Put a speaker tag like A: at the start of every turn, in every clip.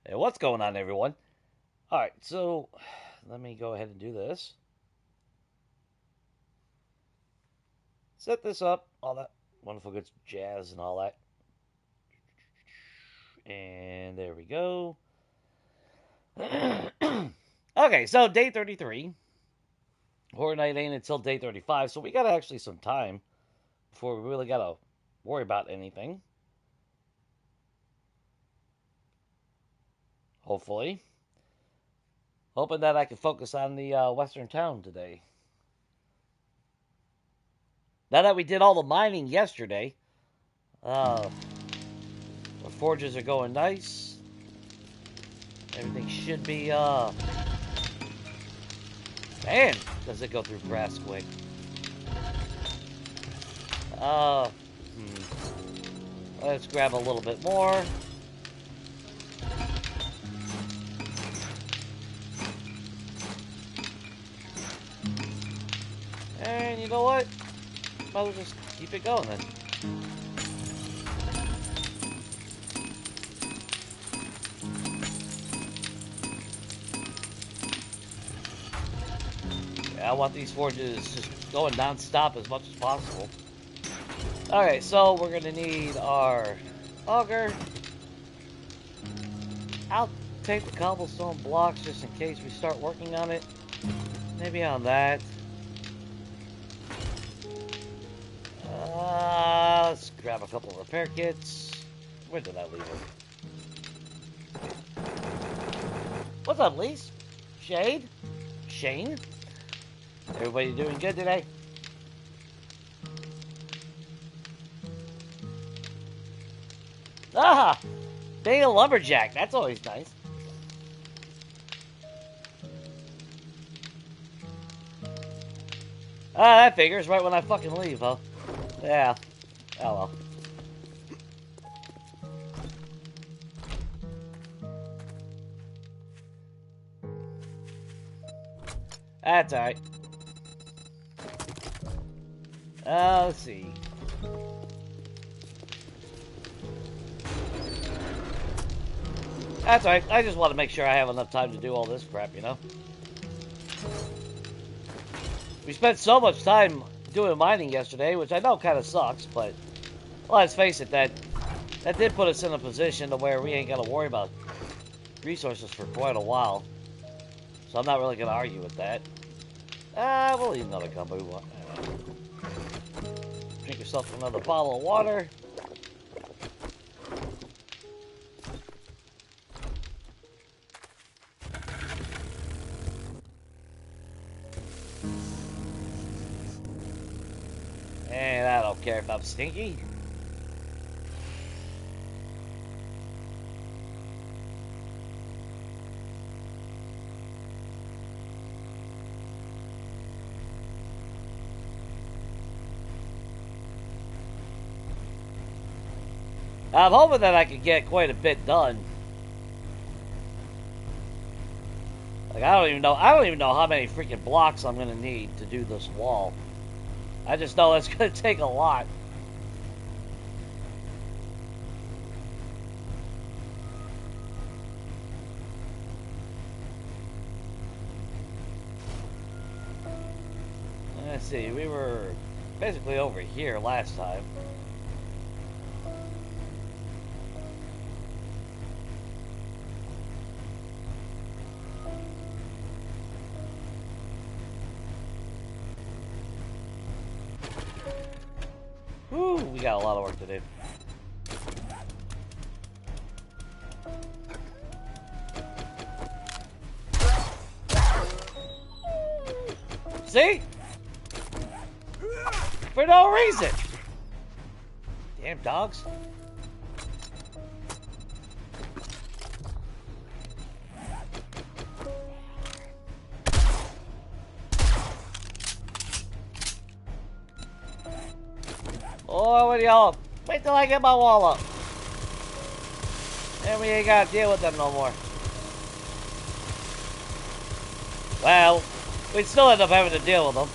A: Hey, what's going on, everyone? Alright, so let me go ahead and do this. Set this up, all that wonderful good jazz and all that. And there we go. Okay, so day 33. Horror Night ain't until day 35, so we got actually some time before we really got to worry about anything. Hopefully. Hoping that I can focus on the western town today. Now that we did all the mining yesterday, the forges are going nice. Everything should be, man, does it go through brass quick. Let's grab a little bit more. And you know what? Might as well just keep it going then. Yeah, I want these forges just going non-stop as much as possible. Okay, so we're gonna need our auger. I'll take the cobblestone blocks just in case we start working on it. Maybe on that. Let's grab a couple of repair kits. Where did I leave it? What's up, Lise? Shade? Shane? Everybody doing good today? Ah! Being a lumberjack, that's always nice. Ah, that figures right when I fucking leave, huh? Yeah. Oh well. That's alright. Let's see. That's alright. I just want to make sure I have enough time to do all this crap, you know? We spent so much time doing mining yesterday, which I know kind of sucks, but let's face it, that did put us in a position to where we ain't got to worry about resources for quite a while. So I'm not really going to argue with that. We'll eat another gumbo. Drink yourself another bottle of water. And I don't care if I'm stinky. I'm hoping that I can get quite a bit done. Like, I don't even know how many freaking blocks I'm gonna need to do this wall. I just know it's gonna take a lot. Let's see, we were basically over here last time. Whew, we got a lot of work to do. See? For no reason. Damn dogs. Oh, what y'all? Wait till I get my wall up. Then we ain't gotta deal with them no more. Well, we'd still end up having to deal with them.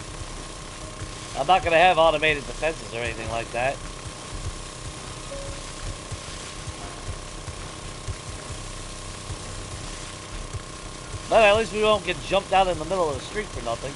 A: I'm not gonna have automated defenses or anything like that. But at least we won't get jumped out in the middle of the street for nothing.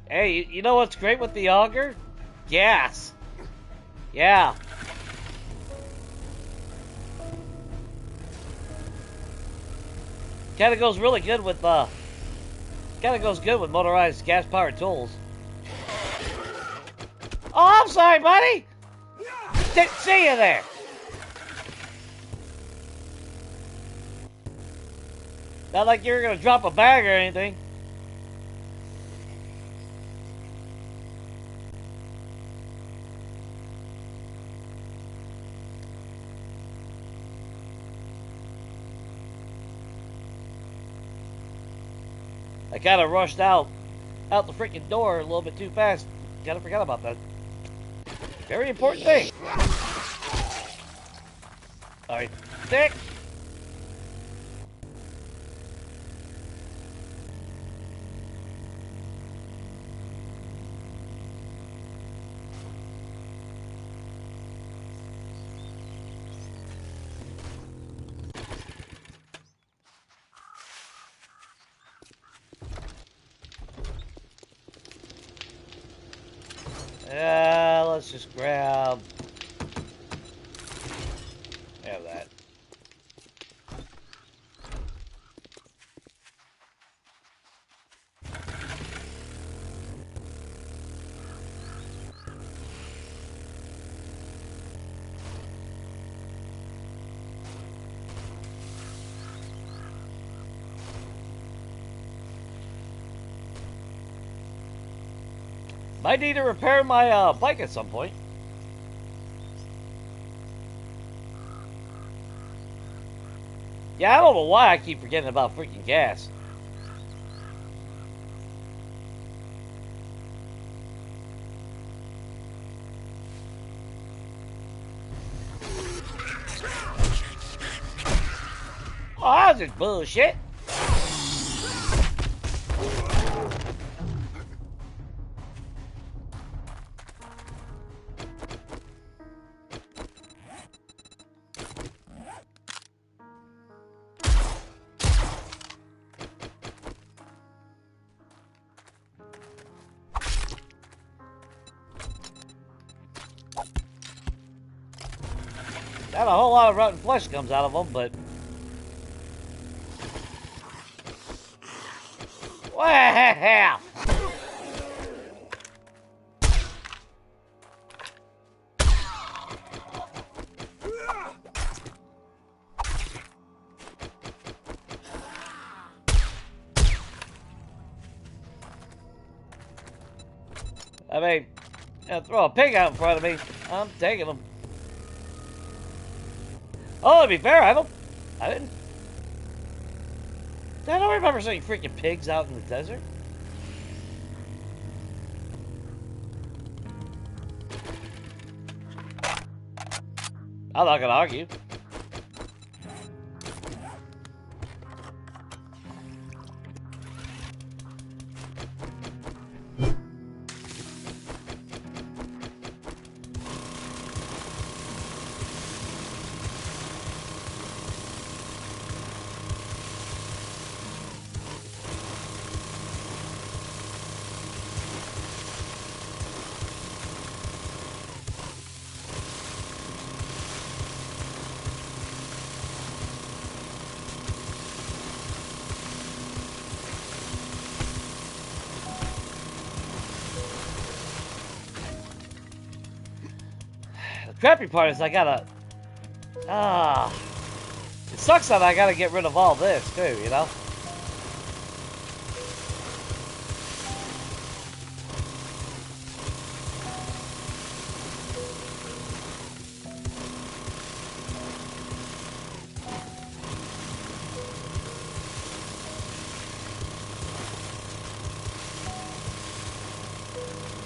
A: Hey, you know what's great with the auger? Gas. Yeah. Kinda goes really good with motorized gas-powered tools. Oh, I'm sorry, buddy! Didn't see you there! Not like you were gonna drop a bag or anything. I kind of rushed out the freaking door a little bit too fast. Kind of forgot about that. Very important thing. All right, stick. Let's just grab. Have that. Might need to repair my bike at some point. Yeah, I don't know why I keep forgetting about freaking gas. Oh, that's just bullshit. Not a whole lot of rotten flesh comes out of them, but... Wow! I mean, throw a pig out in front of me, I'm taking them. Oh, to be fair, I don't remember seeing freaking pigs out in the desert. I'm not gonna argue. The crappy part is I gotta... it sucks that I gotta get rid of all this, too, you know?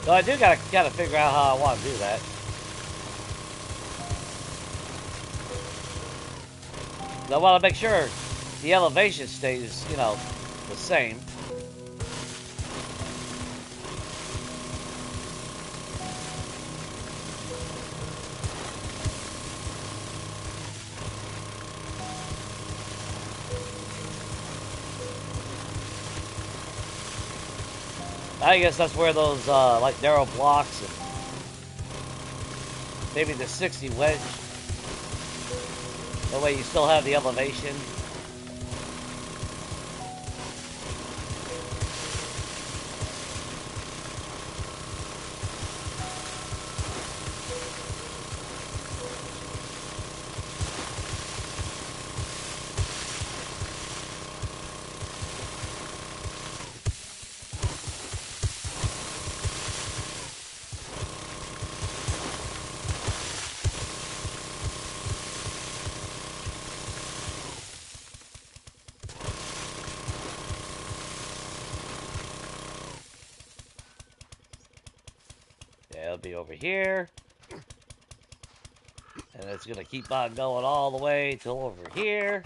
A: So I do gotta figure out how I want to do that. I want to make sure the elevation stays, you know, the same. I guess that's where those, like, narrow blocks and maybe the 60 wedge. That way you still have the elevation. It'll be over here. And it's going to keep on going all the way till over here.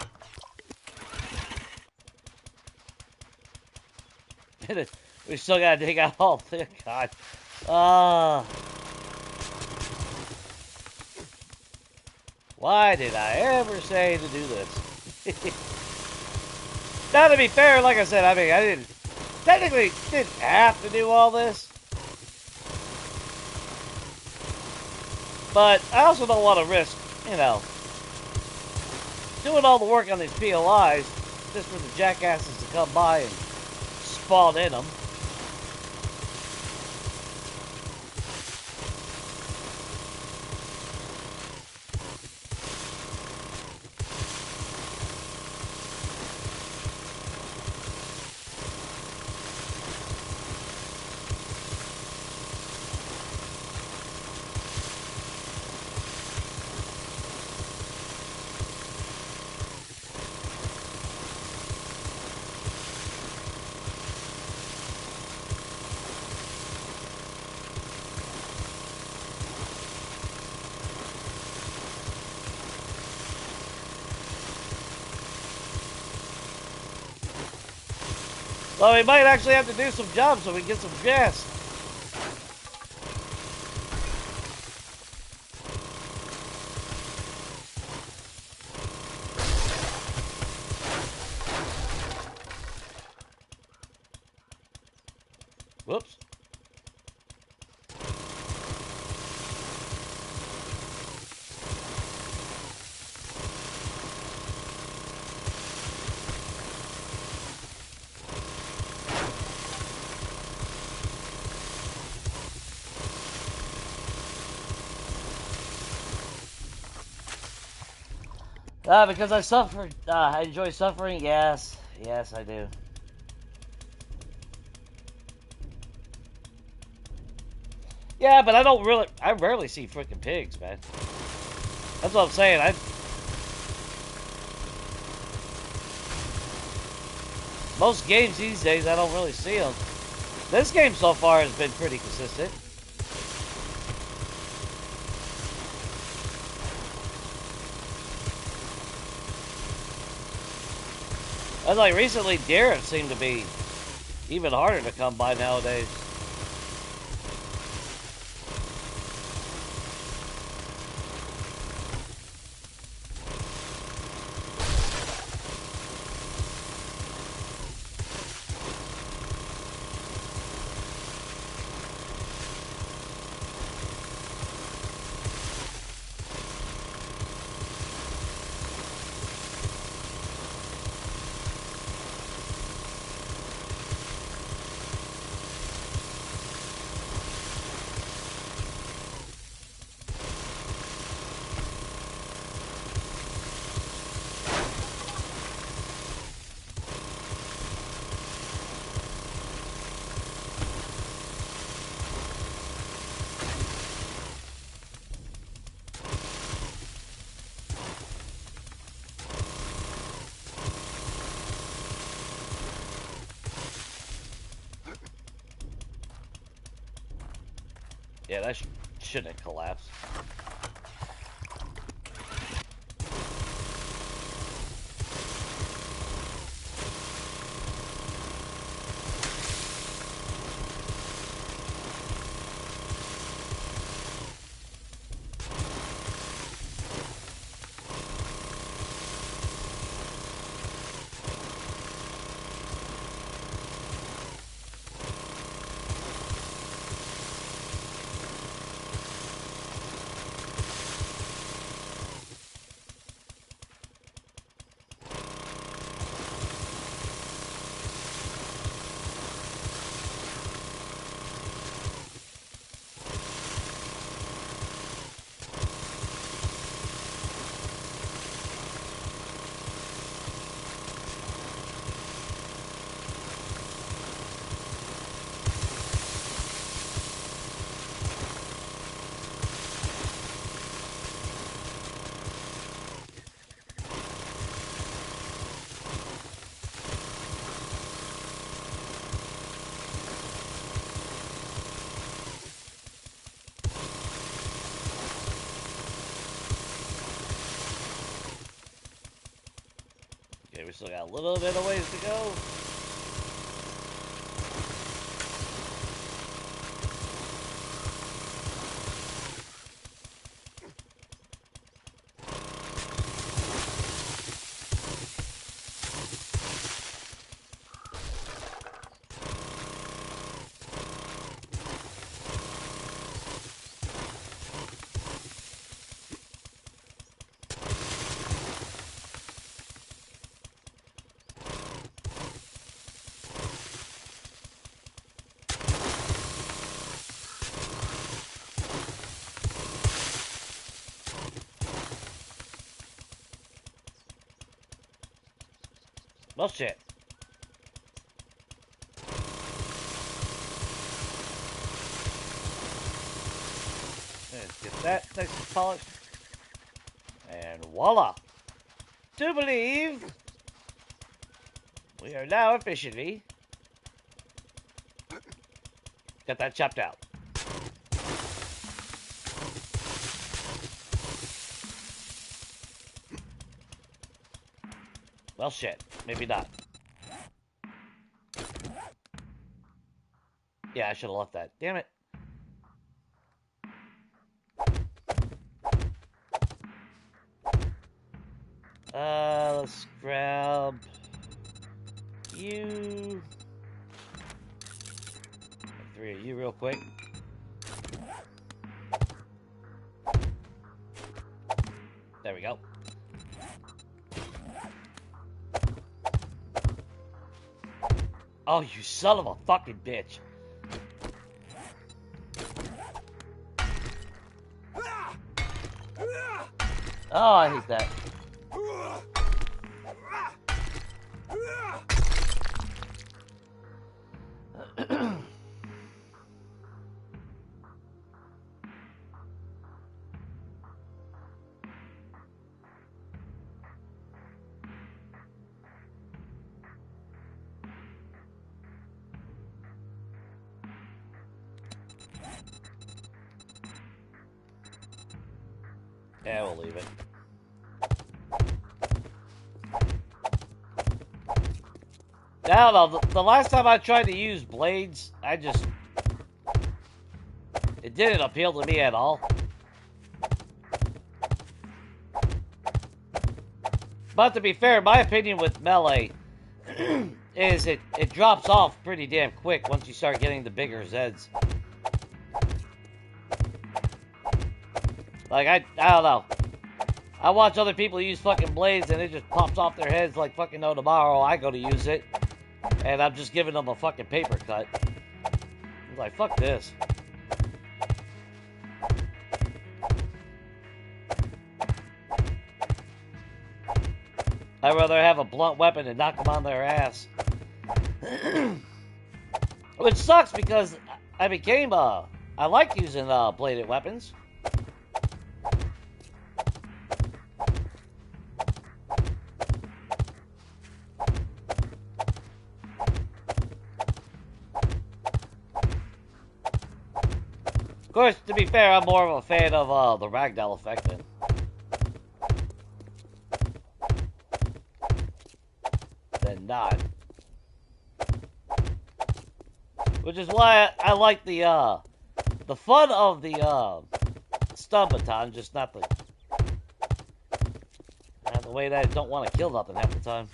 A: We still got to dig out all the... God. Why did I ever say to do this? Now, to be fair, like I said, I mean, I technically didn't have to do all this. But I also don't want to risk, you know, doing all the work on these POIs just for the jackasses to come by and spawn in them. Well, we might actually have to do some jobs so we can get some gas. Whoops. Because I suffered, I enjoy suffering? Yes. Yes, I do. Yeah, but I rarely see freaking pigs, man. That's what I'm saying. Most games these days, I don't really see them. This game so far has been pretty consistent. And like recently, deer seem to be even harder to come by nowadays. Yeah, that shouldn't collapse. we still got a little bit of ways to go. Well, shit. Let's get that nice and polished. And voila. To believe we are now officially got that chopped out. Well, shit. Maybe not. Yeah, I should have left that. Damn it. Let's grab you. 3 of you real quick. There we go. Oh, you son of a fucking bitch. Oh, I hate that. Yeah, we'll leave it. I don't know, the last time I tried to use blades, it didn't appeal to me at all. But to be fair, my opinion with melee is it drops off pretty damn quick once you start getting the bigger Zeds. Like, I don't know. I watch other people use fucking blades and it just pops off their heads like fucking no tomorrow. I go to use it and I'm just giving them a fucking paper cut. I'm like, fuck this. I'd rather have a blunt weapon and knock them on their ass. Which sucks because I like using bladed weapons. Of course, to be fair, I'm more of a fan of the ragdoll effect than not. Which is why I like the fun of the stun baton, just not the way that I don't want to kill nothing half the time.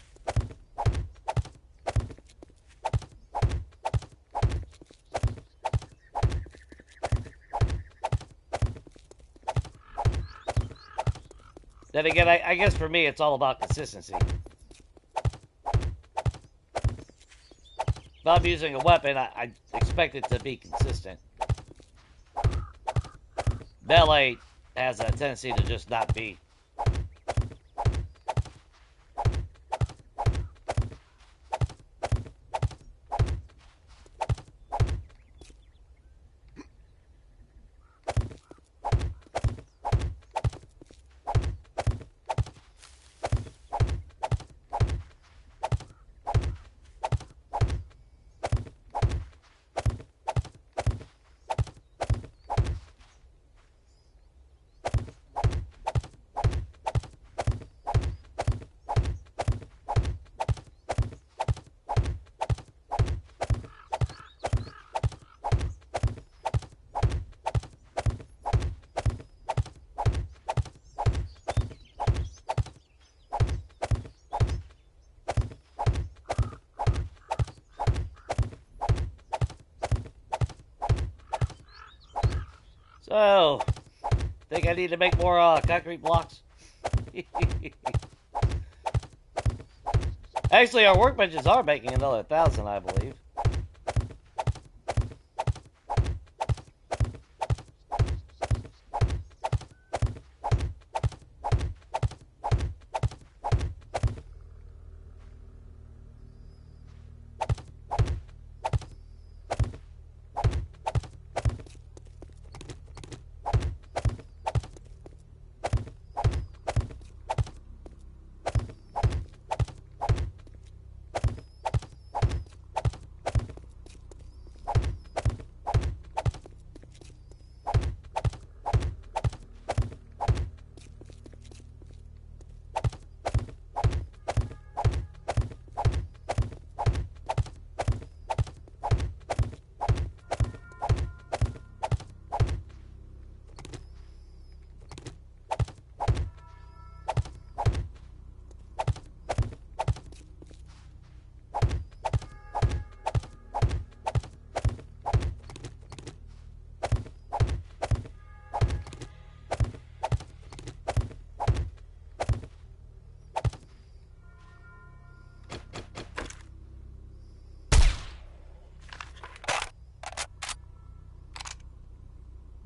A: Then again, I guess for me, it's all about consistency. If I'm using a weapon, I expect it to be consistent. Melee has a tendency to just not be. So, think I need to make more concrete blocks? Actually, our workbenches are making another 1,000, I believe.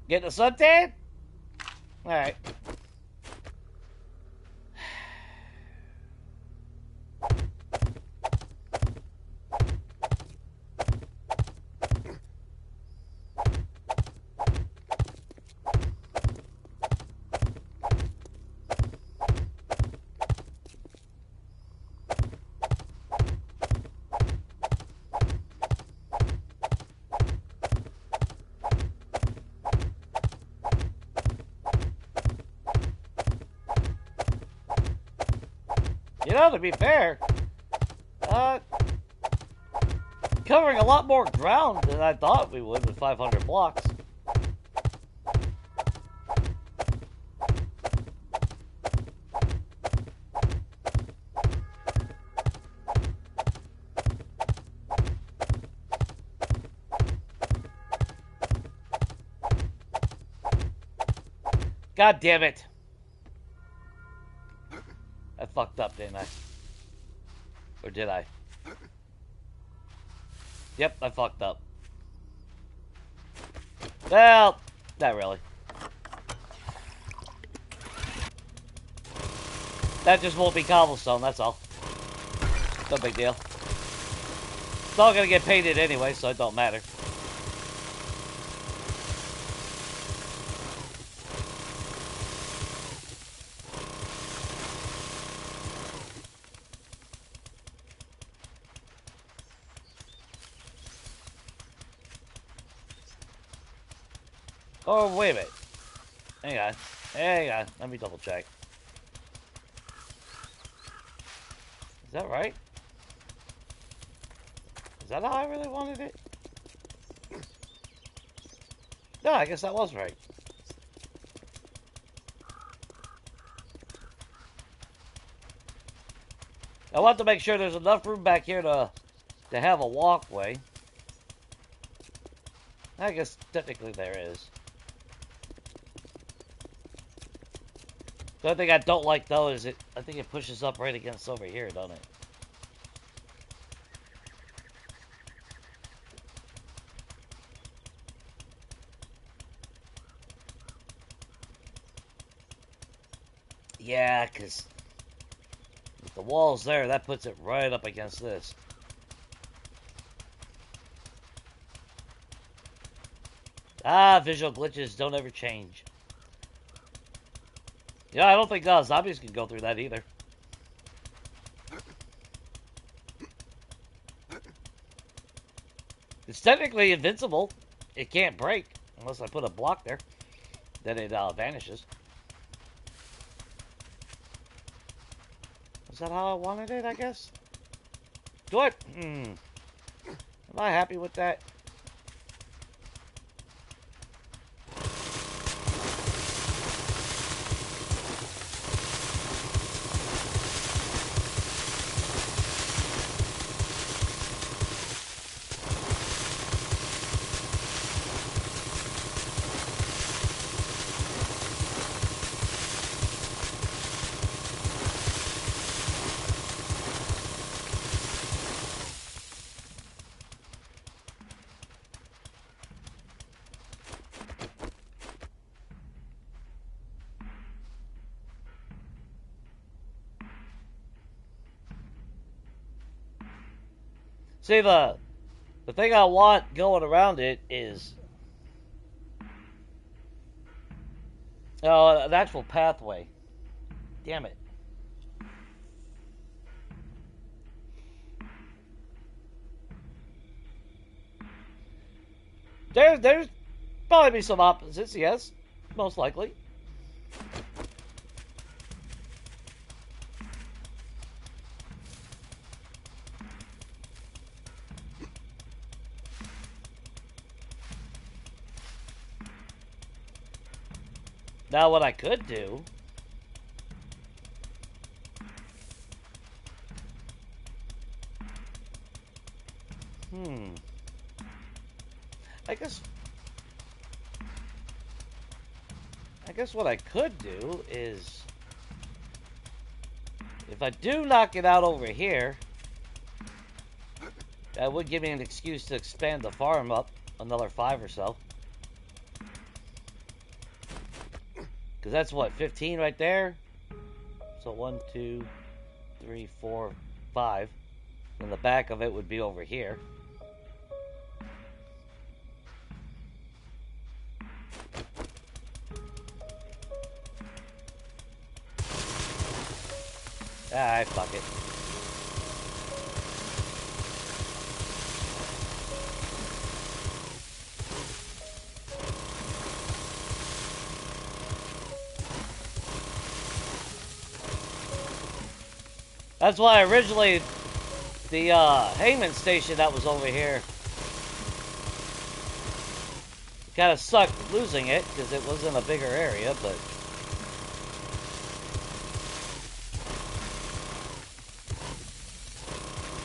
A: Getting a suntan? Alright. You know, to be fair, covering a lot more ground than I thought we would with 500 blocks. God damn it. I fucked up, didn't I? Or did I? Yep, I fucked up. Well, not really. That just won't be cobblestone, that's all. No big deal. It's all gonna get painted anyway, so it don't matter. Oh, wait a minute. Hang on. Hang on. Let me double check. Is that right? Is that how I really wanted it? No, I guess that was right. I want to make sure there's enough room back here to have a walkway. I guess technically there is. The only thing I don't like though is I think it pushes up right against over here, don't it? Yeah, because with the walls there, that puts it right up against this. Ah, visual glitches don't ever change. Yeah, I don't think zombies can go through that either. It's technically invincible. It can't break unless I put a block there. Then it vanishes. Is that how I wanted it, I guess? Good. Am I happy with that? See, the thing I want going around it is, an actual pathway. Damn it. There's probably be some opposites, yes. Most likely. Now what I could do I guess what I could do is, if I do knock it out over here, that would give me an excuse to expand the farm up another 5 or so. Because that's what, 15 right there? So 1, 2, 3, 4, 5. And the back of it would be over here. Ah, fuck it. That's why originally the Heyman station that was over here kind of sucked losing it because it was in a bigger area, but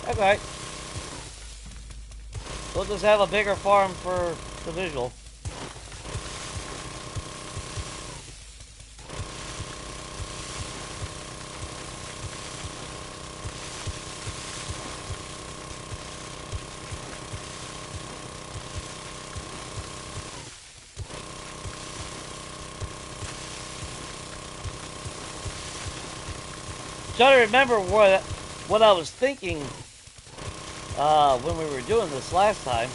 A: okay. We'll just have a bigger farm for the visual. Trying to remember what I was thinking when we were doing this last time.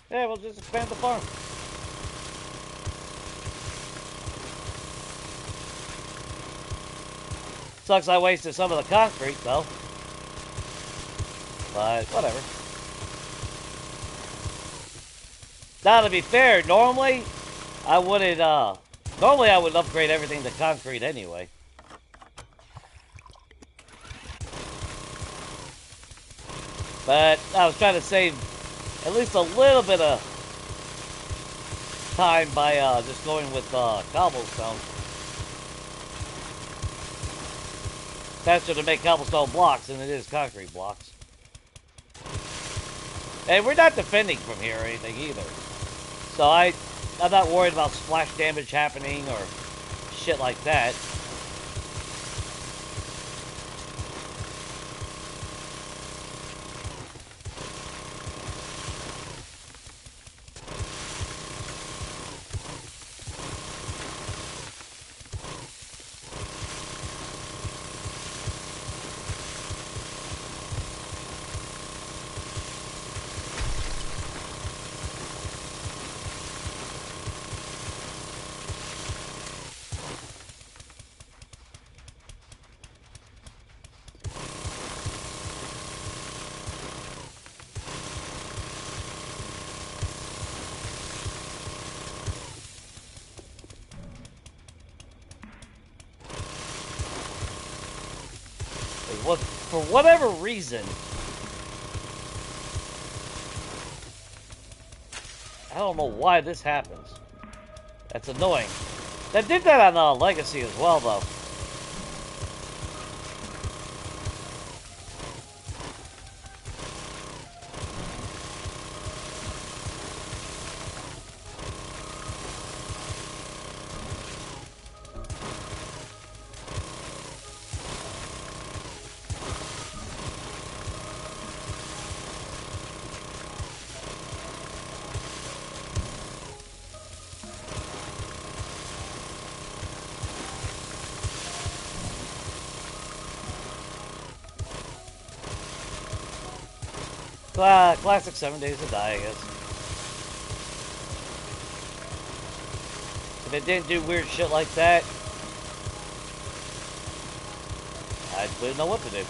A: Yeah, we'll just expand the farm. Sucks I wasted some of the concrete, though. But, whatever. Now, to be fair, normally, I wouldn't, normally I would upgrade everything to concrete anyway. But, I was trying to save at least a little bit of time by, just going with, cobblestone. Faster to make cobblestone blocks than it is concrete blocks. And we're not defending from here or anything either. So I'm not worried about splash damage happening or shit like that. For whatever reason, I don't know why this happens. That's annoying. They did that on Legacy as well, though. Classic 7 Days to Die, I guess. If it didn't do weird shit like that, I wouldn't know what to do.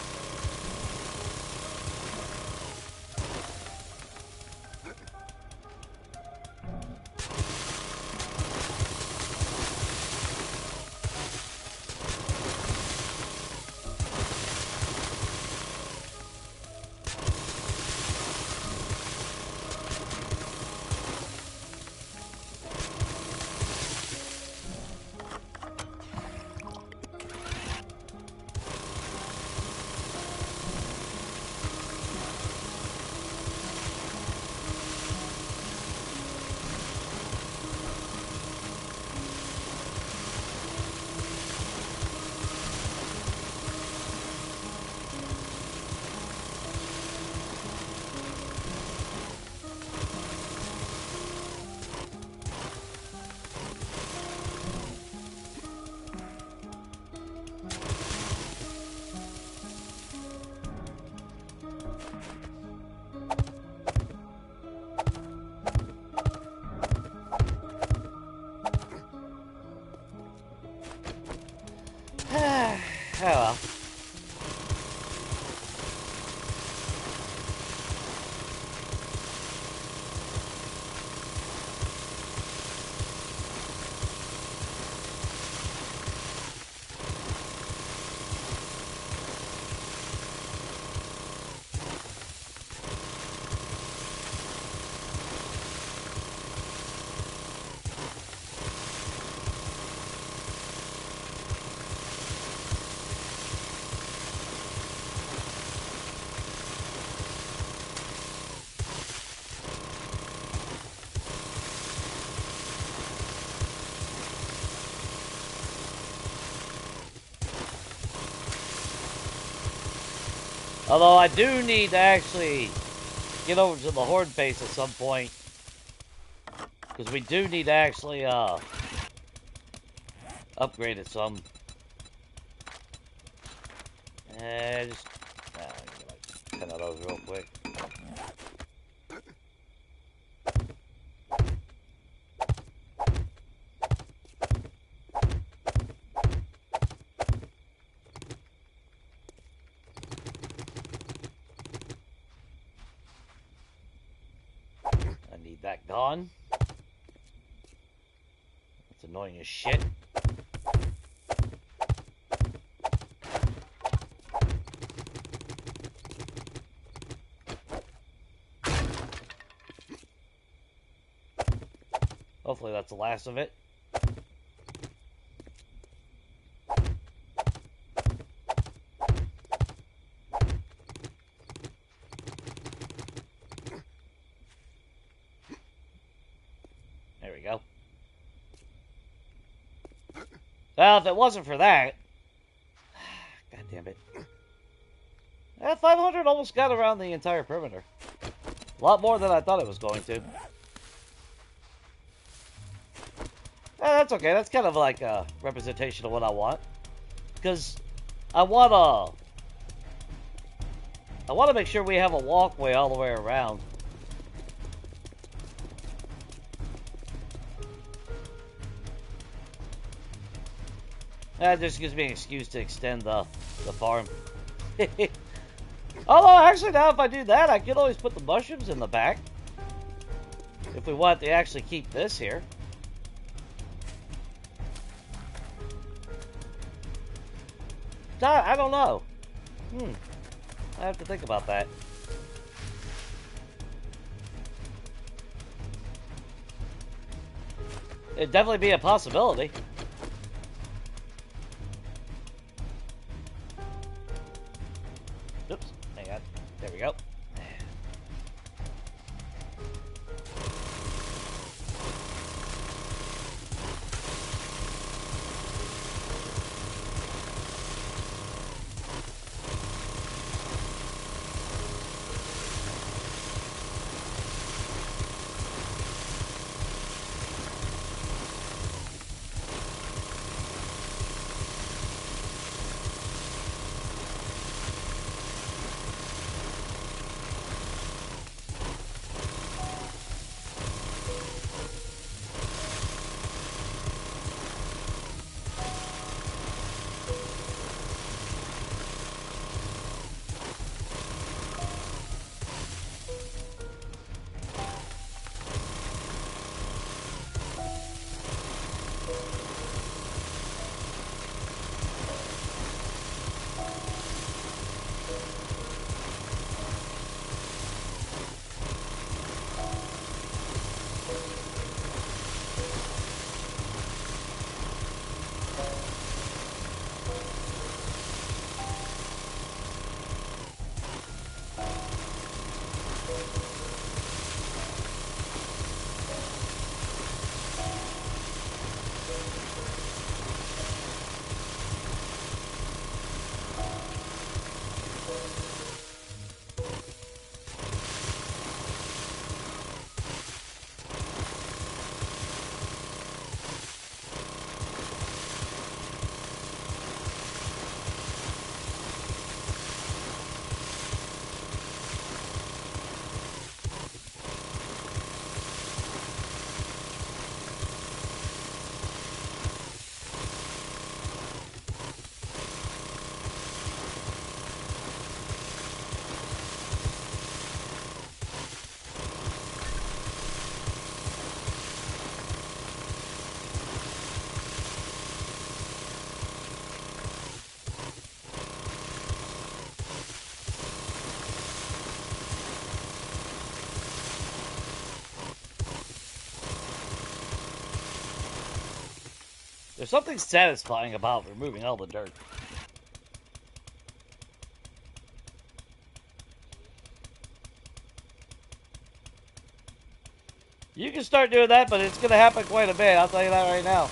A: Oh well. Although I do need to actually get over to the Horde base at some point. Because we do need to actually upgrade it some. Just get like 10 of those real quick. That gone. It's annoying as shit. Hopefully that's the last of it. Well, if it wasn't for that... God damn it. 500 almost got around the entire perimeter. A lot more than I thought it was going to. That's okay. That's kind of like a representation of what I want. Because I want to make sure we have a walkway all the way around. That just gives me an excuse to extend the farm. Although, actually, now if I do that, I could always put the mushrooms in the back. If we want to actually keep this here. I don't know. I have to think about that. It'd definitely be a possibility. Oops, hang on. There we go. There's something satisfying about removing all the dirt. You can start doing that, but it's going to happen quite a bit. I'll tell you that right now.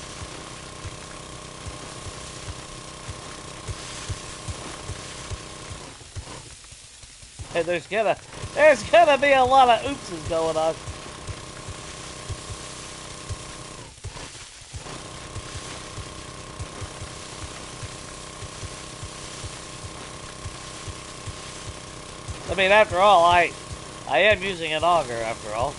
A: And there's gonna be a lot of oopses going on. I mean, after all, I am using an auger, after all.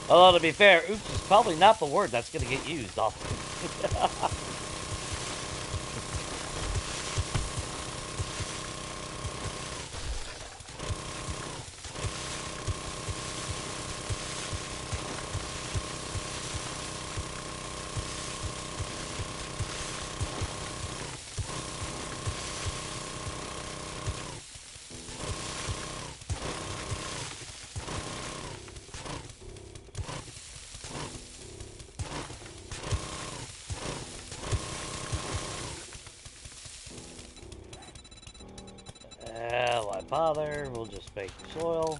A: Although, to be fair, oops is probably not the word that's going to get used often. Why bother? We'll just make soil.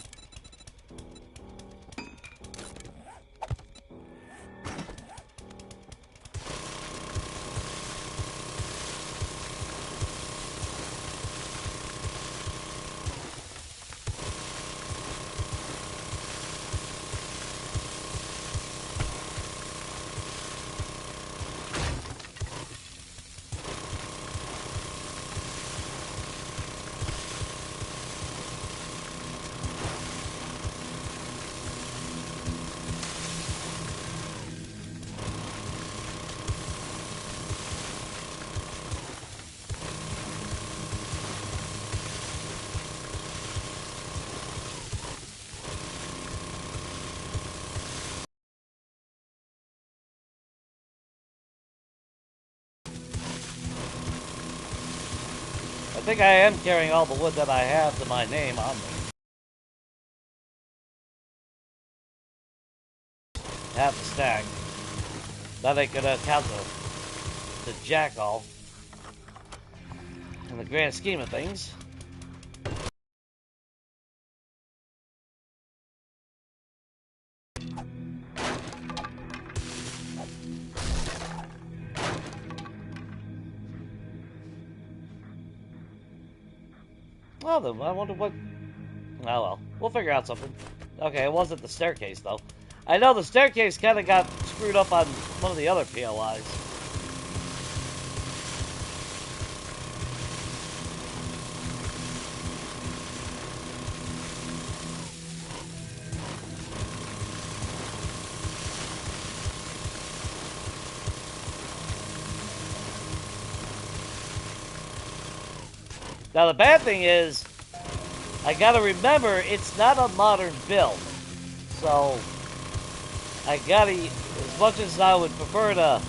A: I think I am carrying all the wood that I have to my name on me. Half a stack. That ain't gonna count the jack all. In the grand scheme of things. Well, then, I wonder what... Oh, well. We'll figure out something. Okay, it wasn't the staircase, though. I know the staircase kind of got screwed up on one of the other POIs. Now, the bad thing is, I gotta remember, it's not a modern build. So, I gotta, as much as I would prefer to,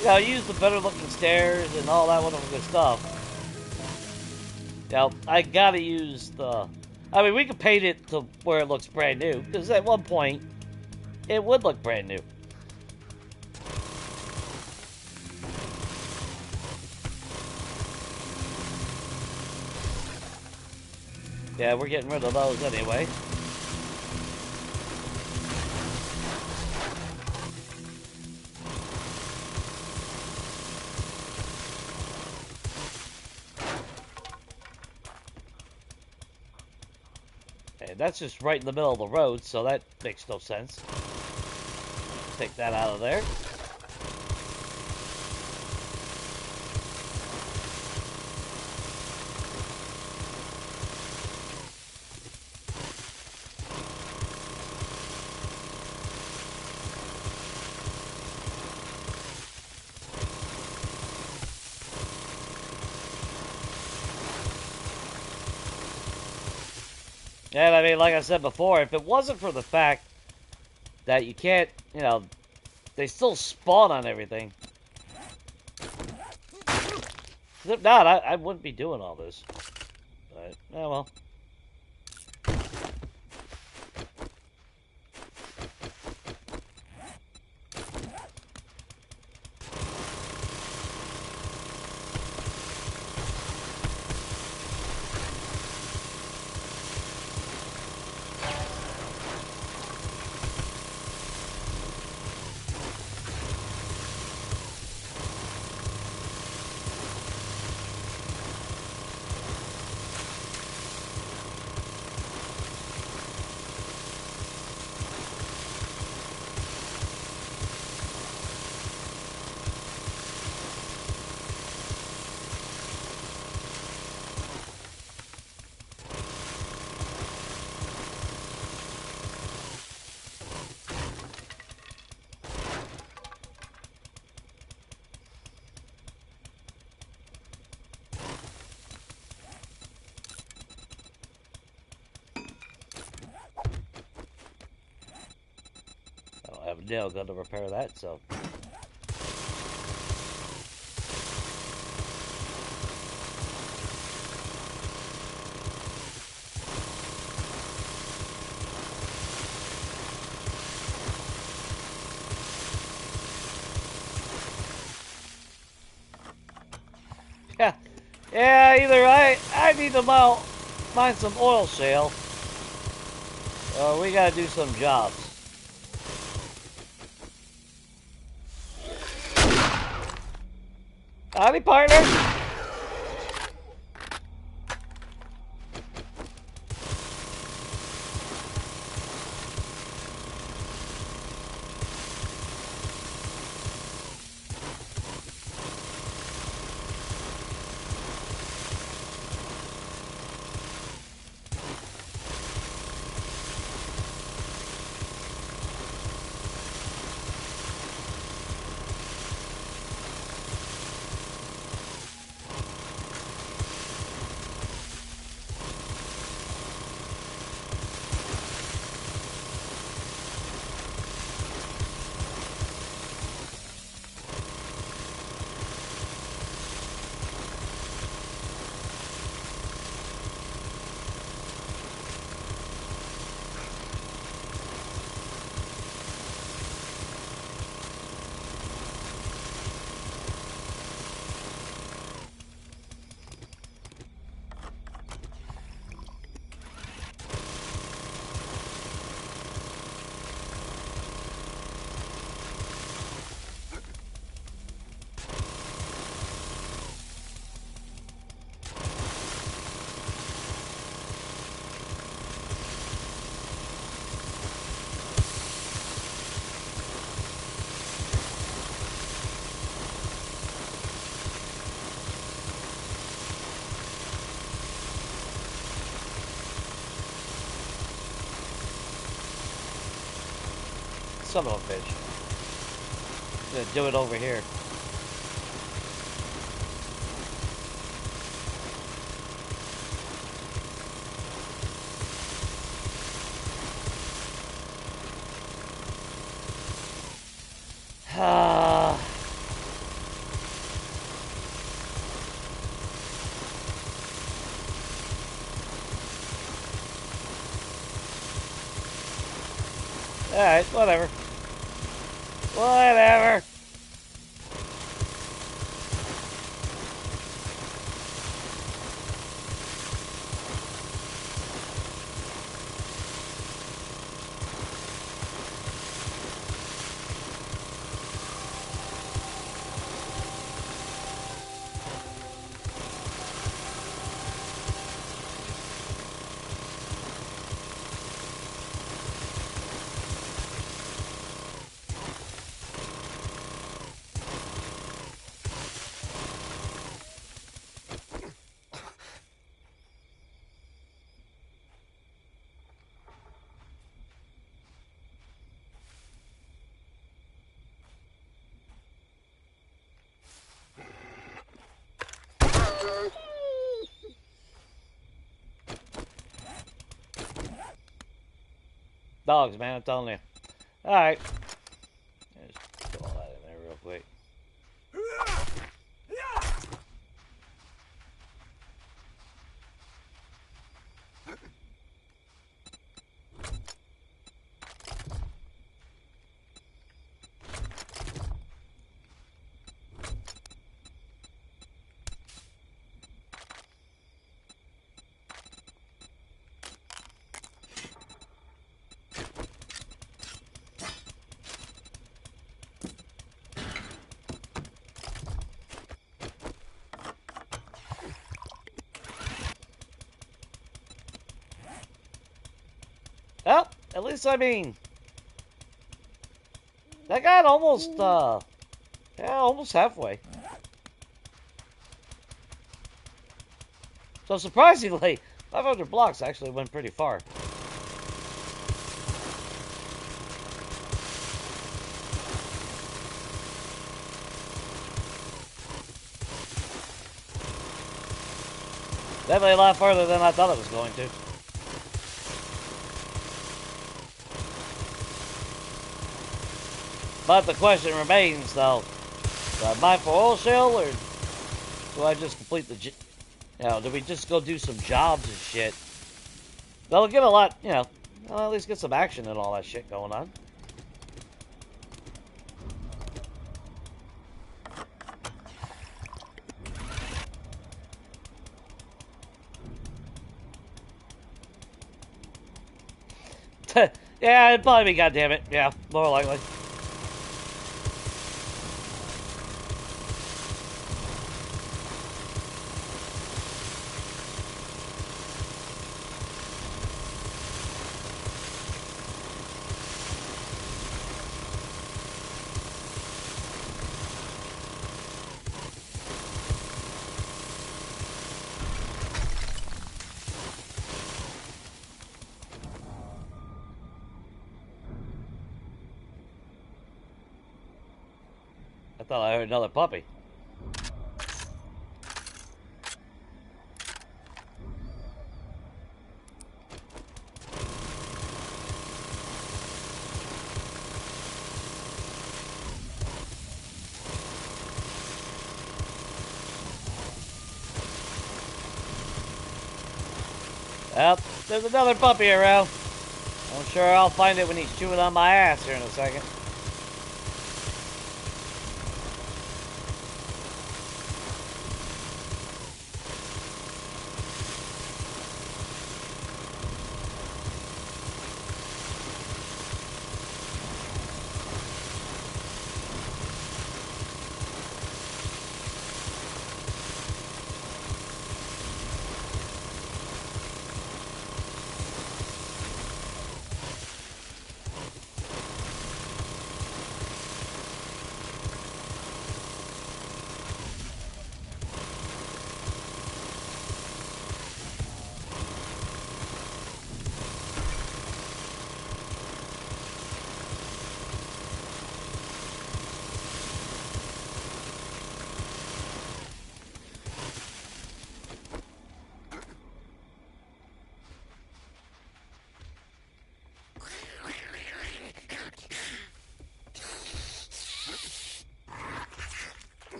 A: you know, use the better looking stairs and all that wonderful good stuff. You know, I gotta use the, I mean, we could paint it to where it looks brand new, because at one point, it would look brand new. Yeah, we're getting rid of those anyway. And that's just right in the middle of the road, so that makes no sense. Take that out of there. And I mean, like I said before, if it wasn't for the fact that you can't, you know, they still spawn on everything. If not, I wouldn't be doing all this. But, oh well. I have a nail gun to repair that, so. Yeah, yeah. Either I need to find some oil shale, or we gotta do some jobs. Howdy, partner. Son of a bitch. I'm gonna do it over here. Alright, whatever. Whatever. Dogs, man, I'm telling you. Alright. Just put all that in there real quick. at least, I mean, that got almost, yeah, almost halfway. So surprisingly, 500 blocks actually went pretty far. Definitely a lot further than I thought it was going to. But the question remains, though, do I buy for oil shell, or do I just complete the, do we just go do some jobs and shit? That'll get a lot, well, at least get some action and all that shit going on. Yeah, it'd probably be, goddammit. Yeah, more likely. I thought I heard another puppy. Yep, there's another puppy around. I'm sure I'll find it when he's chewing on my ass here in a second.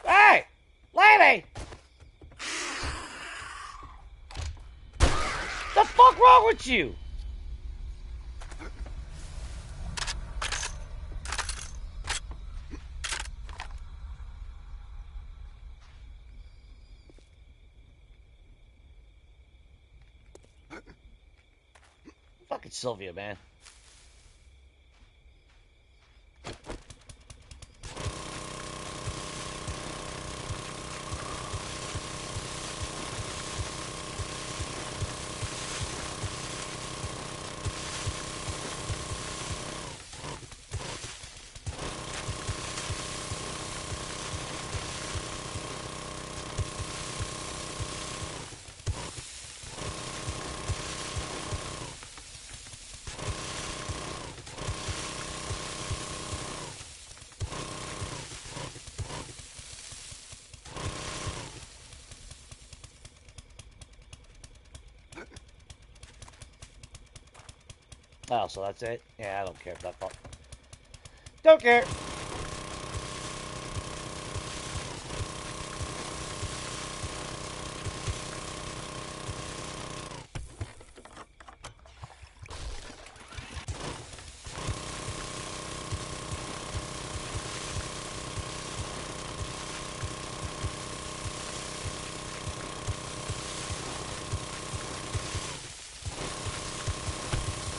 A: Hey! Lady! The fuck wrong with you? Fucking Sylvia, man. Oh, so that's it? Yeah, I don't care if that fuck. Don't care.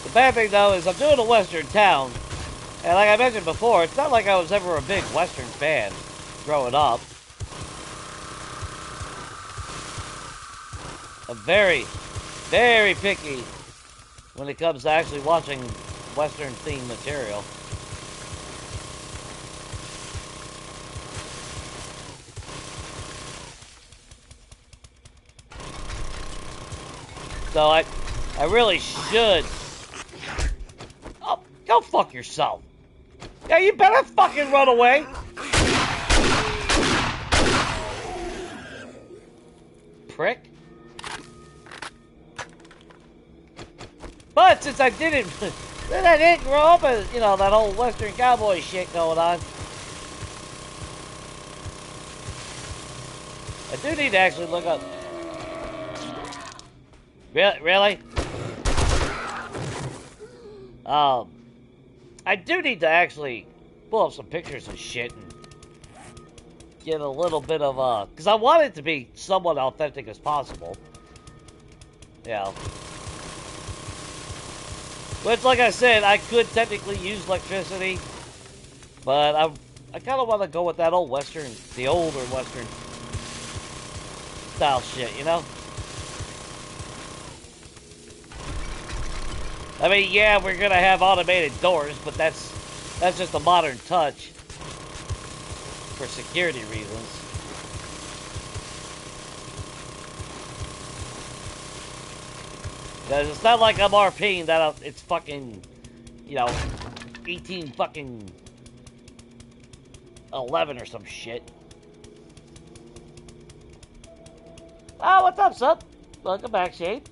A: The bad thing, though, is I'm doing a Western town. And like I mentioned before, it's not like I was ever a big Western fan growing up. I'm very, very picky when it comes to actually watching Western themed material. So I really should. Oh, go fuck yourself. Yeah, you better fucking run away. Prick. But since I didn't, then I didn't grow up as, you know, that whole Western cowboy shit going on. I do need to actually look up. Really? I do need to actually pull up some pictures and shit and get a little bit of, because I want it to be somewhat authentic as possible. Yeah. Which, like I said, I could technically use electricity, but I kind of want to go with that old Western, the older Western style shit, you know? I mean, yeah, we're gonna have automated doors, but that's just a modern touch for security reasons. Because it's not like I'm RPing that it's fucking, you know, 18 fucking 11 or some shit. Oh, what's up, sup? Welcome back, Shade.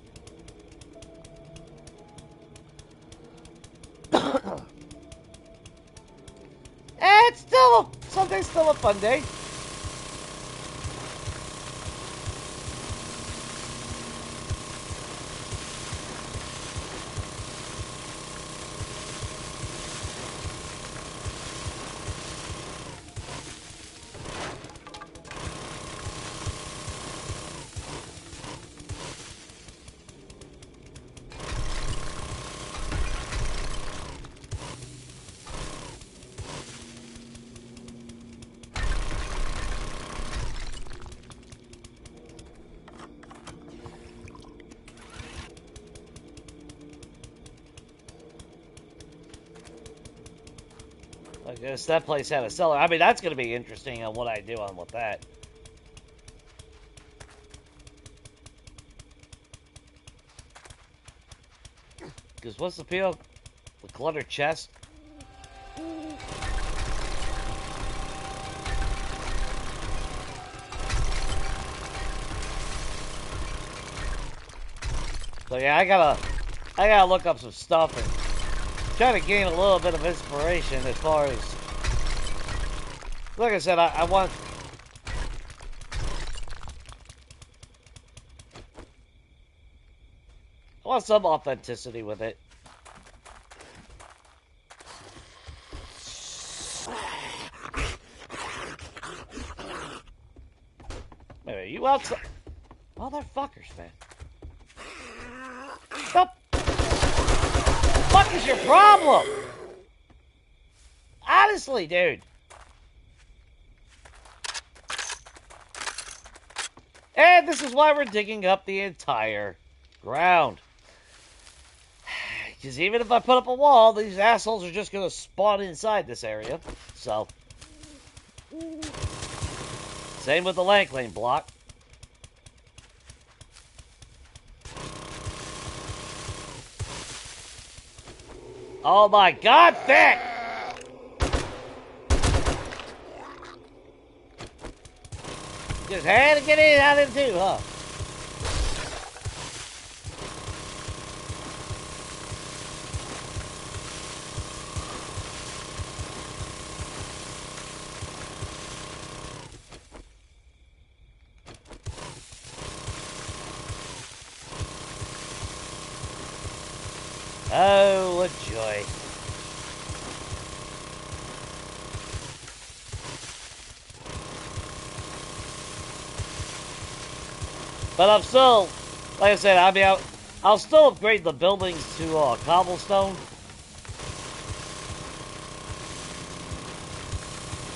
A: It's still Sunday's still a fun day. I guess that place had a cellar. I mean, that's going to be interesting on what I do on with that. Because what's the appeal? The cluttered chest? So yeah, I gotta look up some stuff and try to gain a little bit of inspiration as far as, like I said, I want some authenticity with it. Maybe you outside, motherfuckers, man. Stop. What is your problem? Honestly, dude. And this is why we're digging up the entire ground. Because even if I put up a wall, these assholes are just going to spawn inside this area. So. Same with the land claim block. Oh my god, Thick! Just had to get in out of him too, huh? Oh, what joy. But I'm still, like I said, I mean, I'll still upgrade the buildings to cobblestone.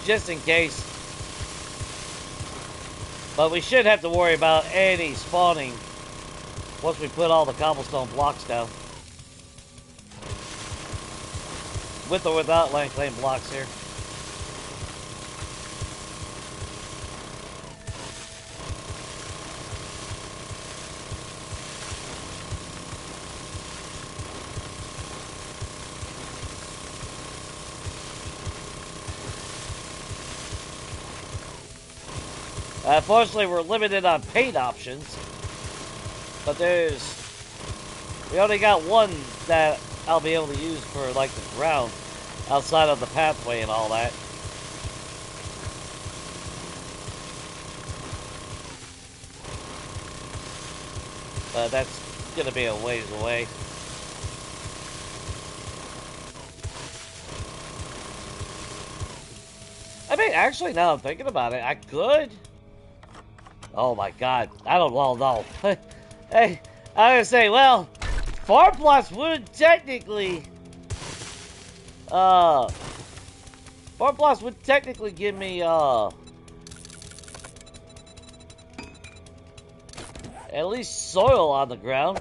A: Just in case. But we shouldn't have to worry about any spawning once we put all the cobblestone blocks down. With or without land claim blocks here. Unfortunately, we're limited on paint options. But we only got one that I'll be able to use for, like, the ground outside of the pathway and all that. But that's gonna be a ways away. I mean, actually, now I'm thinking about it, I could. Oh my God, I don't well know. Hey, I was gonna say, well, farm plots would technically, farm plots would technically give me, at least soil on the ground.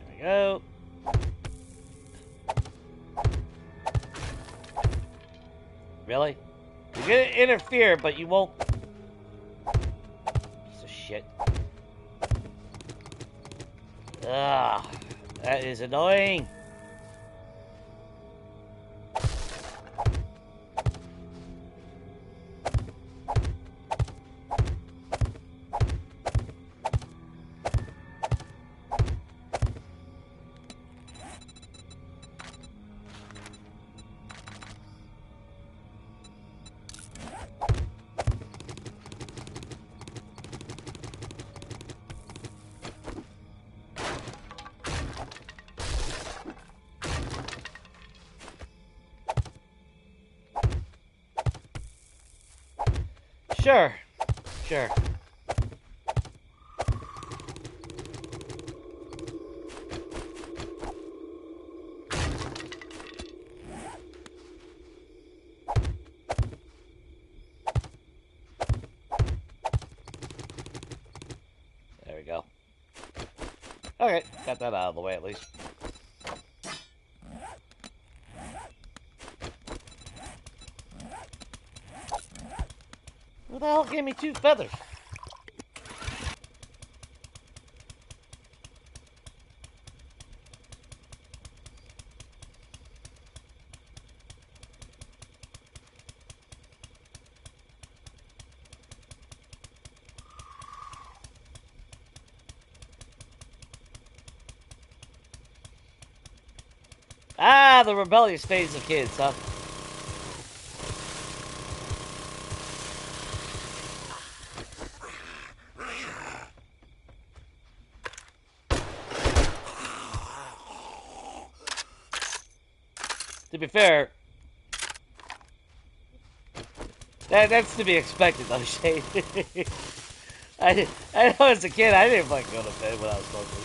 A: There we go. Really? You're gonna interfere, but you won't. Piece of shit. Ah, that is annoying. Sure. Sure. There we go. Okay, got that out of the way at least. Who the hell gave me 2 feathers? Ah, the rebellious phase of kids, huh? To be fair, that's to be expected, though, Shane. I know as a kid, I didn't fucking go to bed when I was supposed to.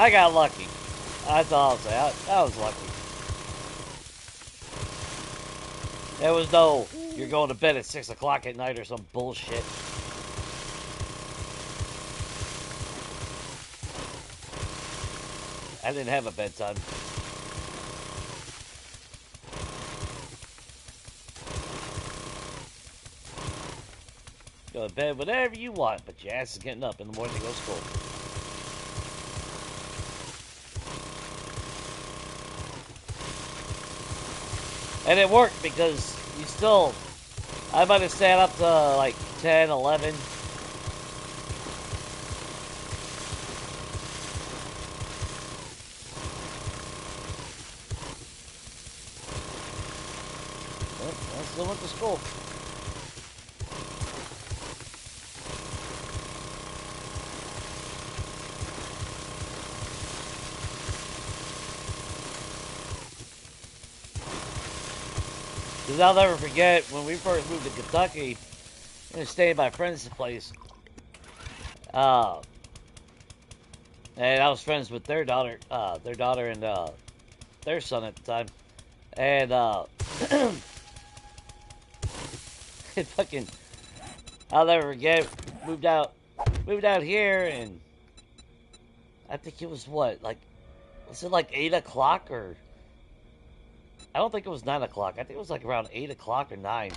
A: I got lucky. That's all I'll say. I was lucky. There was no, you're going to bed at 6 o'clock at night or some bullshit. I didn't have a bedtime. Go to bed whenever you want, but your ass is getting up in the morning to go to school. And it worked because you still, I might have stayed up to like 10, 11. I still went to school. Because I'll never forget, when we first moved to Kentucky, we stayed at my friend's place. And I was friends with their daughter and their son at the time, and it fucking, I'll never forget. Moved out here, and I think it was what, like, was it like 8 o'clock or? I don't think it was 9 o'clock. I think it was like around 8 o'clock or 9.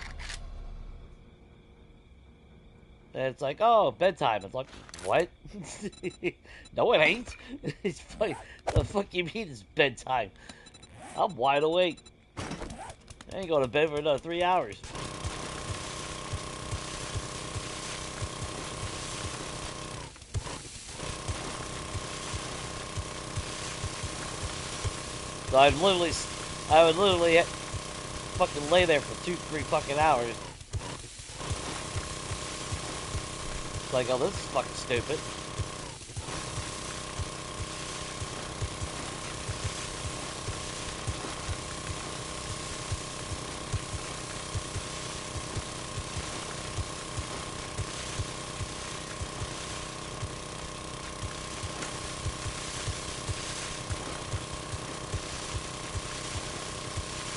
A: And it's like, oh, bedtime. It's like, what? No, it ain't. It's like, the fuck you mean it's bedtime? I'm wide awake. I ain't going to bed for another 3 hours. So I would literally fucking lay there for 2-3 fucking hours. It's like, oh, this is fucking stupid.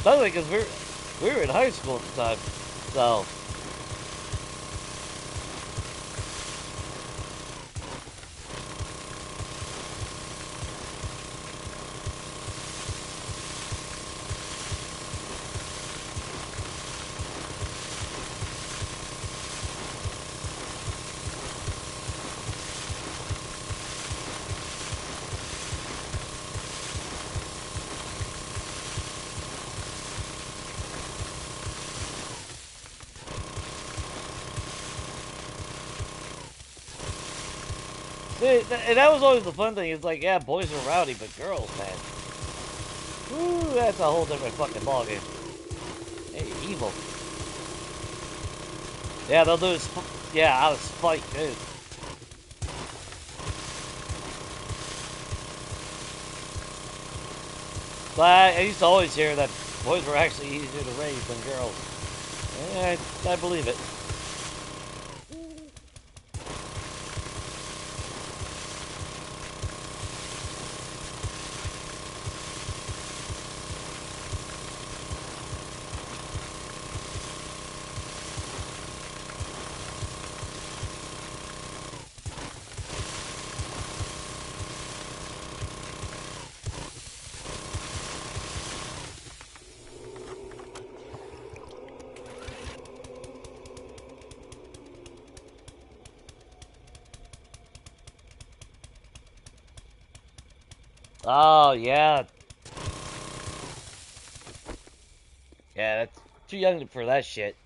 A: Especially because we were in high school at the time, so. See, and that was always the fun thing. It's like, yeah, boys are rowdy, but girls, man. Woo, that's a whole different fucking ballgame. Hey, evil. Yeah, they'll do it, yeah, out of spite, too. But I used to always hear that boys were actually easier to raise than girls. Yeah, I believe it. Oh, yeah. Yeah, that's too young for that shit.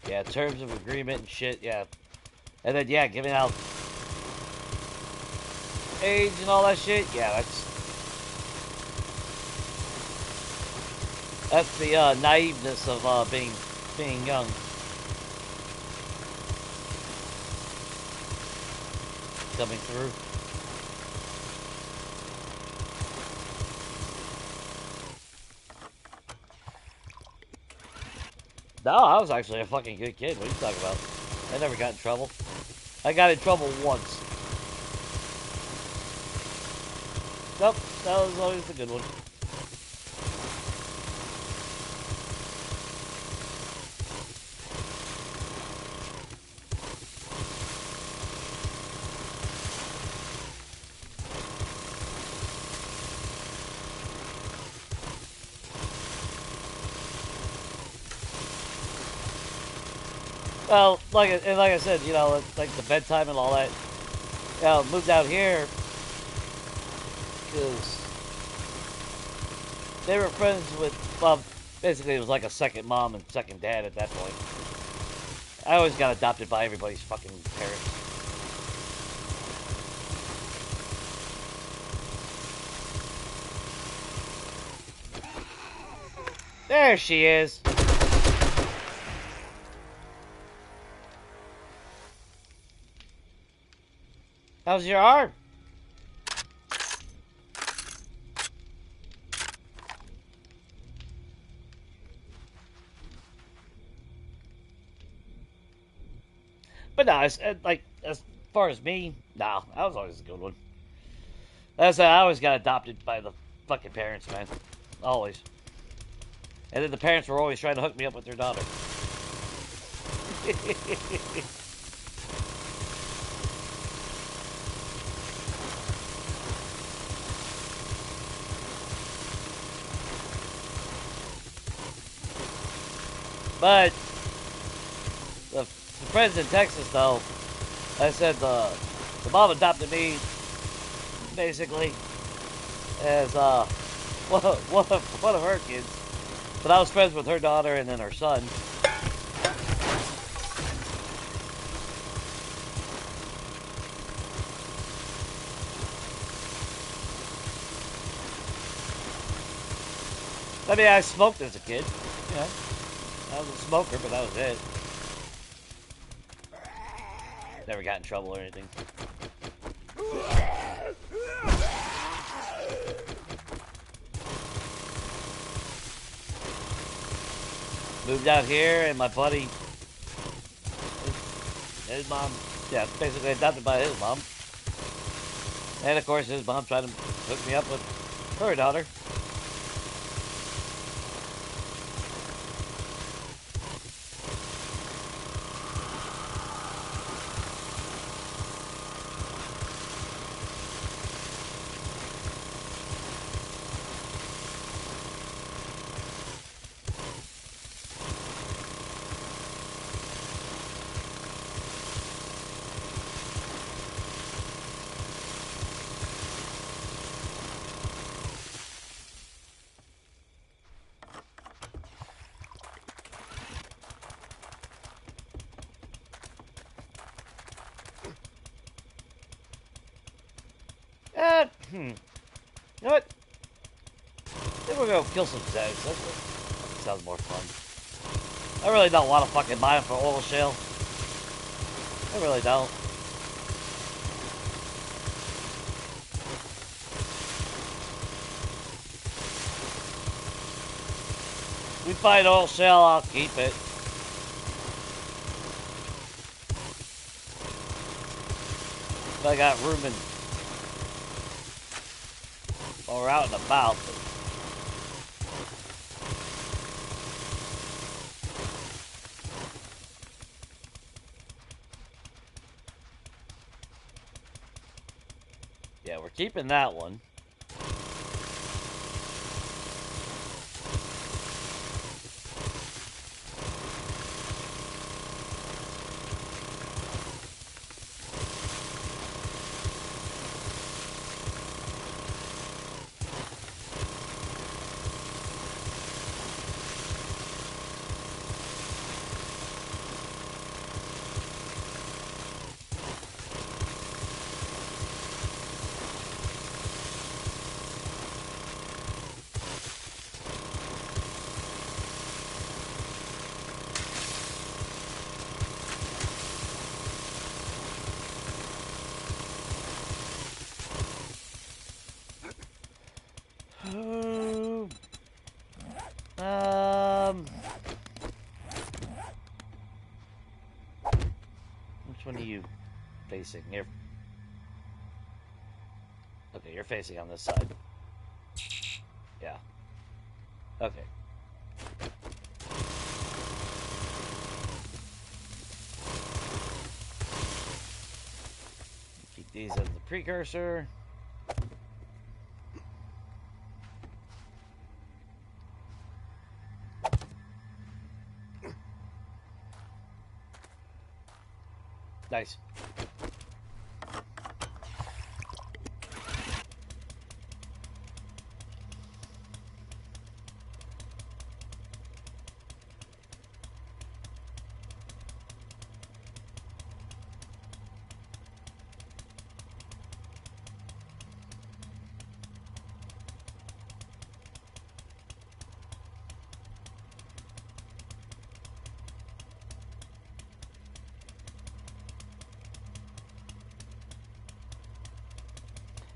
A: Yeah, terms of agreement and shit, yeah. And then, yeah, giving out age and all that shit, yeah, that's the naiveness of being young. Coming through. No, I was actually a fucking good kid. What are you talking about? I never got in trouble. I got in trouble once. Nope, that was always a good one. Well, like I said, you know, like the bedtime and all that. You know, moved out here because they were friends with, well, basically it was like a second mom and second dad at that point. I always got adopted by everybody's fucking parents. There she is. How's your arm? But no, like, as far as me, no, I was always a good one. As I always got adopted by the fucking parents, man. Always. And then the parents were always trying to hook me up with their daughter. But the friends in Texas, though, I said the mom adopted me basically as one of her kids. But I was friends with her daughter and then her son. I mean, I smoked as a kid. You know, I was a smoker, but that was it. Never got in trouble or anything. Moved out here, and my buddy, his mom, yeah, basically adopted by his mom. And of course, his mom tried to hook me up with her daughter. You know what? Then we're gonna kill some Zags. That sounds more fun. I really don't want to fucking mine for oil shale. I really don't. We find oil shale, I'll keep it. If I got room in or out and about. Yeah, we're keeping that one. Which one are you facing? Here. Okay, you're facing on this side. Yeah. Okay. Keep these as the precursor. Nice.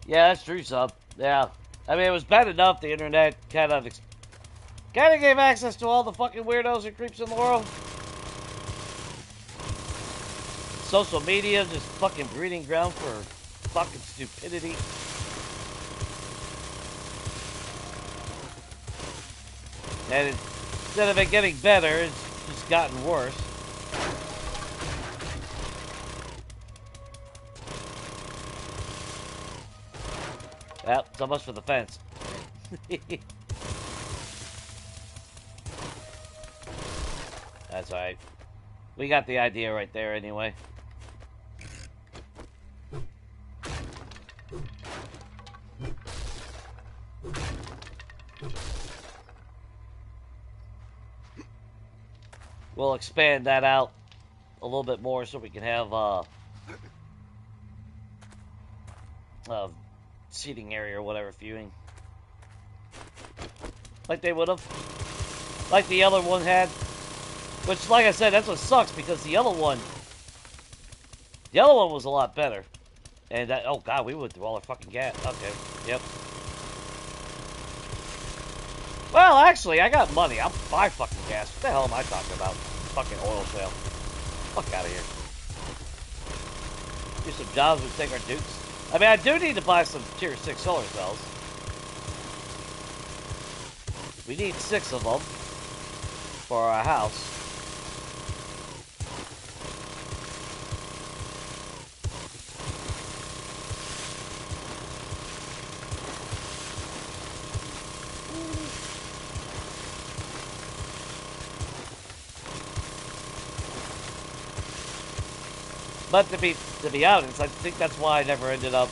A: Yeah, that's true, sub. Yeah. I mean, it was bad enough the internet kind of gave access to all the fucking weirdos and creeps in the world. social media just fucking breeding ground for fucking stupidity. And instead of it getting better, it's just gotten worse. Well, so much for the fence. That's alright. We got the idea right there anyway. We'll expand that out a little bit more so we can have seating area or whatever viewing. Like they would have. Like the other one had. Which, like I said, that's what sucks because the other one was a lot better. And that, oh god, we went through all our fucking gas. Okay, yep. Well, actually, I got money. I'll buy fucking gas. What the hell am I talking about? Fucking oil sale. Fuck out of here. Do some jobs, we take our dukes. I mean, I do need to buy some tier 6 solar cells. We need 6 of them for our house. But to be honest, I think that's why I never ended up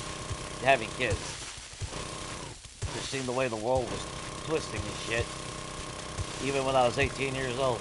A: having kids. Just seeing the way the world was twisting and shit. Even when I was 18 years old.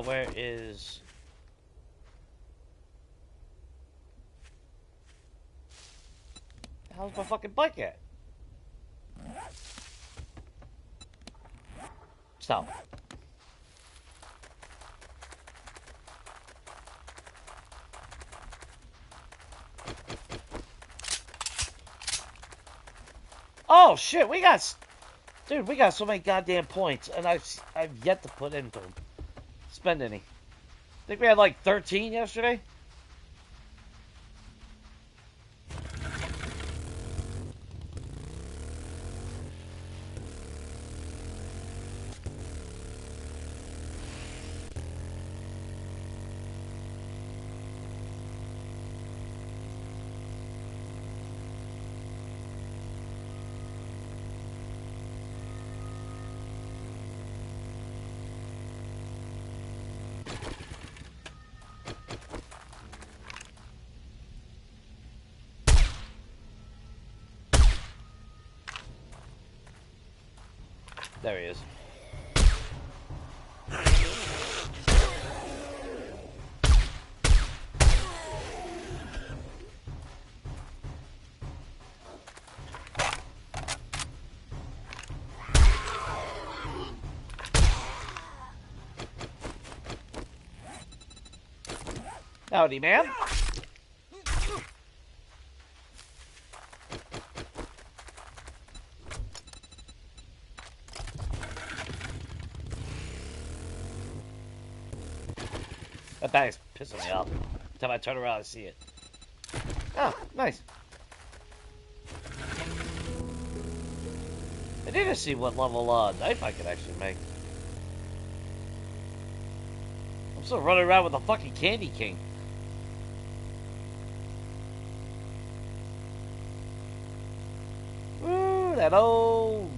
A: Where is... How's my fucking bike at? Stop. Oh shit, we got... Dude, we got so many goddamn points, and I've yet to put into them. Spend any. I think we had like 13 yesterday. There he is. Howdy, man. That bag's pissing me off. Every time I turn around, I see it. Oh, nice. I need to see what level knife I could actually make. I'm still running around with a fucking Candy King. Ooh, that old...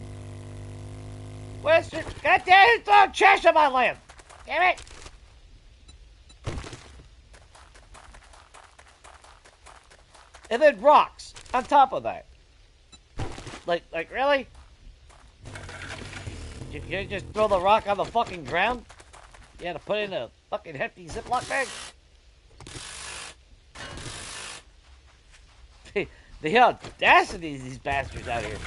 A: Where's your... Goddamn, throwing trash on my land! Damn it! And then rocks on top of that. Like really? You can't just throw the rock on the fucking ground? You had to put it in a fucking hefty Ziploc bag? The audacity of these bastards out here.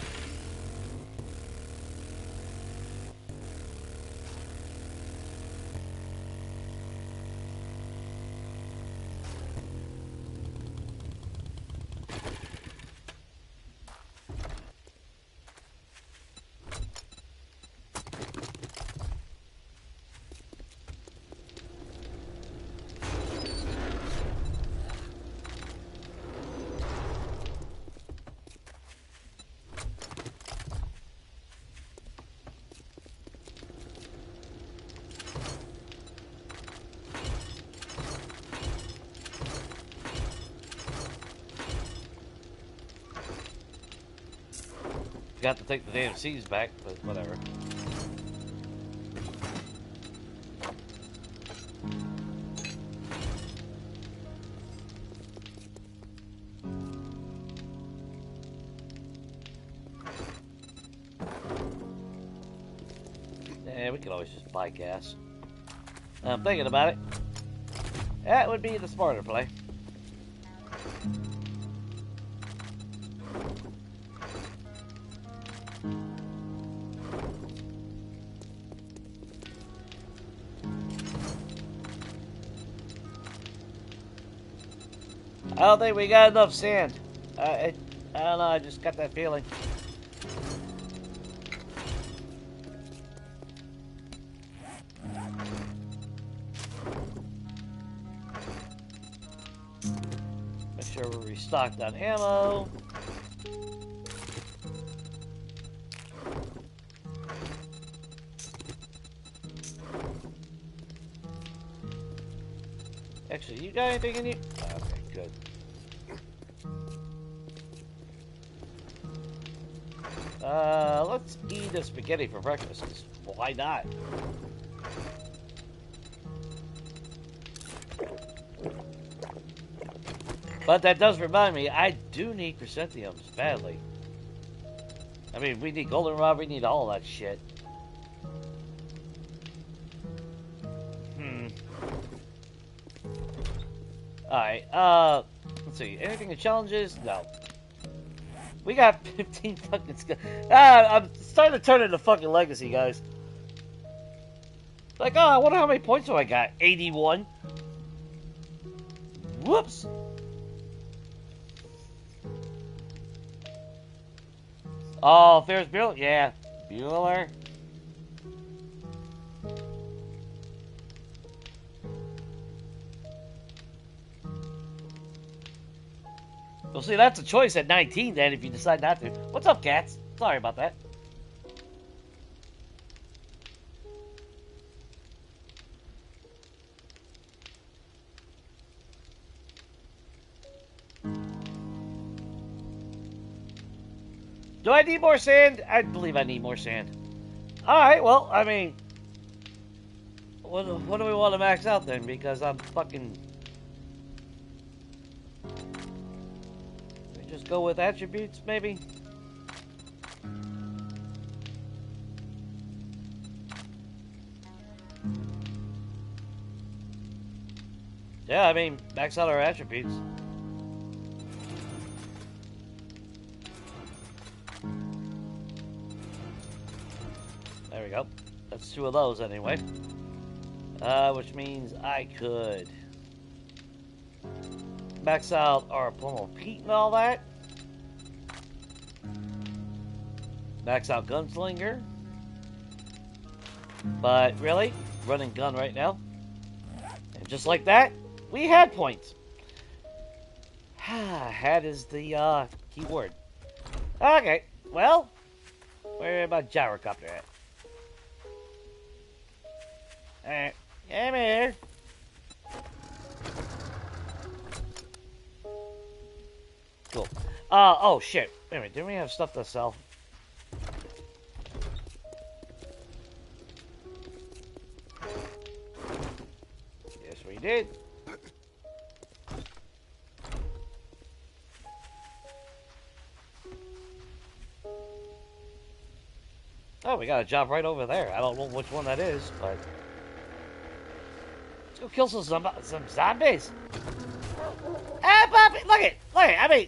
A: Got to take the damn C's back, but whatever. Yeah, we could always just buy gas. I'm thinking about it. That would be the smarter play. I don't think we got enough sand. I don't know, I just got that feeling. Make sure we're restocked on ammo. Actually, you got anything in you? Okay, good. Let's eat a spaghetti for breakfast, 'cause why not? But that does remind me, I do need chrysanthemums badly. I mean, we need goldenrod, we need all that shit. Alright, let's see. Anything in challenges? No. We got 15 fucking skills. I'm starting to turn into fucking legacy, guys. Like, oh, I wonder how many points do I got? 81. Whoops. Oh, Ferris Bueller? Yeah. Bueller. Well, see, that's a choice at 19, then, if you decide not to. What's up, cats? Sorry about that. Do I need more sand? I believe I need more sand. Alright, well, I mean... What do we want to max out, then? Because I'm fucking... Just go with attributes, maybe? Yeah, I mean, max out our attributes. There we go. That's 2 of those, anyway. Which means I could... max out our plum of peat and all that. Max out gunslinger. But really, running gun right now. And just like that, we had points. Had is the key word. Okay, well, where my gyrocopter at? Alright, come here. Cool. Oh shit. Wait a minute, didn't we have stuff to sell? Yes, we did. Oh, we got a job right over there. I don't know which one that is, but... Let's go kill some zombies. Ah, Bobby, look it! I mean...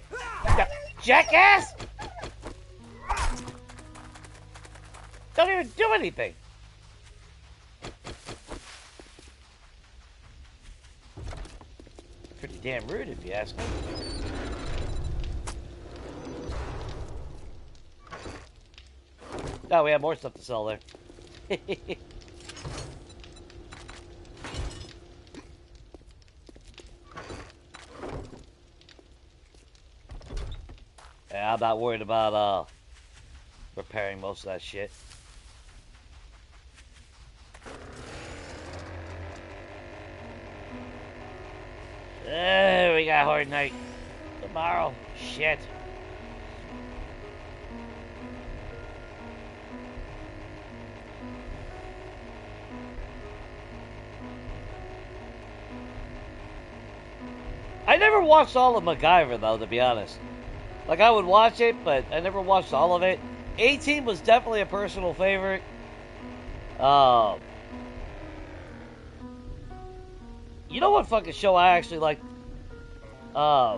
A: Jackass! Don't even do anything. Pretty damn rude if you ask me. Oh, we have more stuff to sell there. Yeah, I'm not worried about repairing most of that shit. We got a hard night tomorrow. Shit. I never watched all of MacGyver though, to be honest. Like, I would watch it, but I never watched all of it. A-Team was definitely a personal favorite. You know what fucking show I actually liked? I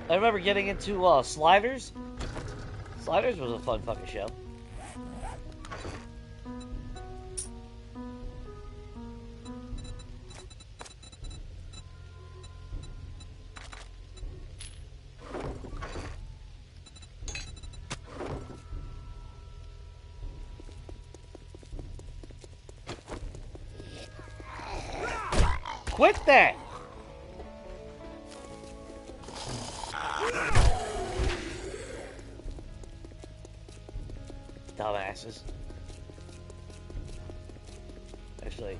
A: remember getting into Sliders. Sliders was a fun fucking show. Quit that! Dumbasses. Actually.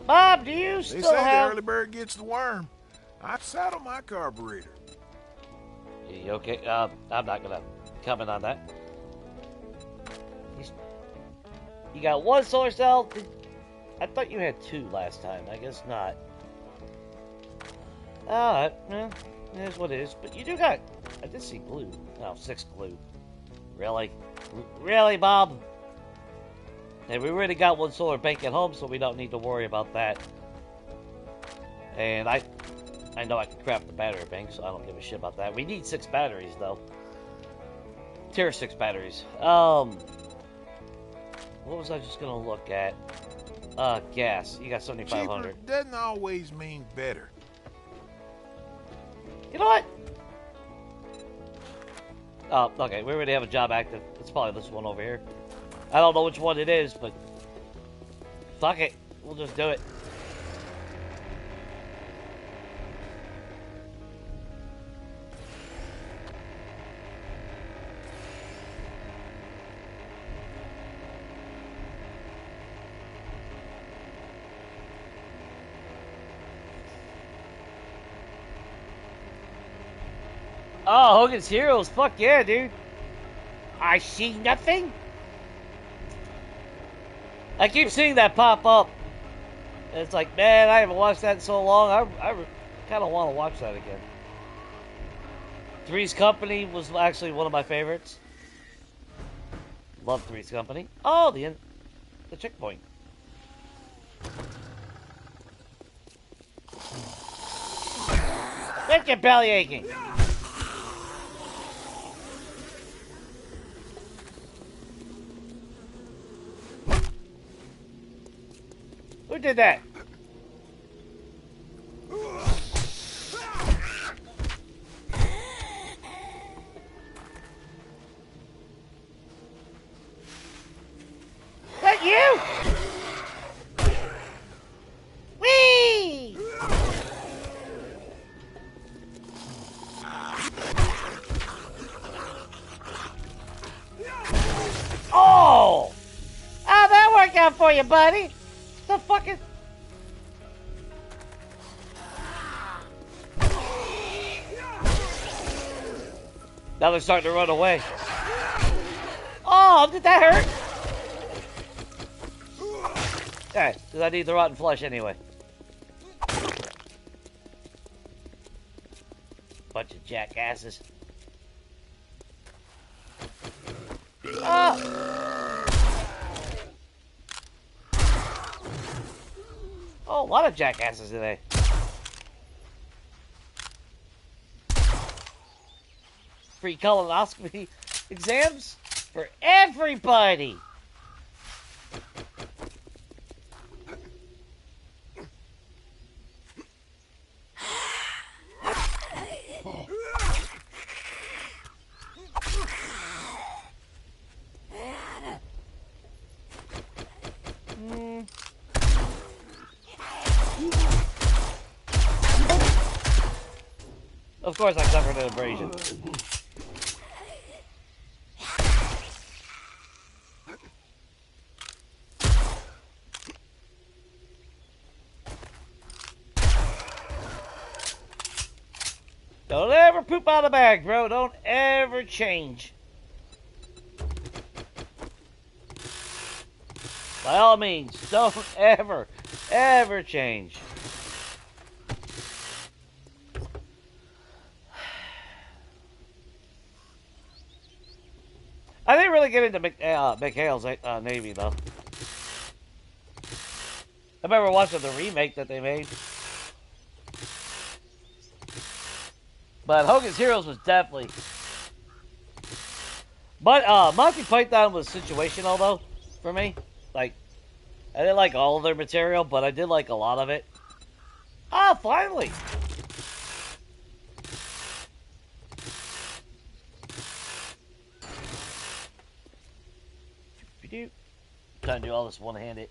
A: Bob, do you still have...
B: They say the early bird gets the worm. I've saddled my carburetor.
A: You okay? I'm not gonna comment on that. You got one solar cell? I thought you had two last time. I guess not. Alright, well, it is what it is. But you do got... I did see glue. No, 6 glue. Really? Really, Bob? And we already got one solar bank at home, so we don't need to worry about that. And I know I can craft the battery bank, so I don't give a shit about that. We need 6 batteries, though. Tier 6 batteries. What was I just gonna look at? Gas. You got 7,500.
B: Cheaper doesn't always mean better.
A: You know what? Oh, okay. We already have a job active. It's probably this one over here. I don't know which one it is, but fuck it. We'll just do it. Oh, Hogan's Heroes. Fuck yeah, dude. I see nothing. I keep seeing that pop up. And it's like, man, I haven't watched that in so long. I kind of want to watch that again. Three's Company was actually one of my favorites. Love Three's Company. Oh, the checkpoint. Make your belly aching. Who did that? That you? Whee! Oh! How'd that work out for you, buddy? The fucking... Now they're starting to run away. Oh, did that hurt? Alright, because I need the rotten flesh anyway. Bunch of jackasses. Ah! Oh, a lot of jackasses today. free colonoscopy exams for everybody. Of course I suffered an abrasion. Don't ever poop out of bag, bro. Don't ever change. By all means, don't ever change. I didn't really get into McHale's Navy, though. I remember watching the remake that they made. But Hogan's Heroes was definitely... But Monty Python was situational, though, for me. Like, I didn't like all of their material, but I did like a lot of it. Ah, finally! Trying to do all this one-handed.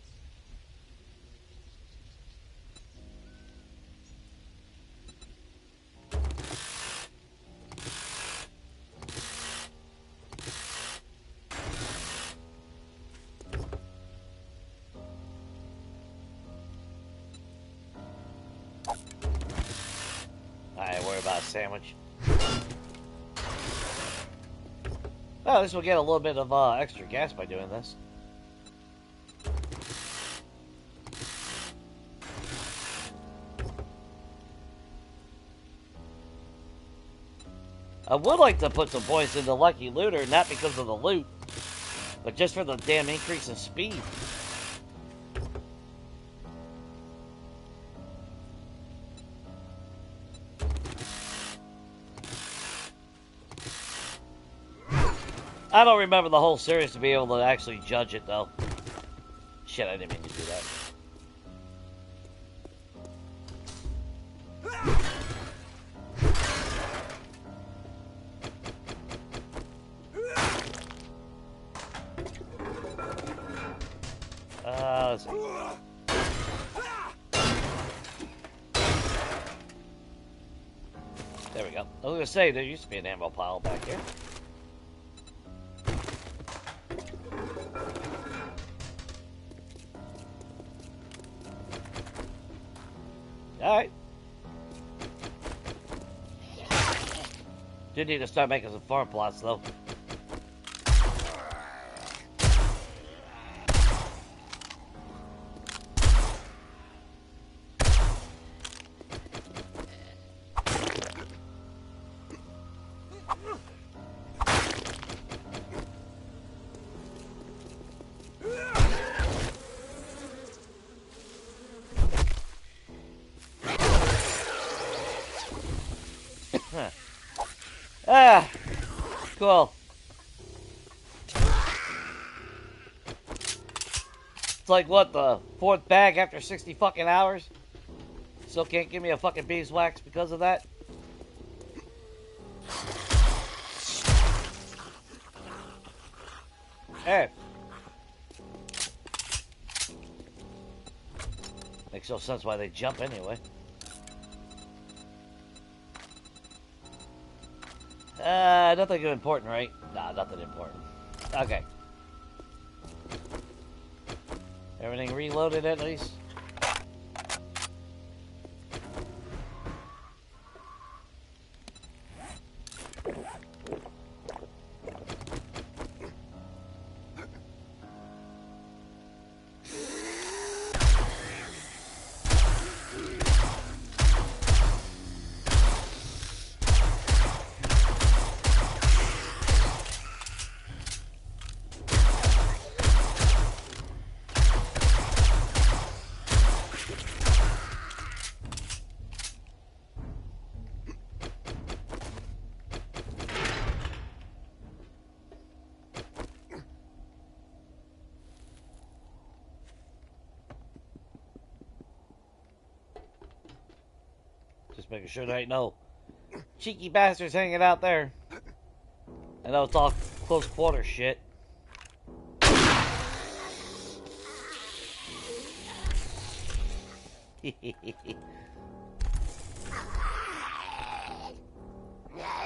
A: I ain't worried about a sandwich. Well, at least we'll get a little bit of extra gas by doing this. I would like to put some points into Lucky Looter, not because of the loot, but just for the damn increase in speed. I don't remember the whole series to be able to actually judge it, though. Shit, I didn't mean to do that. Let's see. There we go. I was going to say, there used to be an ammo pile back here. Alright. Do need to start making some farm plots, though. Ah, cool. It's like, what, the 4th bag after 60 fucking hours? Still can't give me a fucking beeswax because of that? Hey. Makes no sense why they jump anyway. Nothing important, right? Nah, nothing important. Okay. Everything reloaded at least? Just making sure there ain't no cheeky bastards hanging out there. I know it's all close quarter shit.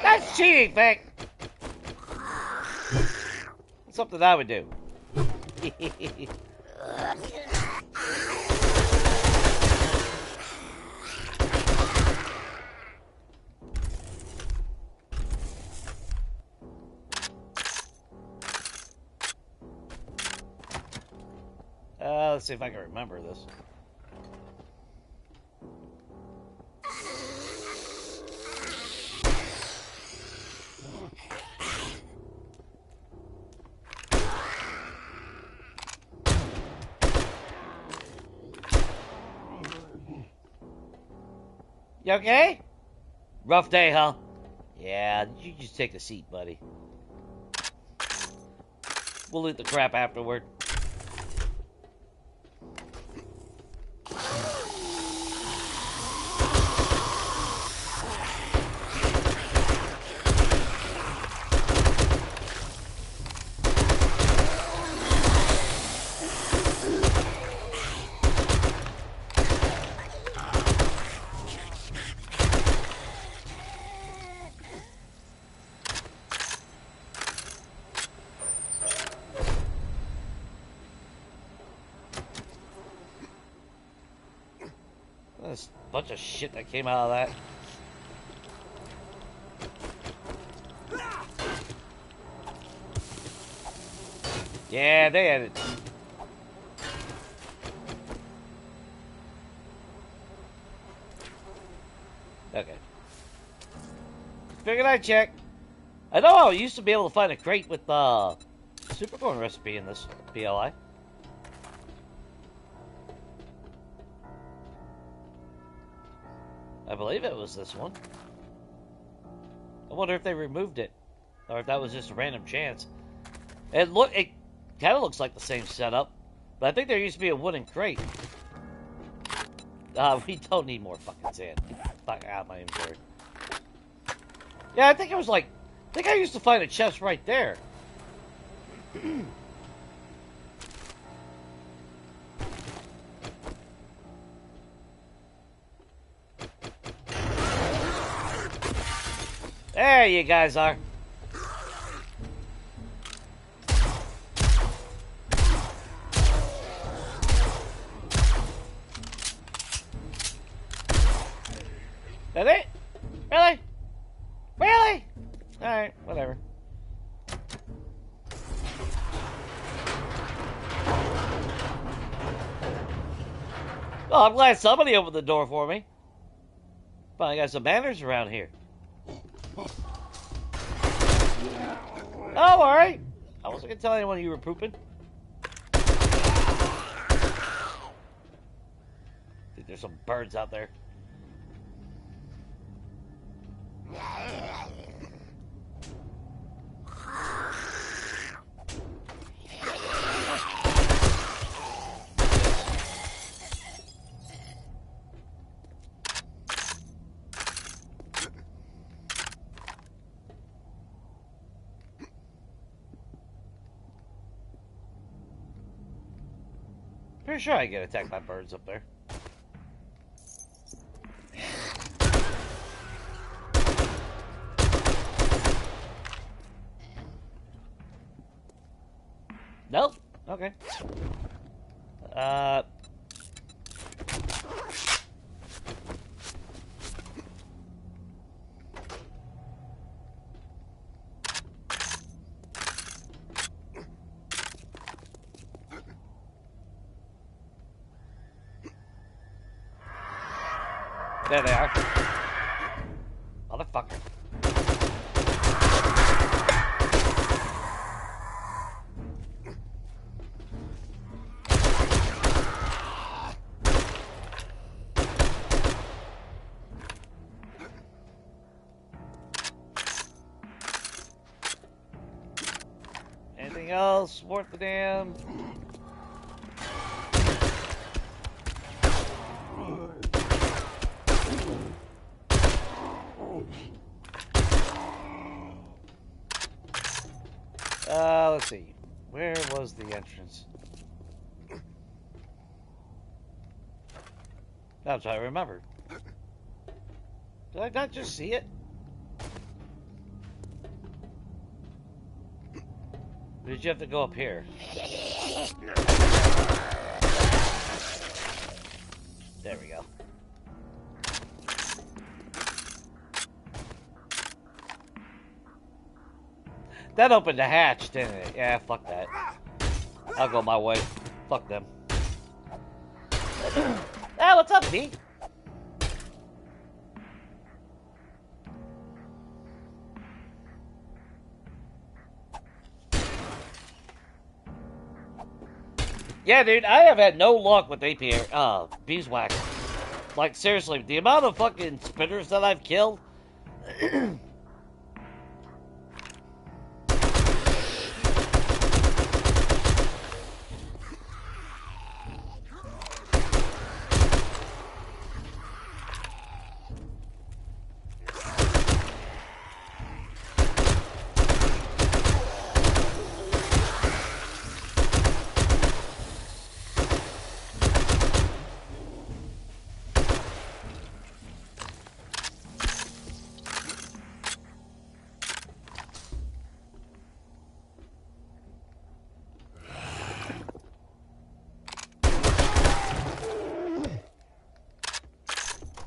A: That's cheating, Vic! Something I would do. Let's see if I can remember this. You okay? Rough day, huh? Yeah, you just take a seat, buddy. We'll eat the crap afterward. There's a bunch of shit that came out of that. Yeah, they had it. Okay. Figured I'd check. I know I used to be able to find a crate with supercorn recipe in this PLI. I believe it was this one. I wonder if they removed it, or if that was just a random chance. It kind of looks like the same setup, but I think there used to be a wooden crate. We don't need more fucking sand. Fuck out of my inventory. Yeah, I think it was like, I think I used to find a chest right there. There you guys are. That it? Really? Really? Alright, whatever. Well, I'm glad somebody opened the door for me. Finally got some manners around here. Oh, alright. I wasn't gonna tell anyone you were pooping. Think there's some birds out there. Pretty sure I get attacked by birds up there. Nope. Okay. There they are. Motherfucker. Anything else worth the damn? Let's see. Where was the entrance? That's what I remembered. Did I not just see it? Or did you have to go up here? There we go. That opened the hatch, didn't it? Yeah, fuck that. I'll go my way. Fuck them. Ah, what's up, B? Yeah, dude, I have had no luck with beeswax. Like, seriously, the amount of fucking spinners that I've killed.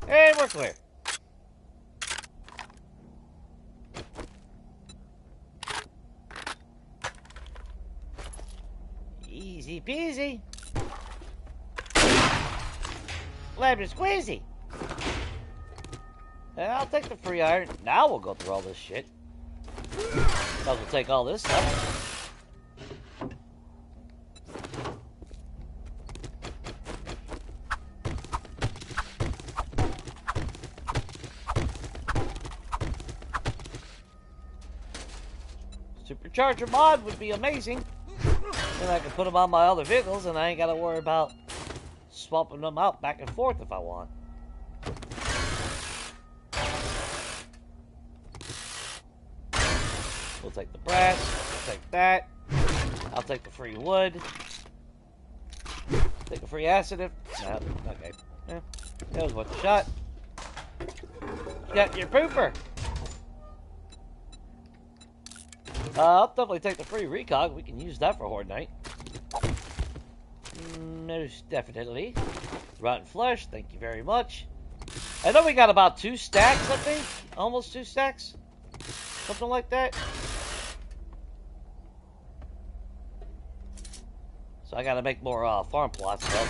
A: Hey, we're clear. Easy peasy. Lemon squeezy. And I'll take the free iron. Now we'll go through all this shit. Now we'll take all this stuff. Supercharger mod would be amazing. Then I can put them on my other vehicles and I ain't got to worry about swapping them out back and forth if I want. We'll take the brass. We'll take that. I'll take the free wood. Take the free acid if... No, okay. Yeah, that was worth a shot. Got your pooper. I'll definitely take the free recog. We can use that for Horde Night. Most definitely. Rotten flesh, thank you very much. I know we got about 2 stacks, I think. Almost 2 stacks. Something like that. So I gotta make more farm plots, though.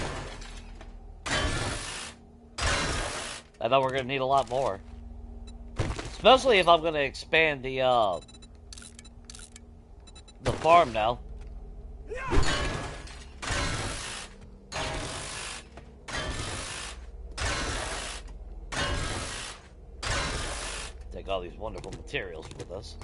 A: I know we're gonna need a lot more. Especially if I'm gonna expand the farm now. Take all these wonderful materials with us.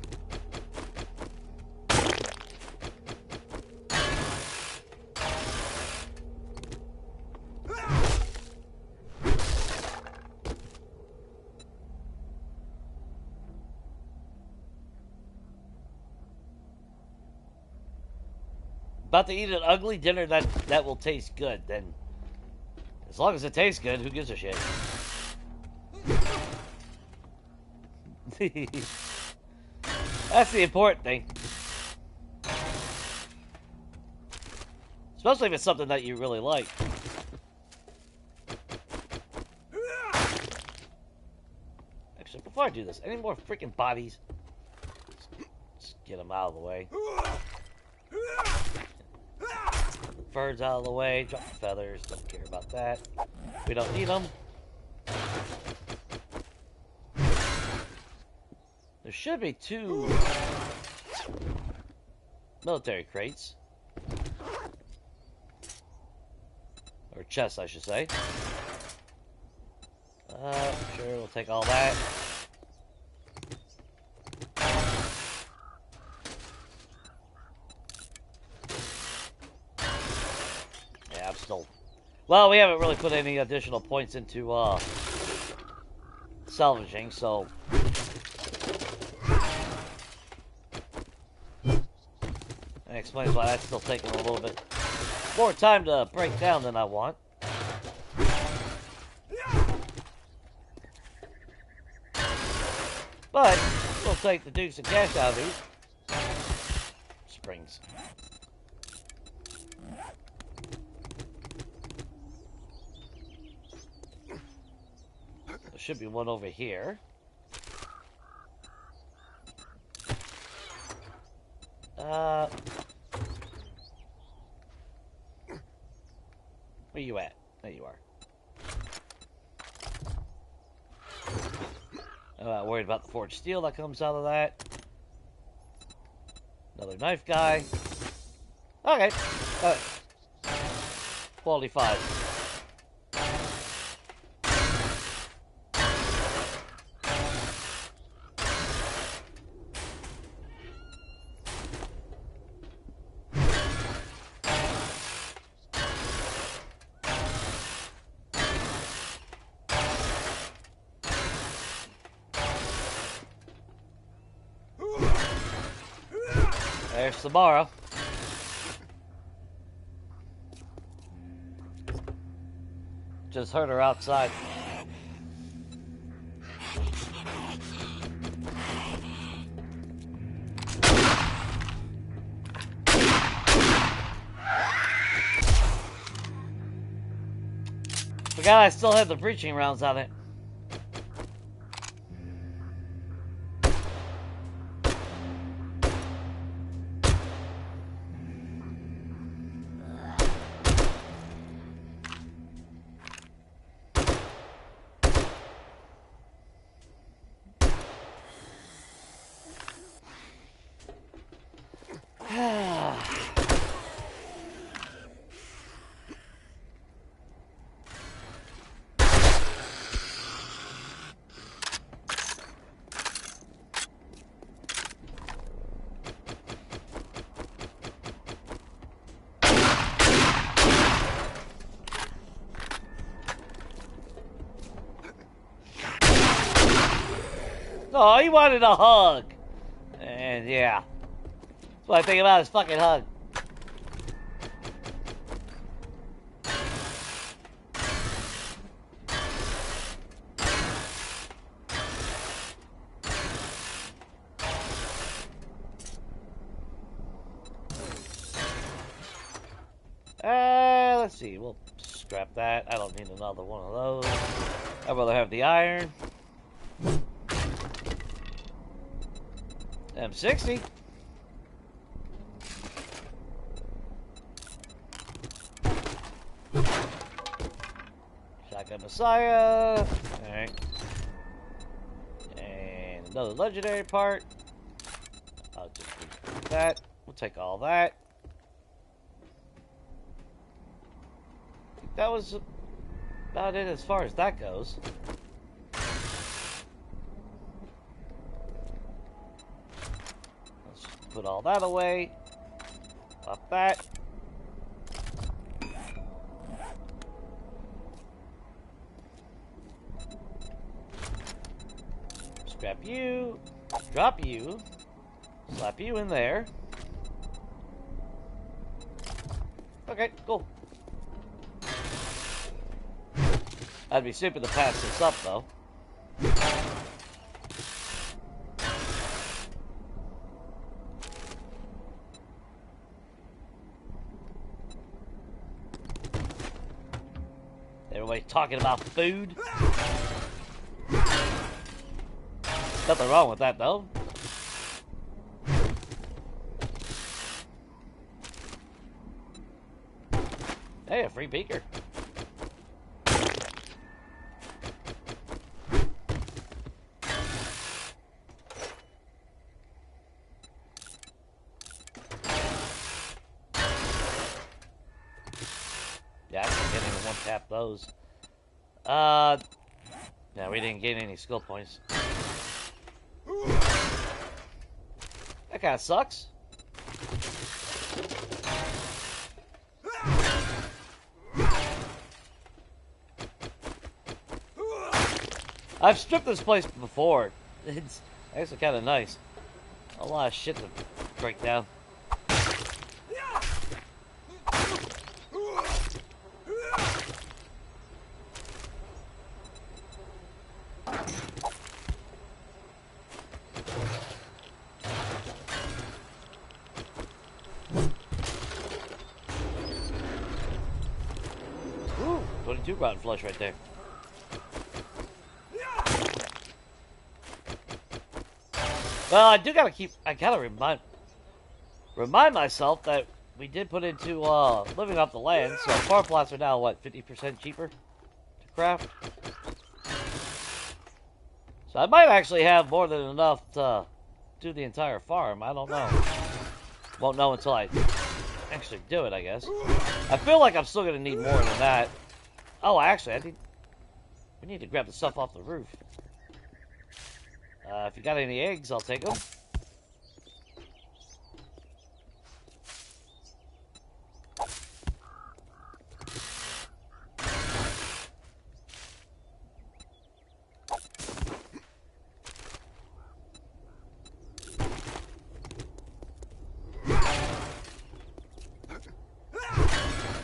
A: About to eat an ugly dinner that will taste good, then as long as it tastes good, who gives a shit? That's the important thing. Especially if it's something that you really like. Actually, before I do this, any more freaking bodies? Just get them out of the way. Birds out of the way, drop the feathers, don't care about that. We don't need them. There should be 2 military crates. Or chests, I should say. Sure, we'll take all that. Well, we haven't really put any additional points into salvaging, so explains why that's still taking a little bit more time to break down than I want. But we'll take the deuce of cash out of these springs. There should be one over here. Where you at? There you are. I'm not worried about the forged steel that comes out of that. Another knife guy. Okay. Quality 5. There's Samara. Just heard her outside. Forgot I still had the breaching rounds on it. Oh, he wanted a hug. And yeah. That's what I think about his fucking hug. Let's see. We'll scrap that. I don't need another one of those. I'd rather have the iron. M60. Shotgun Messiah. Alright. And another legendary part. I'll just do that. We'll take all that. I think that was about it as far as that goes. Put all that away. Pop that. Scrap you. Drop you. Slap you in there. Okay, cool. I'd be stupid to pass this up, though. Everybody talking about food. Nothing wrong with that, though. Hey, a free beaker. Yeah, I didn't even one tap those. Yeah, we didn't get any skill points. That kind of sucks. I've stripped this place before. It's actually kind of nice. A lot of shit to break down. two rotten flush right there. Well, I gotta remind myself that we did put into living off the land, so farm plots are now what, 50% cheaper to craft. So I might actually have more than enough to do the entire farm. I don't know. Won't know until I actually do it, I guess. I feel like I'm still gonna need more than that. Oh, actually, we need to grab the stuff off the roof. If you got any eggs, I'll take them.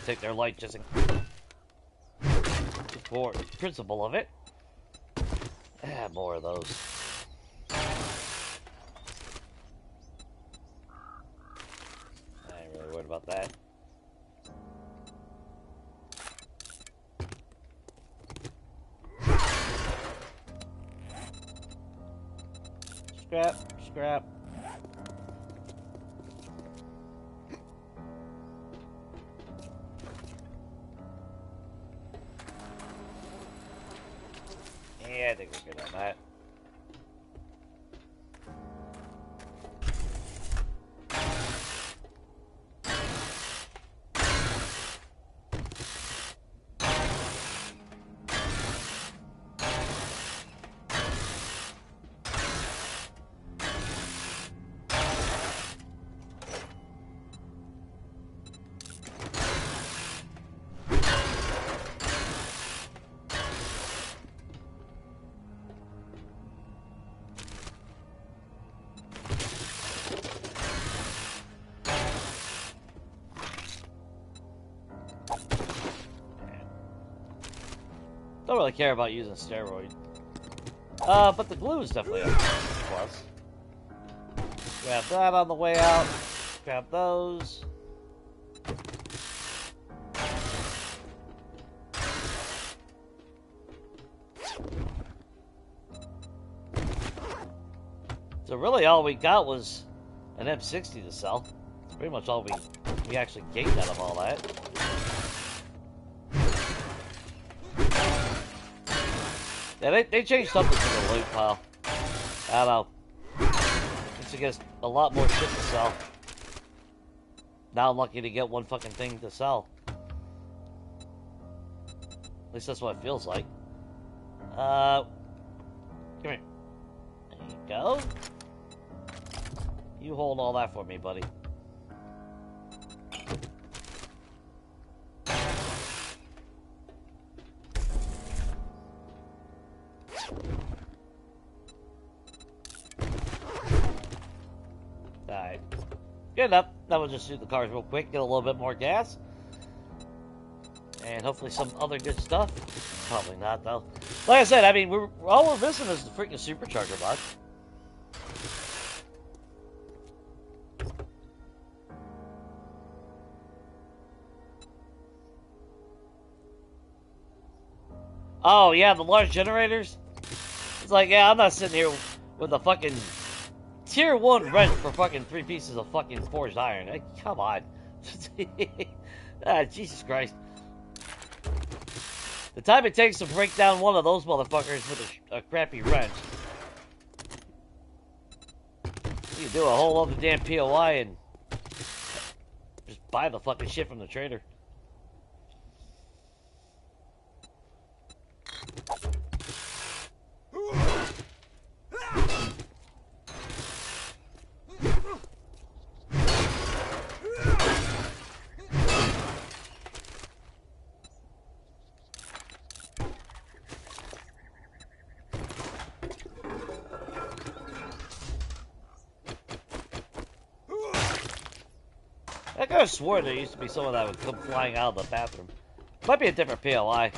A: Take their light just for the principle of it. More of those. I ain't really worried about that. Scrap. Yeah, I think we're good on that. Don't really care about using steroid. But the glue is definitely a plus. Grab that on the way out. Grab those. So really all we got was an M60 to sell. That's pretty much all we actually gained out of all that. Yeah, they changed something to the loot pile. I don't know. It's against a lot more shit to sell. Now I'm lucky to get one fucking thing to sell. At least that's what it feels like. Come here. There you go. You hold all that for me, buddy. Alright. Good enough. That will just do the cars real quick, get a little bit more gas. And hopefully some other good stuff. Probably not, though. Like I said, I mean, all we're missing is the freaking supercharger box. Oh, yeah, the large generators? It's like, yeah, I'm not sitting here with a fucking tier 1 wrench for fucking 3 pieces of fucking forged iron. Hey, come on. Jesus Christ. The time it takes to break down one of those motherfuckers with a crappy wrench. You can do a whole other damn POI and just buy the fucking shit from the trader. I could have sworn there used to be someone that would come flying out of the bathroom. Might be a different POI.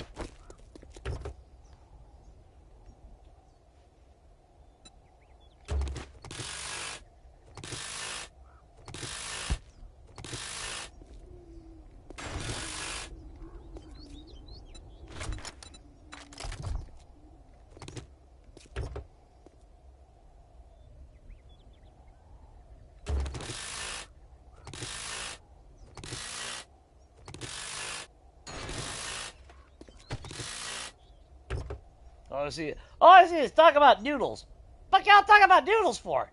A: All I see is talk about noodles. Fuck y'all talking about noodles for?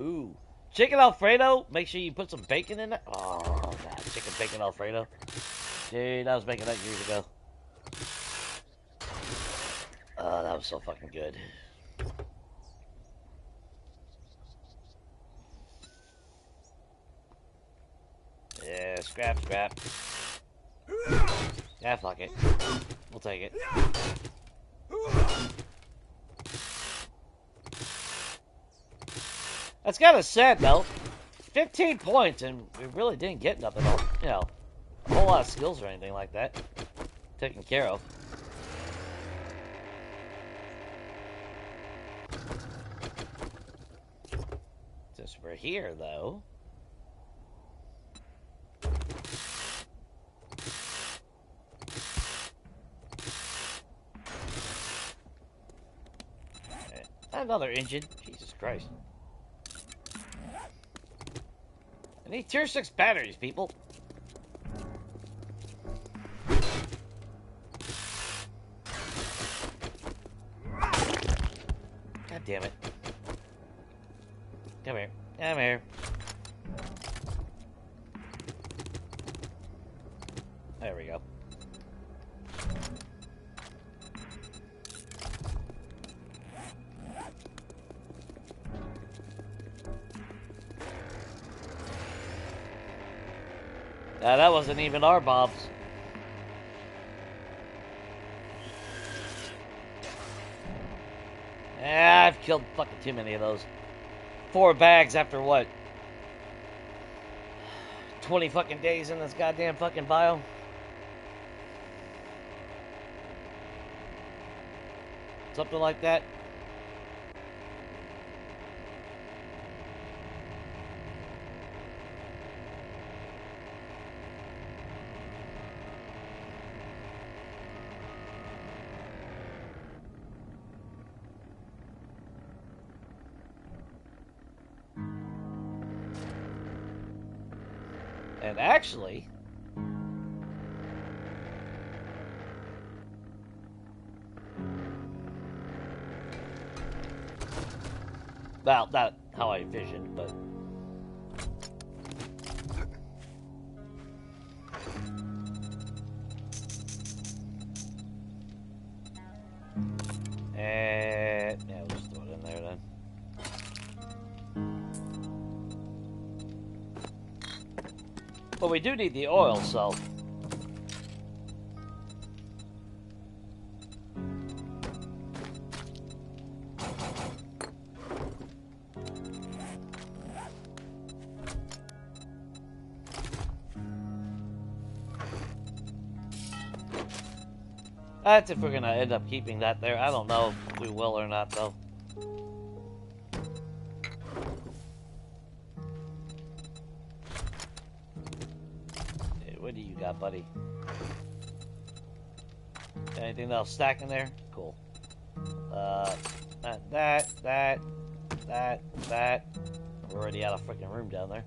A: Ooh. Chicken Alfredo? Make sure you put some bacon in it. Oh, God. Chicken bacon Alfredo. Dude, I was making that years ago. Oh, that was so fucking good. Yeah, scrap. Yeah, fuck it. We'll take it. That's kind of sad, though. 15 points, and we really didn't get nothing, you know, a whole lot of skills or anything like that taken care of. Since we're here, though. Another engine. Jesus Christ. I need tier 6 batteries, people. God damn it. Come here. Come here. There we go. That wasn't even our bombs. I've killed fucking too many of those. 4 bags after what? 20 fucking days in this goddamn fucking biome. Something like that. And actually, well, not how I envisioned, but and yeah, we'll just throw it in there then. But we do need the oil, so. That's if we're gonna end up keeping that there. I don't know if we will or not, though. What do you got, buddy? Anything else stacking there? Cool. That. We're already out of freaking room down there.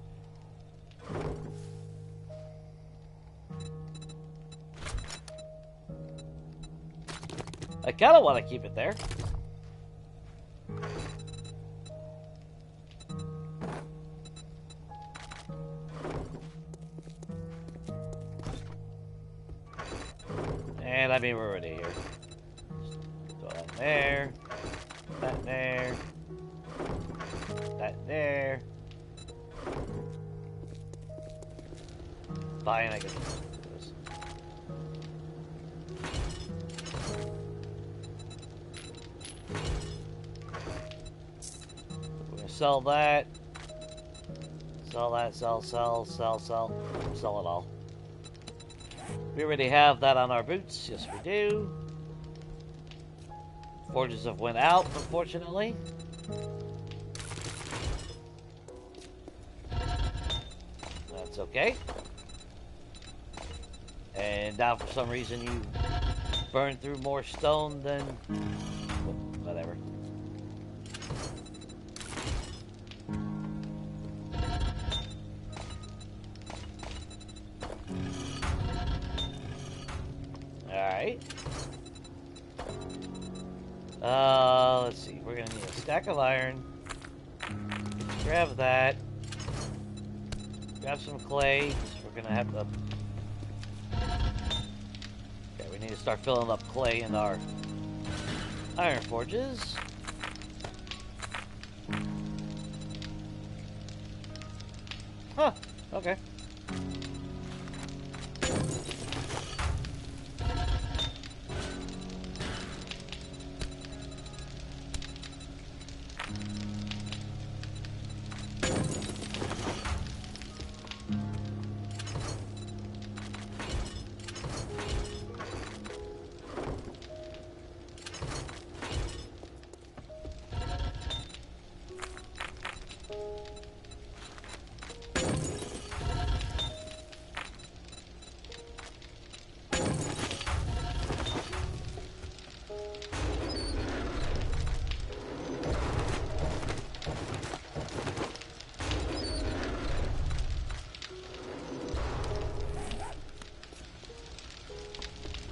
A: I kind of want to keep it there. And I mean, we're already here. Throw that there. That there. That there. Fine, I can do this. We're gonna sell that. Sell that, sell it all. We already have that on our boots. Yes, we do. Forges have went out, unfortunately. That's okay. And now for some reason you burn through more stone than... whatever. Alright. Let's see. We're gonna need a stack of iron. Grab that. Grab some clay, 'cause we're gonna have to... Okay, we need to start filling up clay in our iron forges. Huh, okay.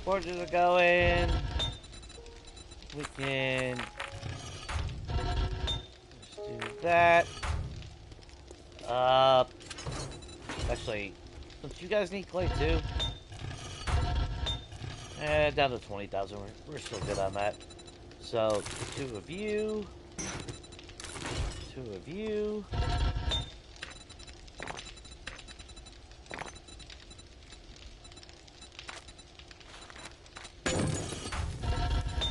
A: Forges are going. We can just do that. Actually, don't you guys need clay too? Down to 20,000. We're still good on that. So, 2 of you. 2 of you.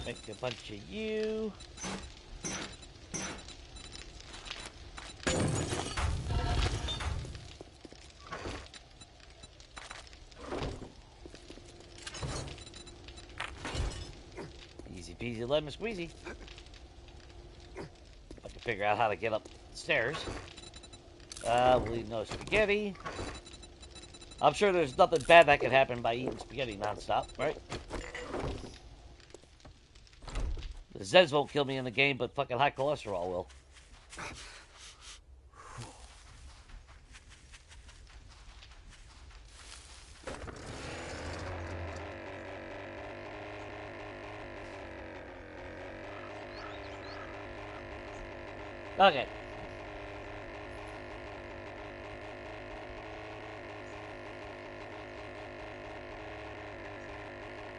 A: Make a bunch of you. Easy peasy lemon squeezy. I can figure out how to get upstairs. We'll eat no spaghetti. I'm sure there's nothing bad that could happen by eating spaghetti nonstop, right? The Zeds won't kill me in the game, but fucking high cholesterol will. Okay.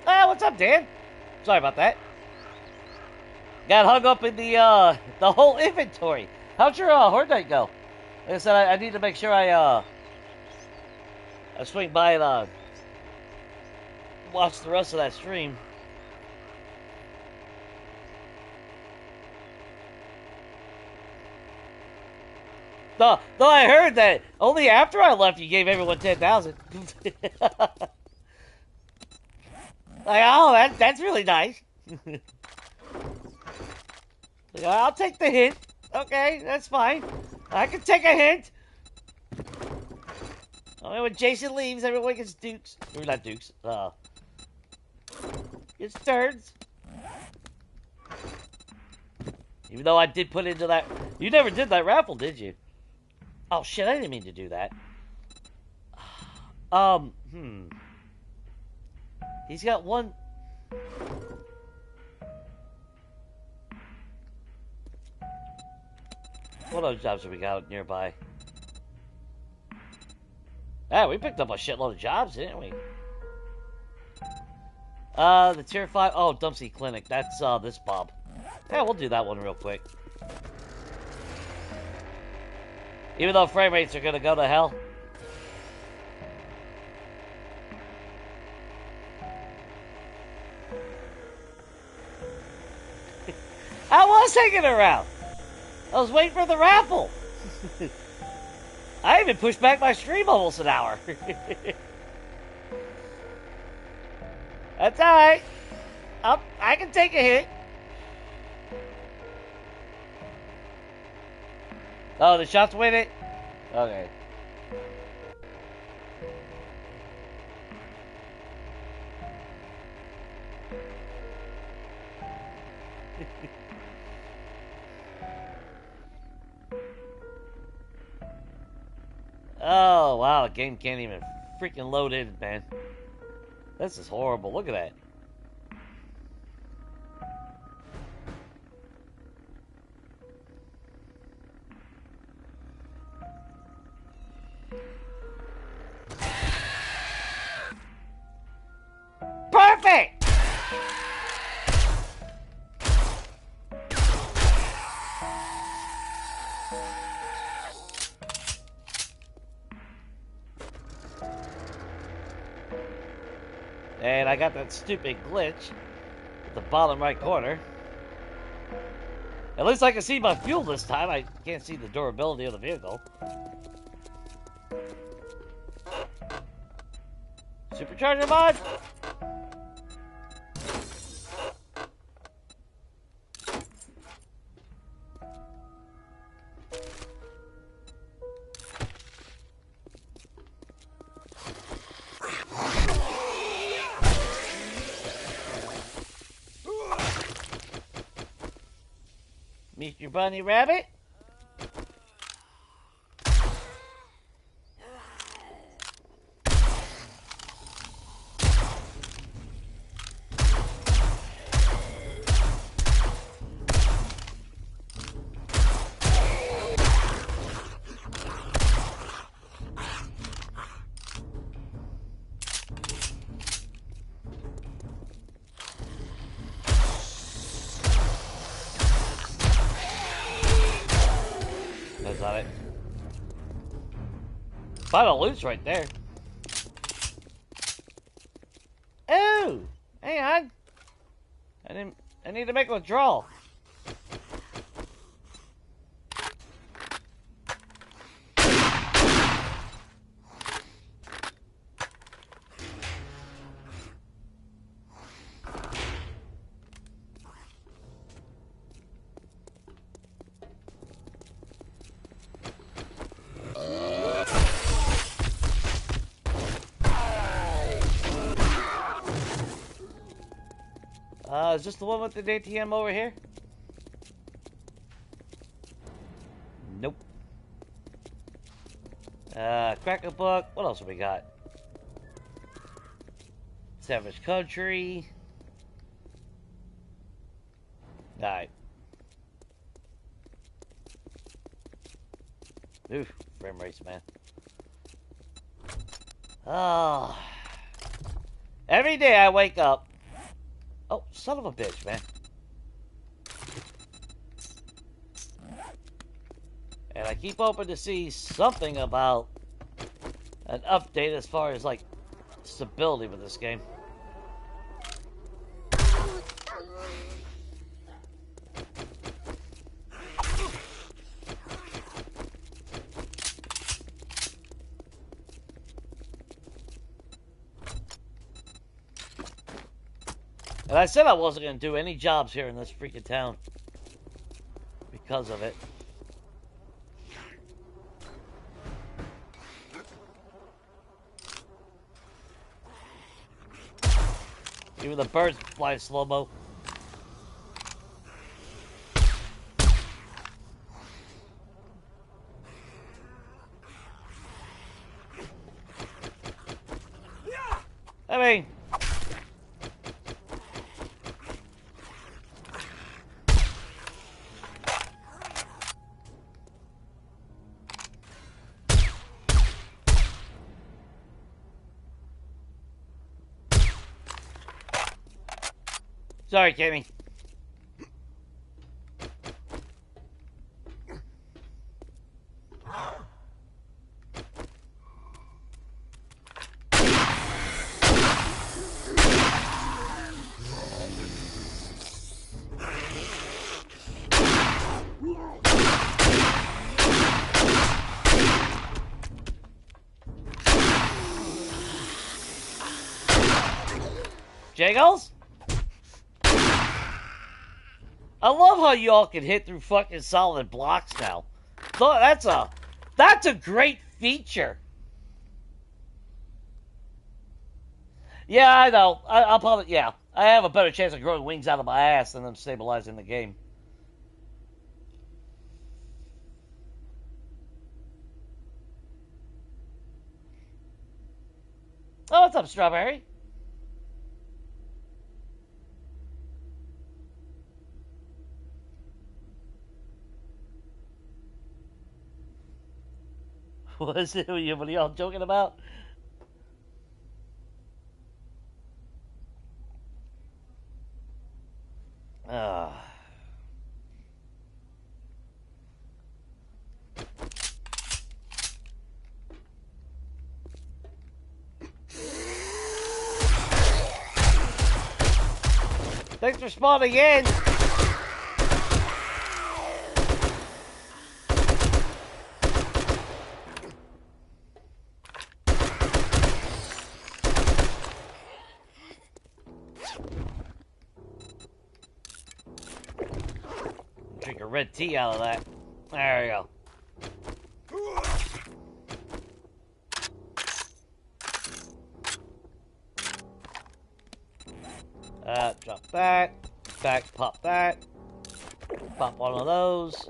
A: What's up, Dan? Sorry about that. Got hung up in the whole inventory. How'd your horde night go? Like I said, I need to make sure I swing by and watch the rest of that stream. Though I heard that only after I left you gave everyone 10,000. Like, oh, that's really nice. Like, I'll take the hint. Okay, that's fine. I can take a hint. Only when Jason leaves, everyone gets dukes. Or not dukes. Gets turns. Even though I did put into that... You never did that raffle, did you? Oh, shit, I didn't mean to do that. He's got one... What other jobs have we got nearby? Yeah, we picked up a shitload of jobs, didn't we? The tier 5... Oh, Dumpsy Clinic. That's, this Bob. Yeah, we'll do that one real quick. Even though frame rates are gonna go to hell. I was hanging around. I was waiting for the raffle. I even pushed back my stream almost an hour. That's alright. I can take a hit. Oh, the shots win it? Okay. Oh, wow, the game can't even freaking load in, man. This is horrible. Look at that. me! And I got that stupid glitch at the bottom right corner. At least I can see my fuel this time. I can't see the durability of the vehicle. Supercharger mod? Meet your bunny rabbit? That's not it. Final loot's right there. Oh! Hang on. I need to make a withdrawal. Is this the one with the ATM over here? Nope. Cracker book. What else have we got? Savage Country. Alright. Oof, frame rates, man. Oh. Every day I wake up. Oh, son of a bitch, man. And I keep hoping to see something about an update as far as, like, stability with this game. And I said I wasn't going to do any jobs here in this freaking town because of it. Even the birds fly slow-mo. I mean... Sorry, Kimmy. Jagos? I love how y'all can hit through fucking solid blocks now. That's a great feature. Yeah, I know. I'll probably, yeah. I have a better chance of growing wings out of my ass than them stabilizing the game. Oh, what's up, Strawberry? What is it? What are y'all joking about? Uh. Thanks for spawning in. Drink a red tea out of that. There we go. Drop that. Back, pop that. Pop one of those.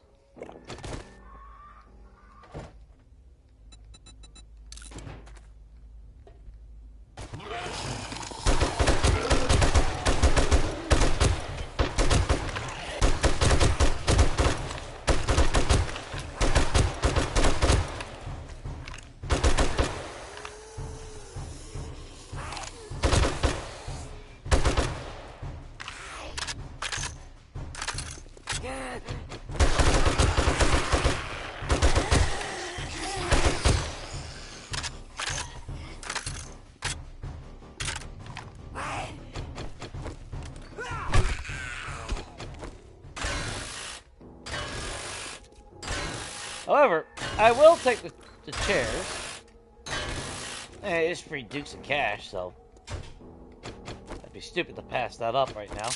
A: However, I will take the chairs. Hey, it's free dukes of cash, so I'd be stupid to pass that up right now.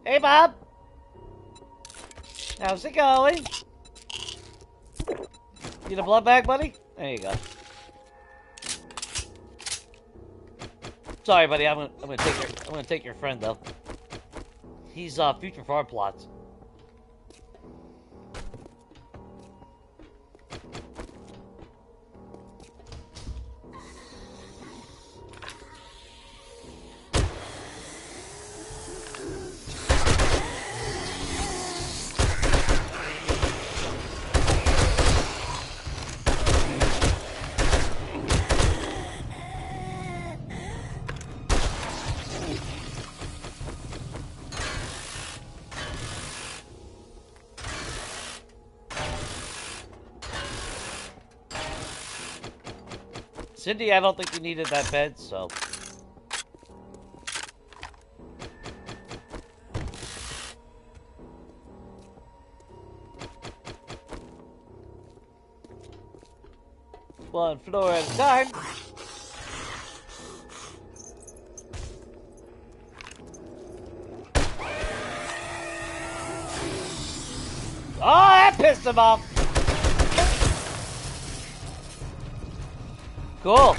A: Hey, Bob! How's it going? Need a blood bag, buddy? There you go. Sorry, buddy. I'm gonna take your friend though. He's future farm plots. Cindy, I don't think you needed that bed, so. One floor at a time. Oh, that pissed him off. Cool.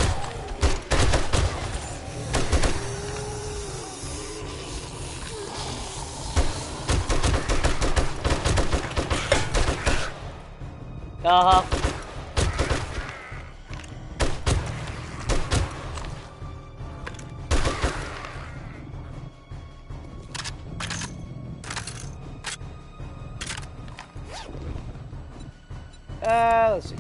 A: Uh-huh. Let's see.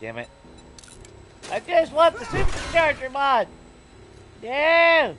A: Damn it. I just want the supercharger mod! Yeah!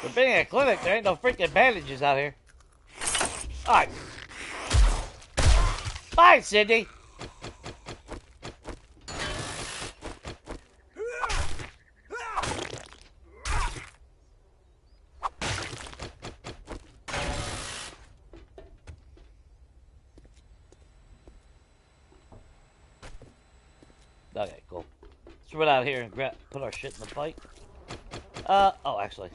A: For being a clinic, there ain't no freaking bandages out here. Alright. Bye, Sydney. Okay, cool. Let's run out here and put our shit in the bike. Oh, actually.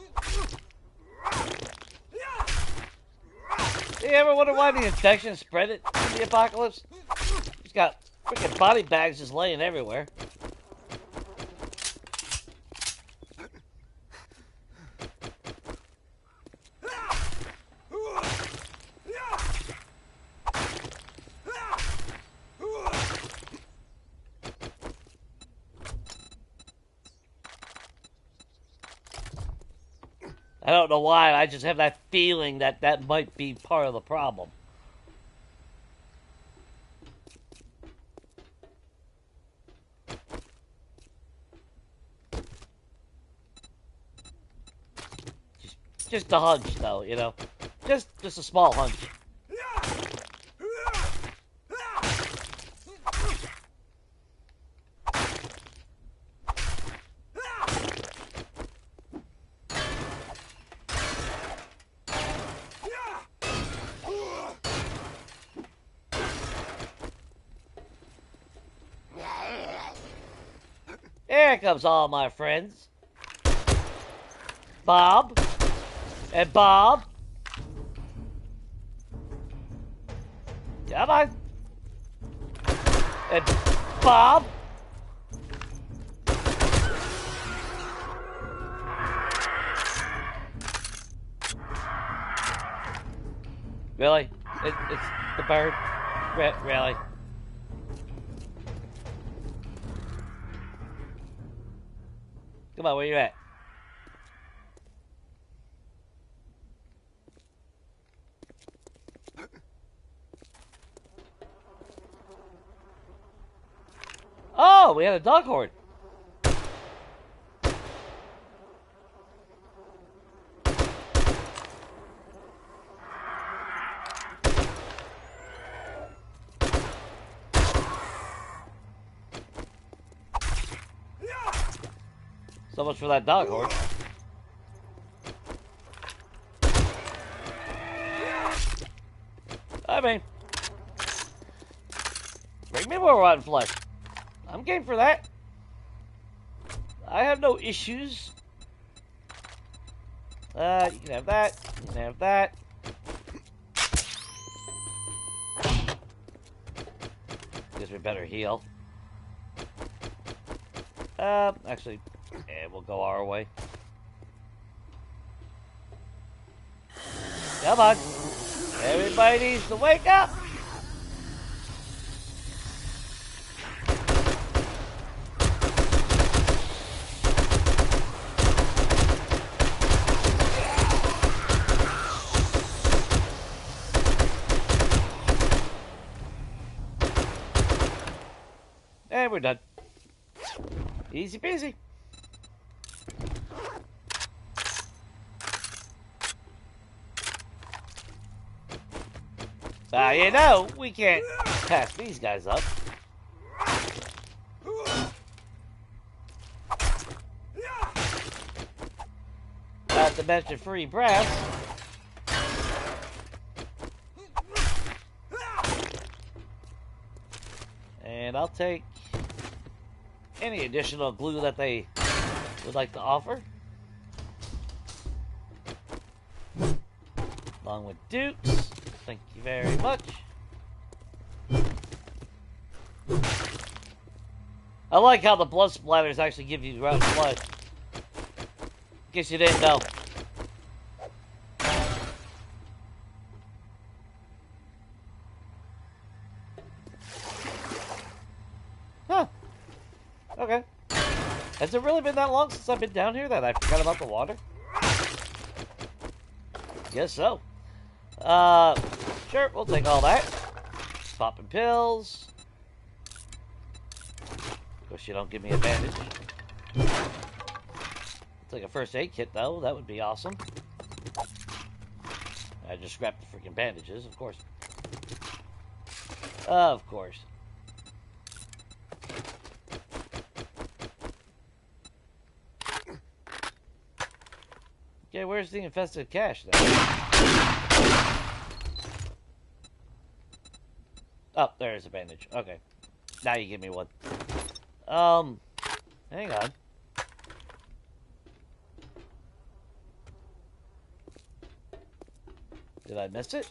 A: You ever wonder why the infection spread it in the apocalypse? He's got freaking body bags just laying everywhere. I don't know why, I just have that feeling that that might be part of the problem. Just a hunch, though, you know? Just a small hunch. Here comes all my friends. Bob. And Bob. Come on. And Bob. Really? It's the bird? Really? Come on, where you at? Oh, we had a dog horde. So much for that dog horde. I mean, bring me more rotten flesh. I'm game for that. I have no issues. You can have that. You can have that. Guess we better heal. Actually, yeah, we'll go our way. Come on. Everybody needs to wake up. And we're done. Easy peasy. You know, we can't pass these guys up. Not to mention free brass. And I'll take any additional glue that they would like to offer. Along with Dukes. Thank you very much. I like how the blood splatters actually give you rotten blood. In case you didn't know. Huh. Okay. Has it really been that long since I've been down here that I forgot about the water? Guess so. Sure, we'll take all that. Popping pills. Of course, you don't give me a bandage. I'll take a first aid kit, though. That would be awesome. I just scrapped the freaking bandages, of course. Of course. Okay, where's the infested cache, then? Oh, there's a bandage. Okay. Now you give me one. Hang on. Did I miss it?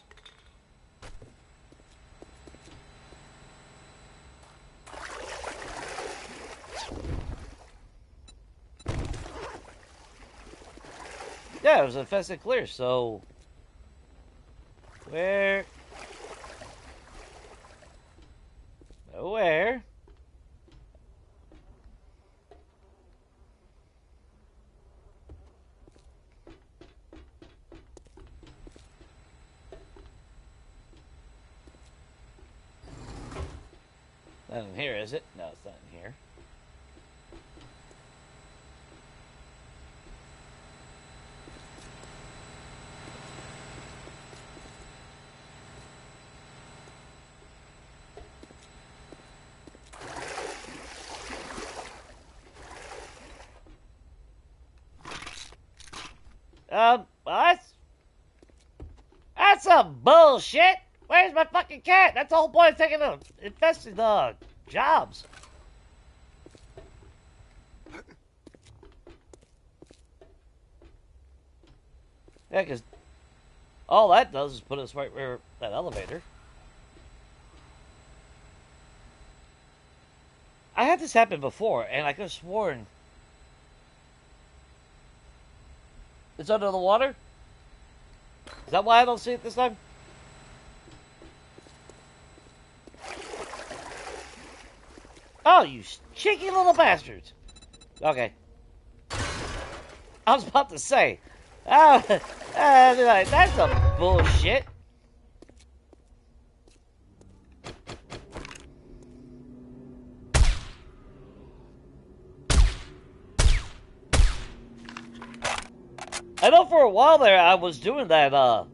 A: Yeah, it was infested clear, so... Where? Where? Not in here, is it? No, it's not in here. Well, that's some bullshit. Where's my fucking cat? That's the whole point of taking the infested jobs. Yeah, because all that does is put us right where that elevator. I had this happen before, and I could have sworn it's under the water. Is that why I don't see it this time? Oh, you cheeky little bastards. Okay. I was about to say. That's some bullshit. I know for a while there I was doing that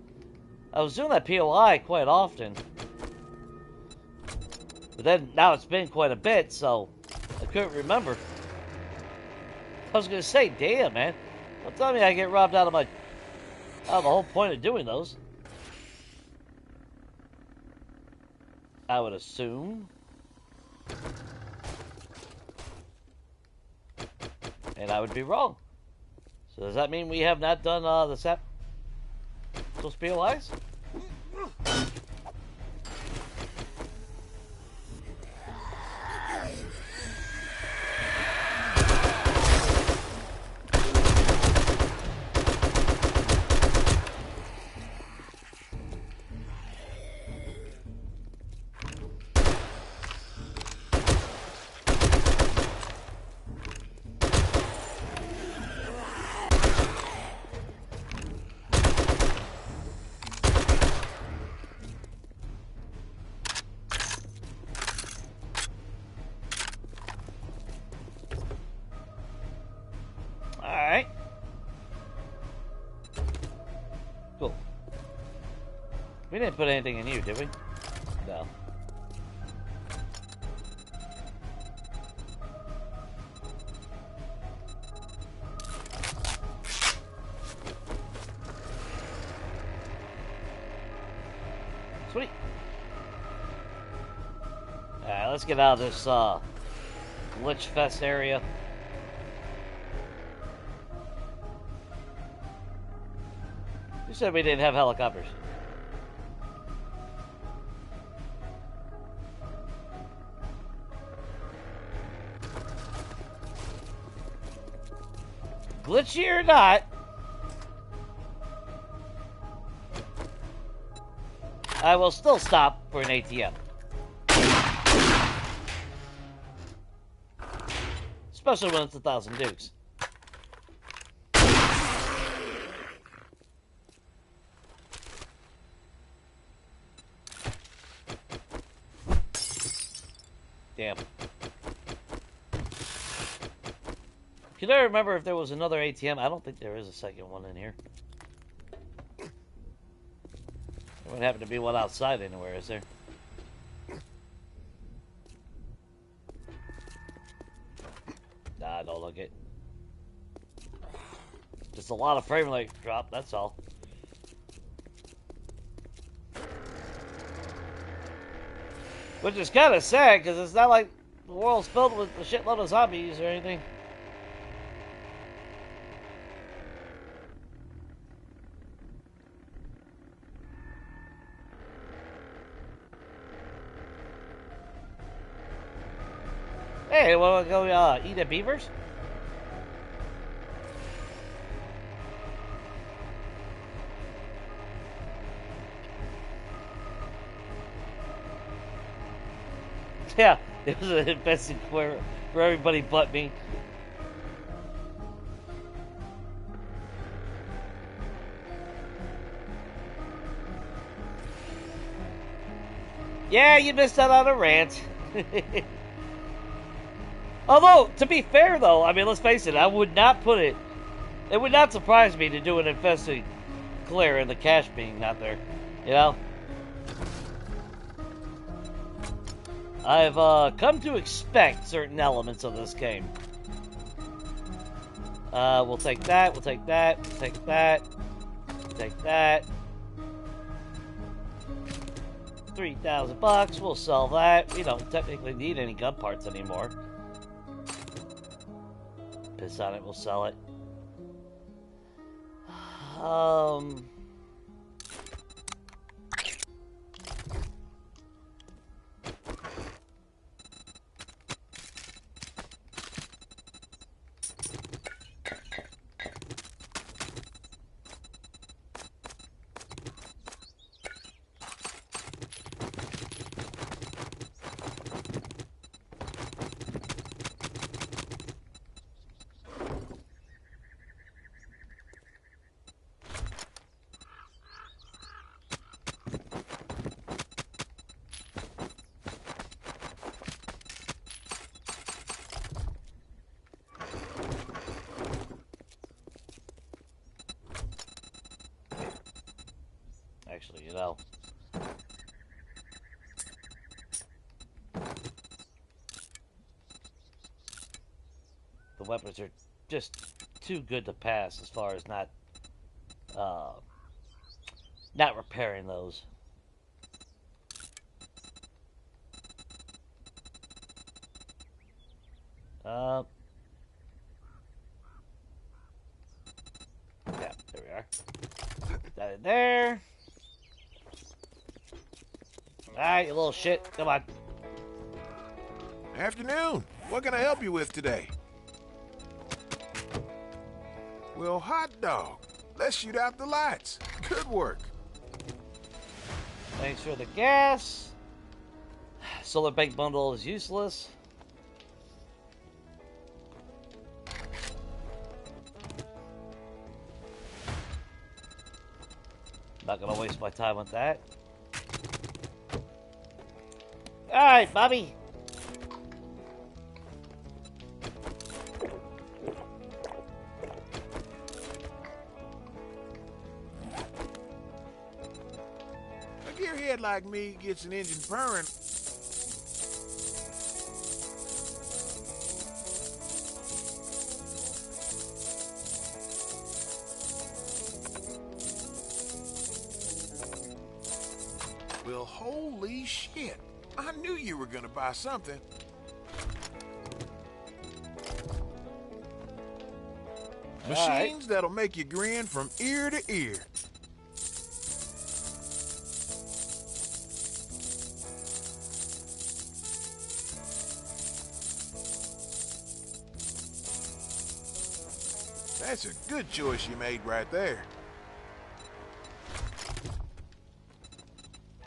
A: POI quite often. But then now it's been quite a bit, so I couldn't remember. I was gonna say, damn man. Don't tell me I get robbed out of the whole point of doing those. I would assume. And I would be wrong. So does that mean we have not done those POIs? We didn't put anything in you, did we? No. Sweet. Alright, let's get out of this glitch fest area. You said we didn't have helicopters. Glitchy or not, I will still stop for an ATM. Especially when it's 1,000 dukes. Damn. Can I remember if there was another ATM? I don't think there is a second one in here. There wouldn't happen to be one outside anywhere, is there? Nah, don't look it. Just a lot of frame rate drop, that's all. Which is kind of sad, because it's not like the world's filled with a shitload of zombies or anything. Hey, wanna go eat at Beavers? Yeah, it was an investment for everybody but me. Yeah, you missed out on a rant. Although, to be fair though, I mean, let's face it, I would not put it... It would not surprise me to do an infested clear and the cash being not there. You know? I've come to expect certain elements of this game. We'll take that, we'll take that, we'll take that, we'll take that. $3,000, we'll sell that. We don't technically need any gun parts anymore. Piss on it, we'll sell it. Actually, you know. The weapons are just too good to pass as far as not repairing those. Yeah, there we are. Put that in there. Alright, you little shit. Come on.
B: Afternoon. What can I help you with today? Well, hot dog. Let's shoot out the lights. Good work.
A: Thanks for the gas. Solar bank bundle is useless. Not gonna waste my time with that. Alright, Bobby.
B: A gearhead like me gets an engine purring. Well, holy shit. I knew you were gonna buy something. Machines that'll make you grin from ear to ear. That's a good choice you made right there.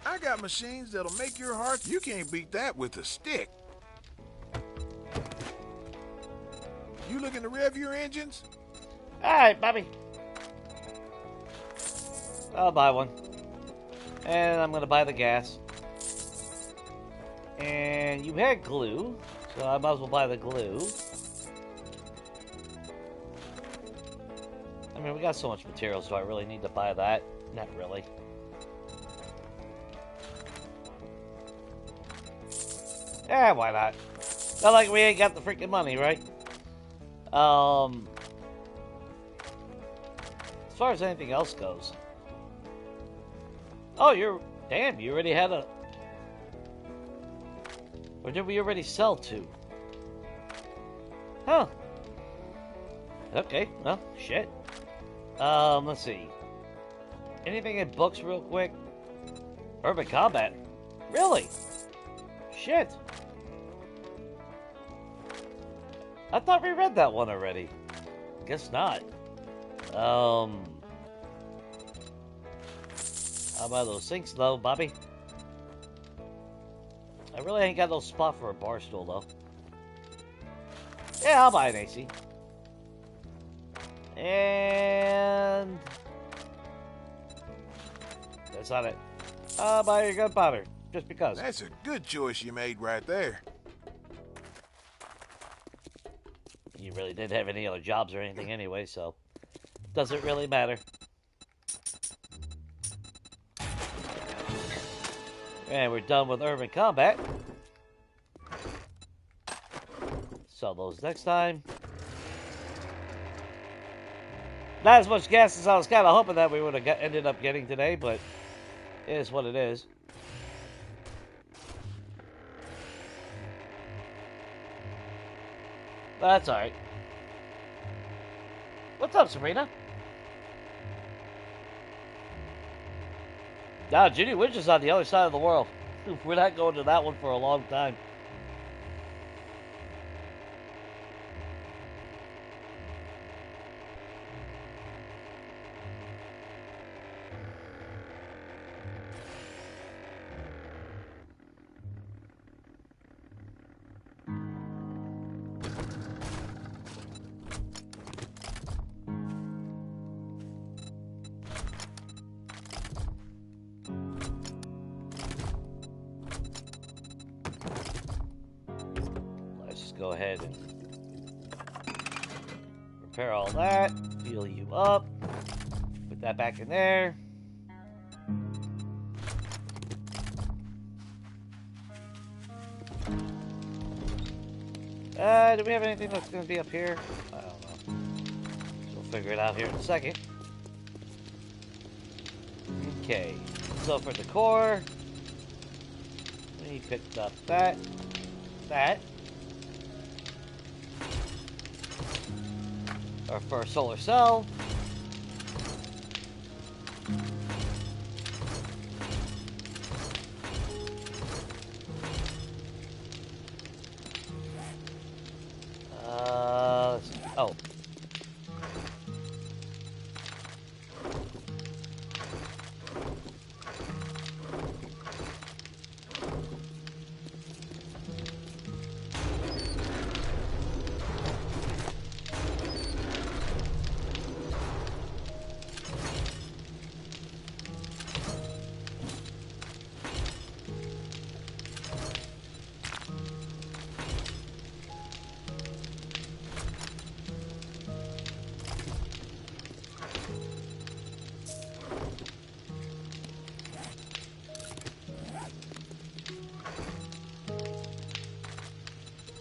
B: I got machines that'll make your heart... You can't beat that with a stick. You looking to rev your engines?
A: Alright, Bobby. I'll buy one. And I'm gonna buy the gas. And you had glue, so I might as well buy the glue. I mean, we got so much material, so I really need to buy that? Not really. Yeah, why not? Not like we ain't got the freaking money, right? As far as anything else goes. Oh, damn, you already had a... Or did we already sell 2? Huh. Okay, well, shit. Let's see. Anything in books real quick? Urban Combat? Really? Shit. I thought we read that one already. Guess not. How about those sinks though, Bobby? I really ain't got no spot for a bar stool though. Yeah, I'll buy an AC. And that's not it. I'll buy your gunpowder, just because.
B: That's a good choice you made right there.
A: You really didn't have any other jobs or anything anyway, so doesn't really matter. And we're done with urban combat. Sell those next time. Not as much gas as I was kind of hoping that we would have ended up getting today, but it is what it is. But that's alright. What's up, Sabrina? Now, Judy Witch is on the other side of the world. We're not going to that one for a long time. Go ahead and repair all that, heal you up, put that back in there. Do we have anything that's going to be up here? I don't know. We'll figure it out here in a second. Okay, so for the core, we picked up that. Or for a solar cell. Let's see. Oh.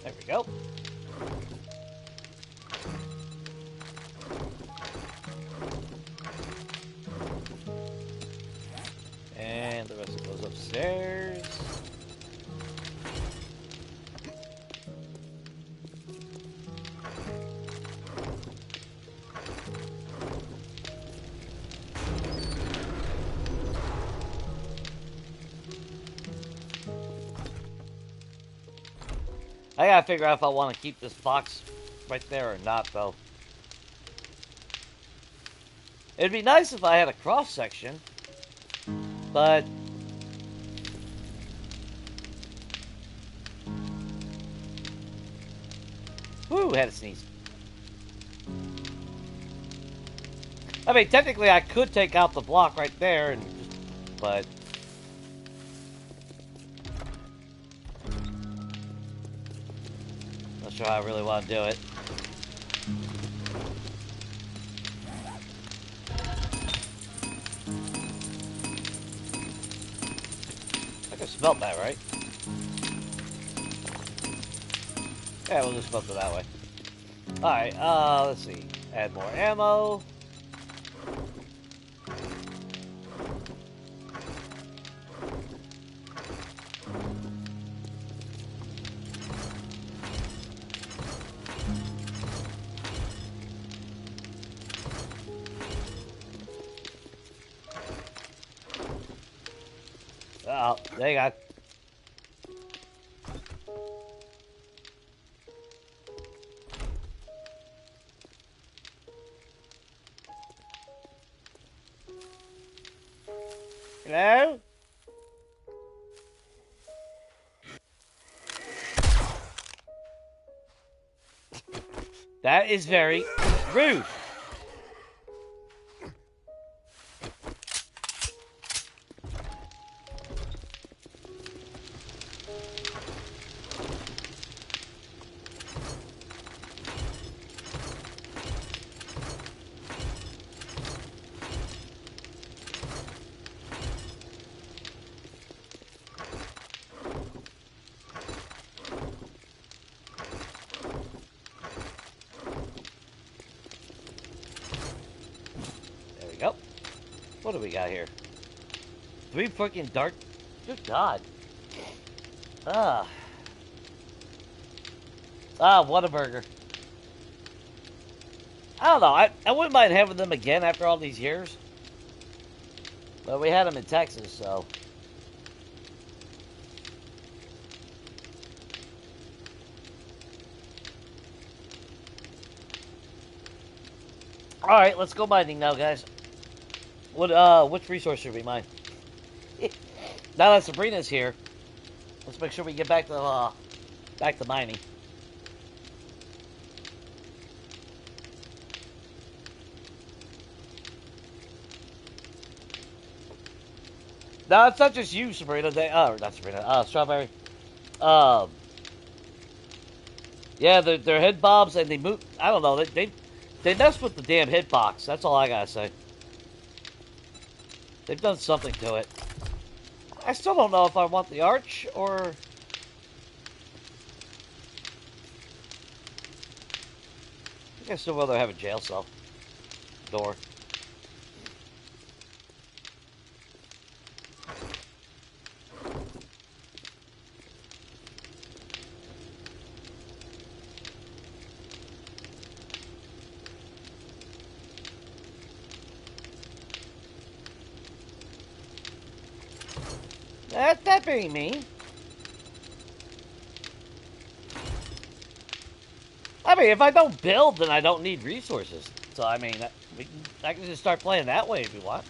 A: There we go. And the rest goes upstairs. I gotta figure out if I want to keep this box right there or not, though. It'd be nice if I had a cross section, but whoo, had to sneeze. I mean, technically, I could take out the block right there, and just, but. Not sure how I really want to do it. I can smelt that, right? Yeah, we'll just smelt it that way. Alright, let's see. Add more ammo. Oh, there you go. Hello? That is very rude. There we go. What do we got here? 3 freaking dark. Good God. Ah. Whataburger. I don't know. I wouldn't mind having them again after all these years. But we had them in Texas, so. Alright, let's go mining now, guys. Which resource should we mine? Now that Sabrina's here, let's make sure we get back to mining. No, it's not just you, Sabrina. Not Sabrina. Strawberry. Yeah, they're head bobs, and they move. I don't know. They mess with the damn hitbox. That's all I gotta say. They've done something to it. I still don't know if I want the arch or. I think I still rather have a jail cell door. That being me. I mean, if I don't build, then I don't need resources. So, I mean, I can just start playing that way if you want.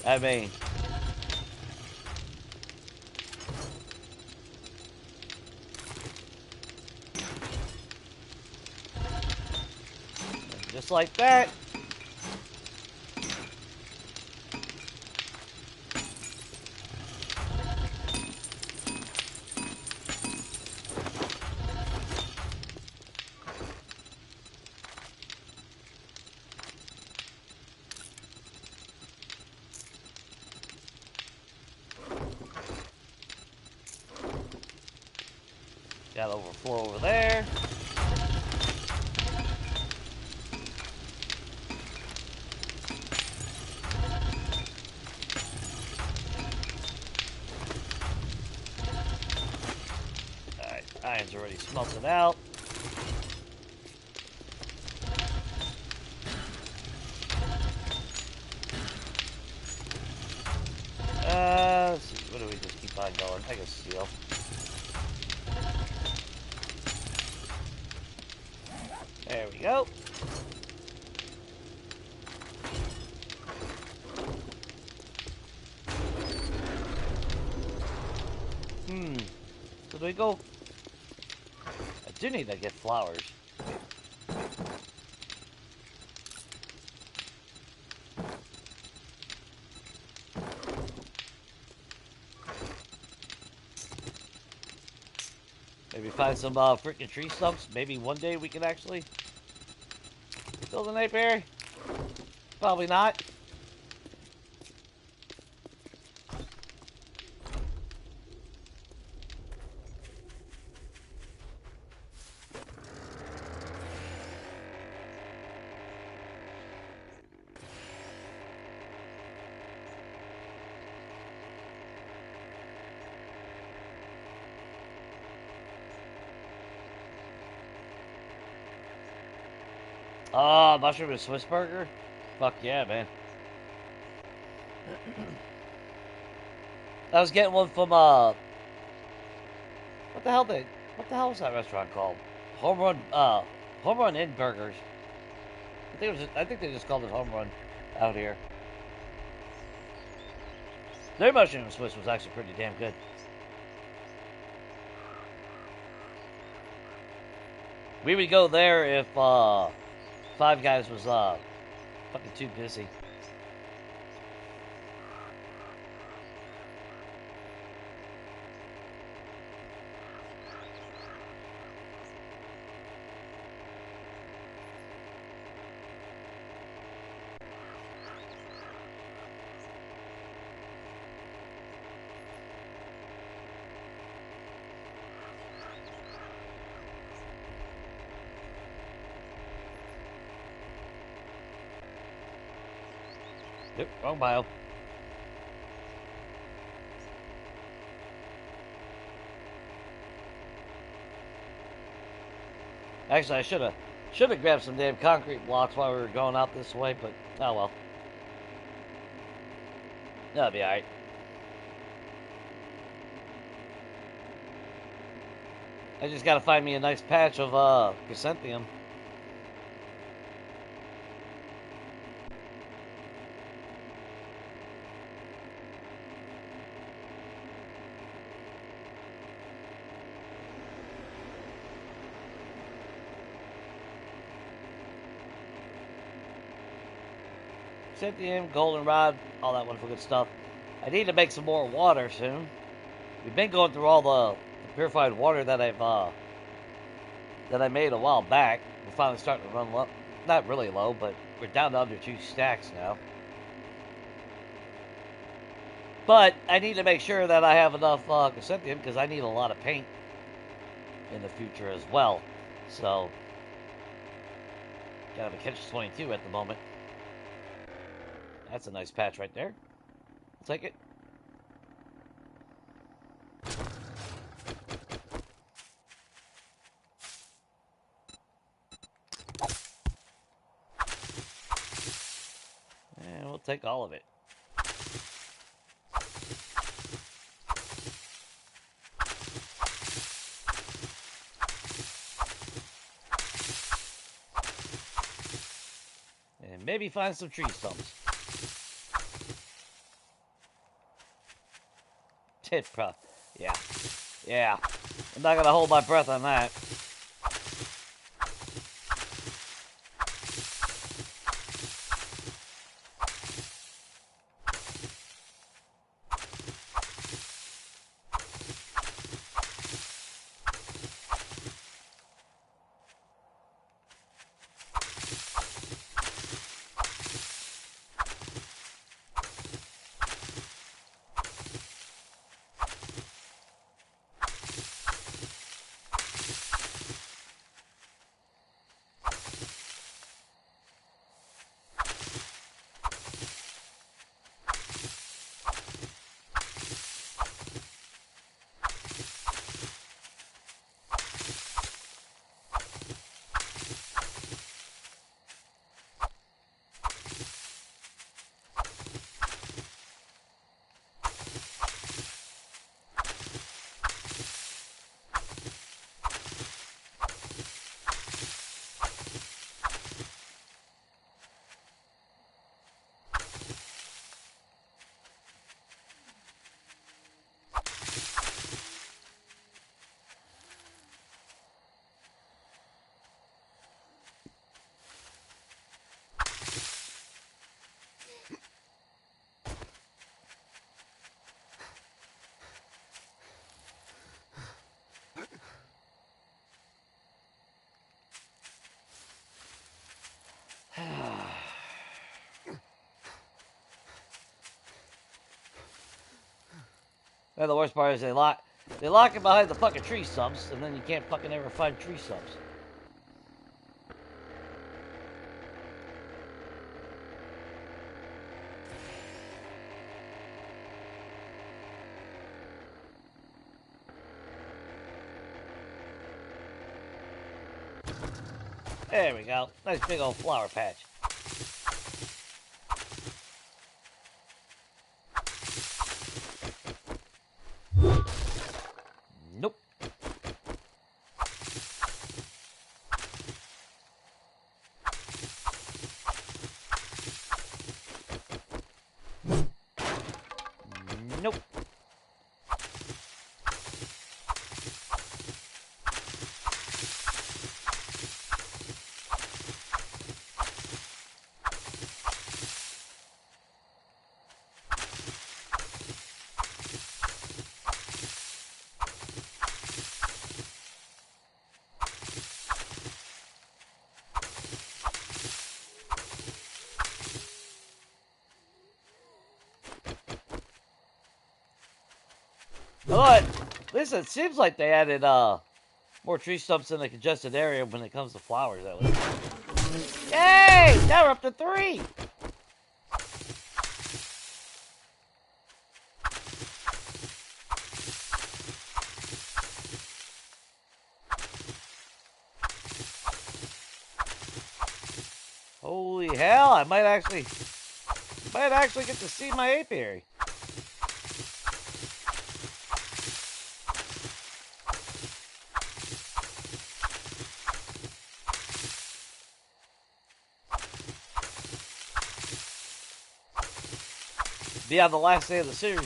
A: I mean... Just like that. Got over 4 over there. Alright, iron's already smelted out. Let's see, what do we just keep on going? I guess steel. There we go. So do we go? I do need to get flowers. Maybe find some freaking tree stumps. Maybe one day we can actually build an apiary. Probably not. Oh, mushroom and Swiss burger? Fuck yeah, man. I was getting one from what the hell was that restaurant called? Home Run Inn Burgers. I think they just called it Home Run out here. Their mushroom Swiss was actually pretty damn good. We would go there if Five Guys was fucking too busy. Yep, wrong bio. Actually, I should have grabbed some damn concrete blocks while we were going out this way, but oh well. That'll be alright. I just gotta find me a nice patch of chrysanthemum. Chrysanthemum, goldenrod, all that wonderful good stuff. I need to make some more water soon. We've been going through all the purified water that I made a while back. We're finally starting to run low. Not really low, but we're down to under 2 stacks now. But I need to make sure that I have enough chrysanthemum because I need a lot of paint in the future as well. So, kind of a catch-22 at the moment. That's a nice patch right there. I'll take it. And we'll take all of it. And maybe find some tree stumps. Yeah. Yeah. I'm not gonna hold my breath on that. And the worst part is they lock it behind the fucking tree stumps, and then you can't fucking ever find tree stumps. There we go. Nice big old flower patch. But at least it seems like they added more tree stumps in the congested area when it comes to flowers. That was. Yay! Now we're up to 3. Holy hell! I might actually get to see my apiary. Be on the last day of the series.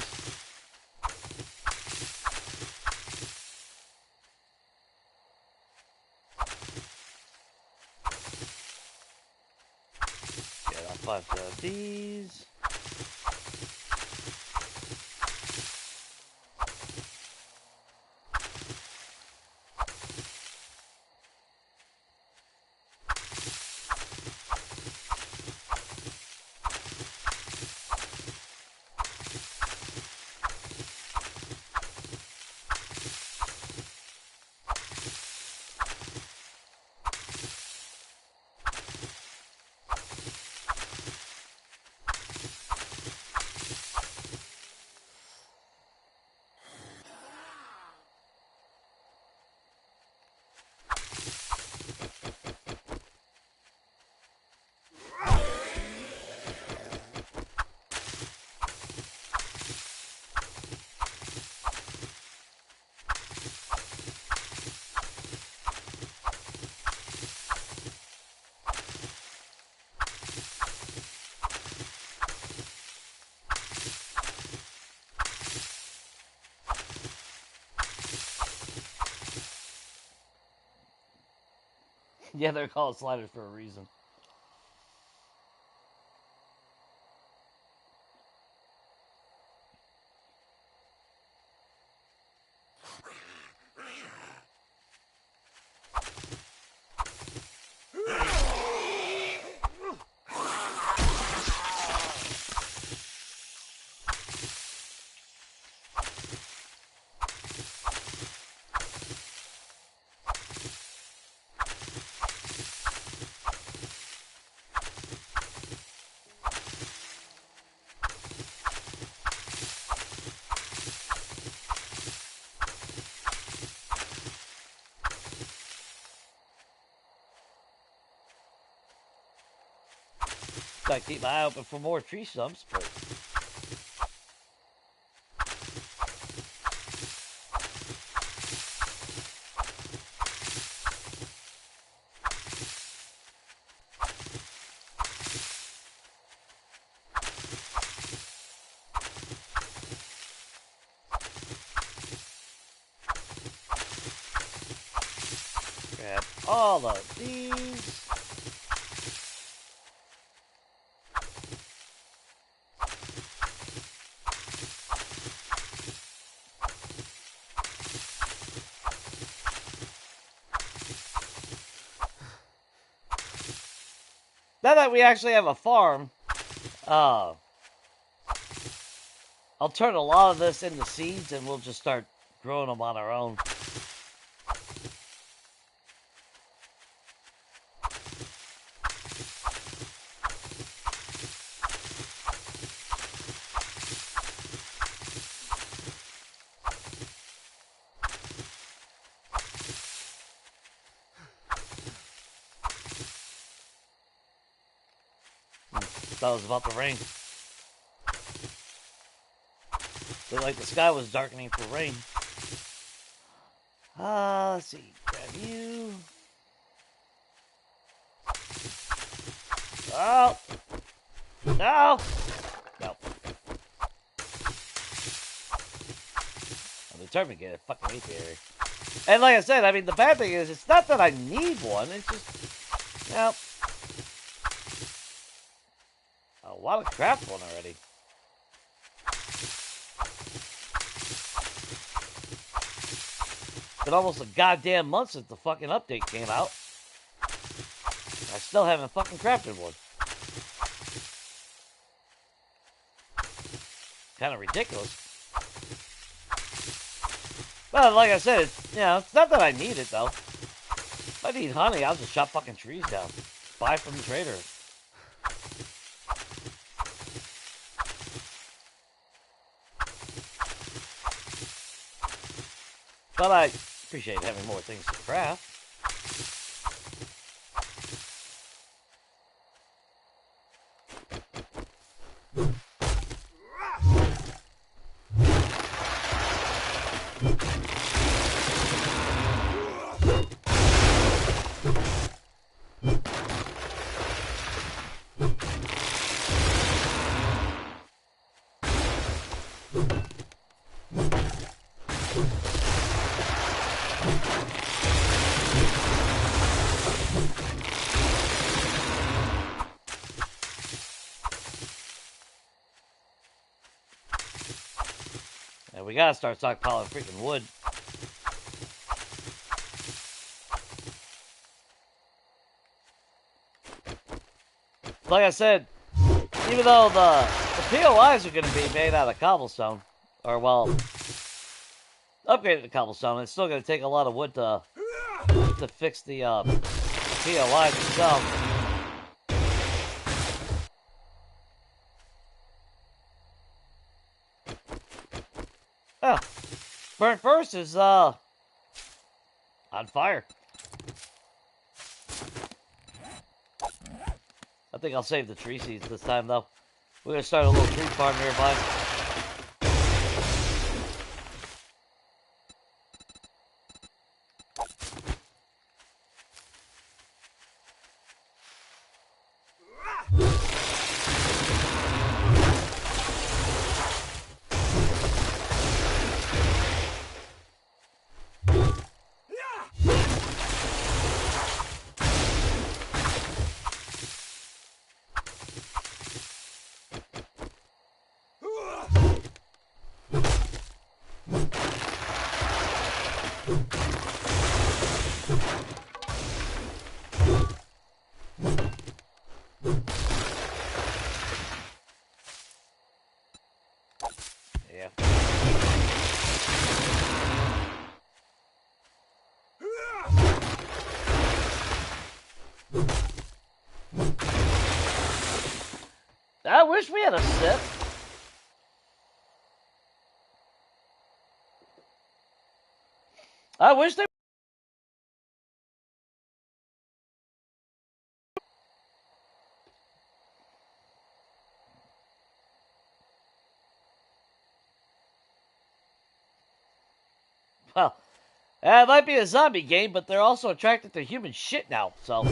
A: Get a bunch of these. Yeah, they're called sliders for a reason. Gotta keep my eye open for more tree stumps, but grab all of these. Now that we actually have a farm, I'll turn a lot of this into seeds and we'll just start growing them on our own. That was about to rain. Looked like the sky was darkening for rain. Let's see. Grab you. Oh! No! No. I'm determined to get a fucking apiary. And like I said, I mean, the bad thing is, it's not that I need one, it's just, you know, a lot of craft one already. Been almost a goddamn month since the fucking update came out. I still haven't fucking crafted one. Kind of ridiculous. Well, like I said, it's, you know, it's not that I need it, though. If I need honey, I'll just chop fucking trees down. Buy from the trader. But I appreciate having more things to craft. And we gotta start stockpiling freaking wood. Like I said, even though the POIs are going to be made out of cobblestone, or, well, upgraded to cobblestone, it's still going to take a lot of wood to fix the POIs itself. Oh, Burnt First is on fire. I think I'll save the tree seeds this time, though. We're going to start a little tree farm nearby. Yeah. I wish we had a sip. I wish they... Well, it might be a zombie game, but they're also attracted to human shit now, so...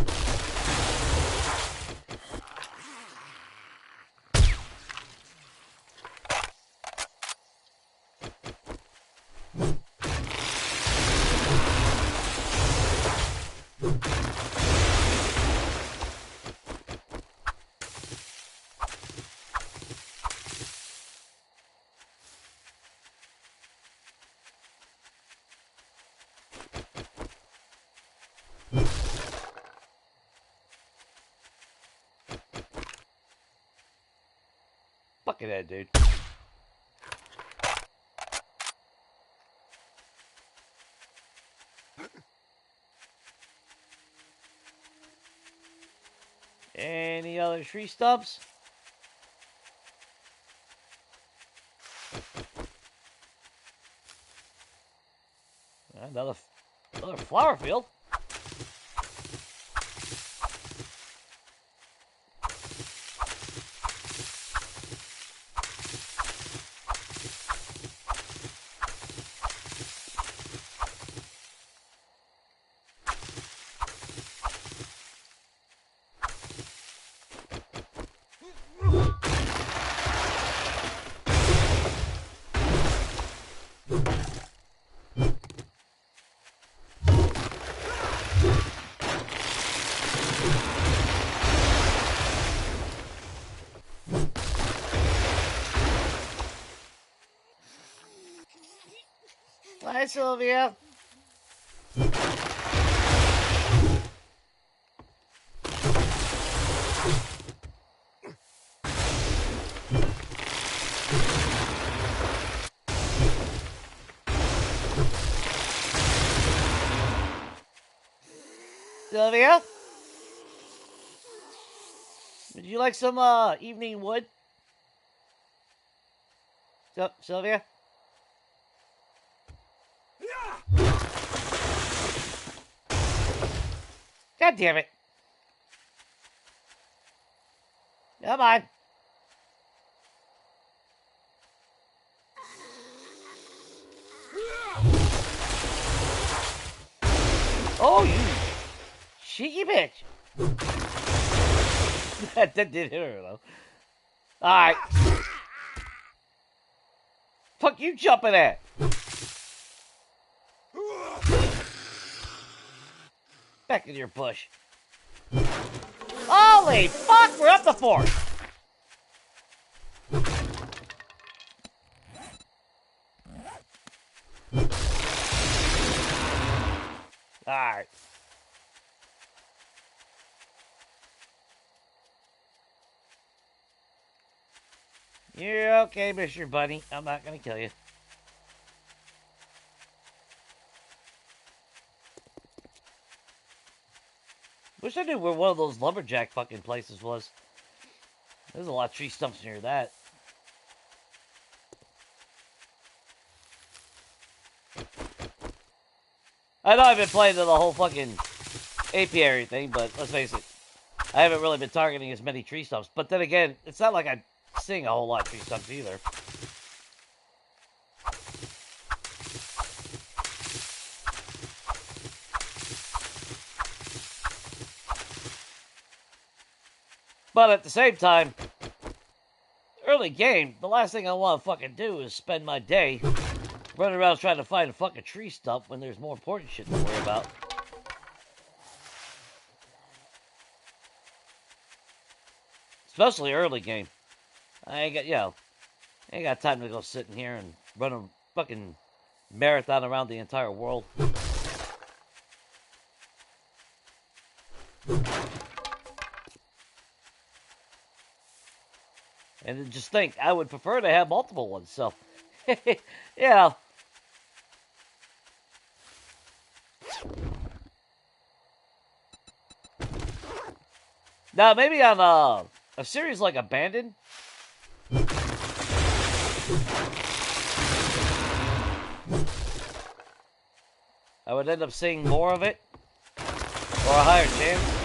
A: Fucking head, dude. Any other tree stumps? Another flower field. Hi, Sylvia. Sylvia? Would you like some evening wood? Sylvia? God damn it. Come on. Oh, you cheeky bitch. That did hit her, though. Alright. Fuck you jumping at? Back in your bush. Holy fuck, we're up to 4. Alright. You're okay, Mr. Bunny. I'm not gonna kill you. Wish I knew where one of those lumberjack fucking places was. There's a lot of tree stumps near that. I know I've been playing the whole fucking apiary thing, but let's face it, I haven't really been targeting as many tree stumps. But then again, it's not like I'm seeing a whole lot of tree stumps either. But at the same time, early game, the last thing I want to fucking do is spend my day running around trying to find a fucking tree stump when there's more important shit to worry about. Especially early game. I ain't got, I ain't got time to go sit in here and run a fucking marathon around the entire world. And just think, I would prefer to have multiple ones, so, yeah. Now, maybe on a series like Abandoned, I would end up seeing more of it, or a higher chance.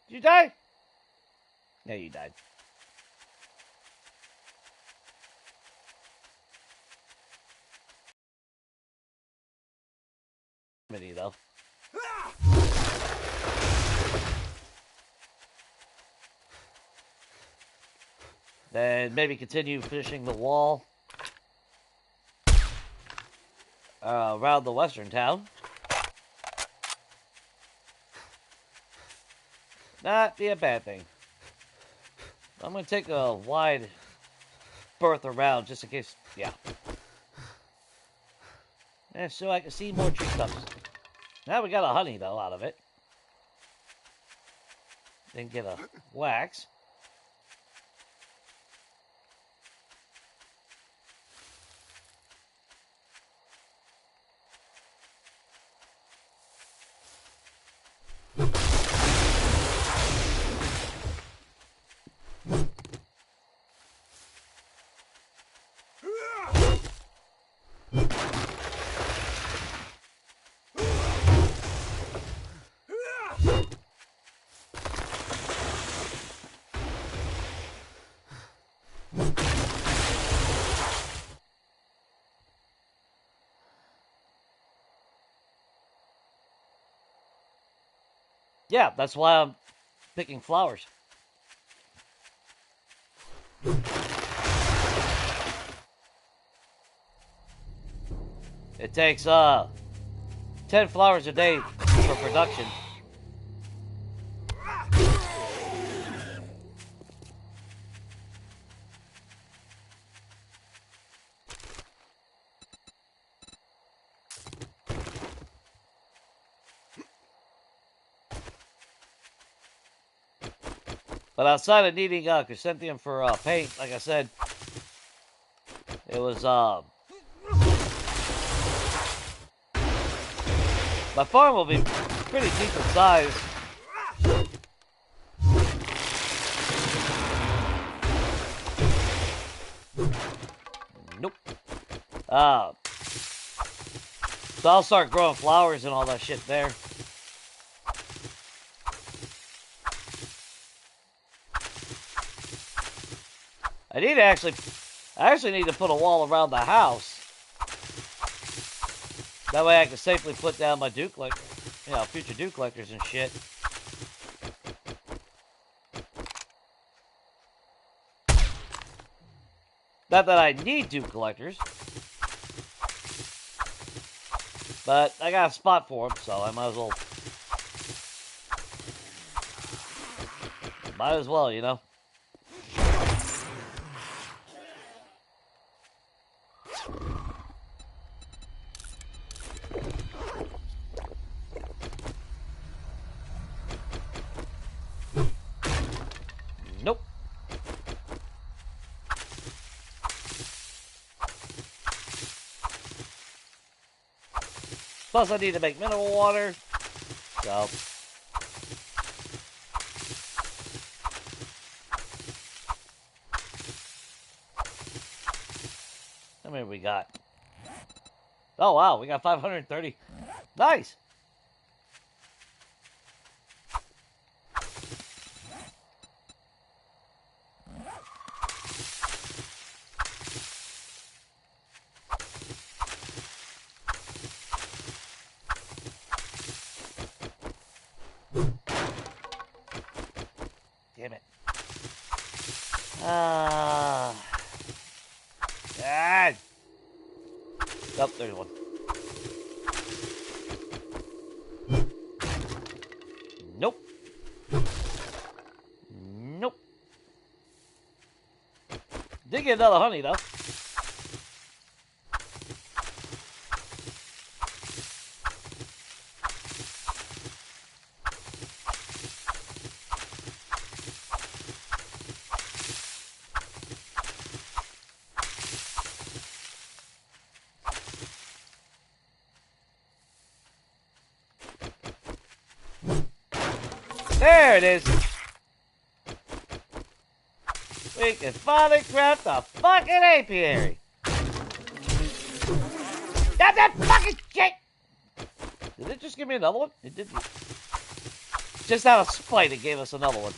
A: Did you die? No, you died. Mini though. Then maybe continue finishing the wall around the western town. Not be a bad thing. I'm going to take a wide berth around just in case, yeah. And so I can see more tree stumps. Now we got a honey, though, out of it. Then get a wax. Yeah, that's why I'm picking flowers. It takes 10 flowers a day for production. But outside of needing chrysanthemum for paint, like I said, it was my farm will be pretty decent size. Nope. So I'll start growing flowers and all that shit there. I actually need to put a wall around the house. That way I can safely put down my dew collector, you know, future dew collectors and shit. Not that I need dew collectors, but I got a spot for them, so I might as well, you know. Nope. Plus, I need to make mineral water. So. How many we got? Oh, wow. We got 530. Nice. Damn it. God. Oh, there's one. Nope. Nope. Did get another honey, though. There it is. We can finally craft a fucking apiary. That's that fucking shit! Did it just give me another one? It didn't. Just out of spite, it gave us another one.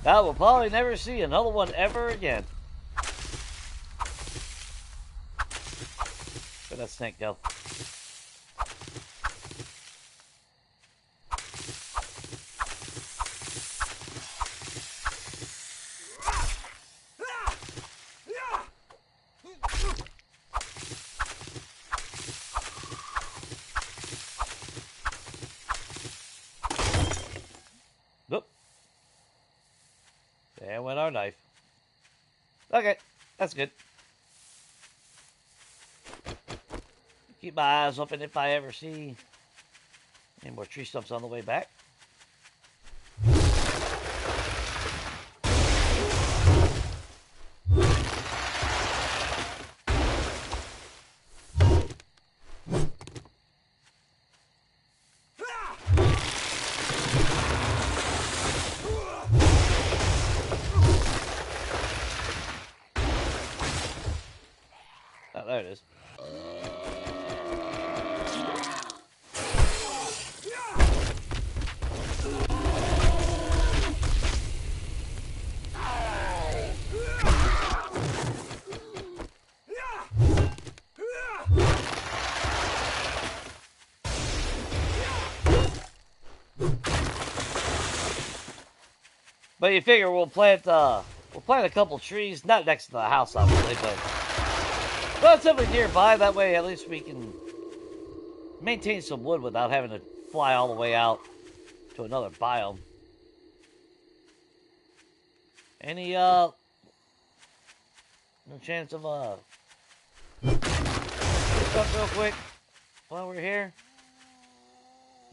A: I will probably never see another one ever again. Where'd that snake go? Nope. There went our knife. Okay, that's good. Keep my eyes open if I ever see any more tree stumps on the way back. Oh, there it is. But you figure we'll plant plant a couple trees, not next to the house, obviously, but relatively nearby. That way, at least we can maintain some wood without having to fly all the way out to another biome. Any, no chance of, stuff real quick while we're here?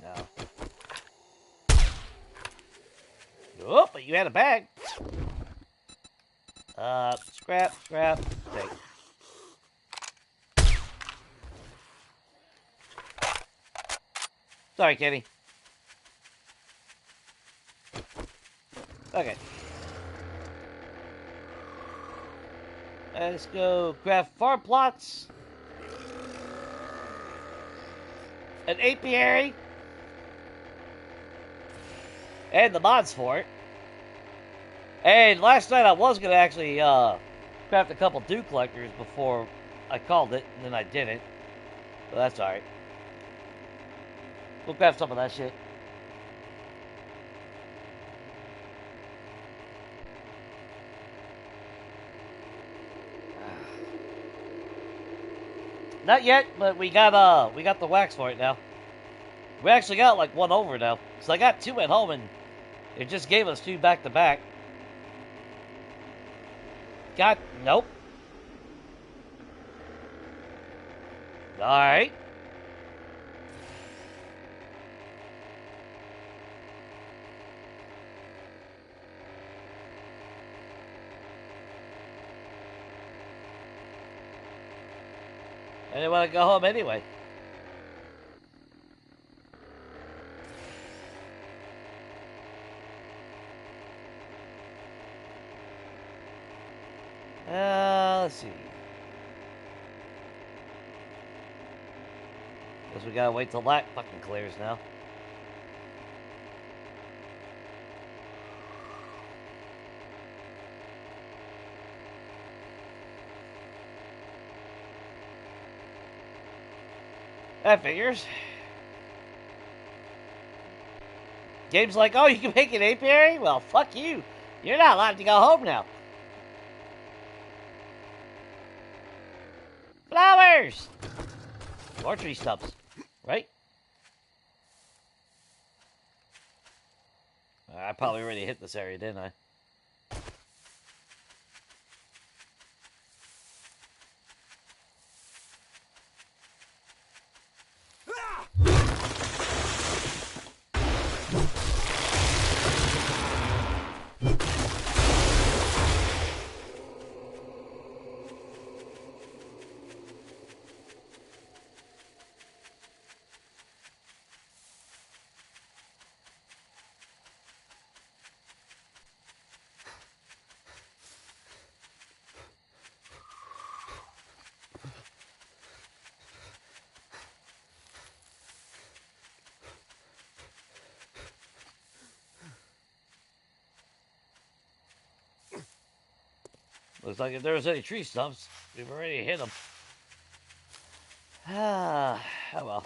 A: No. Oh, but you had a bag. Scrap, take. Sorry, Kenny. Okay. Let's go craft farm plots. An apiary. And the mods for it. And last night I was going to actually craft a couple dew collectors before I called it, and then I didn't. But that's alright. We'll craft some of that shit. Not yet, but we got the wax for it now. We actually got like one over now. So I got 2 at home and it just gave us 2 back to back. God, nope. Alright. I didn't want to go home anyway. Let's see. Guess we gotta wait till that fucking clears now. That figures. Game's like, oh, you can make an apiary? Well, fuck you. You're not allowed to go home now. Flowers! More tree stumps, right? I probably already hit this area, didn't I? Looks like if there was any tree stumps, we've already hit them. Oh well.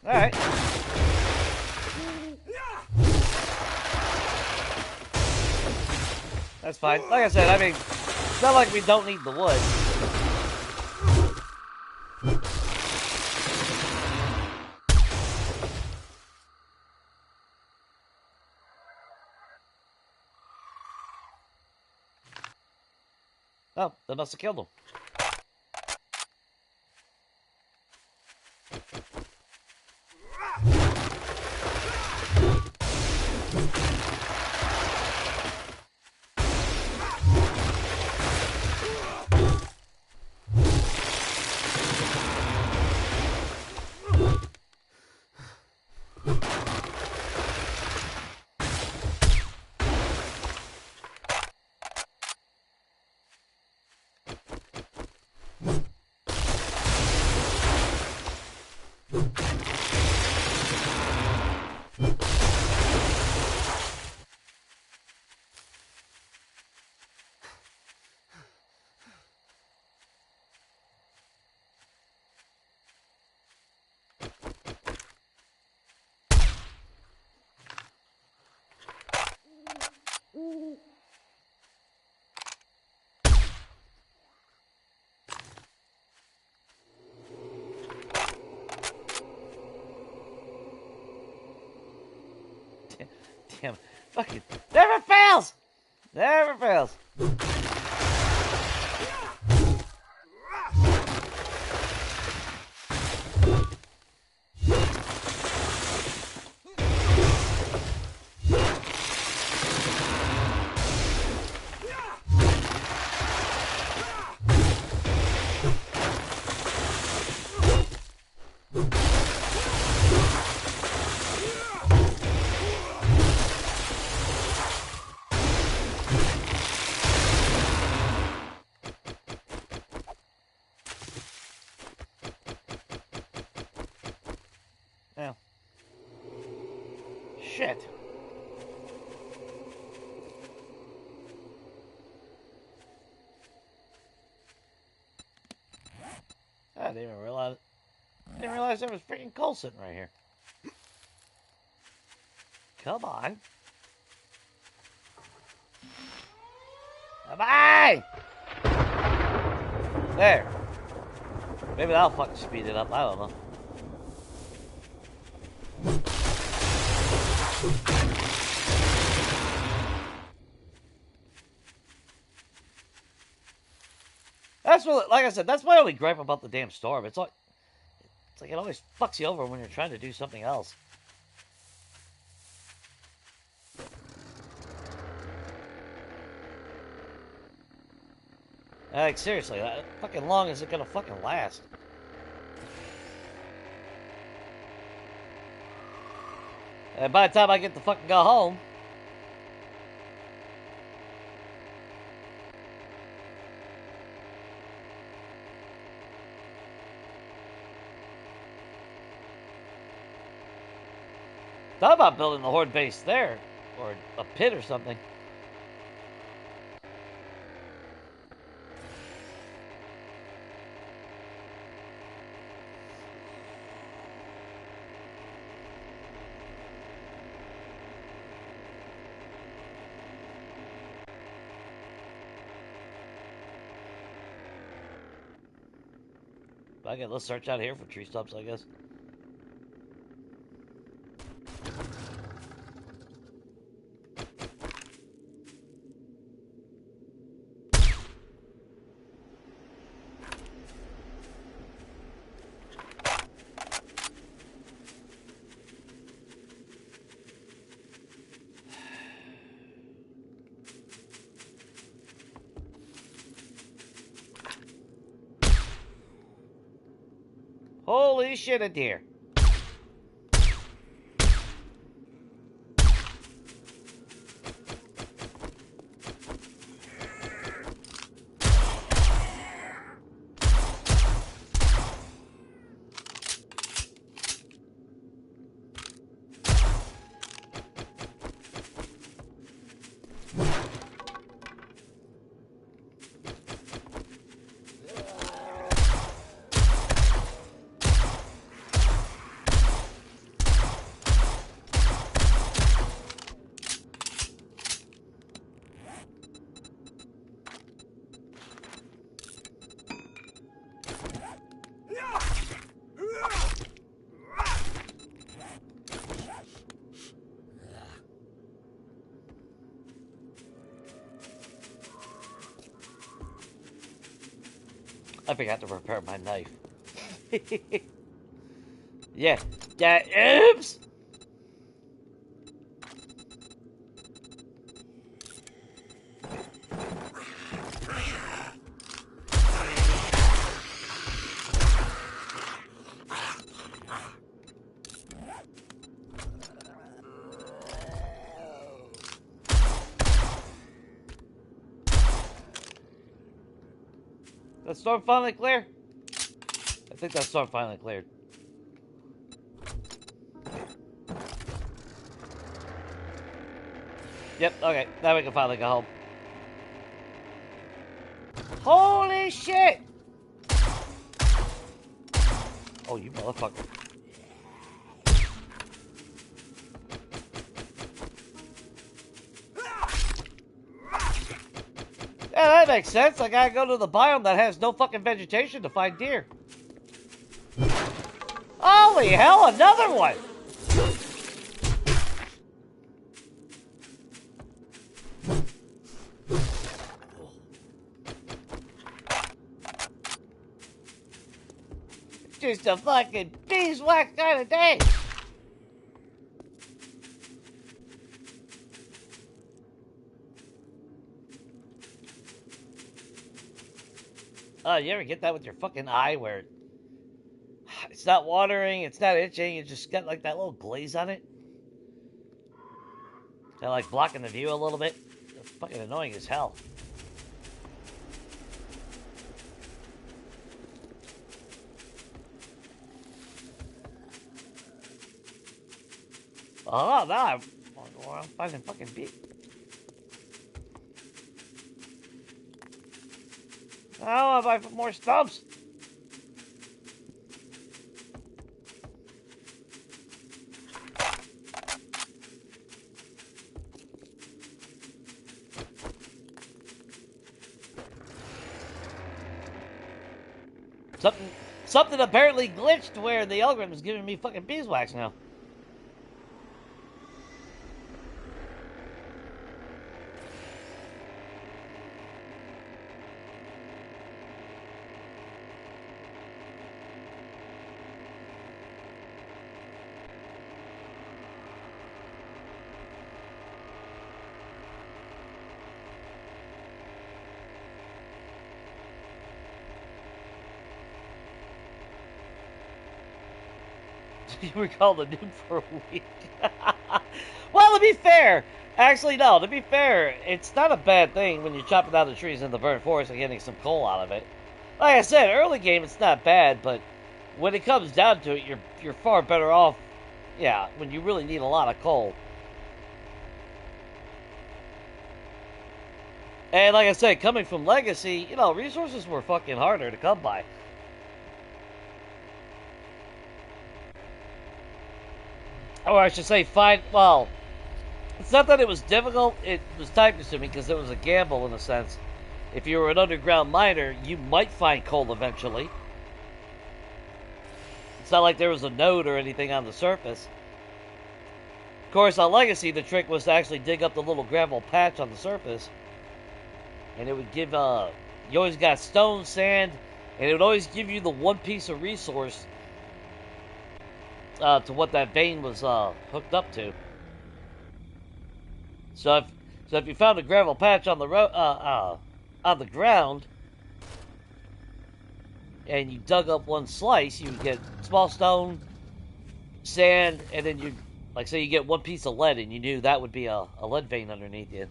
A: Alright. That's fine. Like I said, I mean, it's not like we don't need the wood. Oh, they must have killed him. Damn. Fucking. Never fails! Never fails. Now. Shit. I didn't even realize. I didn't realize there was freaking coal sitting right here. Come on. Come on! There. Maybe that'll fucking speed it up. I don't know. That's what, like I said, that's my only gripe about the damn storm. It's like it always fucks you over when you're trying to do something else. Like, seriously, how fucking long is it gonna fucking last? And by the time I get to fucking go home... Thought about building the horde base there. Or a pit or something. Okay, let's search out here for tree stumps, I guess. Holy shit, a deer. I forgot to prepare my knife. Yeah. Oops! That storm finally clear? I think that storm finally cleared. Yep, okay. Now we can finally go home. Holy shit! Oh, you motherfucker. Yeah, that makes sense. I gotta go to the biome that has no fucking vegetation to find deer. Holy hell, another one! just a fucking beeswax kind of day. Oh, you ever get that with your fucking eye where it's not watering, it's not itching, it just got like that little glaze on it? Kind of like blocking the view a little bit. It's fucking annoying as hell. Oh, now I'm finding fucking beat. I want to buy more stumps. Something apparently glitched where the algorithm is giving me fucking beeswax now. You recall the nuke for a week. Well, to be fair, actually, no, to be fair, it's not a bad thing when you're chopping down the trees in the burnt forest and getting some coal out of it. Like I said, early game, it's not bad, but when it comes down to it, you're far better off, yeah, when you really need a lot of coal. And like I said, coming from Legacy, you know, resources were fucking harder to come by. Or I should say, well, it's not that it was difficult, it was time consuming because it was a gamble in a sense. If you were an underground miner, you might find coal eventually. It's not like there was a node or anything on the surface. Of course, on Legacy, the trick was to actually dig up the little gravel patch on the surface. And it would give, you always got stone, sand, and it would always give you the one piece of resource to what that vein was hooked up to. So if you found a gravel patch on the on the ground, and you dug up one slice, you would get small stone, sand, and then you, like say you get one piece of lead, and you knew that would be a lead vein underneath you.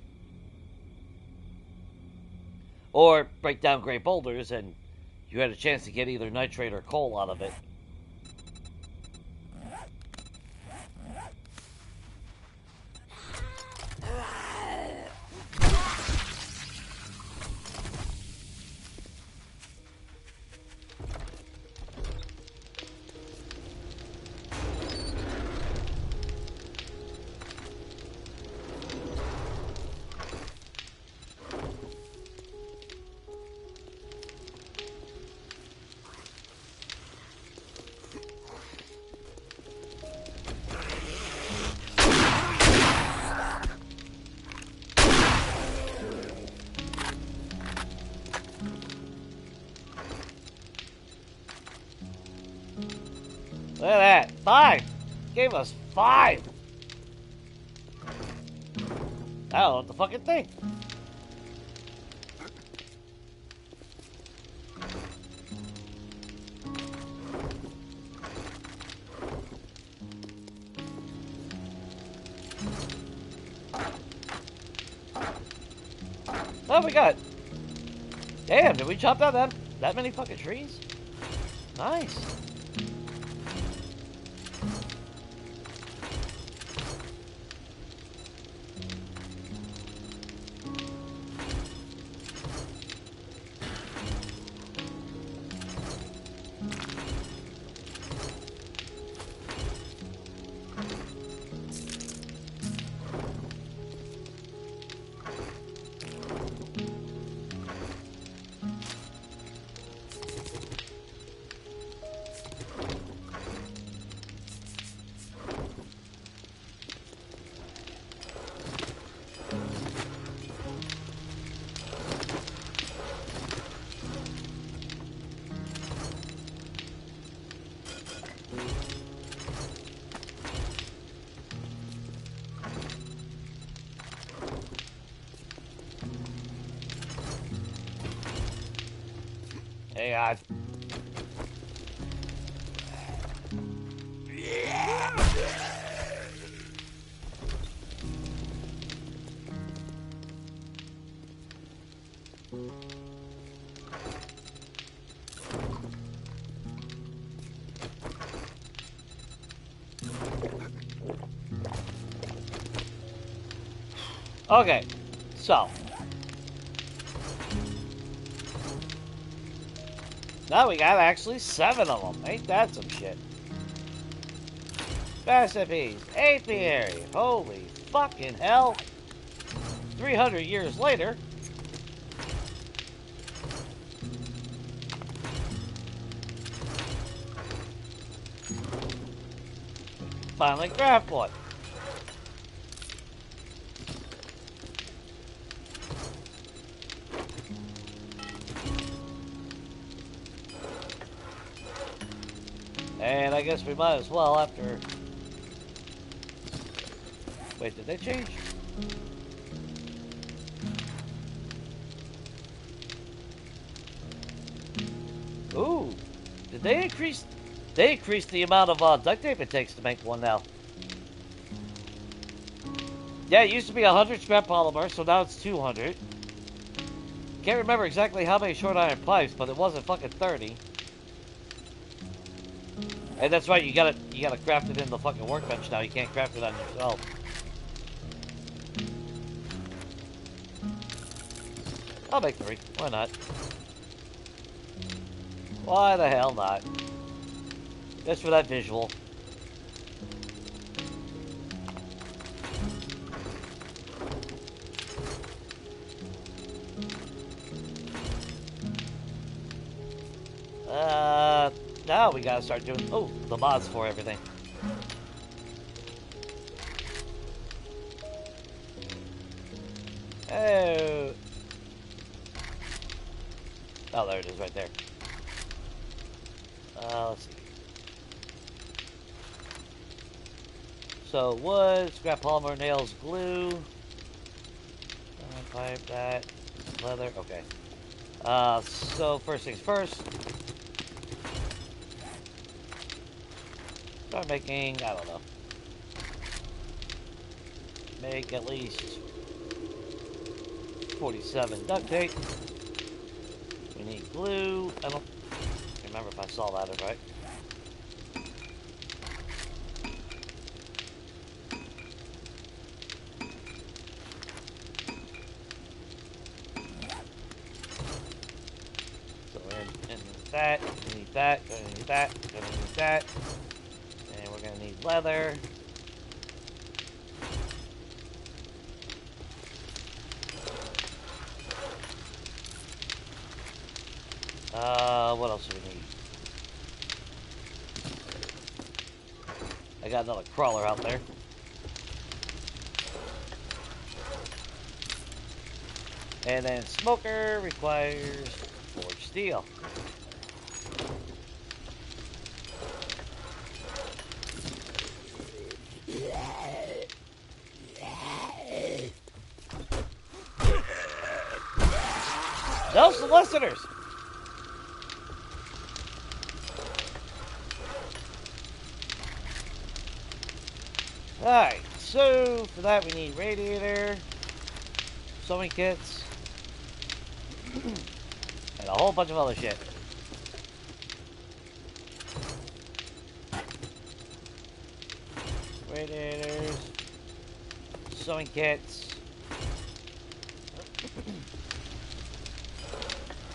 A: Or break down great boulders, and you had a chance to get either nitrate or coal out of it. Look at that. 5. Gave us 5. I don't know what the fucking thing. What we got? Damn, did we chop down that many fucking trees? Nice. Hang on. Okay, so now we got actually 7 of them. Ain't that some shit? Recipes, apiary. Holy fucking hell! 300 years later. Finally craft one. And I guess we might as well after... Wait, did they change? Ooh. Did they increase... They increased the amount of duct tape it takes to make one now. Yeah, it used to be 100 scrap polymer, so now it's 200. Can't remember exactly how many short iron pipes, but it wasn't fucking 30. And that's right, you gotta craft it in the fucking workbench now. You can't craft it on yourself. I'll make 3. Why not? Why the hell not? Just for that visual. Now we gotta start doing, the mods for everything. Oh. Oh, there it is right there. Let's see. So, wood, scrap polymer, nails, glue. Pipe that. Leather, okay. So first things first. Start making, I don't know. Make at least 47 duct tape. We need glue. I don't remember if I saw that right. So in that, we need that, gonna need that, gonna need that. And we're gonna need leather. What else do we need? I got another crawler out there. And then smoker requires forged steel. No solicitors! Alright, so for that we need radiator, sewing kits, and a whole bunch of other shit. Radiators, sewing kits.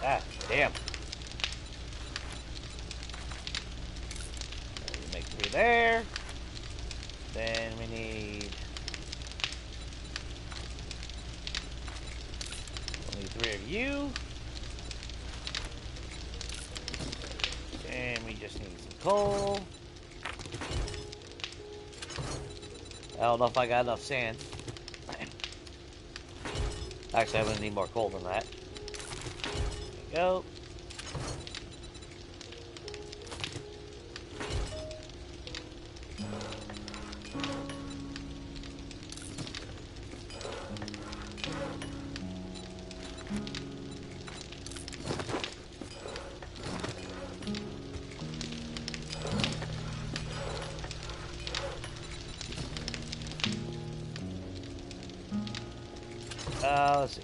A: Ah, damn. Make 3 there. Then we need only 3 of you. And we just need some coal. I don't know if I got enough sand. Actually, I'm gonna need more coal than that. There we go. Let's see.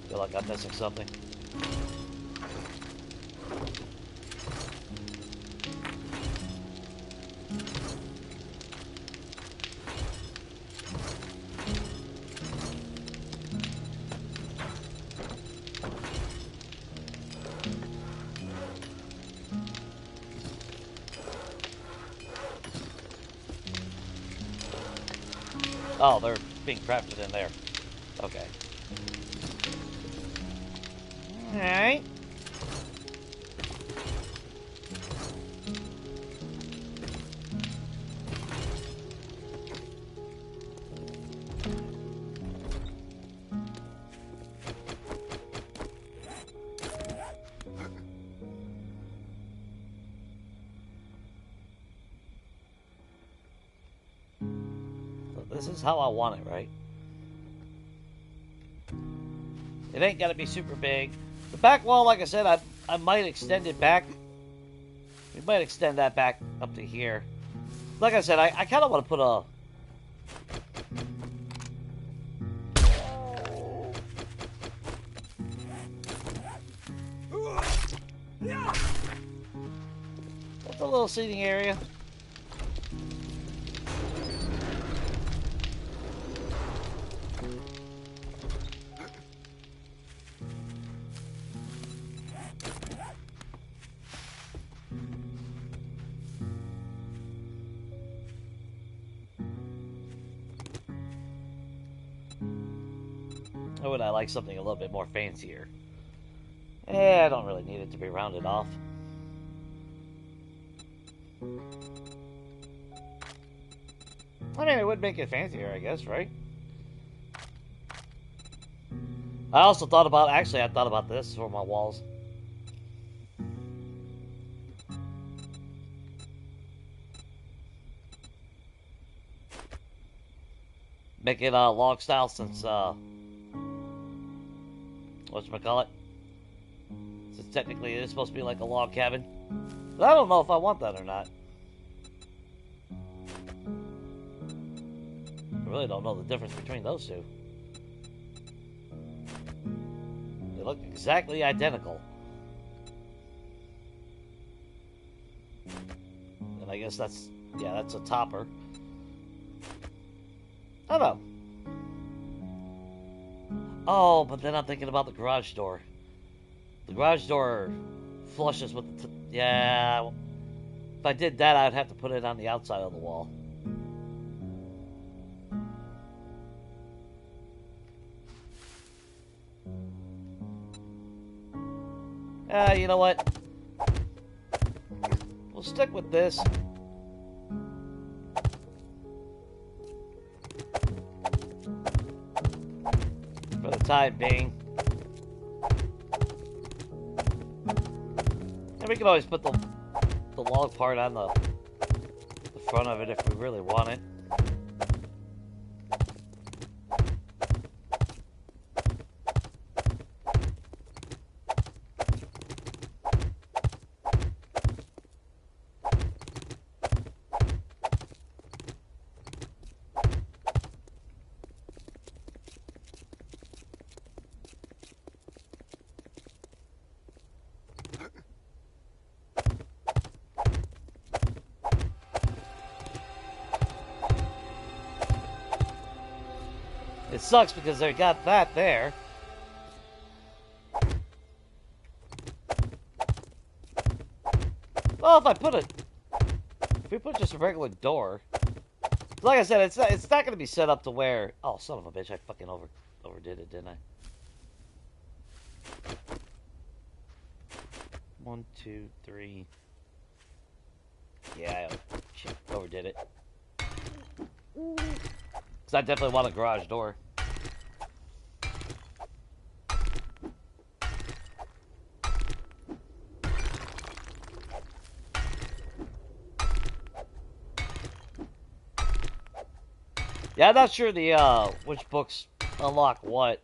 A: Feel like I'm missing something. Oh, they're being crafted in there. Okay. Alright. This is how I want it, right? It ain't gotta be super big. The back wall, like I said, I might extend it back. We might extend that back up to here. Like I said, I kind of want to put a... Just a little seating area. Or would I like something a little bit more fancier? Eh, I don't really need it to be rounded off. I mean, it would make it fancier, I guess, right? I also thought about, actually, I thought about this for my walls. Make it log style since, whatchamacallit? Since technically it is supposed to be like a log cabin. But I don't know if I want that or not. I really don't know the difference between those two. They look exactly identical. And I guess that's, yeah, that's a topper. I don't know. Oh, but then I'm thinking about the garage door. The garage door flushes with the... yeah. If I did that, I'd have to put it on the outside of the wall. You know what? We'll stick with this. For the time being. And we can always put the log part on the front of it if we really want it. It sucks because they got that there. Well, if we put just a regular door, like I said, it's not going to be set up to where. Oh, son of a bitch! I fucking overdid it, didn't I? 1, 2, 3. Yeah, shit, overdid it. Because I definitely want a garage door. Yeah, I'm not sure the which books unlock what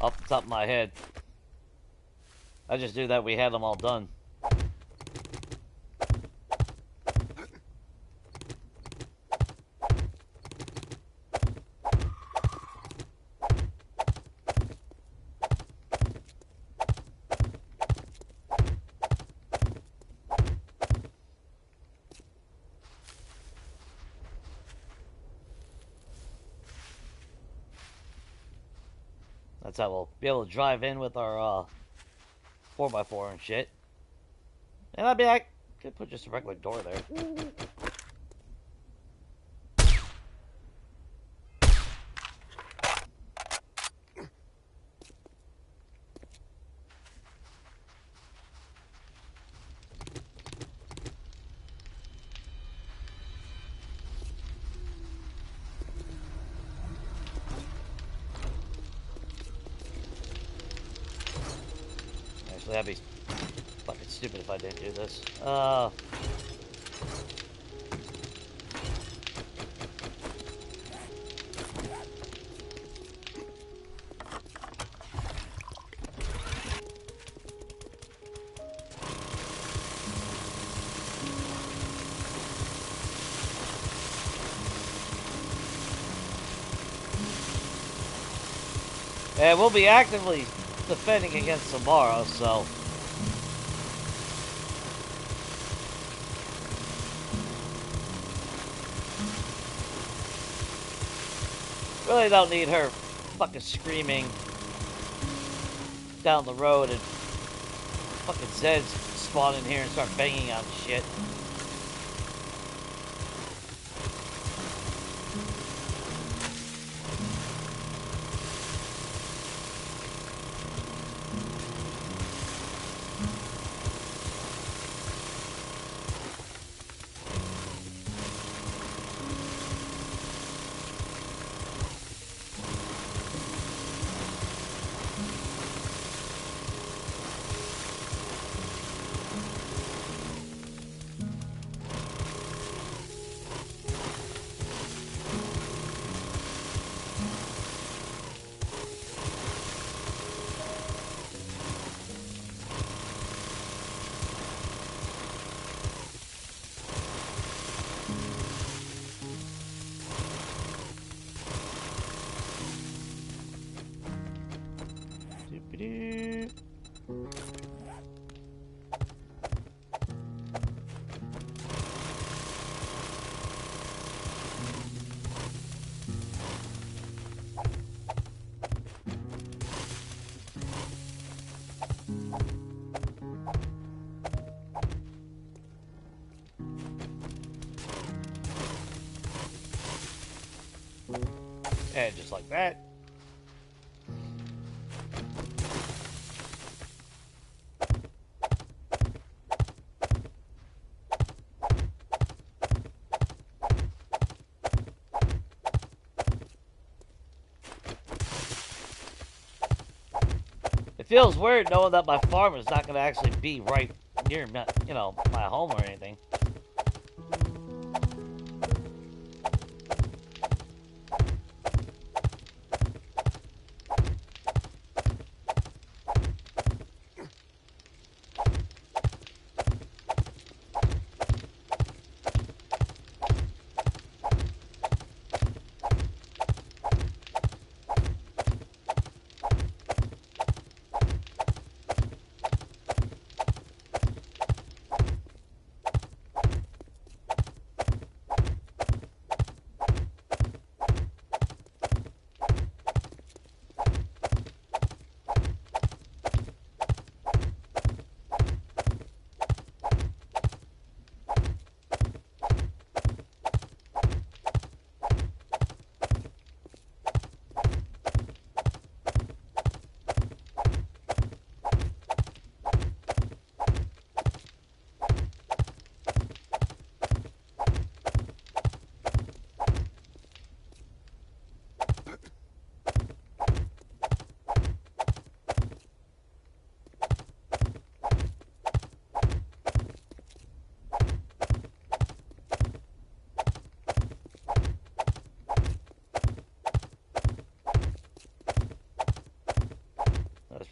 A: off the top of my head. I just knew that we had them all done. That's how we'll be able to drive in with our 4x4 and shit. And I'd be like, could put just a regular door there. Actually, that'd be fucking stupid if I didn't do this. And we'll be actively defending against tomorrow, so... really don't need her fucking screaming down the road and fucking Zeds spawn in here and start banging on shit. And just like that. It feels weird knowing that my farm is not going to actually be right near, you know, my home or anything.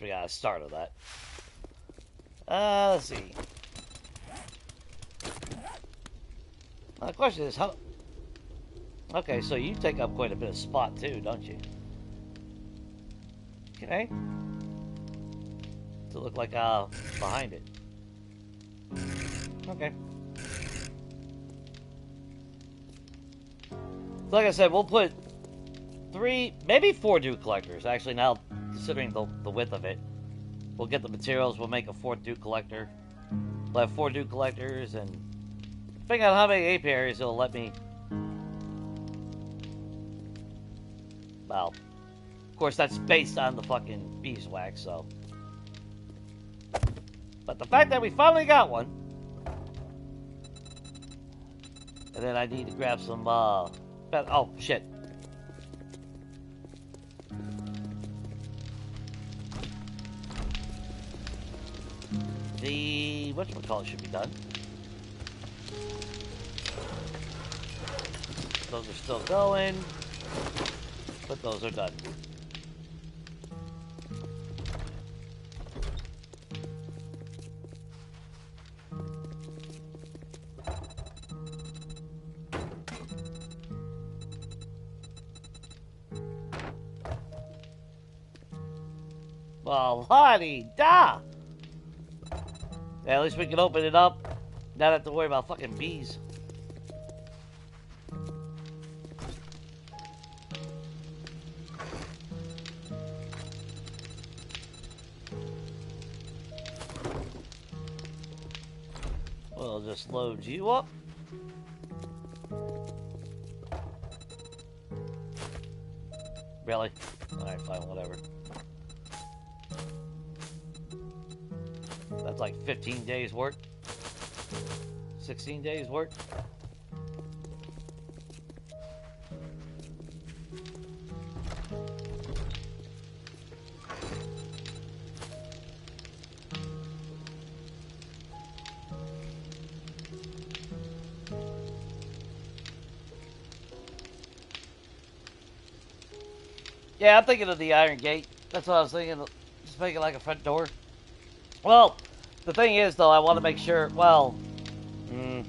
A: We got a start of that. Let's see. The question is how... Okay, so you take up quite a bit of spot too, don't you? Okay. To look like behind it. Okay. Like I said, we'll put 3, maybe 4 dew collectors. Actually, now considering the width of it. We'll get the materials, we'll make a 4th dew collector. We'll have 4 dew collectors, and depending on how many apiaries it'll let me. Well, of course that's based on the fucking beeswax, so. But the fact that we finally got one. And then I need to grab some, oh, shit. The whatchamacallit should be done. Those are still going, but those are done. Well, la-di-da! Yeah, at least we can open it up. Not have to worry about fucking bees. We'll just load you up. Really? Alright, fine, whatever. That's like 15 days work. 16 days work. Yeah, I'm thinking of the iron gate. That's what I was thinking. Just make it like a front door. Well, the thing is, though, I want to make sure, well, I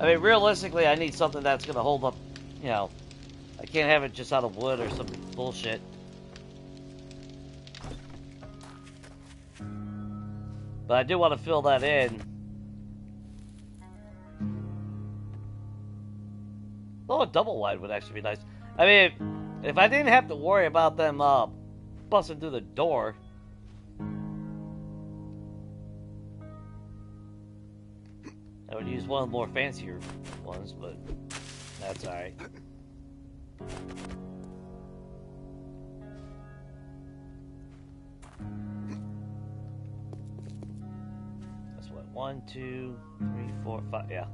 A: mean, realistically, I need something that's going to hold up, you know, I can't have it just out of wood or some bullshit. But I do want to fill that in. Oh, a double wide would actually be nice. I mean, if I didn't have to worry about them busting through the door. I would use one of the more fancier ones, but that's alright. That's what, 1, 2, 3, 4, 5, yeah.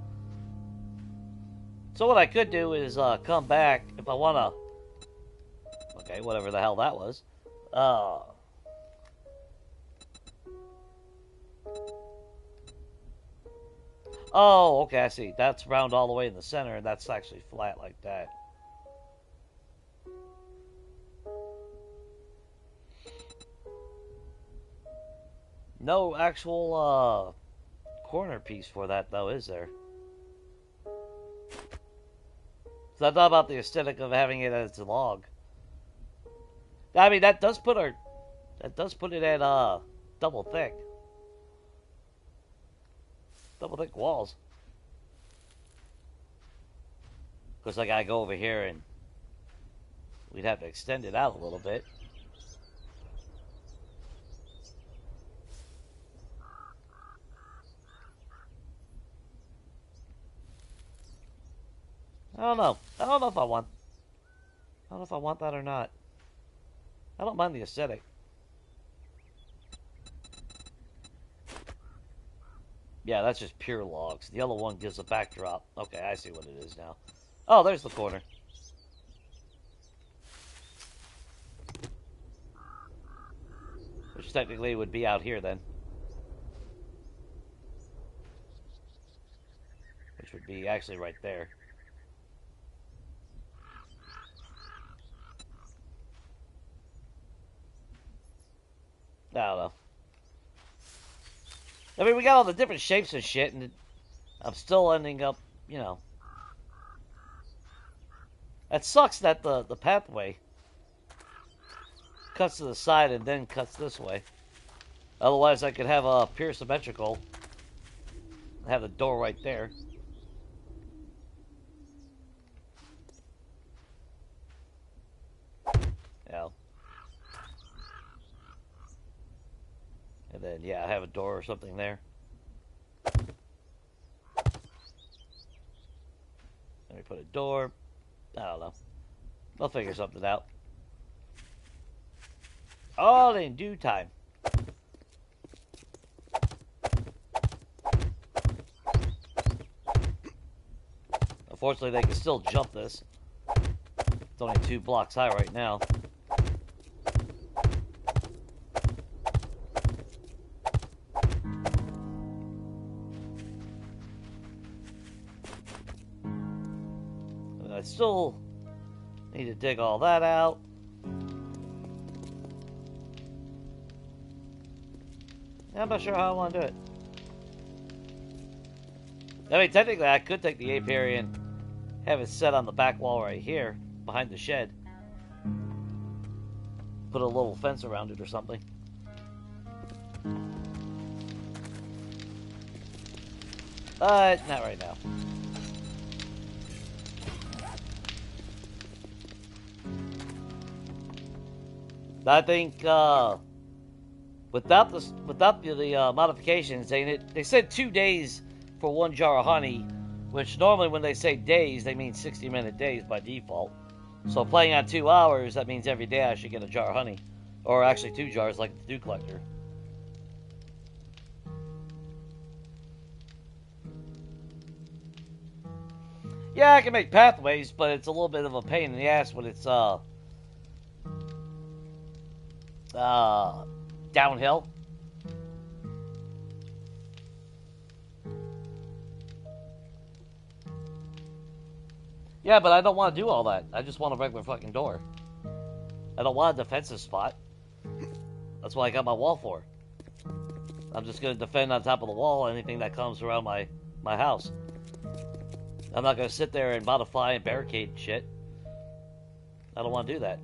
A: So what I could do is come back if I want to. Okay, whatever the hell that was. Oh, okay, I see. That's round all the way in the center, and that's actually flat like that. No actual corner piece for that, though, is there? So I thought about the aesthetic of having it as a log. I mean, that does put it at double thick. Double thick walls. Because I gotta go over here and we'd have to extend it out a little bit. I don't know. I don't know if I want that or not. I don't mind the aesthetic. Yeah, that's just pure logs. The yellow one gives a backdrop. Okay, I see what it is now. Oh, there's the corner. Which technically would be out here then. Which would be actually right there. I don't know. I mean, we got all the different shapes and shit, and I'm still ending up, you know. It sucks that the pathway cuts to the side and then cuts this way. Otherwise, I could have a pure symmetrical. Have the door right there. then yeah, have a door or something there. Let me put a door. I don't know. I'll figure something out. All in due time. Unfortunately, they can still jump this. It's only 2 blocks high right now. And I still need to dig all that out. I'm not sure how I want to do it. I mean, technically, I could take the apiary and have it set on the back wall right here, behind the shed. Put a little fence around it or something. But not right now. I think without the modifications, they said 2 days for 1 jar of honey, which normally when they say days, they mean 60-minute days by default. So playing on 2 hours, that means every day I should get a jar of honey, or actually 2 jars like the dew collector. Yeah, I can make pathways, but it's a little bit of a pain in the ass when it's downhill. Yeah, but I don't want to do all that. I just want a regular fucking door. I don't want a defensive spot. That's what I got my wall for. I'm just going to defend on top of the wall anything that comes around my house. I'm not going to sit there and modify and barricade shit. I don't want to do that.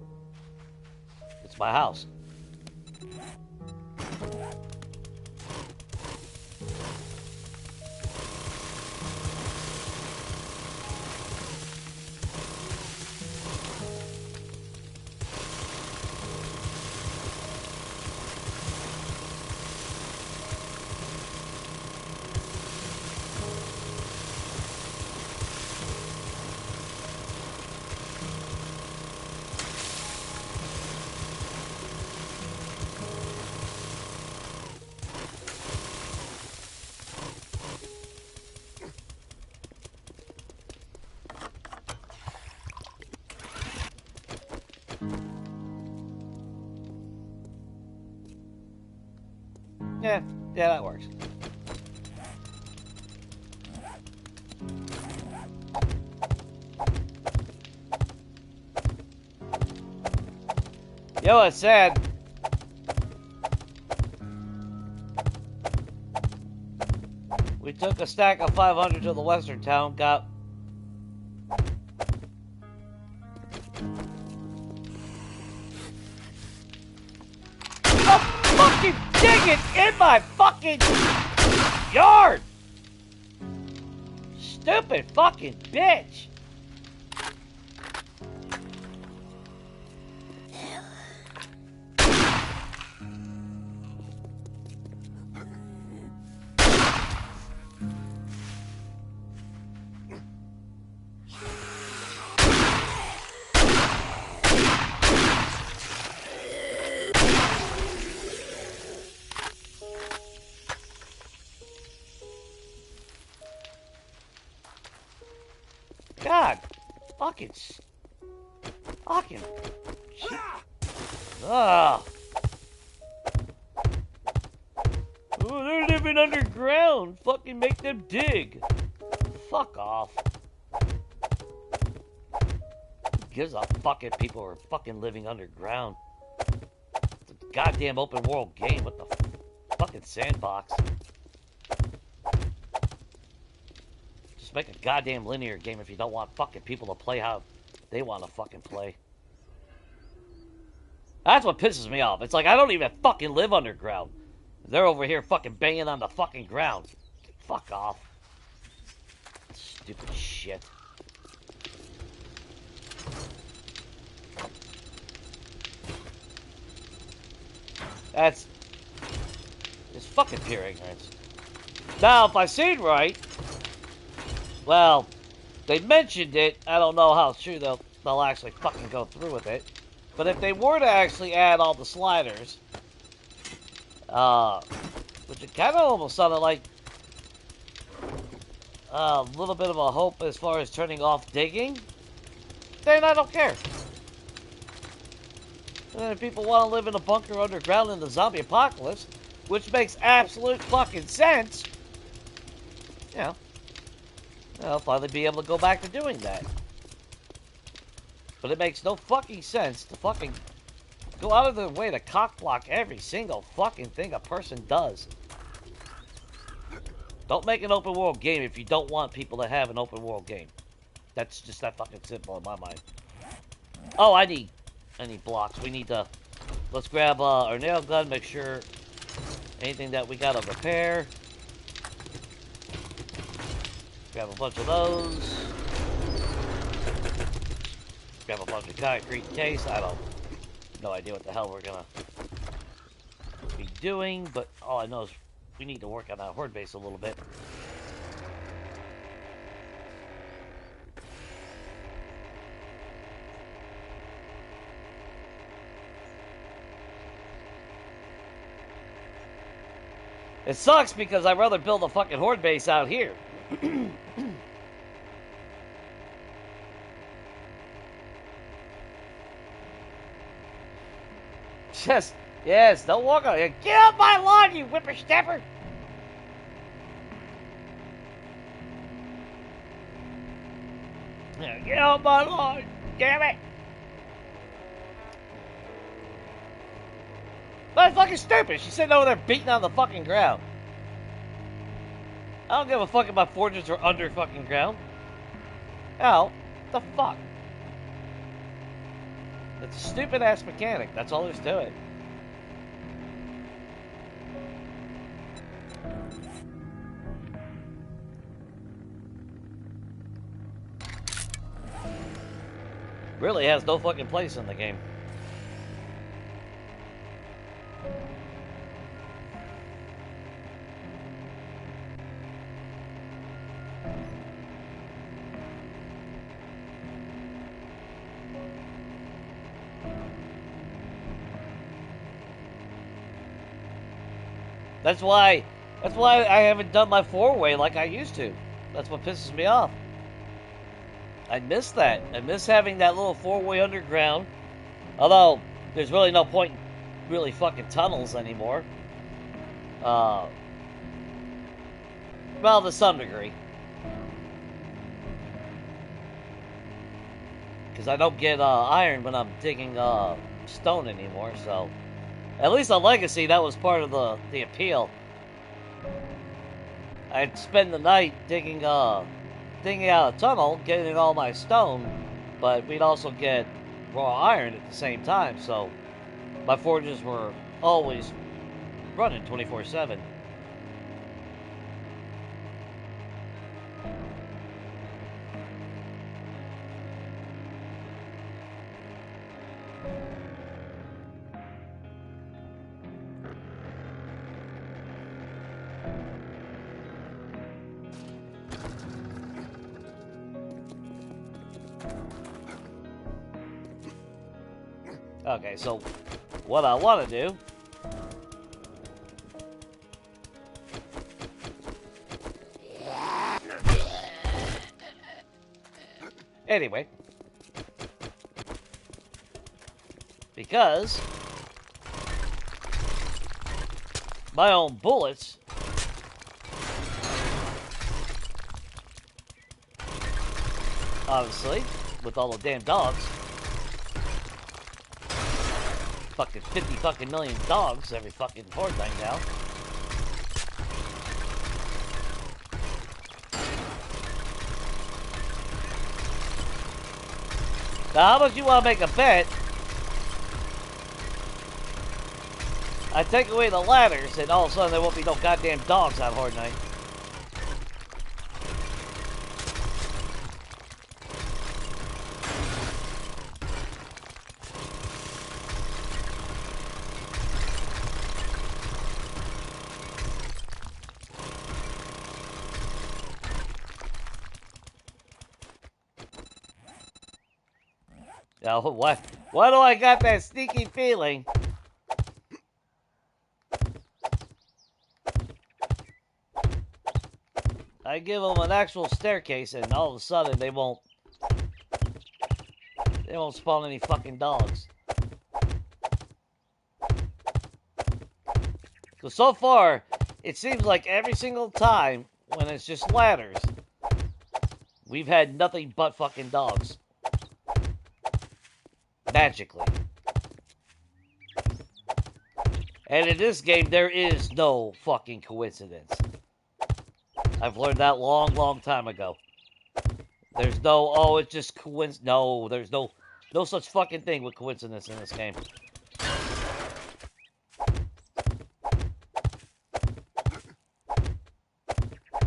A: It's my house. Yeah, that works. Yo, it's sad. We took a stack of 500 to the western town, got... fucking dig it in my fucking yard! Stupid fucking bitch! God, fucking shit. Ugh. Oh, they're living underground. Fucking make them dig. Fuck off. Who gives a fuck if people are fucking living underground? It's a goddamn open world game. What the fucking sandbox? Make a goddamn linear game if you don't want fucking people to play how they want to fucking play. That's what pisses me off. It's like I don't even fucking live underground. They're over here fucking banging on the fucking ground. Fuck off. Stupid shit. That's... This fucking pure ignorance. Now, if I seen right, well, they mentioned it. I don't know how true they'll actually fucking go through with it. But if they were to actually add all the sliders, which it kind of almost sounded like a little bit of a hope as far as turning off digging, then I don't care. And if people want to live in a bunker underground in the zombie apocalypse, which makes absolute fucking sense, you know, they'll finally be able to go back to doing that. But it makes no fucking sense to fucking go out of their way to cockblock every single fucking thing a person does. Don't make an open world game if you don't want people to have an open world game. That's just that fucking simple in my mind. Oh, I need blocks. We need to... Let's grab our nail gun, make sure anything that we gotta repair. Grab a bunch of those. Grab a bunch of concrete in case. I don't... No idea what the hell we're gonna be doing, but all I know is we need to work on that horde base a little bit. It sucks because I'd rather build a fucking horde base out here. Just, yes, don't walk on it. Get off my lawn, you whippersnapper! Get off my lawn, damn it! That's fucking stupid. She's sitting over there beating on the fucking ground. I don't give a fuck if my forges are under fucking ground. Hell, the fuck? It's a stupid ass mechanic. That's all there's to it. Really has no fucking place in the game. That's why I haven't done my four-way like I used to. That's what pisses me off. I miss that. I miss having that little four-way underground. Although, there's really no point in really fucking tunnels anymore. Well, to some degree. Because I don't get iron when I'm digging stone anymore, so... At least on Legacy, that was part of the appeal. I'd spend the night digging out a tunnel, getting all my stone, but we'd also get raw iron at the same time, so my forges were always running 24/7. Okay, so what I want to do anyway, because my own bullets obviously with all the damn dogs, fucking 50 fucking million dogs every fucking fortnight now. Now, how much you want to make a bet? I take away the ladders, and all of a sudden there won't be no goddamn dogs on Horde Night. Now, why do I got that sneaky feeling? I give them an actual staircase, and all of a sudden they won't spawn any fucking dogs. So far, it seems like every single time when it's just ladders, we've had nothing but fucking dogs. Magically. And in this game, there is no fucking coincidence. I've learned that long time ago. There's no, oh, it's just coincidence. No, there's no such fucking thing with coincidence in this game.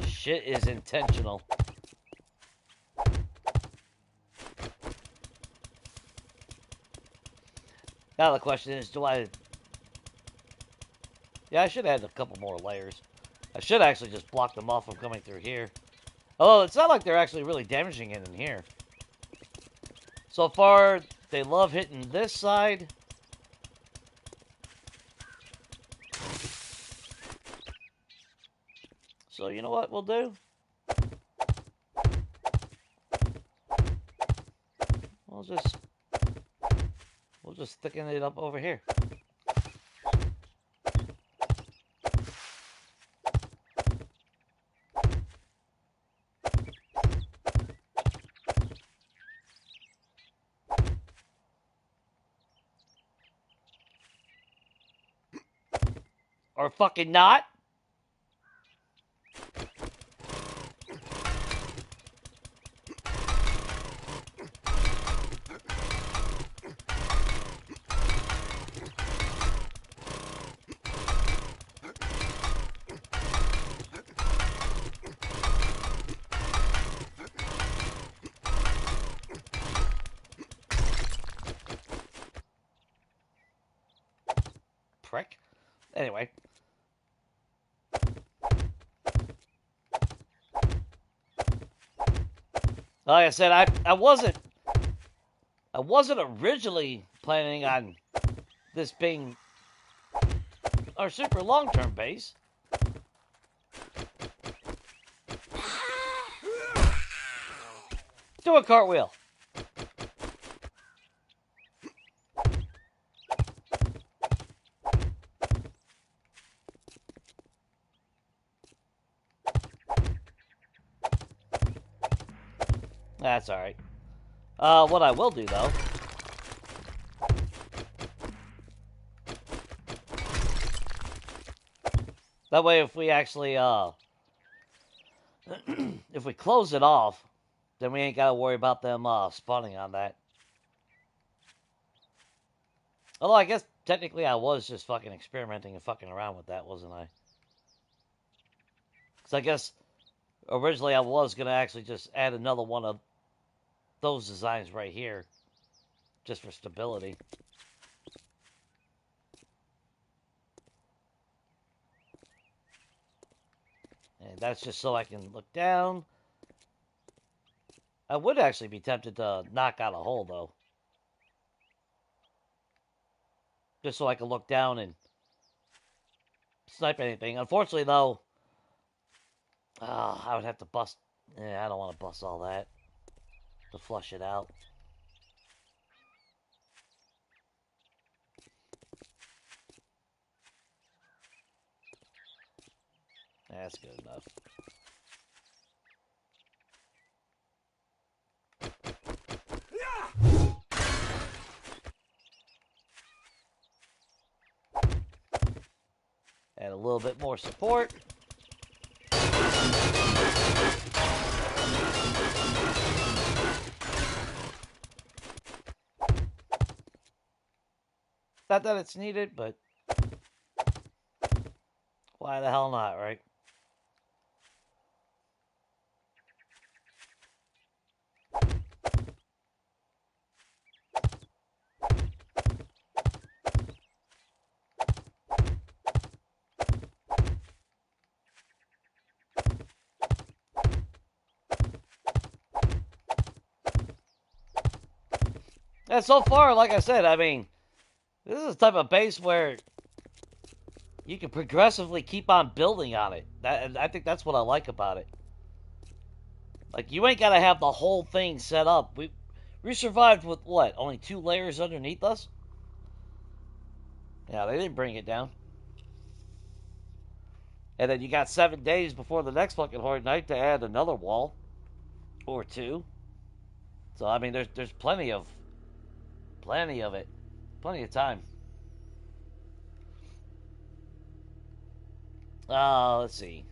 A: Shit is intentional. Now the question is, do I... Yeah, I should add a couple more layers. I should actually just block them off from coming through here. Oh, it's not like they're actually really damaging it in here. So far, they love hitting this side. So you know what we'll do? We'll just thicken it up over here. Or fucking not. Prick. Anyway. Like I said, I wasn't originally planning on this being our super long-term base. Do a cartwheel. That's alright. What I will do, though... That way, if we actually, if we close it off, then we ain't gotta worry about them, spawning on that. Although, I guess, technically, I was just fucking experimenting and fucking around with that, wasn't I? Because I guess, originally, I was gonna actually just add another one of those designs right here, just for stability. And that's just so I can look down. I would actually be tempted to knock out a hole, though. Just so I can look down and snipe anything. Unfortunately, though, I would have to bust... Yeah, I don't want to bust all that to flush it out. That's good enough. Add a little bit more support. Not that it's needed, but why the hell not, right? And so far, like I said, I mean, this is the type of base where you can progressively keep on building on it. And I think that's what I like about it. Like, you ain't gotta have the whole thing set up. We survived with, what, only 2 layers underneath us? Yeah, they didn't bring it down. And then you got 7 days before the next fucking Horde Night to add another wall. Or 2. So, I mean, there's plenty of it. Plenty of time. Let's see.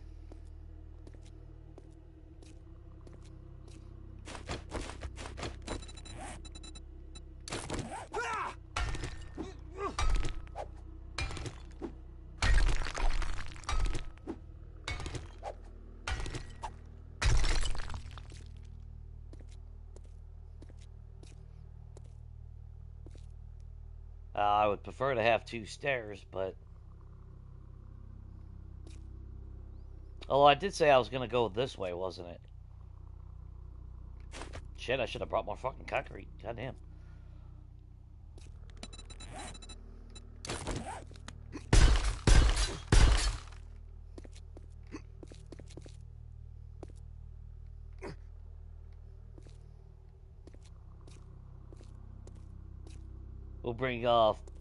A: I would prefer to have 2 stairs, but... Oh, I did say I was going to go this way, wasn't it? Shit, I should have brought more fucking concrete. Goddamn.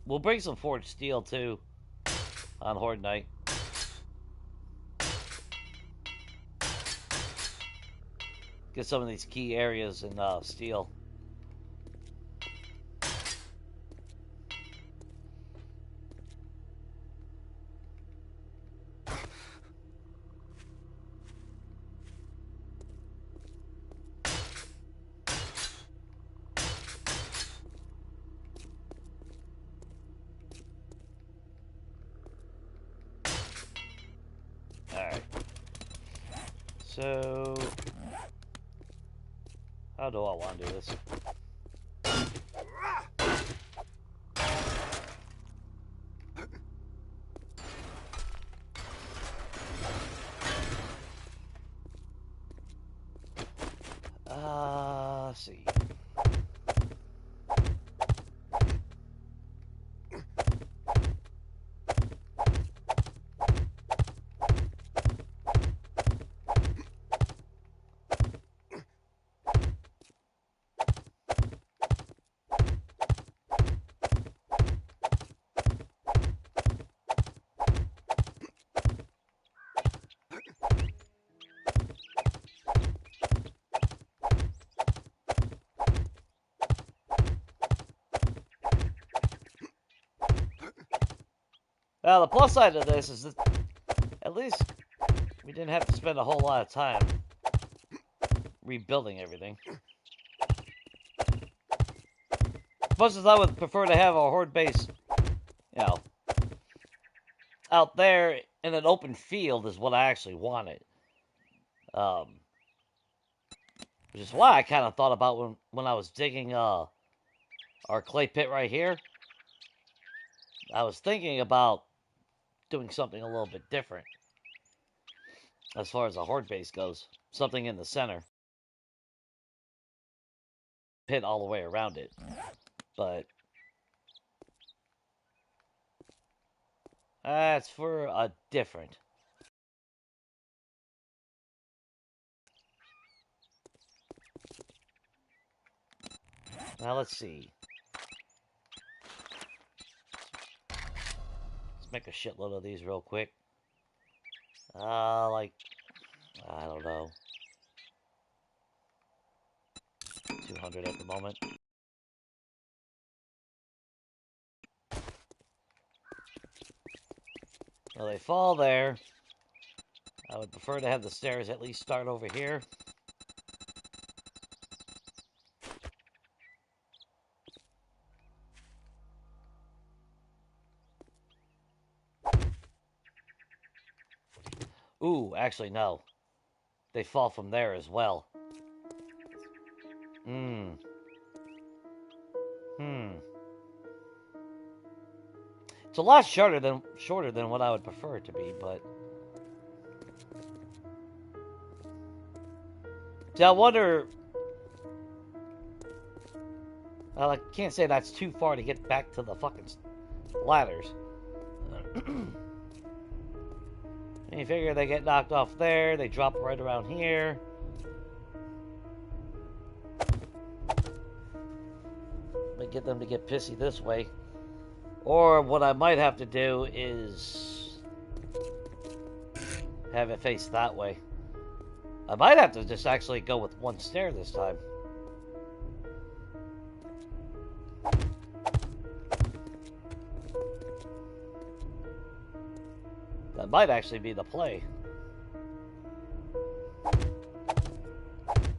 A: We'll bring some forged steel too on Horde Night. Get some of these key areas in steel. Alright. So... how do I want to do this? Let's see. Well, the plus side of this is that at least we didn't have to spend a whole lot of time rebuilding everything. As much as I would prefer to have a Horde base, you know, out there in an open field is what I actually wanted. Which is why I kind of thought about when I was digging our clay pit right here. I was thinking about doing something a little bit different as far as a Horde base goes. Something in the center. Pit all the way around it. But that's for a different. Now let's see. Let's make a shitload of these real quick. Like, I don't know. 200 at the moment. Well, they fall there. I would prefer to have the stairs at least start over here. Ooh, actually, no. They fall from there as well. It's a lot shorter than what I would prefer it to be, but... see, I wonder I can't say that's too far to get back to the fucking ladders. And you figure they get knocked off there, they drop right around here. But get them to get pissy this way. Or what I might have to do is have it face that way. I might have to just actually go with one stair this time. That might actually be the play.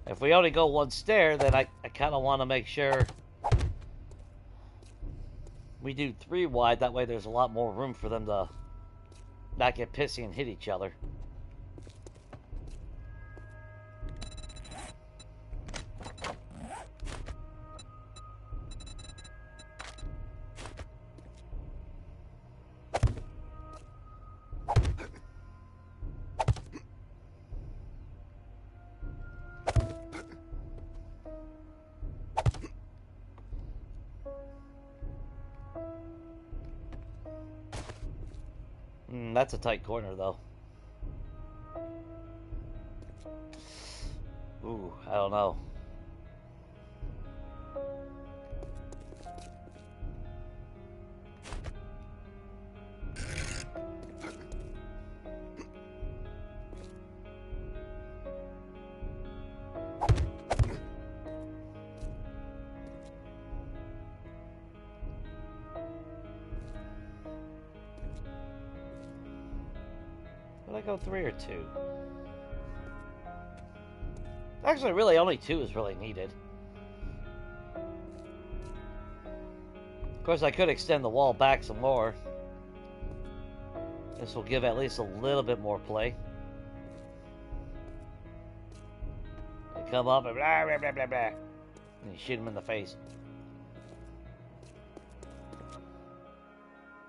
A: If we only go one stair, then I kind of want to make sure we do 3 wide. That way there's a lot more room for them to not get pissy and hit each other. That's a tight corner, though. Ooh, I don't know. Would I go 3 or 2? Actually, really, only 2 is really needed. Of course, I could extend the wall back some more. This will give at least a little bit more play. They come up and blah, blah, blah, blah, blah. And you shoot them in the face.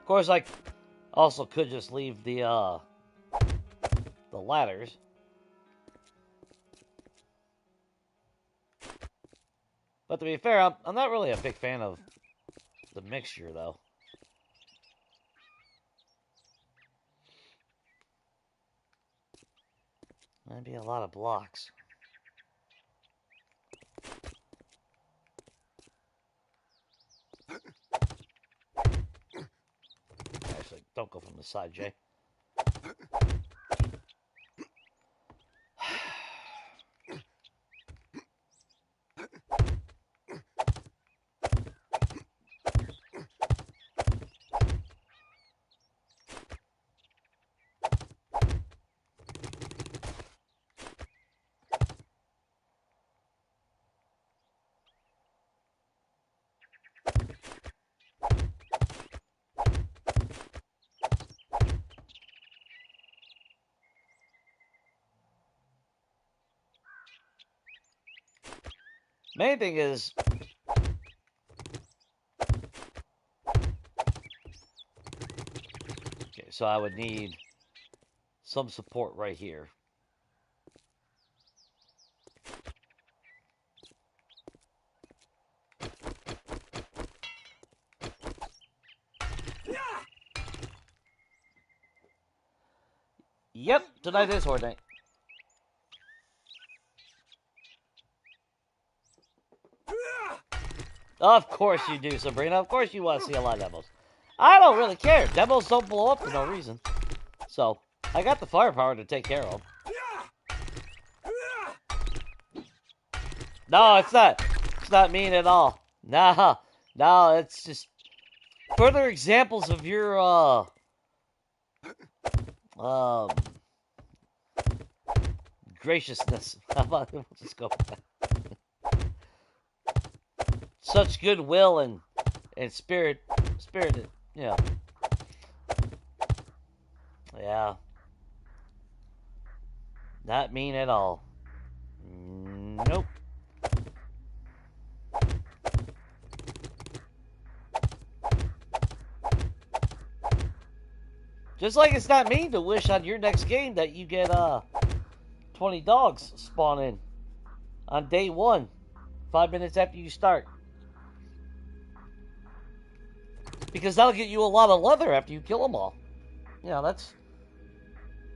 A: Of course, I also could just leave the ladders. But to be fair, I'm not really a big fan of the mixture, though. That'd be a lot of blocks. Actually, don't go from the side, Jay. Main thing is, okay, so I would need some support right here. Yep, tonight is Horde Night. Of course you do, Sabrina. Of course you want to see a lot of demos. I don't really care. Demos don't blow up for no reason. So, I got the firepower to take care of them. No, it's not. It's not mean at all. Nah. No, it's just further examples of your, graciousness. How about, we'll just go with that. Such goodwill and spirited, yeah. Yeah. Not mean at all. Nope. Just like it's not mean to wish on your next game that you get 20 dogs spawn in on day 1, 5 minutes after you start. Because that'll get you a lot of leather after you kill them all. You know, that's...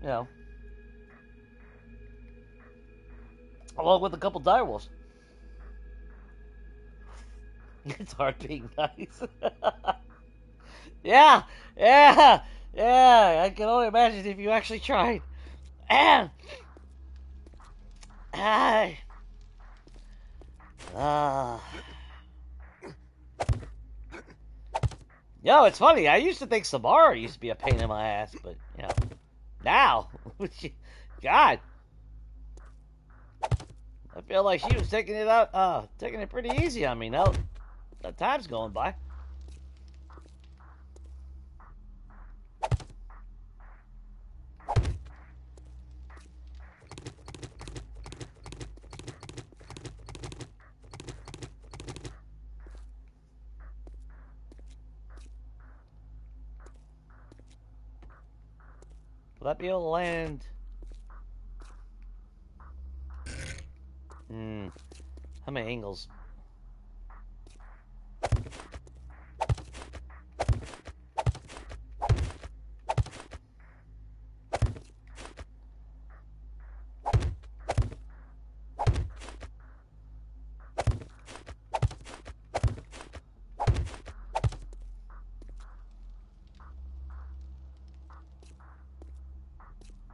A: You know... Along with a couple direwolves. It's hard being nice. Yeah, yeah, yeah. I can only imagine if you actually tried. And I, yo, it's funny. I used to think Samara used to be a pain in my ass, but you know, now, God, I feel like she was taking it pretty easy on me. Now, the time's going by. Will that be able to land? How many angles?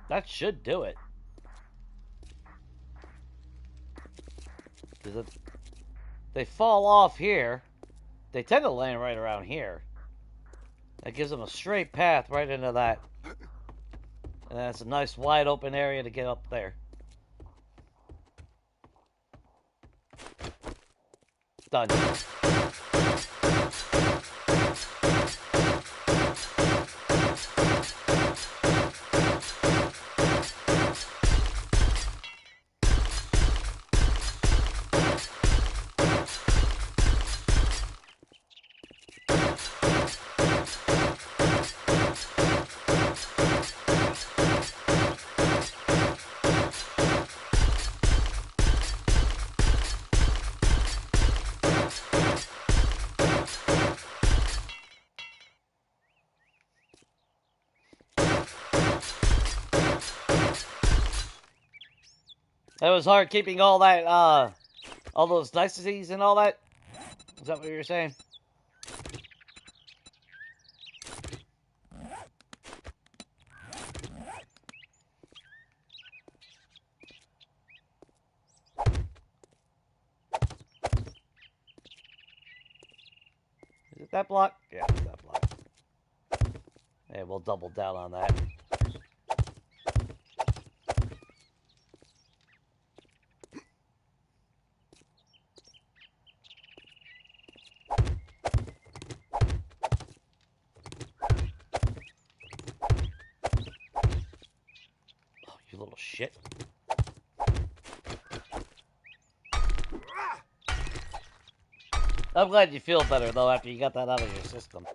A: That should do it. Because if they fall off here, they tend to land right around here. That gives them a straight path right into that. And that's a nice wide open area to get up there. Done. It was hard keeping all that, all those niceties and all that? Is that what you were saying? Is it that block? Yeah, it's that block. Hey, we'll double down on that. You little shit. I'm glad you feel better, though, after you got that out of your system.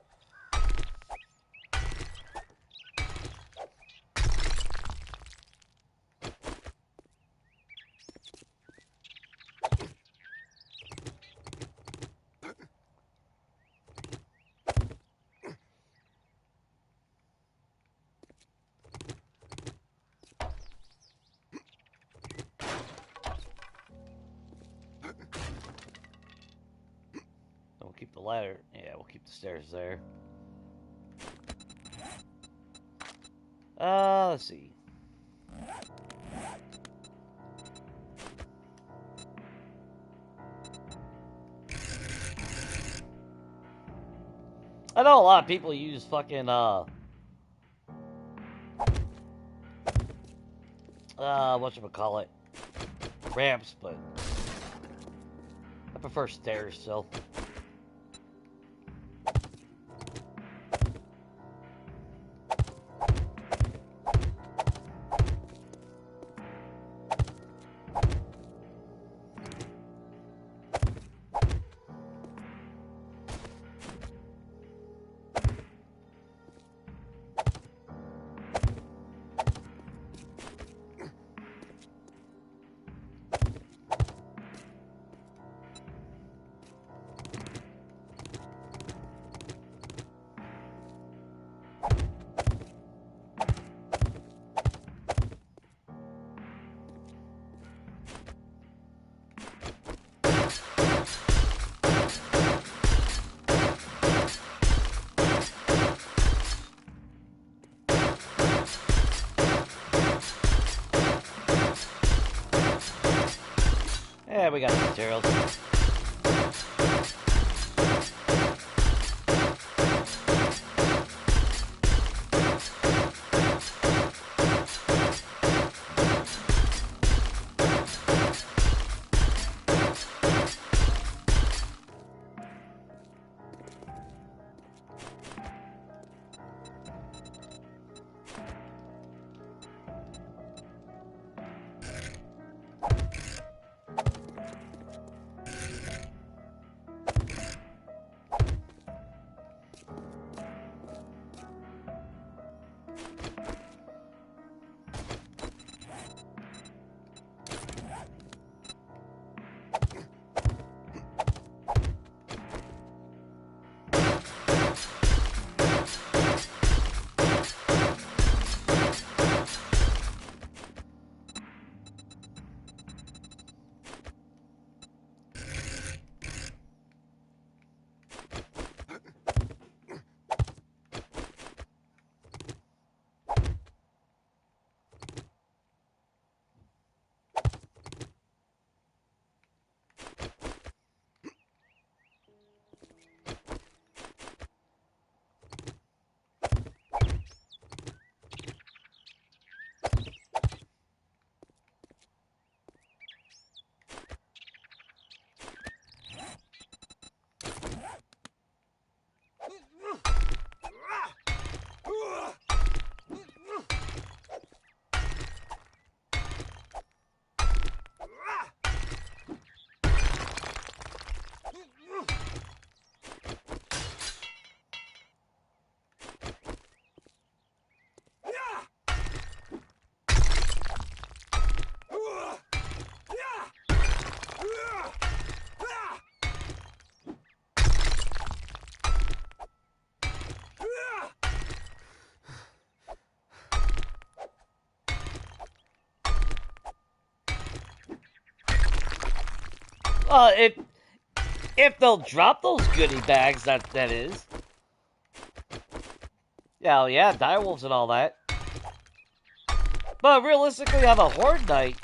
A: Keep the ladder. Yeah, we'll keep the stairs there. Let's see. I know a lot of people use fucking, whatchamacallit, ramps, but I prefer stairs, so. Yeah, we got the materials. If they'll drop those goodie bags, that is. Yeah, yeah, direwolves and all that. But realistically, on a Horde night,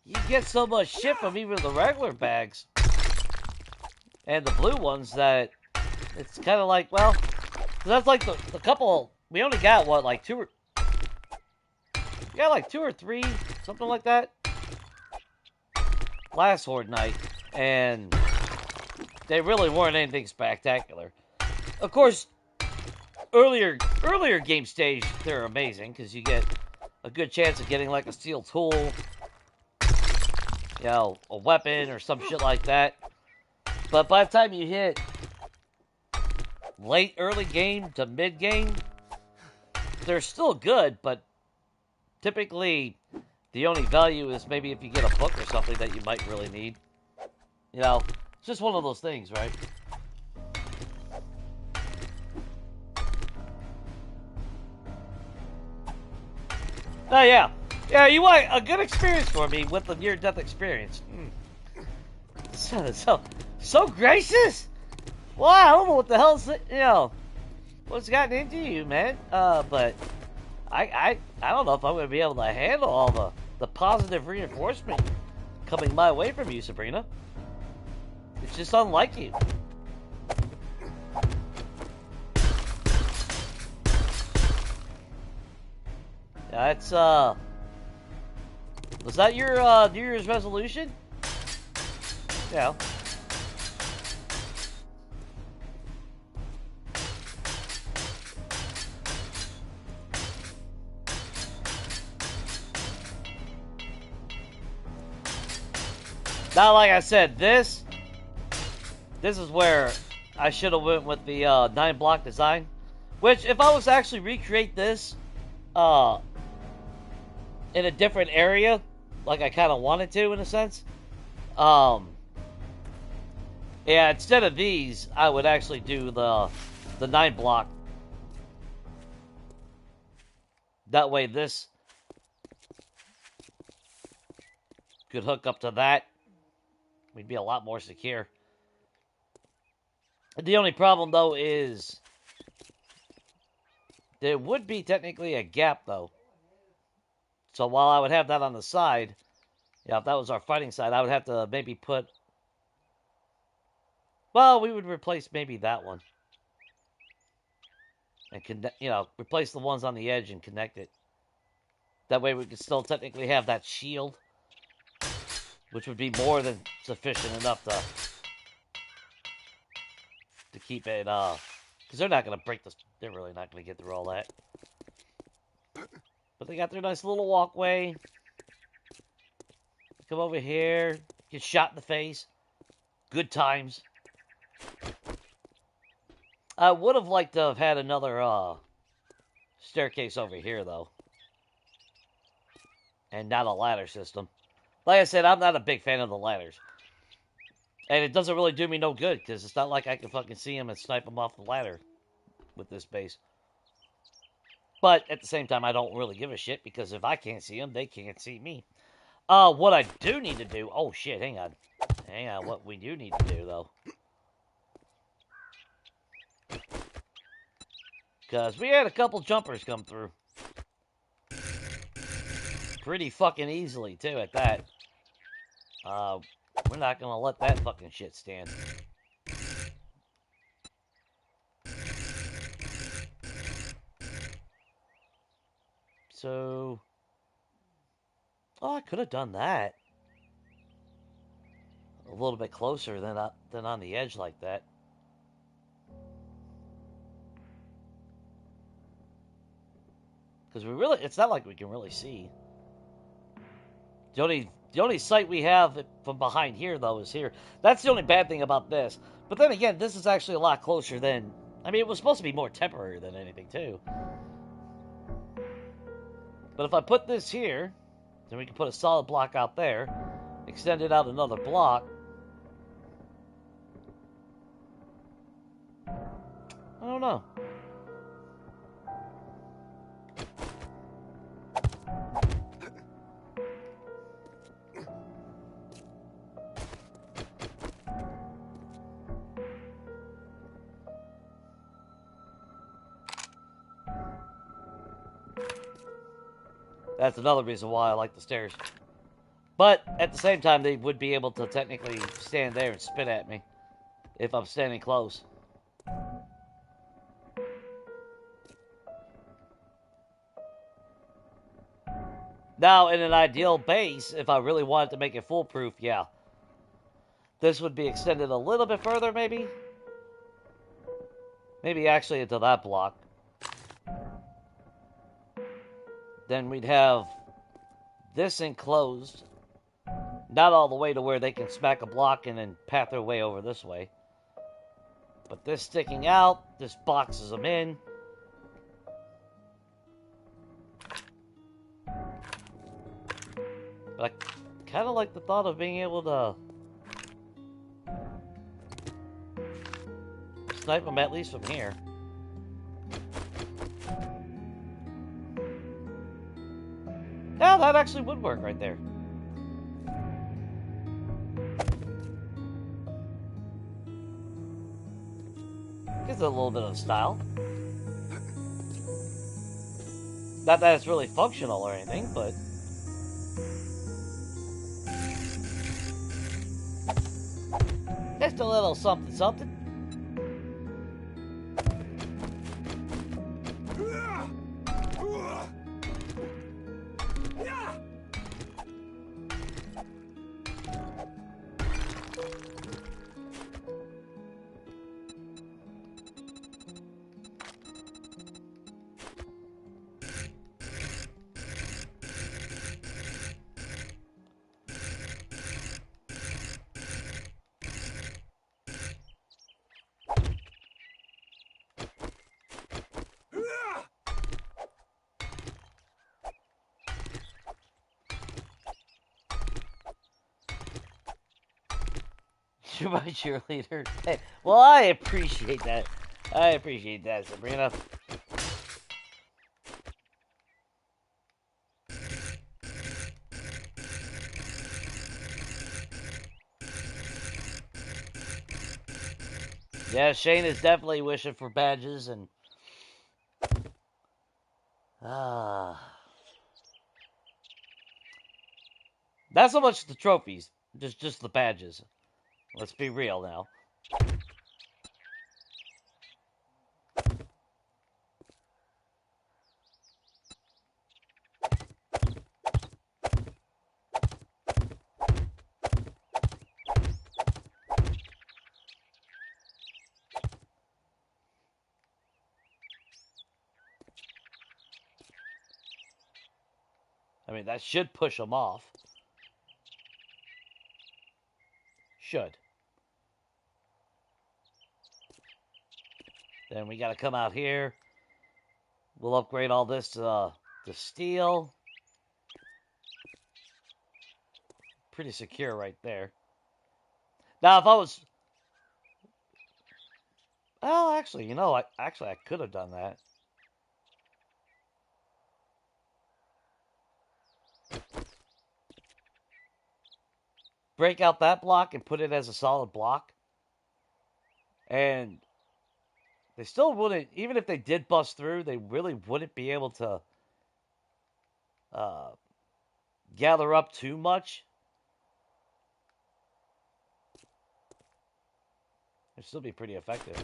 A: you get so much shit from even the regular bags and the blue ones that it's kind of like, well, that's like the couple. We only got what, like two or three, something like that, last Horde night, and they really weren't anything spectacular. Of course, earlier game stage, they're amazing because you get a good chance of getting like a steel tool, you know, a weapon or some shit like that. But by the time you hit early game to mid game, they're still good, but typically the only value is maybe if you get a book or something that you might really need. You know, it's just one of those things, right? Oh, yeah. Yeah, you want a good experience for me with the near-death experience. So gracious? Well, I don't know what the hell's, you know, what's gotten into you, man. But I don't know if I'm going to be able to handle all the positive reinforcement coming my way from you, Sabrina. It's just unlike you. That's, was that your, New Year's resolution? Yeah. Now, like I said, this is where I should have went with the 9-block design. Which, if I was to actually recreate this in a different area, like I kind of wanted to, in a sense, yeah, instead of these, I would actually do the 9-block. That way, this could hook up to that. We'd be a lot more secure. The only problem, though, is there would be technically a gap, though. So while I would have that on the side, Yeah, if that was our fighting side, I would have to maybe put... Well, we would replace maybe that one. And connect, you know, replace the ones on the edge and connect it. That way we could still technically have that shield, which would be more than sufficient enough to keep it, because they're not going to break this. They're really not going to get through all that. But they got their nice little walkway. Come over here, get shot in the face. Good times. I would have liked to have had another staircase over here, though. And not a ladder system. Like I said, I'm not a big fan of the ladders. And it doesn't really do me no good, because it's not like I can fucking see him and snipe him off the ladder with this base. But at the same time, I don't really give a shit, because if I can't see them, they can't see me. What I do need to do... Oh, shit, hang on. Hang on, what we do need to do, though. Because we had a couple jumpers come through. Pretty fucking easily, too, at that. We're not gonna let that fucking shit stand. So... Oh, I could have done that. A little bit closer than on the edge like that. Because we really... It's not like we can really see. The only sight we have from behind here, though, is here. That's the only bad thing about this. But then again, this is actually a lot closer than... I mean, it was supposed to be more temporary than anything, too. But if I put this here, then we can put a solid block out there, extend it out another block. I don't know. That's another reason why I like the stairs. But, at the same time, they would be able to technically stand there and spit at me. If I'm standing close. Now, in an ideal base, if I really wanted to make it foolproof, yeah. This would be extended a little bit further, maybe? Maybe actually into that block. Then we'd have this enclosed. Not all the way to where they can smack a block and then path their way over this way. But this sticking out, this boxes them in. But I kind of like the thought of being able to snipe them at least from here. Yeah, that actually would work right there. Gives it a little bit of style. Not that it's really functional or anything, but... just a little something something. You're my cheerleader. Hey, well, I appreciate that. I appreciate that, Sabrina. Yeah, Shane is definitely wishing for badges and... Not so much the trophies, just the badges. Let's be real now. I mean, that should push them off. Should. Then we got to come out here. We'll upgrade all this to steel. Pretty secure right there. Now, if I was... Well, actually, you know, I could have done that. Break out that block and put it as a solid block. And they still wouldn't, even if they did bust through, they really wouldn't be able to gather up too much. It'd still be pretty effective.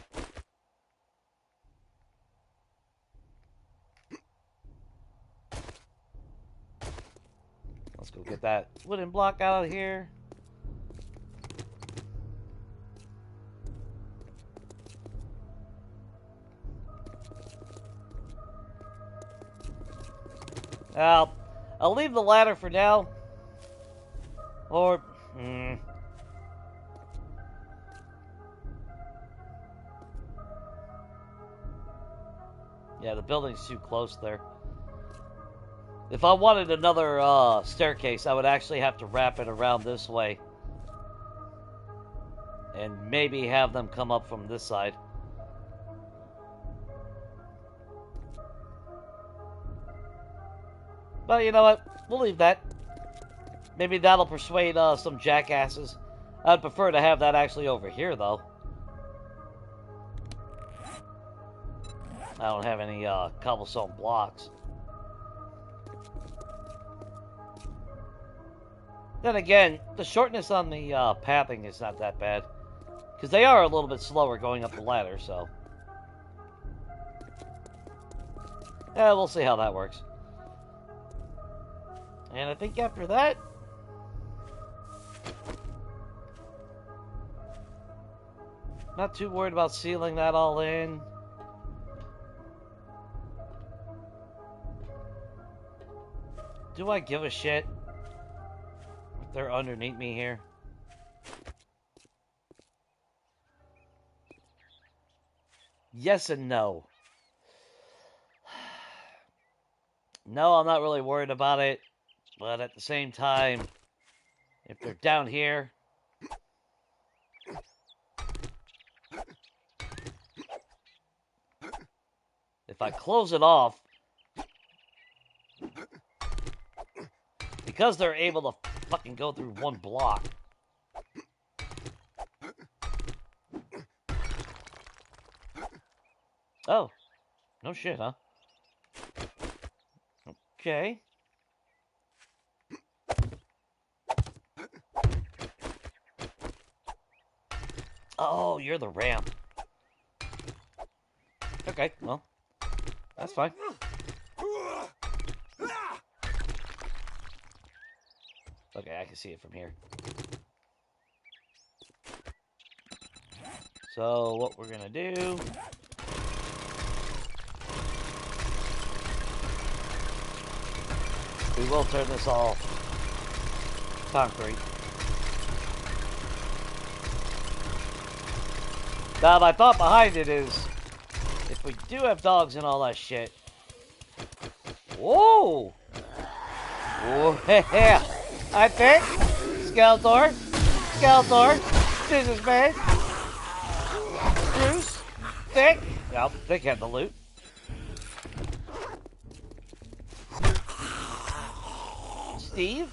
A: Let's go get that wooden block out of here. Now, I'll leave the ladder for now. Or... Yeah, the building's too close there. If I wanted another staircase, I would actually have to wrap it around this way. And maybe have them come up from this side. But you know what? We'll leave that. Maybe that'll persuade some jackasses. I'd prefer to have that actually over here, though. I don't have any cobblestone blocks. Then again, the shortness on the pathing is not that bad. Because they are a little bit slower going up the ladder, so... Yeah, we'll see how that works. And I think after that... Not too worried about sealing that all in. Do I give a shit if they're underneath me here? Yes and no. No, I'm not really worried about it. But at the same time, if they're down here... If I close it off... Because they're able to fucking go through one block. Oh. No shit, huh? Okay. Oh, you're the ramp. Okay, well. That's fine. Okay, I can see it from here. So, what we're gonna do... We will turn this all concrete. Now, my thought behind it is, if we do have dogs and all that shit... Whoa! Whoa, yeah! I think. Skeletor. Businessman. Bruce. Thick. Yep, Thick had the loot. Steve.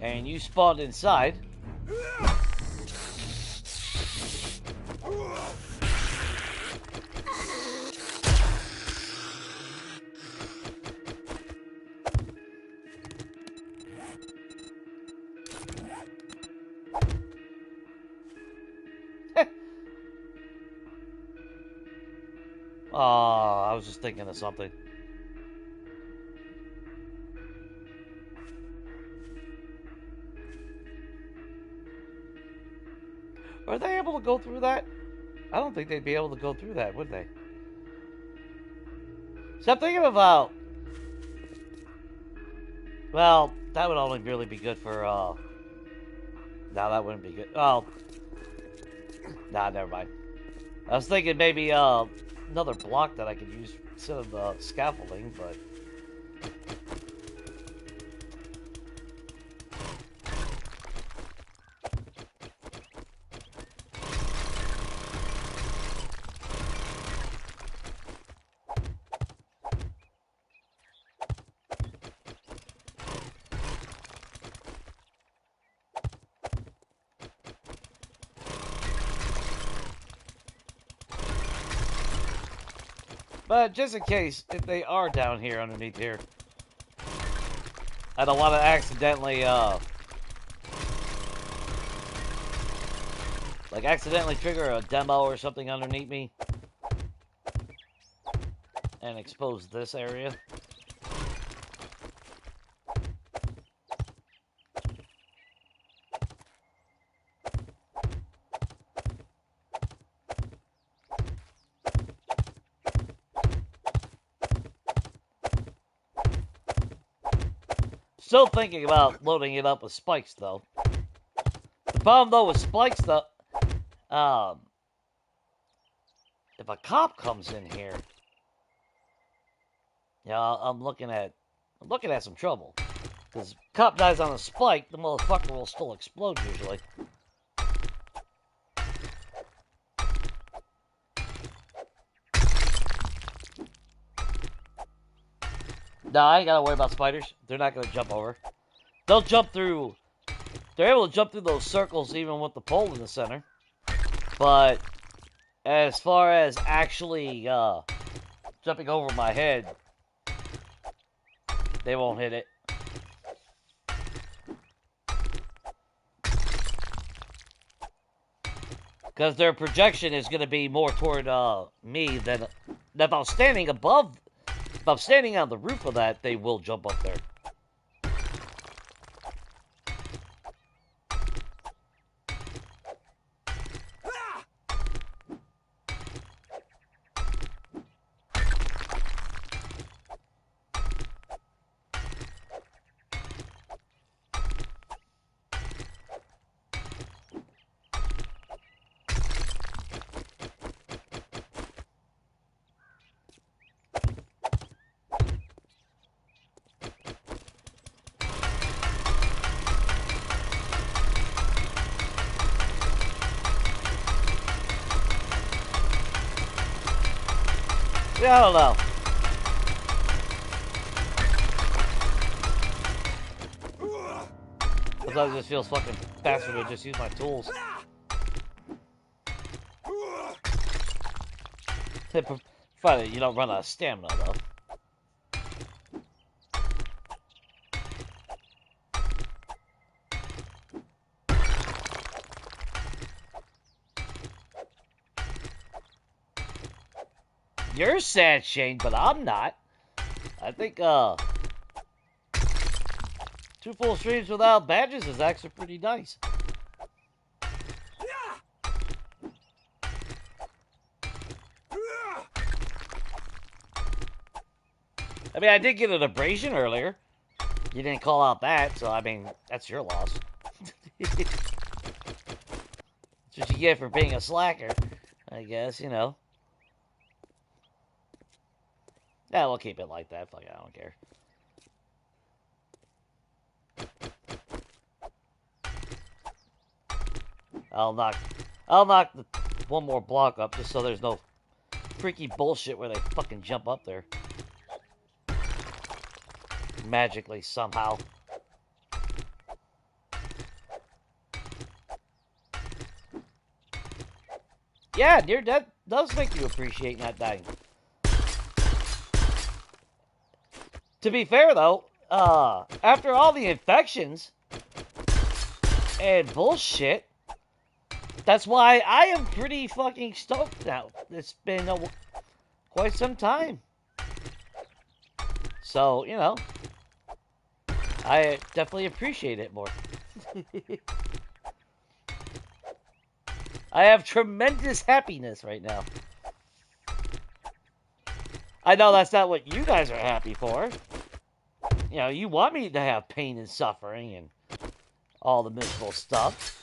A: And you spawned inside. Oh, I was just thinking of something. Are they able to go through that? I don't think they'd be able to go through that, would they? So I'm thinking about... Well, that would only really be good for, No, that wouldn't be good. Oh. Nah, never mind. I was thinking maybe, another block that I could use instead of, scaffolding, but... But just in case, if they are down here underneath here, I don't want to accidentally, like accidentally trigger a demo or something underneath me and expose this area. Still thinking about loading it up with spikes, though. The problem, though, with spikes, though, if a cop comes in here, yeah, I'm looking at some trouble. Because cop dies on a spike, the motherfucker will still explode usually. Nah, I ain't gotta worry about spiders. They're not gonna jump over. They'll jump through. They're able to jump through those circles even with the pole in the center. But as far as actually jumping over my head, they won't hit it. Because their projection is going to be more toward me than if I'm standing above. If I'm standing on the roof of that, they will jump up there. Yeah, I don't know. Sometimes it just feels fucking faster to just use my tools. Provided you don't run out of stamina, though. You're sad, Shane, but I'm not. I think, 2 full streams without badges is actually pretty nice. I mean, I did get an abrasion earlier. You didn't call out that, so, I mean, that's your loss. That's what you get for being a slacker, I guess, you know. Yeah, we'll keep it like that. Fuck it, I don't care. I'll knock the one more block up just so there's no freaky bullshit where they fucking jump up there. Magically, somehow. Yeah, near death does make you appreciate not dying. To be fair, though, after all the infections and bullshit, that's why I am pretty fucking stoked now. It's been quite some time. So, you know, I definitely appreciate it more. I have tremendous happiness right now. I know that's not what you guys are happy for. You know, you want me to have pain and suffering and all the miserable stuff.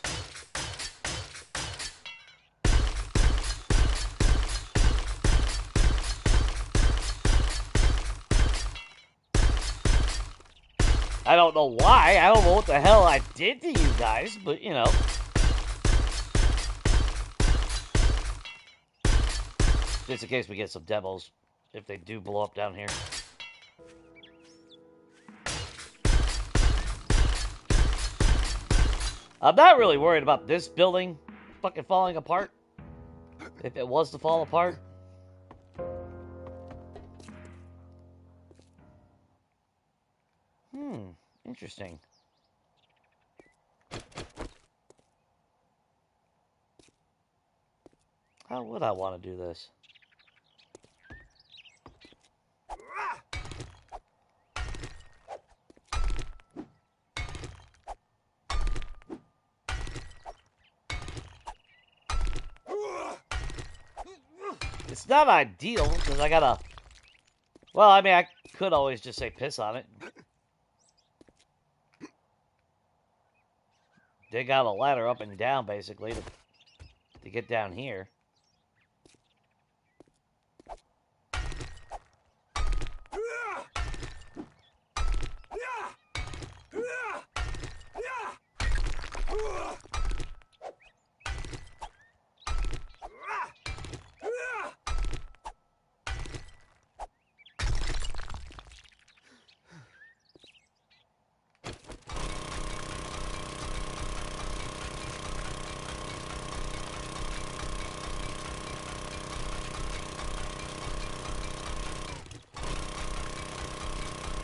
A: I don't know why. I don't know what the hell I did to you guys, but, you know. Just in case we get some demos, if they do blow up down here. I'm not really worried about this building fucking falling apart. If it was to fall apart. Interesting. How would I want to do this? It's not ideal, because I gotta... Well, I mean, I could always just say piss on it. Dig out a ladder up and down, basically, to get down here.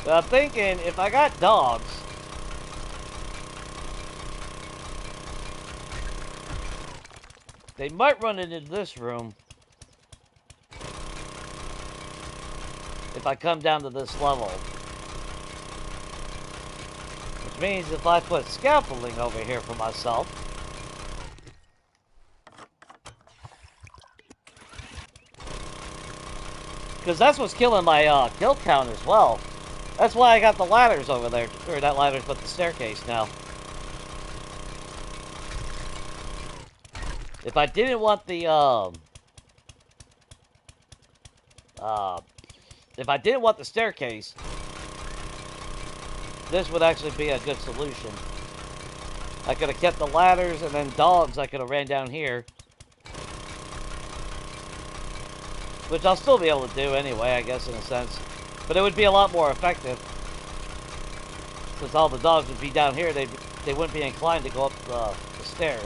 A: But I'm thinking, if I got dogs, they might run into this room if I come down to this level. Which means if I put scaffolding over here for myself, because that's what's killing my kill count as well. That's why I got the ladders over there. Or not ladders, but the staircase now. If I didn't want the, if I didn't want the staircase, this would actually be a good solution. I could have kept the ladders, and then dogs I could have ran down here. Which I'll still be able to do anyway, I guess, in a sense. But it would be a lot more effective. Since all the dogs would be down here, they wouldn't be inclined to go up the stairs.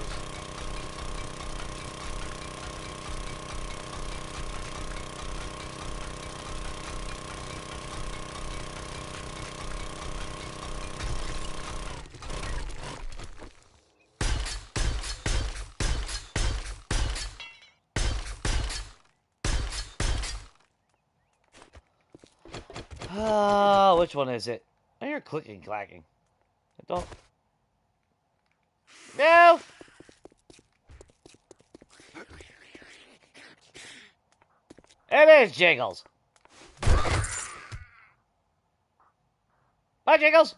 A: Which one is it? I hear clicking, clacking. I don't... No! It is Jiggles. Bye, Jiggles.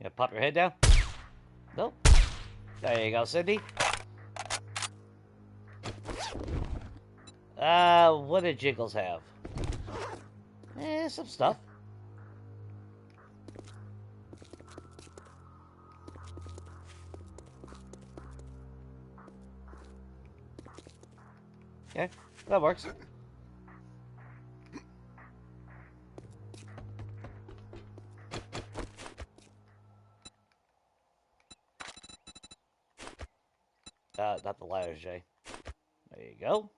A: Yeah, pop your head down. Nope. There you go, Cindy. What did Jiggles have? Some stuff. Okay, that works. Not the ladders, Jay. There you go.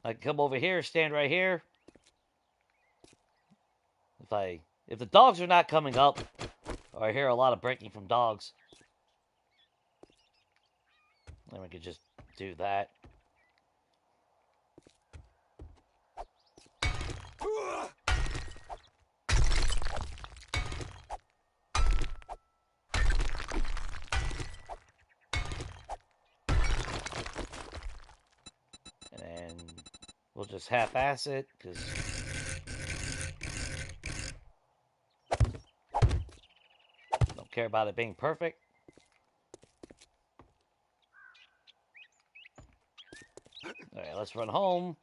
A: I can come over here, stand right here. If the dogs are not coming up, or I hear a lot of breaking from dogs, then we could just do that. And we'll just half-ass it, because don't care about it being perfect. Alright, let's run home.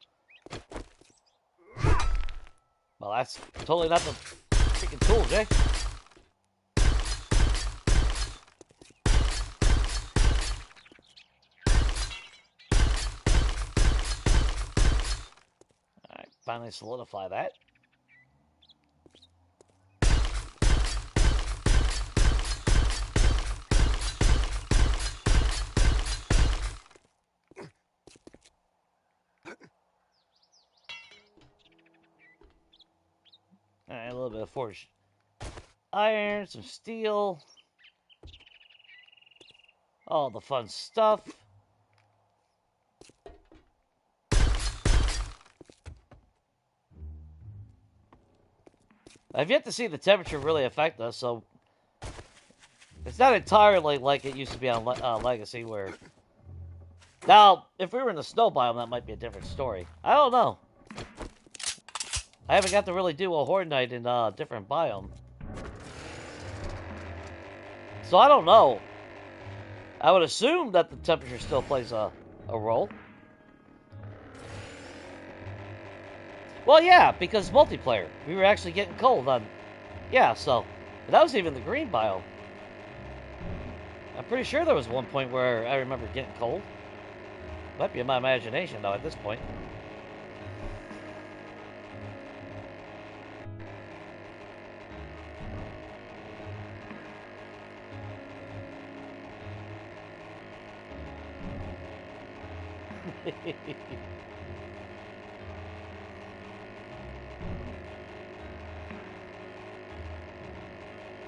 A: Well, that's totally not the freaking tool, Jay. Alright, finally solidify that. Alright, a little bit of forged iron, some steel. All the fun stuff. I've yet to see the temperature really affect us, so it's not entirely like it used to be on Legacy, where... Now, if we were in the snow biome, that might be a different story. I don't know. I haven't got to really do a Horde Night in a different biome. So I don't know. I would assume that the temperature still plays a role. Well, yeah, because multiplayer. We were actually getting cold on... Yeah, so... But that was even the green biome. I'm pretty sure there was one point where I remember getting cold. Might be in my imagination, though, at this point.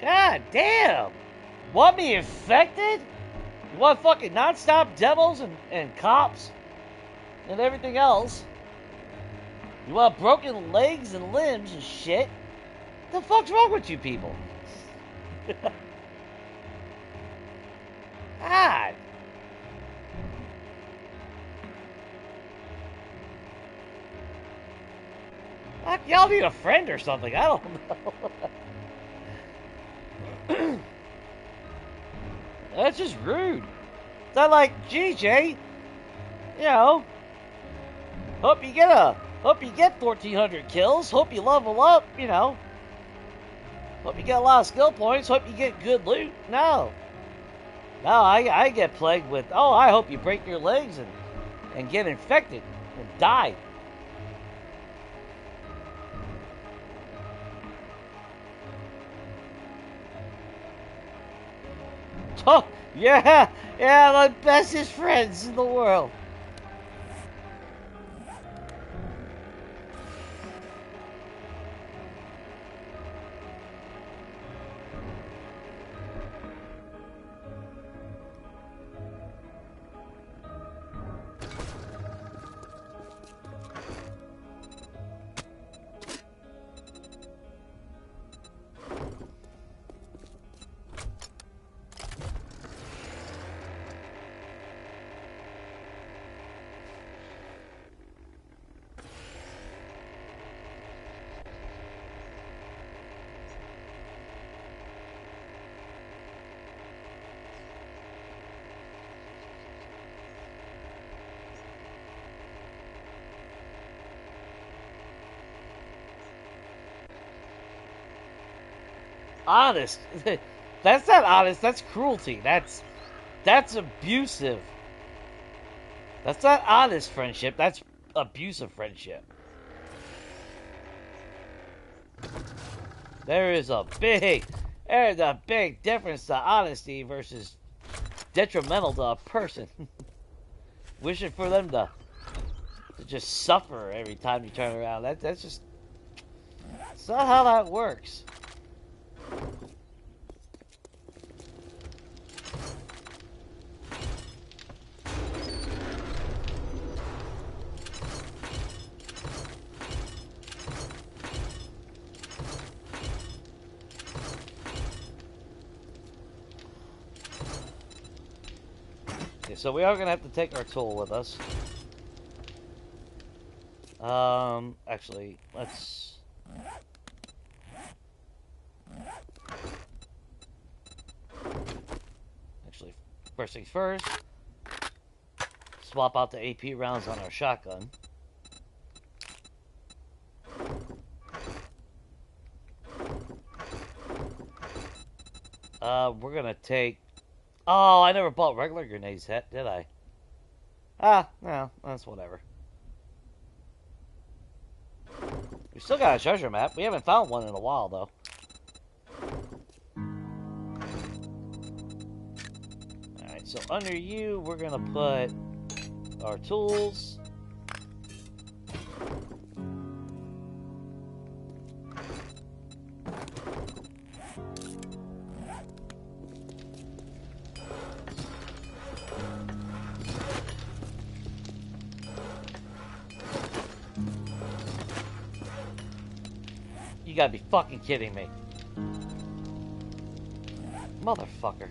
A: God damn! Want me infected? You want fucking non-stop demos and cops and everything else? You want broken legs and limbs and shit? What the fuck's wrong with you people? God! Fuck, y'all need a friend or something. I don't know. That's just rude. It's not like, gee, Jay, you know, hope you get 1,400 kills. Hope you level up, you know. Hope you get a lot of skill points. Hope you get good loot. No. No, I get plagued with, oh, I hope you break your legs and get infected and die. Oh, yeah, my bestest friends in the world. Honest. That's not honest. That's cruelty. That's abusive. That's not honest friendship. That's abusive friendship. There's a big difference to honesty versus detrimental to a person. Wishing for them to to just suffer every time you turn around. That's just... It's not how that works. Okay, so we are going to have to take our tool with us. Actually, let's... Actually, first things first, swap out the AP rounds on our shotgun. We're gonna take... Oh, I never bought regular grenades yet, did I? Ah, no, that's whatever. We still got a treasure map. We haven't found one in a while, though. Alright, so under you, we're gonna put our tools. You gotta be fucking kidding me. Motherfucker.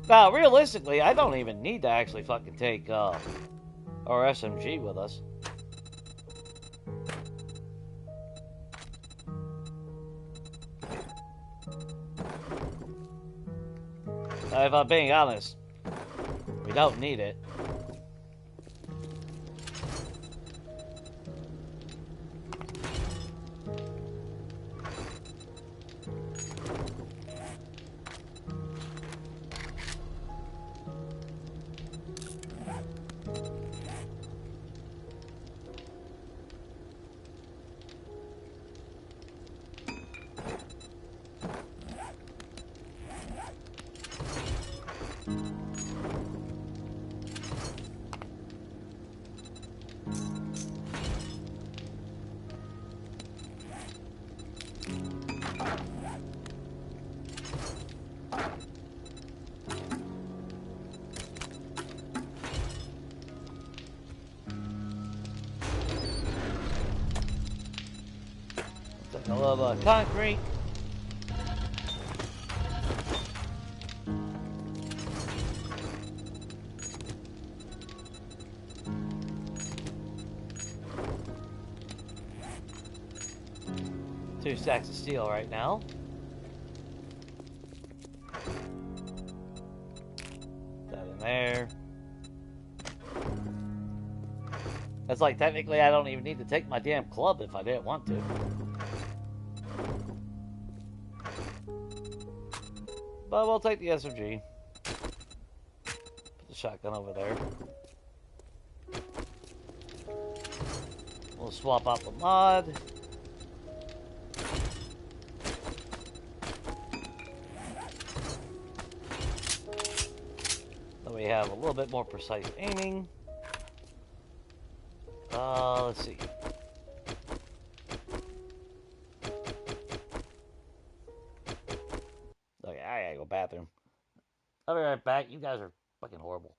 A: Now, realistically, I don't even need to actually fucking take our SMG with us. If I'm being honest, we don't need it. I love concrete. Two stacks of steel right now. That in there. That's like technically I don't even need to take my damn club if I didn't want to. But we'll take the SMG. Put the shotgun over there. We'll swap out the mod. Then we have a little bit more precise aiming. Let's see. Okay, I gotta go bathroom. I'll be right back. You guys are fucking horrible.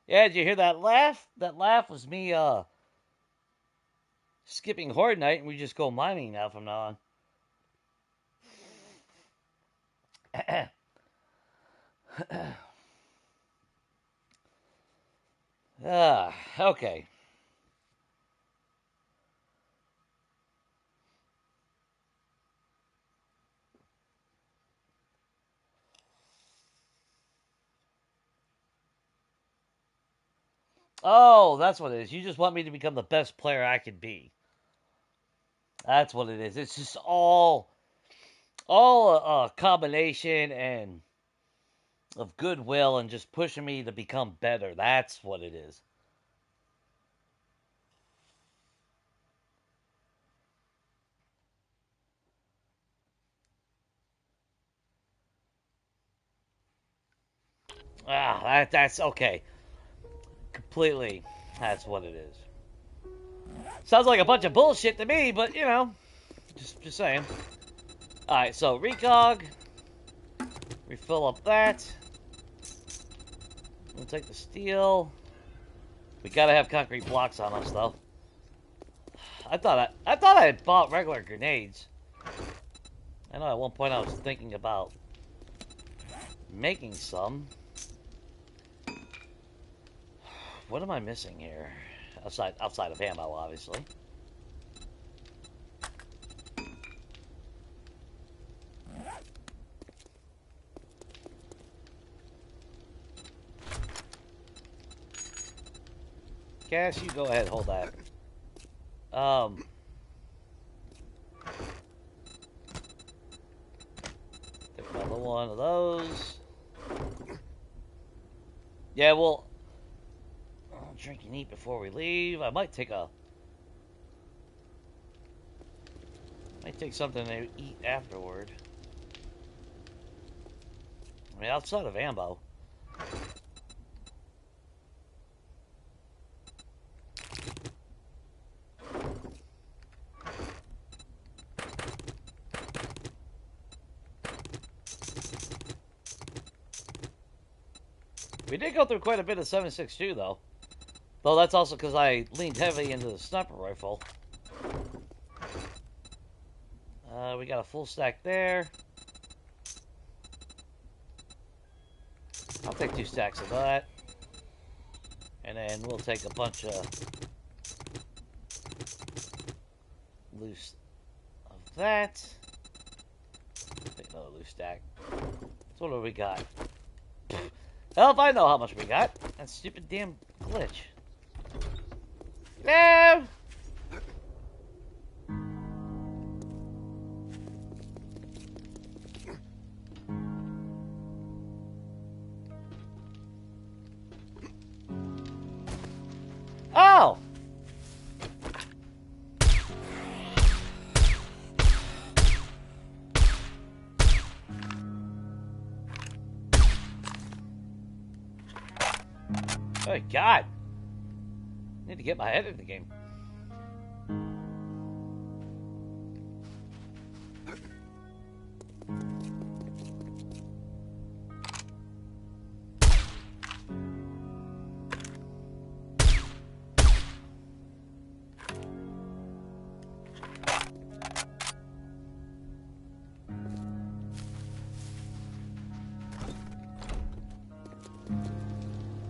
A: Yeah, did you hear that laugh? That laugh was me skipping Horde Night, and we just go mining now from now on. Okay. Oh, that's what it is. You just want me to become the best player I could be. That's what it is. It's just all a combination and of goodwill and just pushing me to become better. That's what it is. That's okay. Completely. That's what it is. Sounds like a bunch of bullshit to me, but you know, just saying. All right, so recog, refill up that. We'll take the steel. We gotta have concrete blocks on us, though. I thought I had bought regular grenades. I know at one point I was thinking about making some. What am I missing here? Outside of ammo, obviously. Cass, you go ahead, hold that. Take another one of those. Yeah, well, I'll drink and eat before we leave. I might take something to eat afterward. I mean, outside of ammo. We did go through quite a bit of 7.62 though. Though that's also because I leaned heavy into the sniper rifle. We got a full stack there. I'll take 2 stacks of that. And then we'll take a bunch of loose of that. Take another loose stack. So what do we got? Hell if I know how much we got. That stupid damn glitch. No! Oh! Oh God! I need to get my head in the game.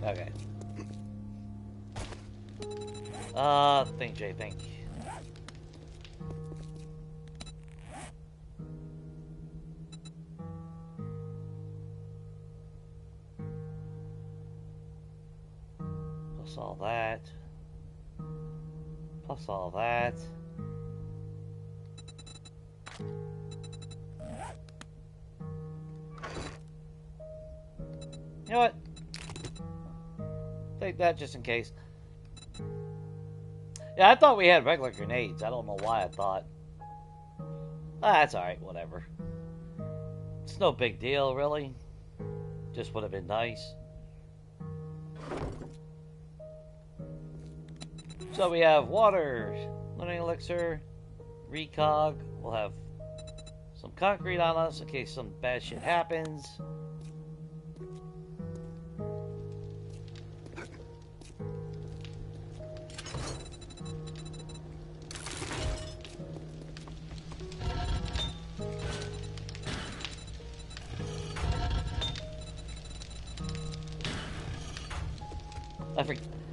A: Okay. Think, Jay, think. Plus all that. Plus all that. You know what? Take that just in case. Yeah, I thought we had regular grenades. I don't know why I thought. Ah, that's alright, whatever. It's no big deal, really. Just would have been nice. So we have water, learning elixir, recog. We'll have some concrete on us in case some bad shit happens.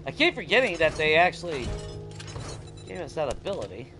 A: I keep forgetting that they actually gave us that ability.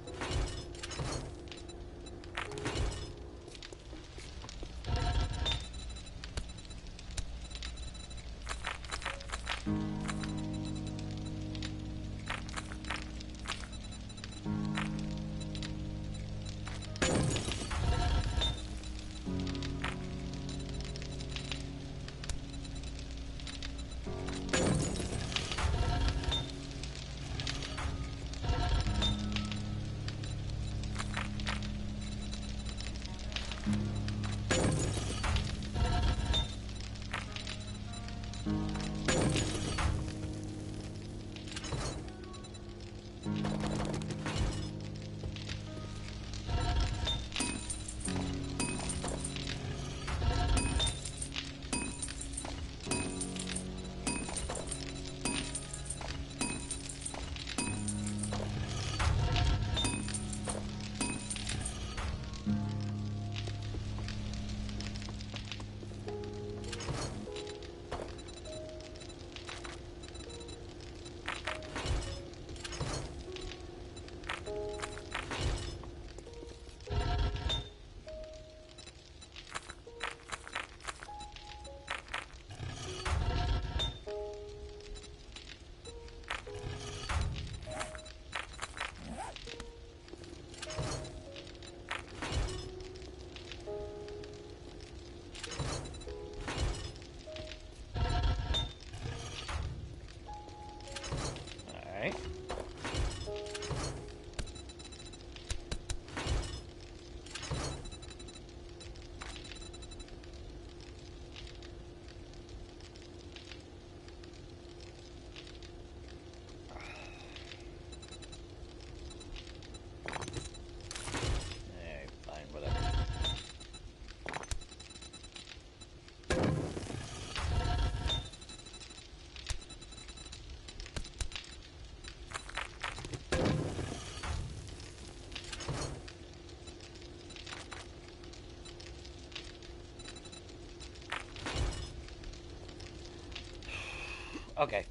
A: Okay.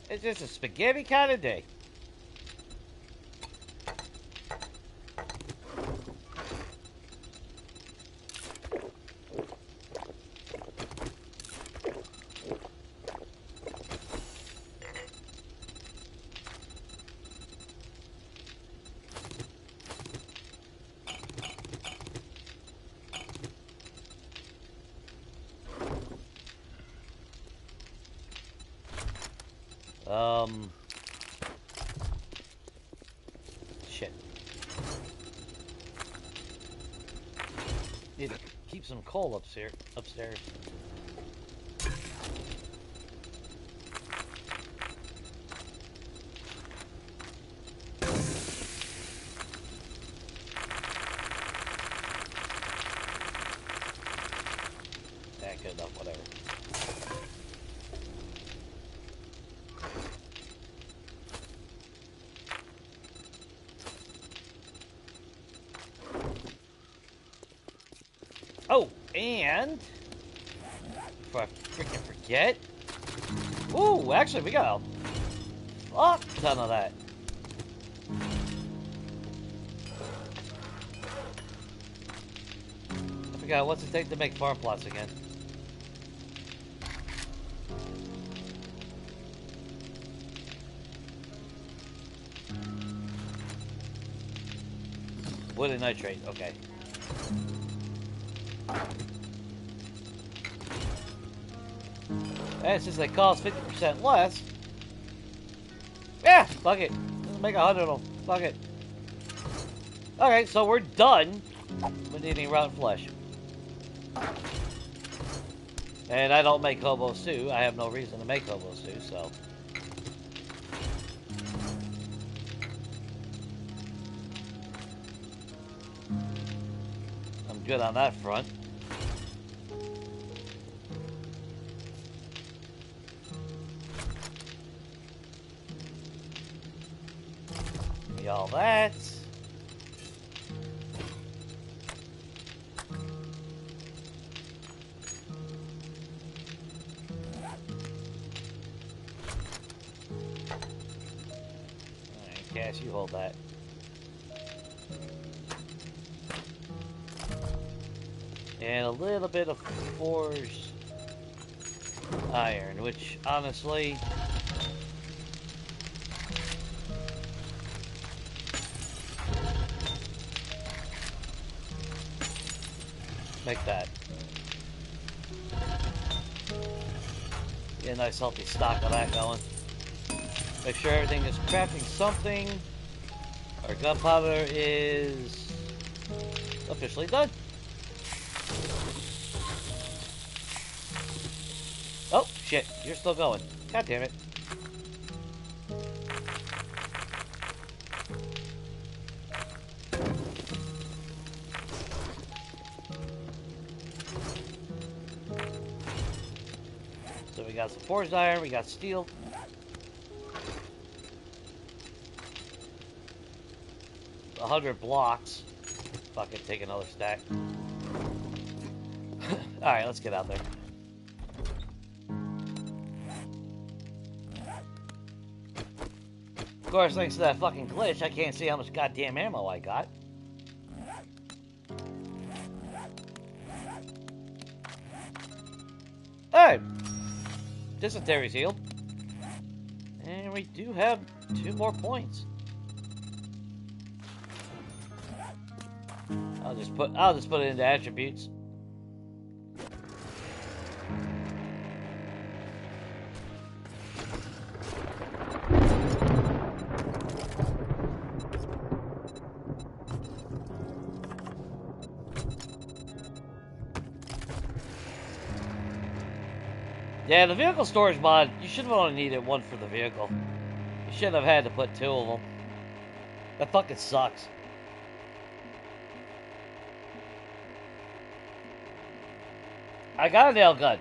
A: It's just a spaghetti kind of day. Shit. Need to keep some coal upstairs. Good enough, whatever. Oh, and before I freaking forget. Ooh, actually, we got a fuck ton of that. I forgot what's it take to make farm plots again. Wood and nitrate, okay. And since they cost 50% less, yeah, fuck it. Let's make 100 of them. Fuck it. Okay, so we're done with eating rotten flesh. And I don't make hobo stew. I have no reason to make hobo stew, so. I'm good on that front. Give me all that. Alright, Cass, you hold that. And a little bit of forged iron, which honestly, make that. Get a nice healthy stock of that going. Make sure everything is crafting something. Our gunpowder is officially done. Oh, shit. You're still going. God damn it. So we got some forged iron, we got steel. A 100 blocks. Fuck it, take another stack. Alright, let's get out there. Of course, thanks to that fucking glitch, I can't see how much goddamn ammo I got. Hey! Dysentery's healed. And we do have 2 more points. I'll just put it into attributes. Yeah, the vehicle storage mod, you should have only needed 1 for the vehicle. You shouldn't have had to put 2 of them. That fucking sucks. I got a nail gun.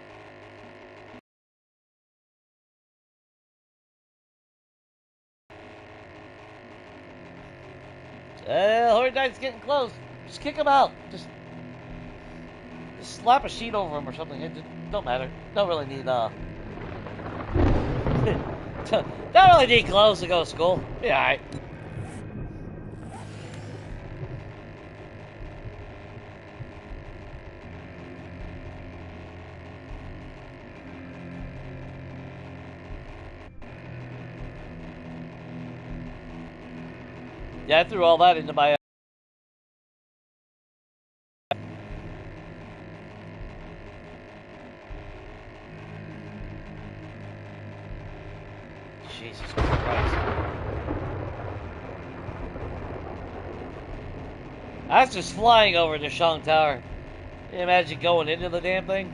A: Horde Knight's getting close. Just kick him out. Just slap a sheet over him or something. It don't matter. Don't really need don't really need clothes to go to school. Be alright. Yeah, I threw all that into my Jesus Christ. That's just flying over the Shang Tower. Can you imagine going into the damn thing?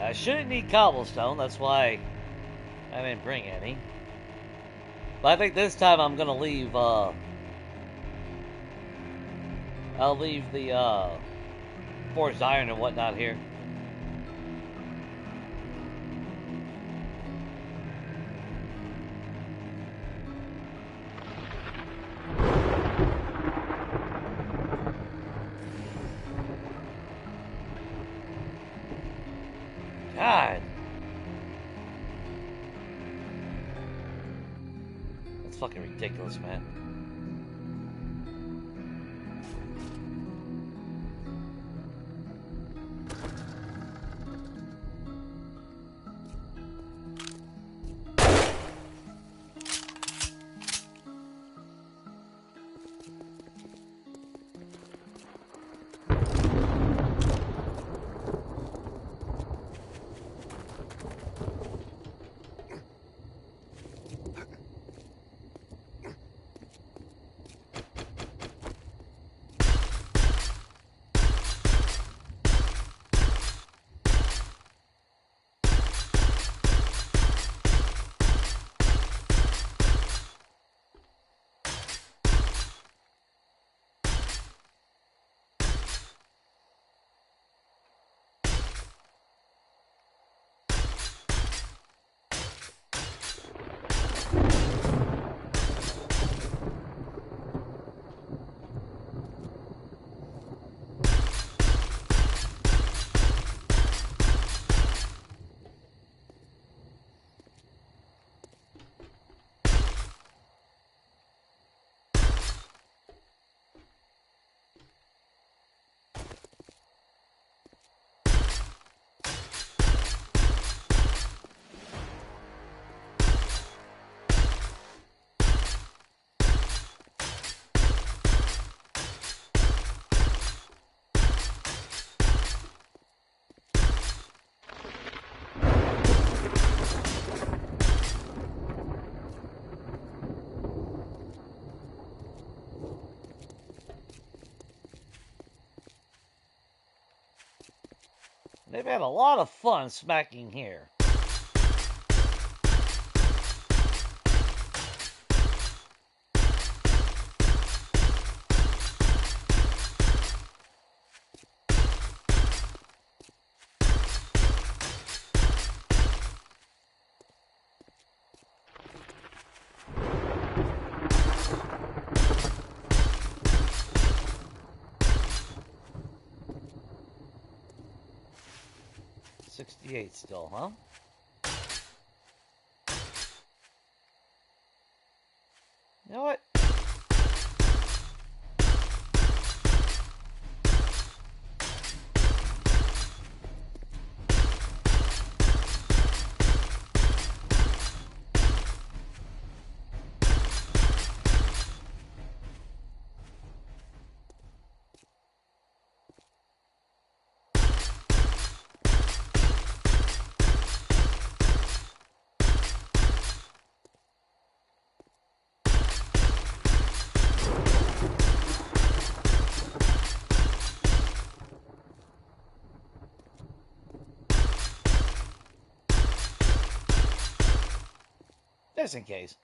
A: I shouldn't need cobblestone, that's why I didn't bring any. But I think this time I'm gonna leave, I'll leave the, forged iron and whatnot here. God. That's fucking ridiculous, man. They've had a lot of fun smacking here. '68 still, huh? You know what? Just in case.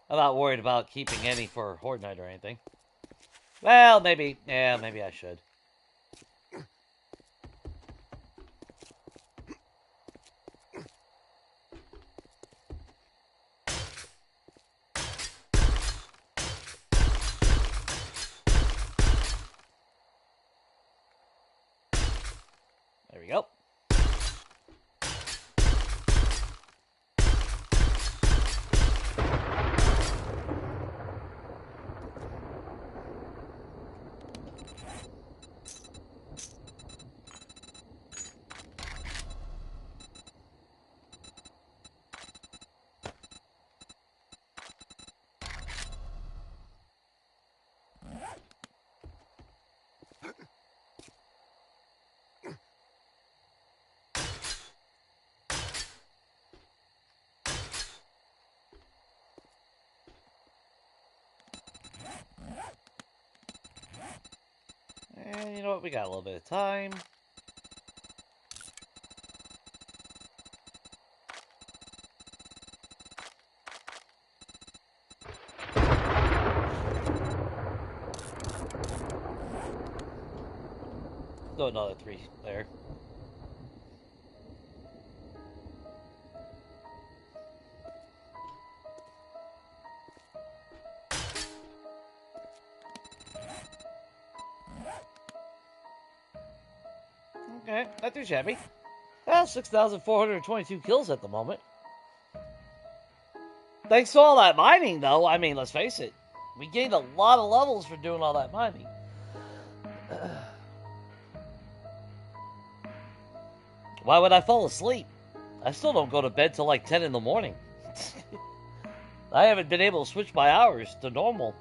A: I'm not worried about keeping any for Horde Night or anything. Well, maybe. Yeah, maybe I should. There we go. You know what? We got a little bit of time. Go another 3 there. Okay, not too shabby. Well, 6,422 kills at the moment. Thanks to all that mining, though, I mean, let's face it, we gained a lot of levels for doing all that mining. Why would I fall asleep? I still don't go to bed till like 10 in the morning. I haven't been able to switch my hours to normal.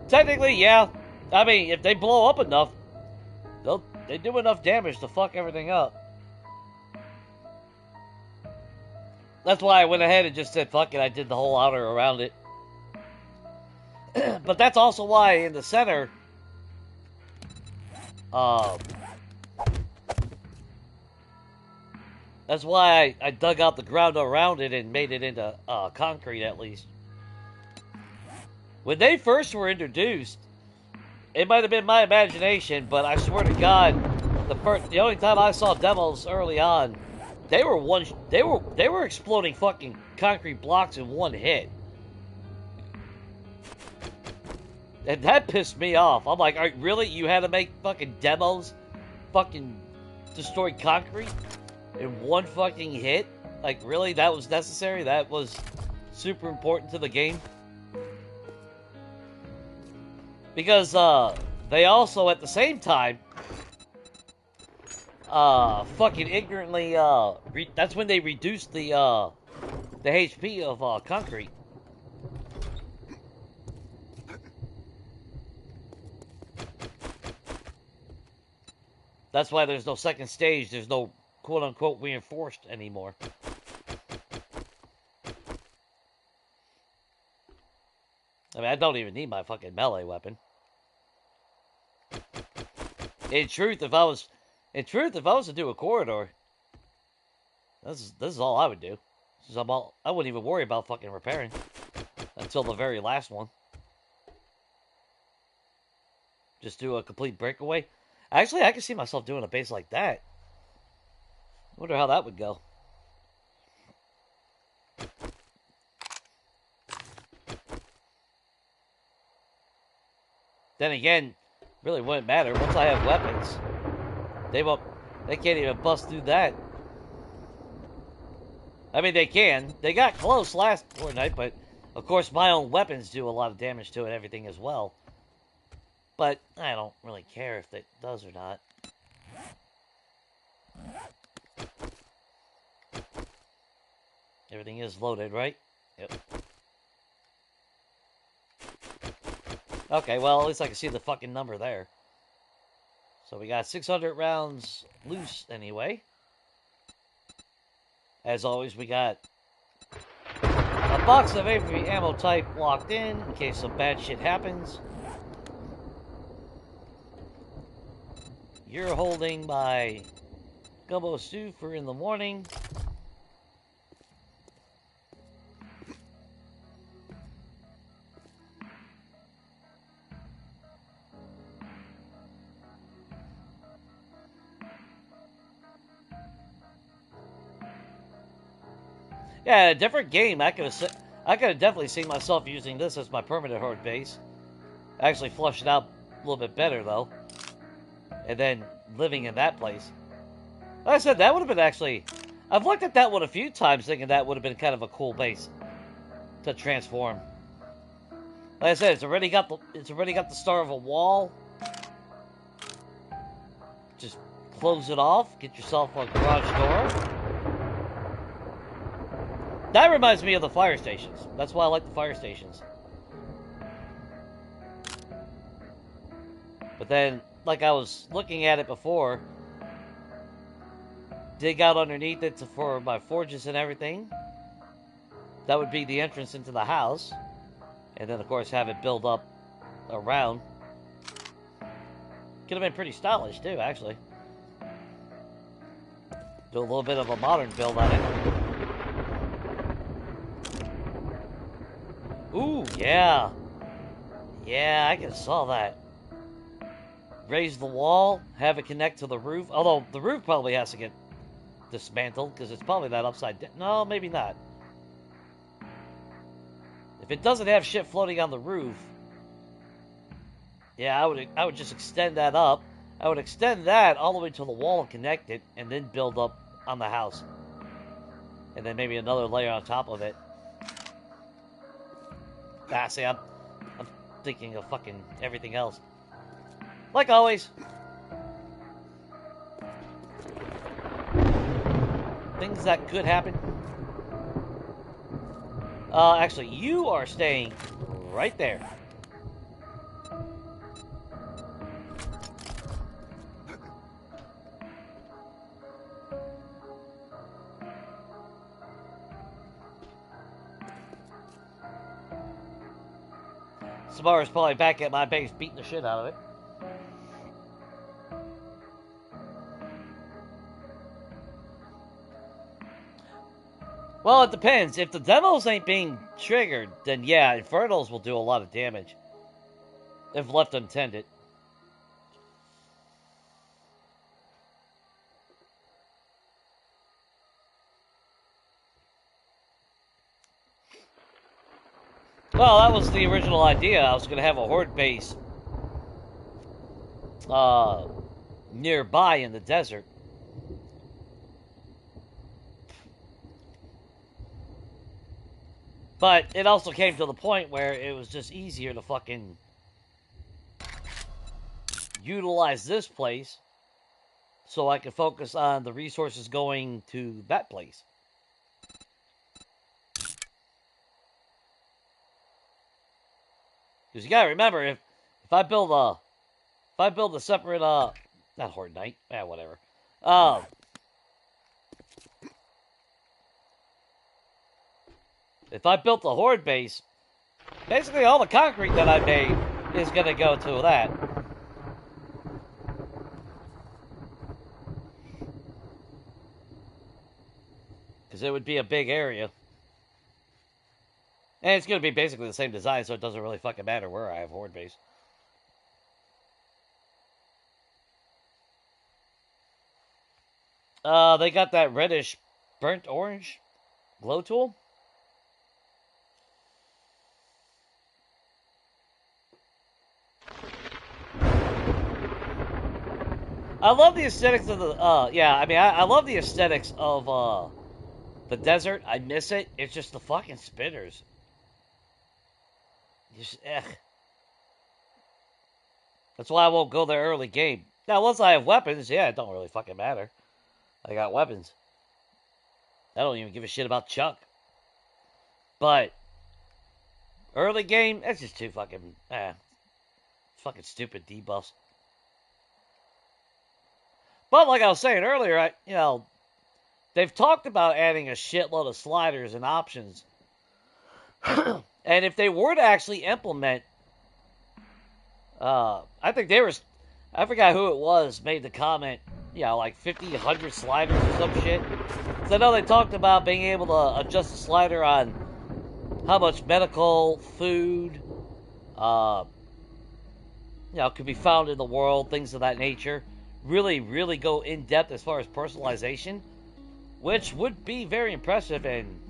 A: Technically, yeah. I mean, if they blow up enough, they do enough damage to fuck everything up. That's why I went ahead and just said, fuck it, I did the whole outer around it. But that's also why in the center, that's why I dug out the ground around it and made it into concrete at least. When they first were introduced, it might have been my imagination, but I swear to God, the only time I saw demos early on, they were exploding fucking concrete blocks in one hit. And that pissed me off. I'm like, really? You had to make fucking demos fucking destroy concrete in one fucking hit? Like, really? That was necessary? That was super important to the game? Because, they also, at the same time, fucking ignorantly, that's when they reduced the HP of, concrete. That's why there's no second stage. There's no quote-unquote reinforced anymore. I mean, I don't even need my fucking melee weapon. In truth, if I was to do a corridor, this is all I would do. I wouldn't even worry about fucking repairing until the very last one. Just do a complete breakaway. Actually, I can see myself doing a base like that. Wonder how that would go. Then again, really wouldn't matter. Once I have weapons, they can't even bust through that. I mean, they can. They got close last Fortnite, but of course my own weapons do a lot of damage to it and everything as well. But I don't really care if it does or not. Everything is loaded, right? Yep. Okay, well, at least I can see the fucking number there. So we got 600 rounds loose anyway. As always, we got a box of every ammo type locked in case some bad shit happens. You're holding my gumbo stew for in the morning. Yeah, a different game. I could have definitely seen myself using this as my permanent horde base. Actually flushed it out a little bit better though. And then living in that place. Like I said, that would have been actually... I've looked at that one a few times thinking that would have been kind of a cool base to transform. Like I said, it's already got the start of a wall. Just close it off, get yourself a garage door. That reminds me of the fire stations. That's why I like the fire stations. But then, like I was looking at it before, dig out underneath it for my forges and everything. That would be the entrance into the house. And then, of course, have it build up around. Could have been pretty stylish, too, actually. Do a little bit of a modern build on it. Ooh, yeah. Yeah, I can saw that. Raise the wall, have it connect to the roof. Although, the roof probably has to get dismantled, because it's probably that upside down. No, maybe not. If it doesn't have shit floating on the roof, yeah, I would just extend that up. I would extend that all the way to the wall and connect it, and then build up on the house. And then maybe another layer on top of it. Ah, see, I'm thinking of fucking everything else. Like always. Things that could happen. Actually, you are staying right there. Samara's probably back at my base beating the shit out of it. Well, it depends. If the demos ain't being triggered, then yeah, Infernals will do a lot of damage. If left untended. Well, that was the original idea. I was going to have a horde base nearby in the desert. But it also came to the point where it was just easier to fucking utilize this place so I could focus on the resources going to that place. Because you gotta remember, if I build a separate not Horde Knight, whatever. If I built a Horde base, basically all the concrete that I made is gonna go to that. Because it would be a big area. And it's going to be basically the same design, so it doesn't really fucking matter where I have Horde base. They got that reddish burnt orange glow tool. I love the aesthetics of the, yeah, I mean, I love the aesthetics of, the desert. I miss it. It's just the fucking spinners. Just, That's why I won't go there early game. Now, once I have weapons, yeah, it don't really fucking matter. I got weapons. I don't even give a shit about Chuck. But early game, that's just too fucking, fucking stupid debuffs. But like I was saying earlier, they've talked about adding a shitload of sliders and options. And if they were to actually implement, I think I forgot who it was, made the comment, like 50, 100 sliders or some shit. So I know they talked about being able to adjust the slider on how much medical, food, could be found in the world, things of that nature. Really, really go in depth as far as personalization, which would be very impressive, and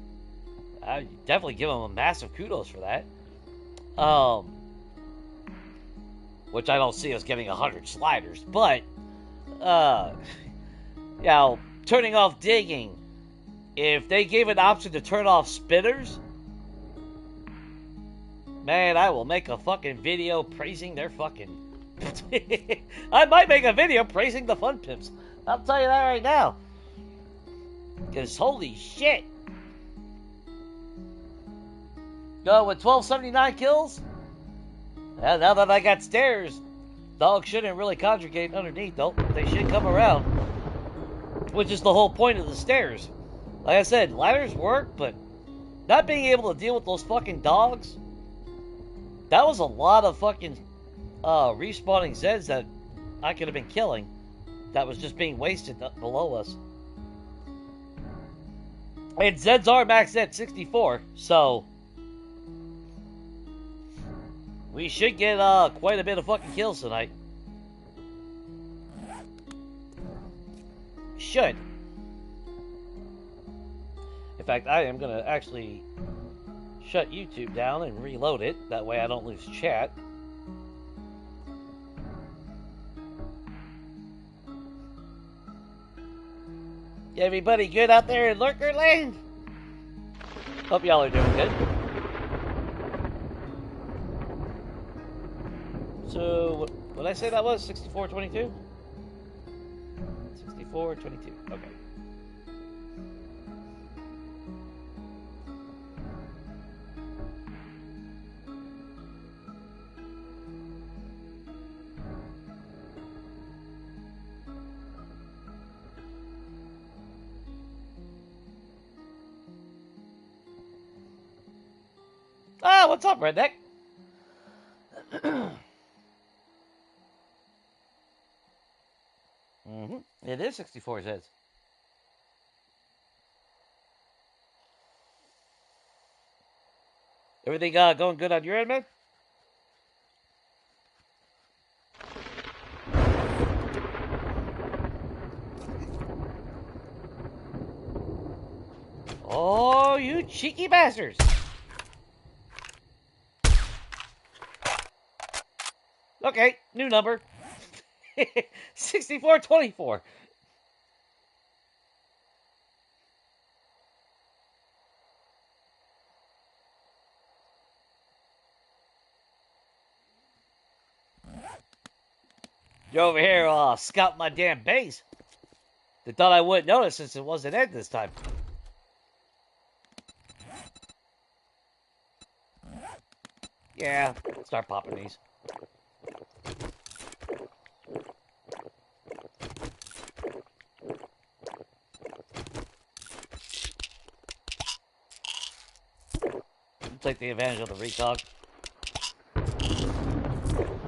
A: I definitely give them a massive kudos for that. Which I don't see us getting 100 sliders, but turning off digging. If they gave an option to turn off spinners, man, I will make a fucking video praising their fucking. I might make a video praising the Fun Pimps. I'll tell you that right now. Because holy shit. Go with 1279 kills. Now that I got stairs, dogs shouldn't really congregate underneath, though. They should come around. Which is the whole point of the stairs. Like I said, ladders work, but Not being able to deal with those fucking dogs, that was a lot of fucking respawning Zeds that I could have been killing. That was just being wasted below us. And Zeds are maxed at 64, so we should get quite a bit of fucking kills tonight. Should. In fact, I am going to actually shut YouTube down and reload it. That way I don't lose chat. Everybody good out there in Lurker Land? Hope y'all are doing good. So, what did I say that was? 6422? 6422. Okay. Ah, what's up, Redneck? It is 64 Zeds. Everything going good on your end, man? Oh, you cheeky bastards! Okay, new number. 6424. You're over here scouting my damn base. They thought I wouldn't notice since it wasn't Ed this time. Yeah, start popping these. Take the advantage of the recog.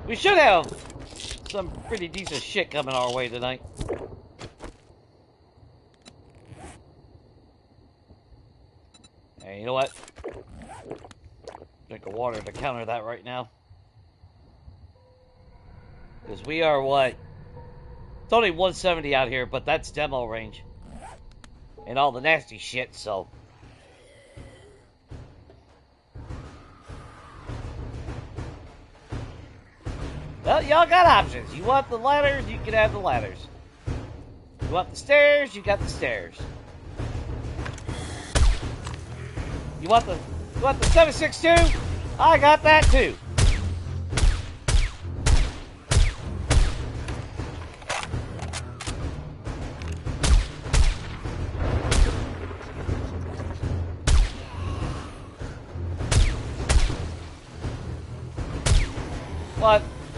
A: We should have some pretty decent shit coming our way tonight. Hey, you know what? Drink of water to counter that right now. Because we are what? It's only 170 out here, but that's demo range. And all the nasty shit, so... Well, y'all got options. You want the ladders, you can have the ladders. You want the stairs, you got the stairs. You want the 762? I got that too.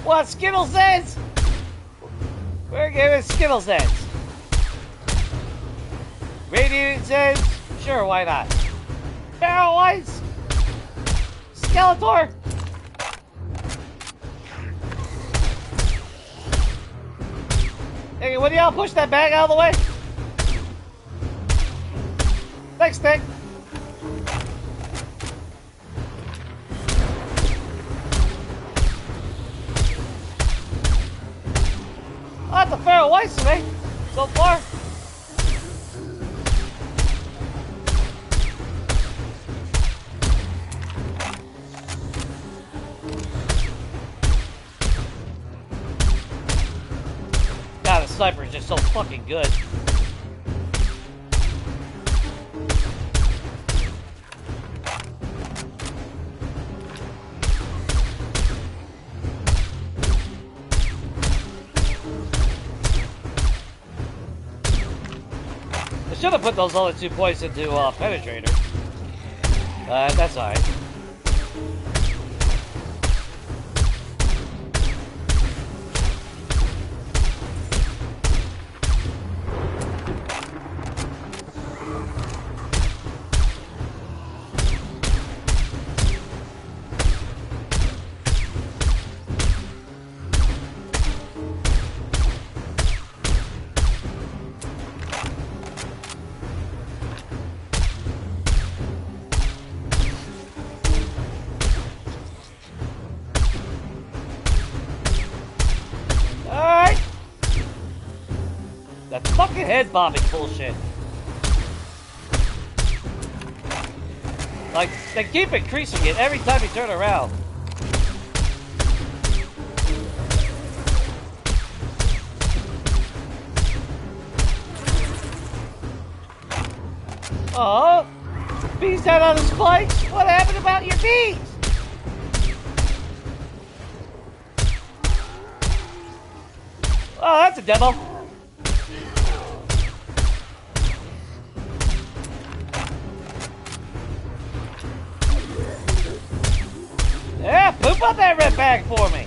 A: What Skittles Zeds? We're giving Skittles Zeds. Radiant Zeds? Sure, why not? Barrel Whites? Skeletor? Hey, what do y'all push that bag out of the way? Thanks, Nick. That's a Feral Whites today, so far. God, the sniper is just so fucking good. Should have put those other 2 points into Penetrator. That's alright. That fucking head bobbing bullshit. Like, they keep increasing it every time you turn around. Oh, bees down on the spikes? What happened about your bees? Oh, that's a demo. Yeah, poop up that red bag for me.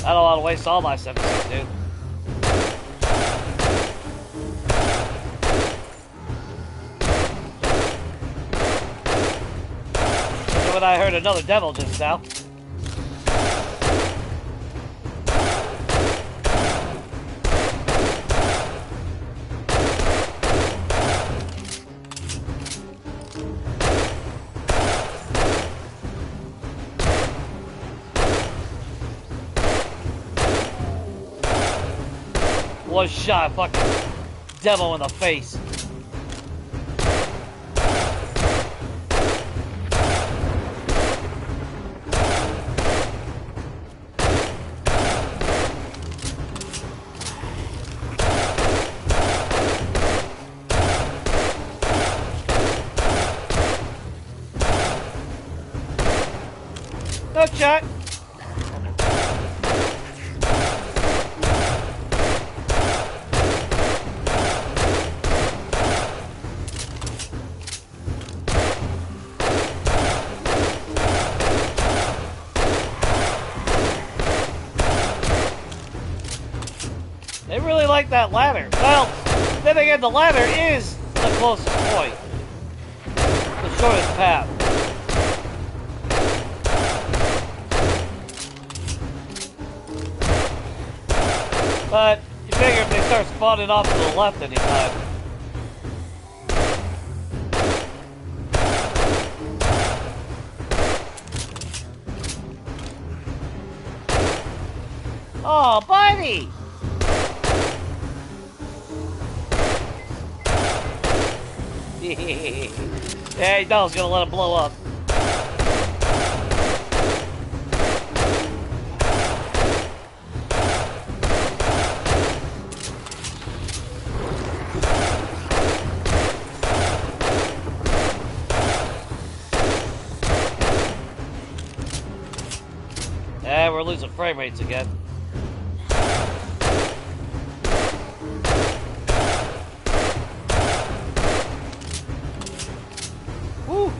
A: I don't want to waste all my 76, dude. So when I heard another devil just now. One shot, fucking devil in the face. No shot. They really like that ladder. Well, then again, the ladder is the closest point. The shortest path. But you figure if they start spawning off to the left anytime. Oh, buddy! Yeah, he knows gonna let him blow up. Yeah, we're losing frame rates again. Woo!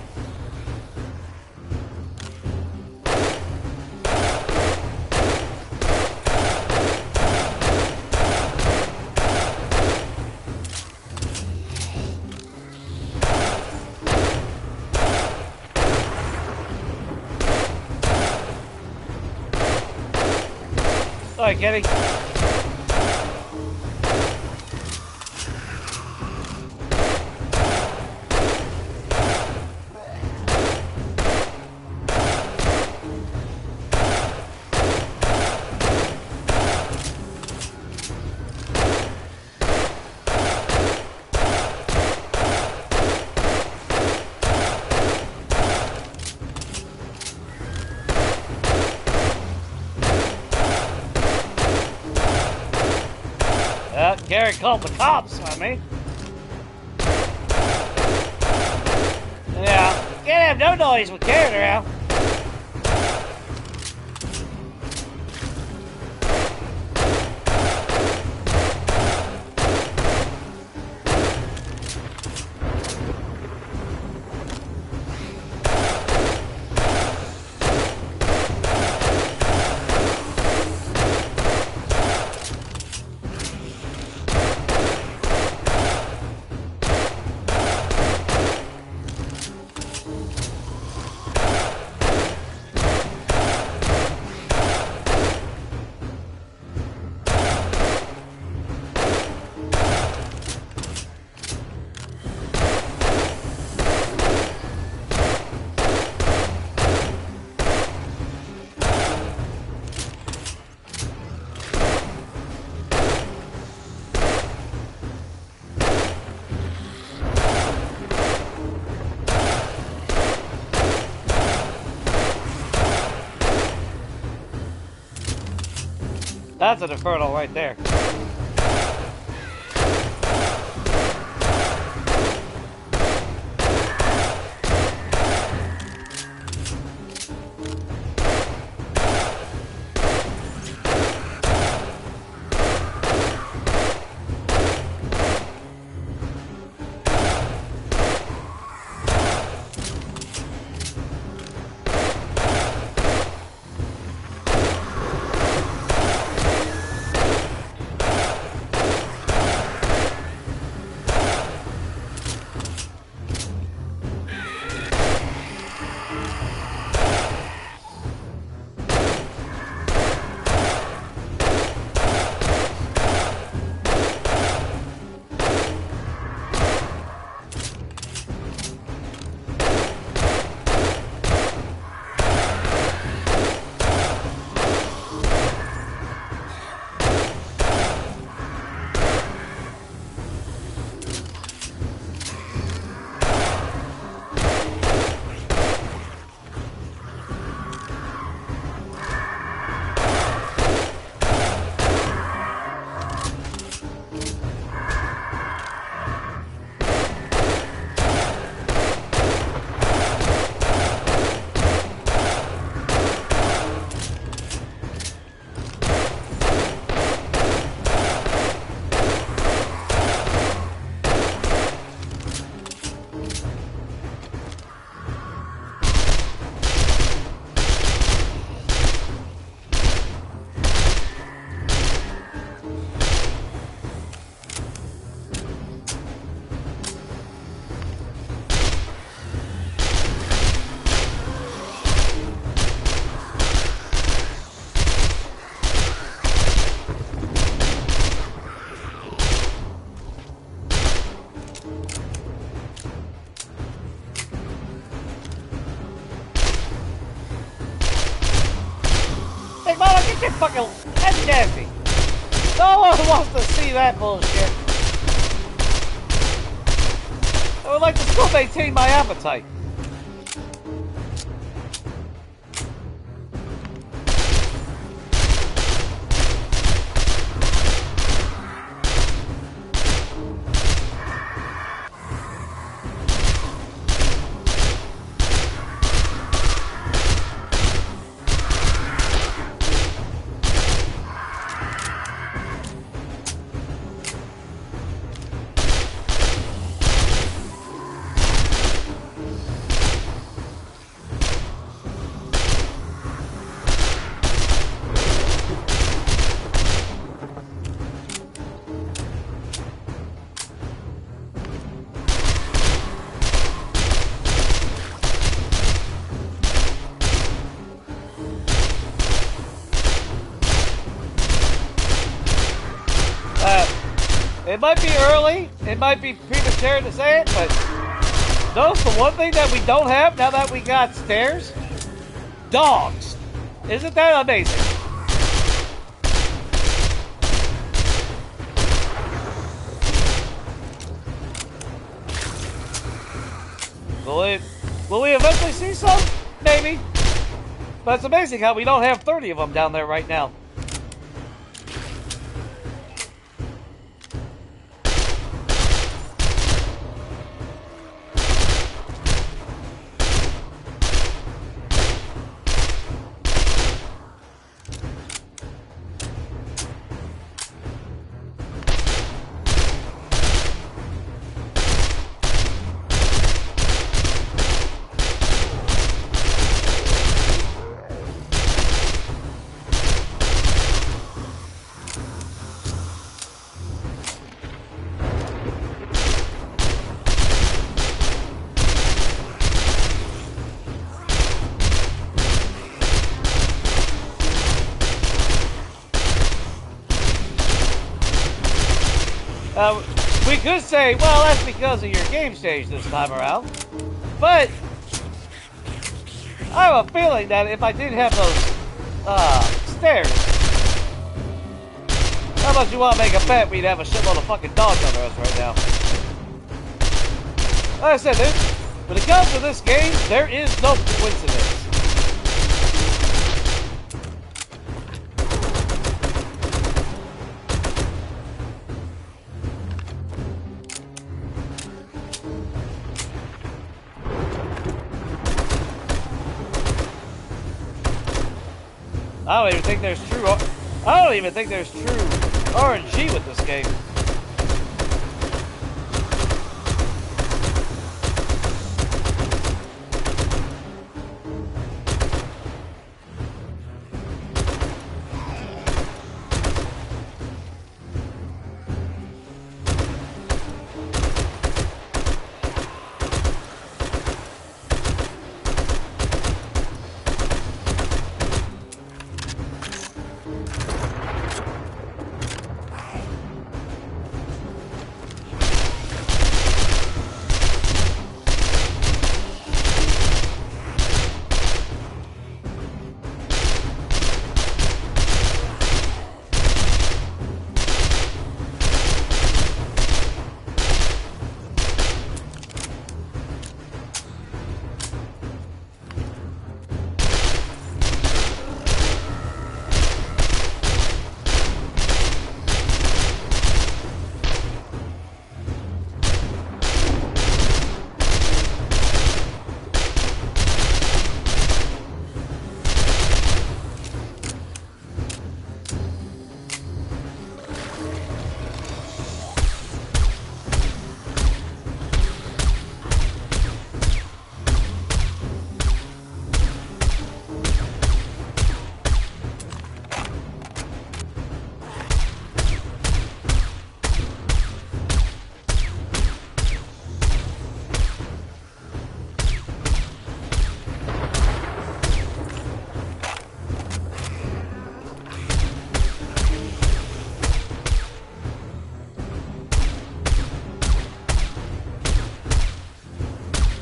A: Sorry, Kenny. Gary called the cops on me. Yeah, can't have no noise with Karen around. That's an inferno right there. Fucking, that's nasty. No one wants to see that bullshit. I would like to still maintain my appetite. It might be early, it might be premature to say it, but notice the one thing that we don't have now that we got stairs? Dogs. Isn't that amazing? Will we eventually see some? Maybe. But it's amazing how we don't have 30 of them down there right now. We could say, well, that's because of your game stage this time around. But I have a feeling that if I didn't have those stairs, how much you want to make a bet we'd have a shitload of fucking dogs under us right now? Like I said, when it comes to this game, there is no coincidence. I don't even think there's true. I don't even think there's true RNG with this game.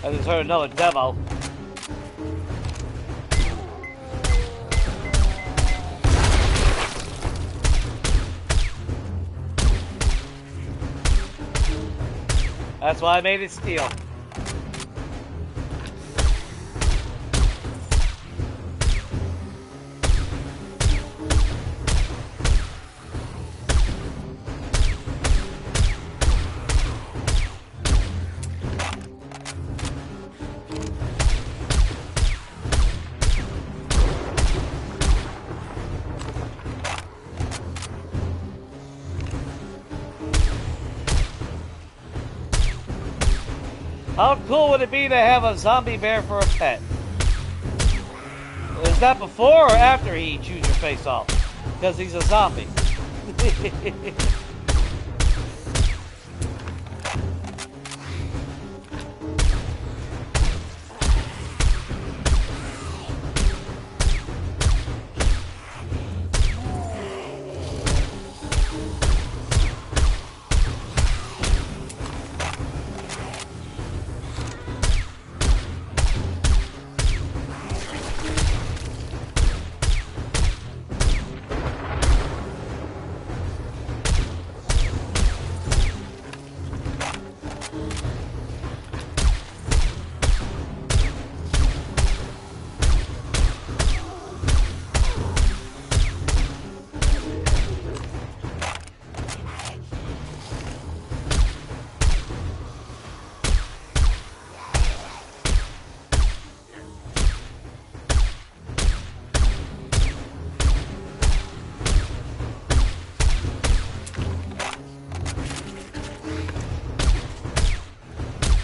A: I just heard another demo. That's why I made it steel. How cool would it be to have a zombie bear for a pet? Is that before or after he chews your face off? Because he's a zombie.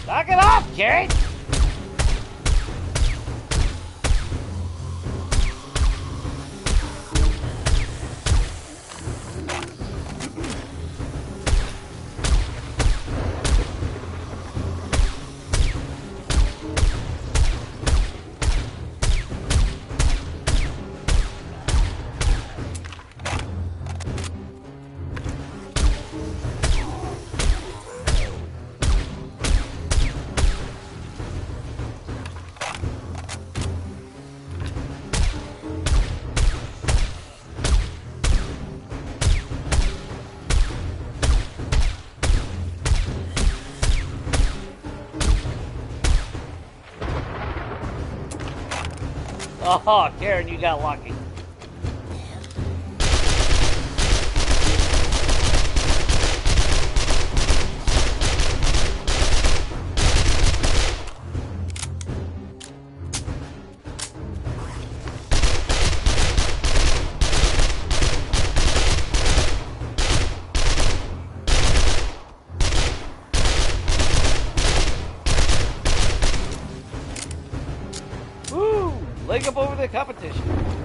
A: Knock it off, Kate! Oh, Karen, you got lucky. Leg up over the competition.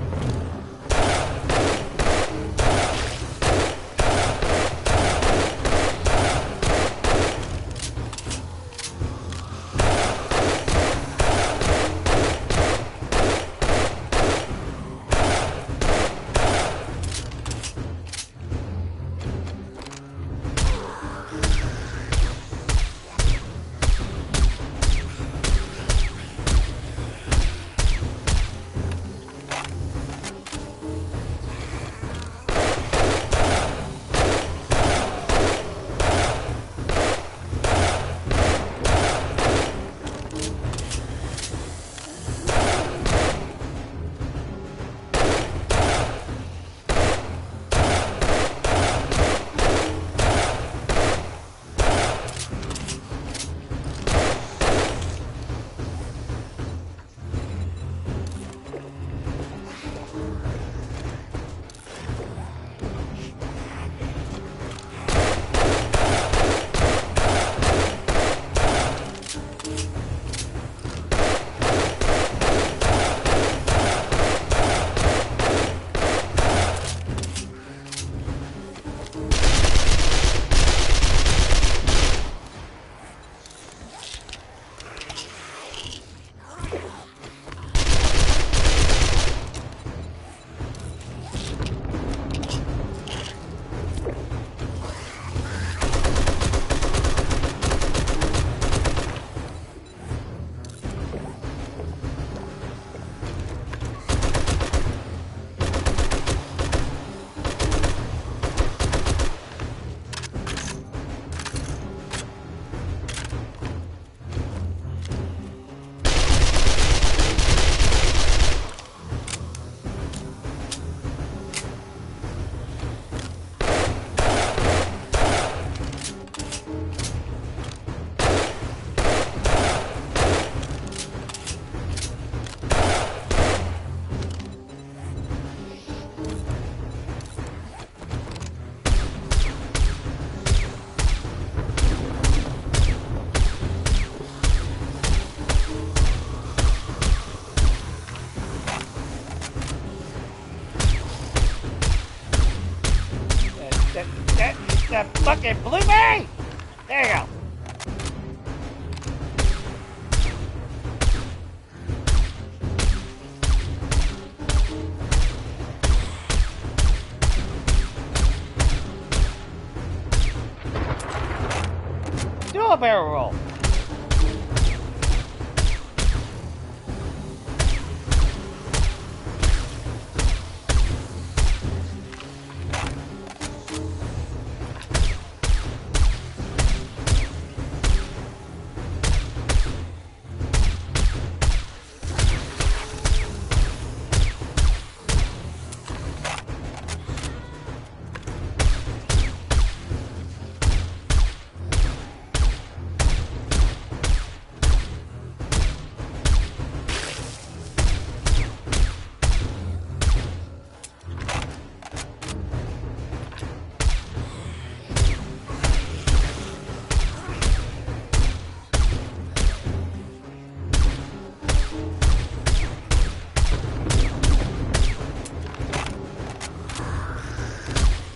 A: That fucking blew me! There you go. Do a barrel roll.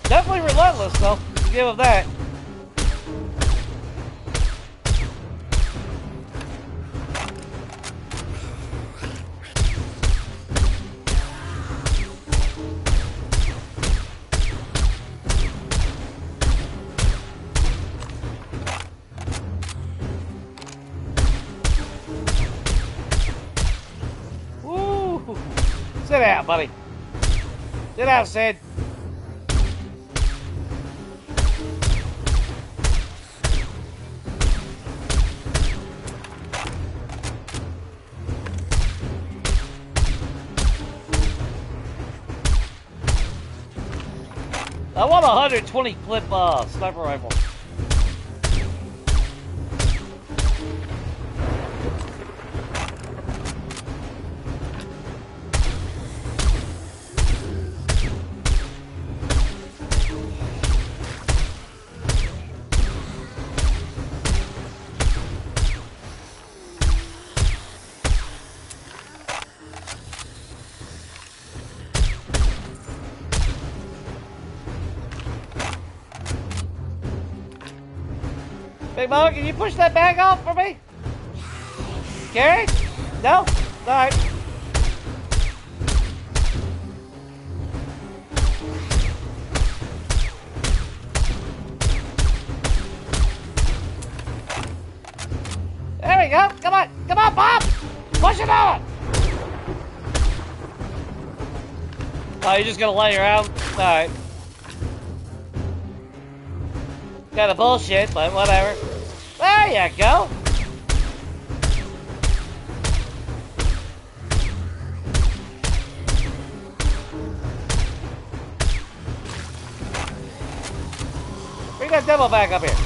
A: Definitely relentless, though. Give him that. Woo! Sit down, buddy. Sit down, Sid. I want a 120 clip sniper rifle. Big Mo, can you push that bag off for me? Carry? No? Alright. There we go. Come on. Come on, Bob. Push it on. Oh, you're just going to lay around? Alright. Kind of bullshit, but whatever. There you go. Bring that demo back up here.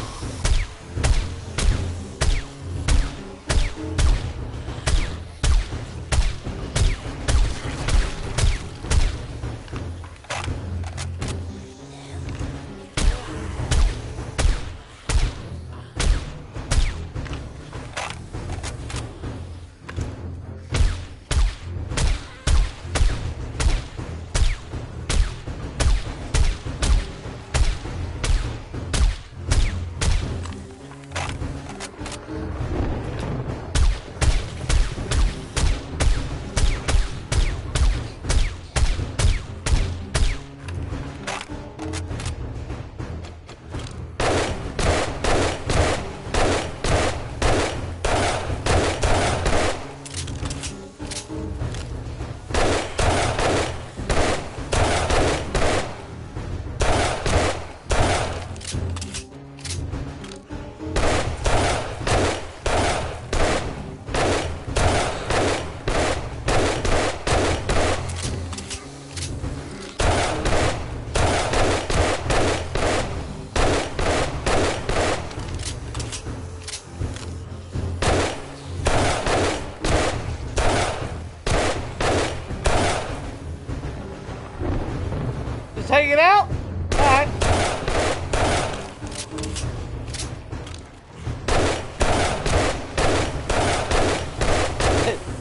A: Take it out? Alright.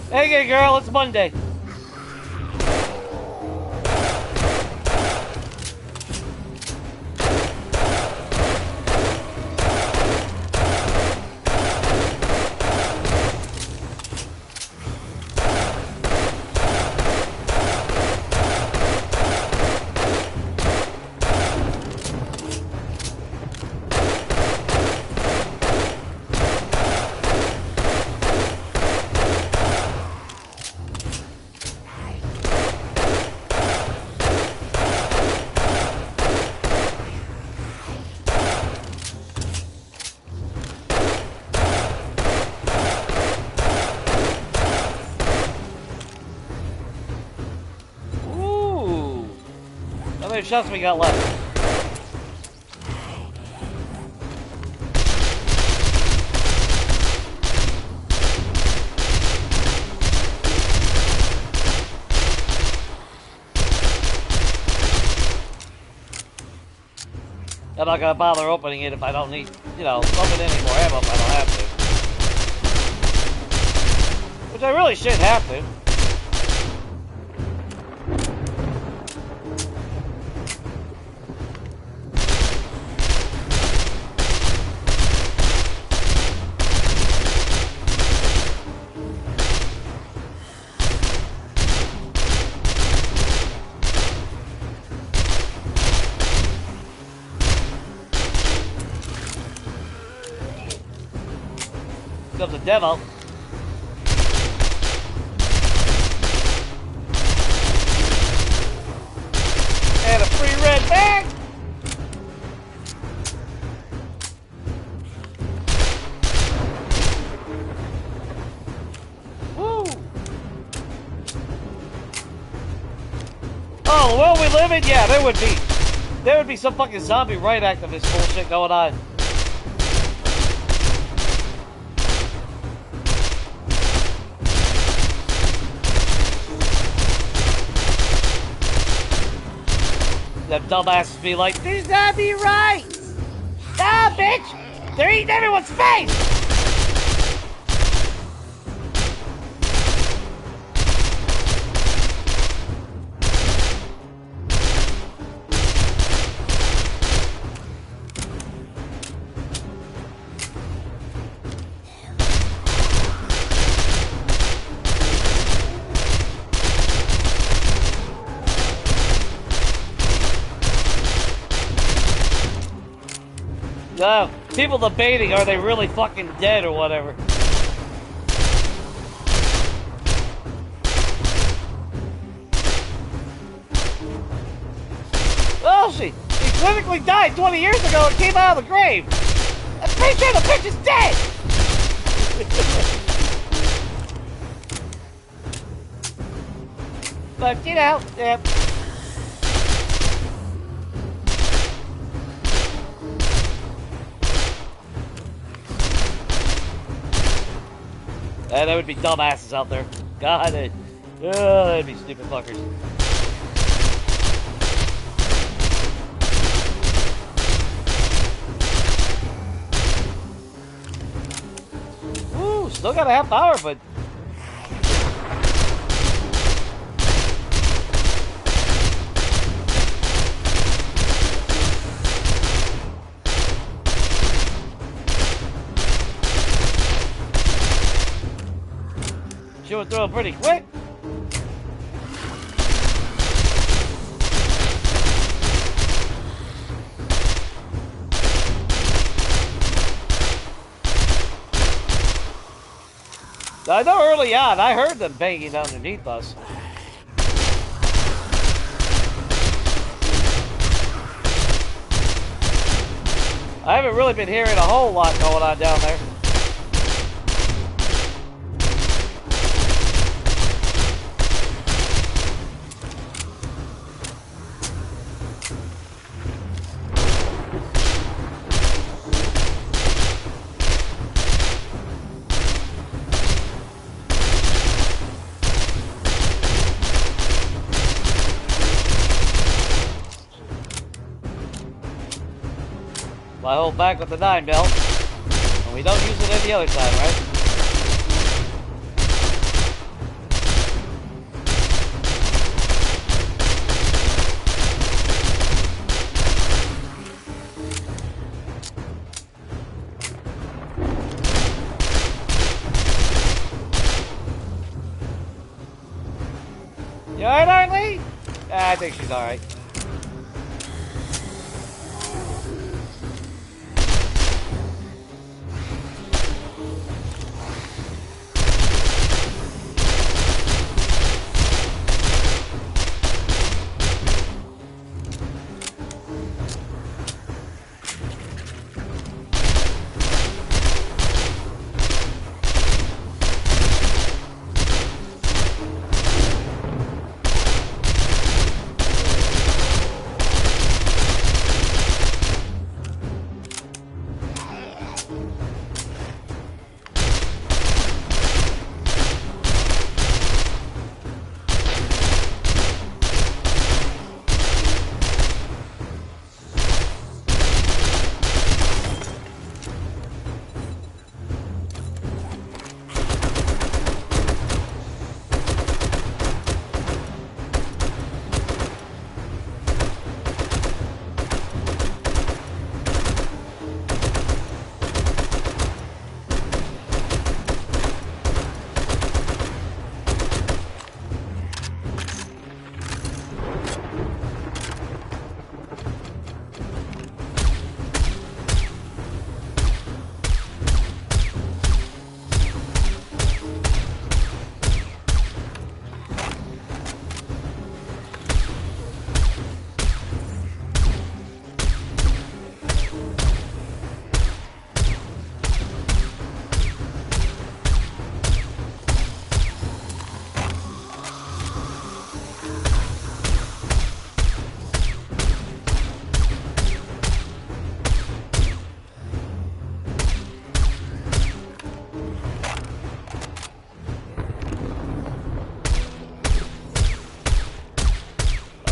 A: Hey, girl, it's Monday. How many shots we got left? I'm not gonna bother opening it if I don't need, you know, open any more ammo if I don't have to. Which I really should have to. Comes a demo. And a free red bag. Woo! Oh, the world we live in? Yeah, there would be some fucking zombie right activist bullshit going on. Them dumbasses be like, these zombie rights! Nah, bitch! They're eating everyone's face! People debating, are they really fucking dead or whatever? Oh, she clinically died 20 years ago and came out of the grave. I'm pretty sure the bitch is dead. But, you know, yeah. There would be dumbasses out there. God, that'd be stupid fuckers. Ooh, still got a half hour, but... She would throw it pretty quick. I know early on, I heard them banging underneath us. I haven't really been hearing a whole lot going on down there. I hold back with the 9 mil, and we don't use it any other time, right? You alright, Arlie? I think she's alright.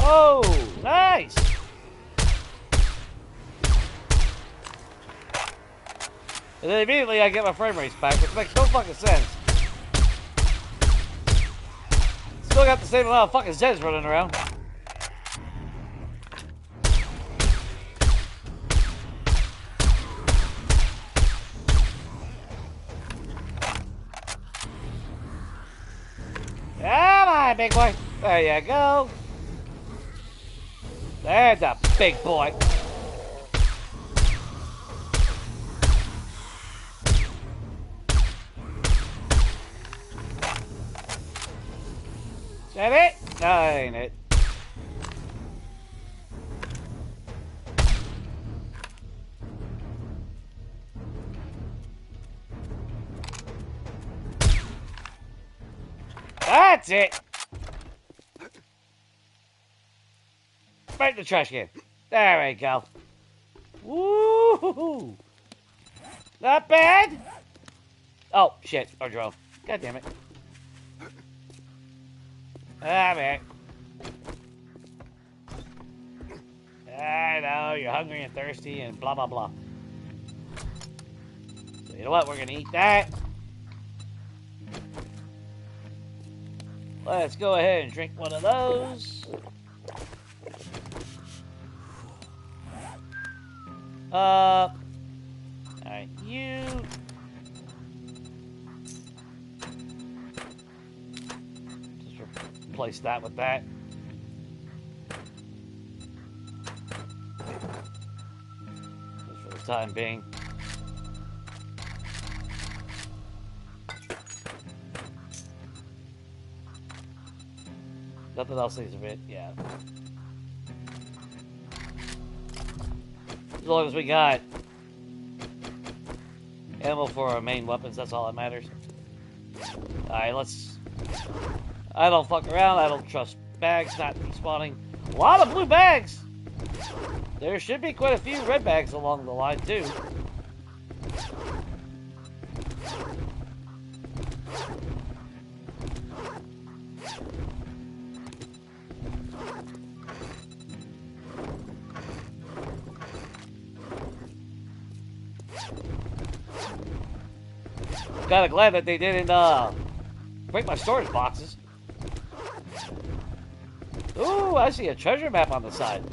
A: Oh, nice! And then immediately I get my frame rates back, which makes no fucking sense. Still got the same amount of fucking Zeds running around. Come on, big boy. There you go. There's a big boy. That it? No, that ain't it. That's it. Right in the trash can. There we go. Woo! Not bad. Oh shit! Our drone. God damn it. Ah man. I know you're hungry and thirsty and blah blah blah. So you know what? We're gonna eat that. Let's go ahead and drink one of those. Alright, you. Just replace that with that. Just for the time being. Nothing else needs a bit, yeah. As long as we got ammo for our main weapons, that's all that matters. Alright, let's... I don't fuck around, I don't trust bags not spawning. A lot of blue bags! There should be quite a few red bags along the line, too. Kind of glad that they didn't break my storage boxes. Ooh, I see a treasure map on the side.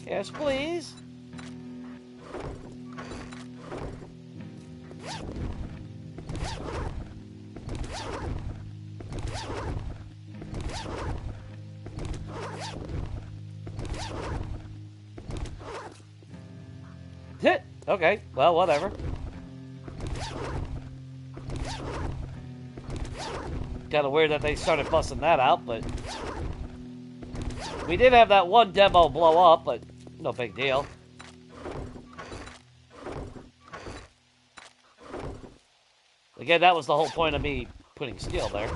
A: Yes, please. Hit. Okay, well, whatever. Kind of weird that they started busting that out, but we did have that one demo blow up, but no big deal. Again, that was the whole point of me putting steel there.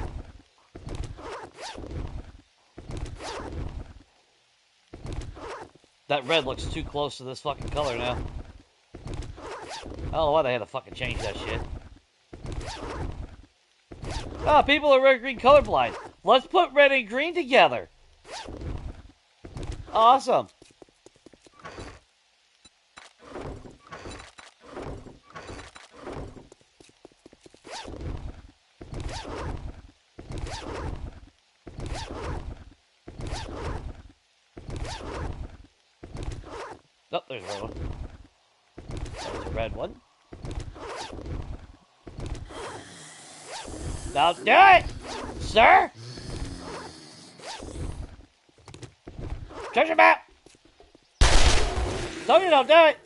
A: That red looks too close to this fucking color now. I don't know why they had to fucking change that shit. Ah, people are red green colorblind. Let's put red and green together. Awesome. Oh, there's a red one. There's a red one. Now do it, sir. Treasure map. Told you don't do it.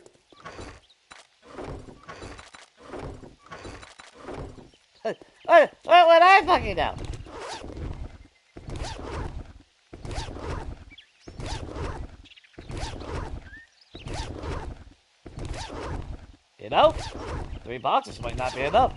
A: What I fucking know? You know, 3 boxes might not be enough.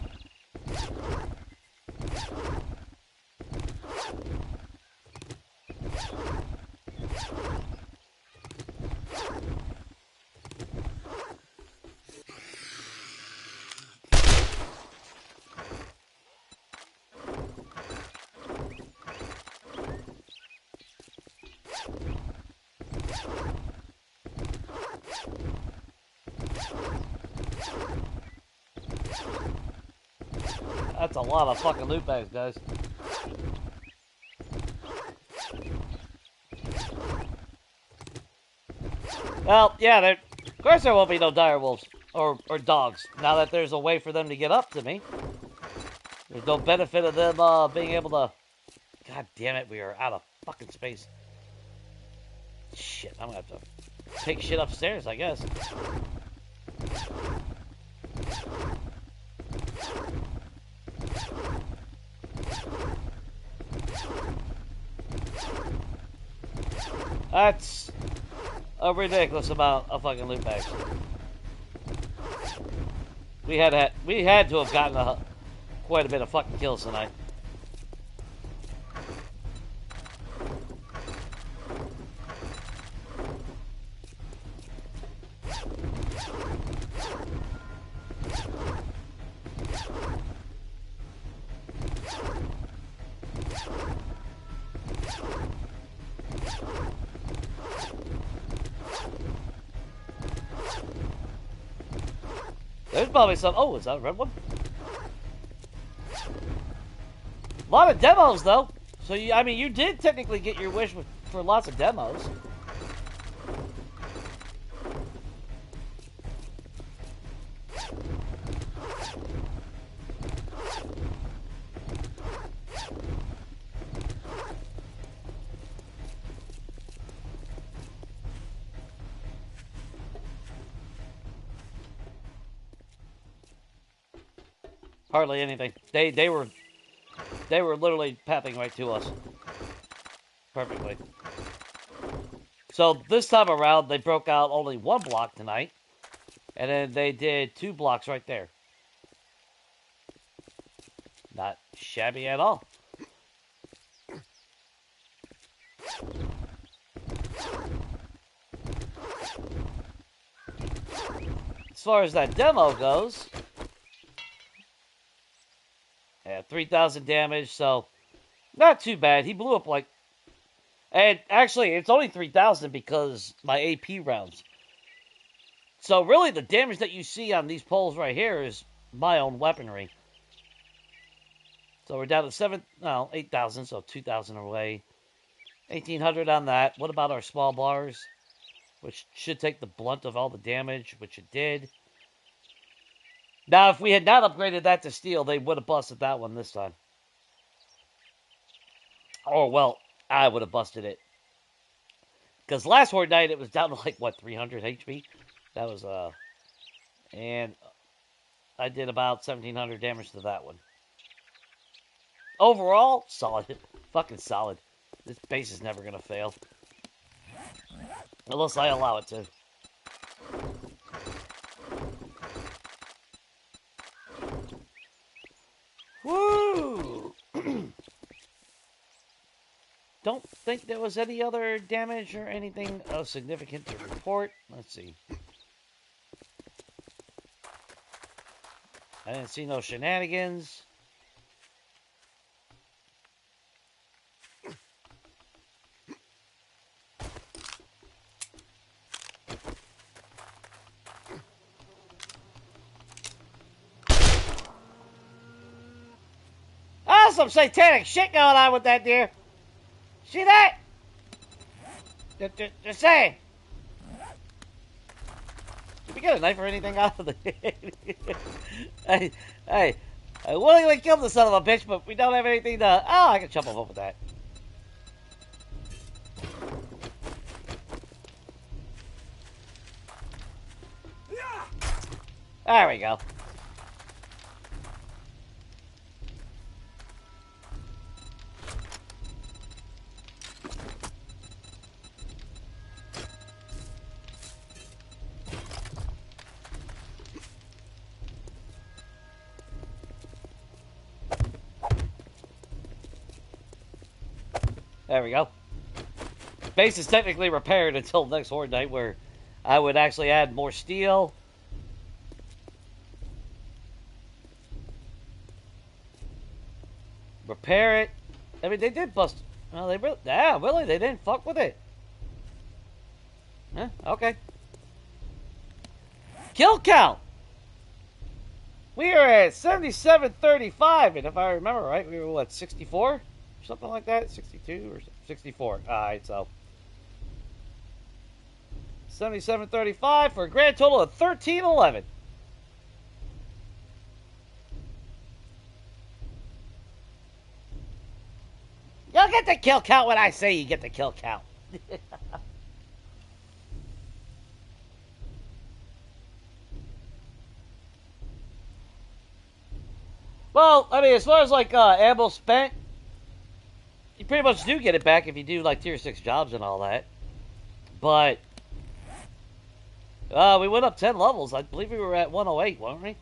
A: That's a lot of fucking loot bags, guys. Well, yeah, of course there won't be no dire wolves or dogs now that there's a way for them to get up to me. There's no benefit of them being able to... God damn it, we are out of fucking space. Shit, I'm gonna have to take shit upstairs, I guess. That's a ridiculous amount of fucking loot bags. We had to have gotten quite a bit of fucking kills tonight. There's probably some. Oh, is that a red one? A lot of demos, though. So, I mean, you did technically get your wish for lots of demos. Hardly anything. They were literally pathing right to us. Perfectly. So this time around, they broke out only one block tonight. And then they did 2 blocks right there. Not shabby at all. As far as that demo goes, yeah, 3,000 damage, so not too bad. He blew up like... And actually, it's only 3,000 because my AP rounds. So really, the damage that you see on these poles right here is my own weaponry. So we're down to 8,000, so 2,000 away. 1,800 on that. What about our small bars? Which should take the blunt of all the damage, which it did. Now, if we had not upgraded that to steel, they would have busted that one this time. Or, well, I would have busted it. Because last Horde Night, it was down to, like, what, 300 HP? That was, and I did about 1,700 damage to that one. Overall, solid. Fucking solid. This base is never going to fail. Unless I allow it to. Woo! Don't think there was any other damage or anything of significant to report. Let's see. I didn't see no shenanigans. Some satanic shit going on with that deer. See that? Just saying. Did we get a knife or anything out of the... hey, I willingly killed the son of a bitch, but we don't have anything to... Oh, I can chop him up with that. There we go. There we go. Base is technically repaired until next Horde Night, where I would actually add more steel. Repair it. I mean, they did bust. Well, they really, yeah, really, they didn't fuck with it. Huh? Okay. Kill count. We are at 7735, and if I remember right, we were what, 64? Something like that, 62 or 64. Alright, so 7735 for a grand total of 1311. You'll get the kill count when I say you get the kill count. Well, I mean, as far as like ammo spent, you pretty much do get it back if you do like tier 6 jobs and all that. But we went up 10 levels. I believe we were at 108, weren't we?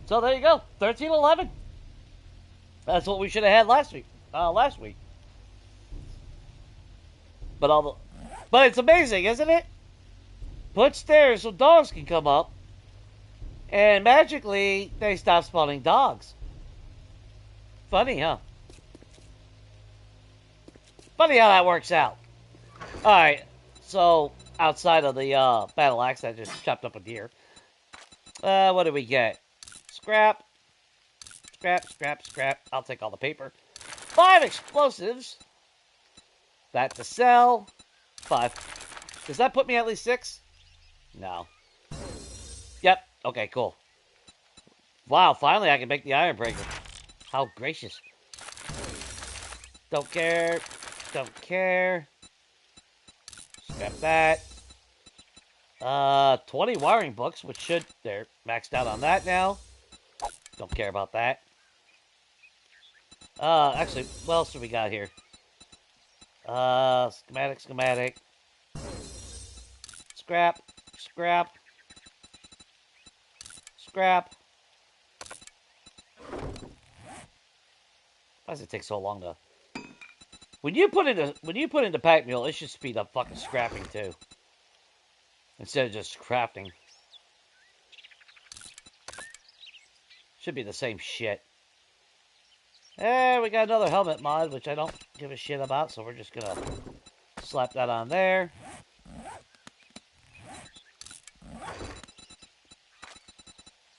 A: So there you go, 1311. That's what we should have had last week. But it's amazing, isn't it? Put stairs so dogs can come up, and magically they stop spawning dogs. Funny, huh? Funny how that works out. All right, so outside of the battle axe that just chopped up a deer, what did we get? Scrap. I'll take all the paper. 5 explosives. That to sell. 5. Does that put me at least 6? No. Yep. Okay, cool. Wow, finally I can make the iron breaker. How gracious. Don't care. Don't care. Scrap that. 20 wiring books, which should... They're maxed out on that now. Don't care about that. Actually, what else do we got here? Schematic. Scrap. Why does it take so long to... When you put into pack mule, it should speed up fucking scrapping too. Instead of just crafting. Should be the same shit. We got another helmet mod, which I don't give a shit about, so we're just gonna slap that on there.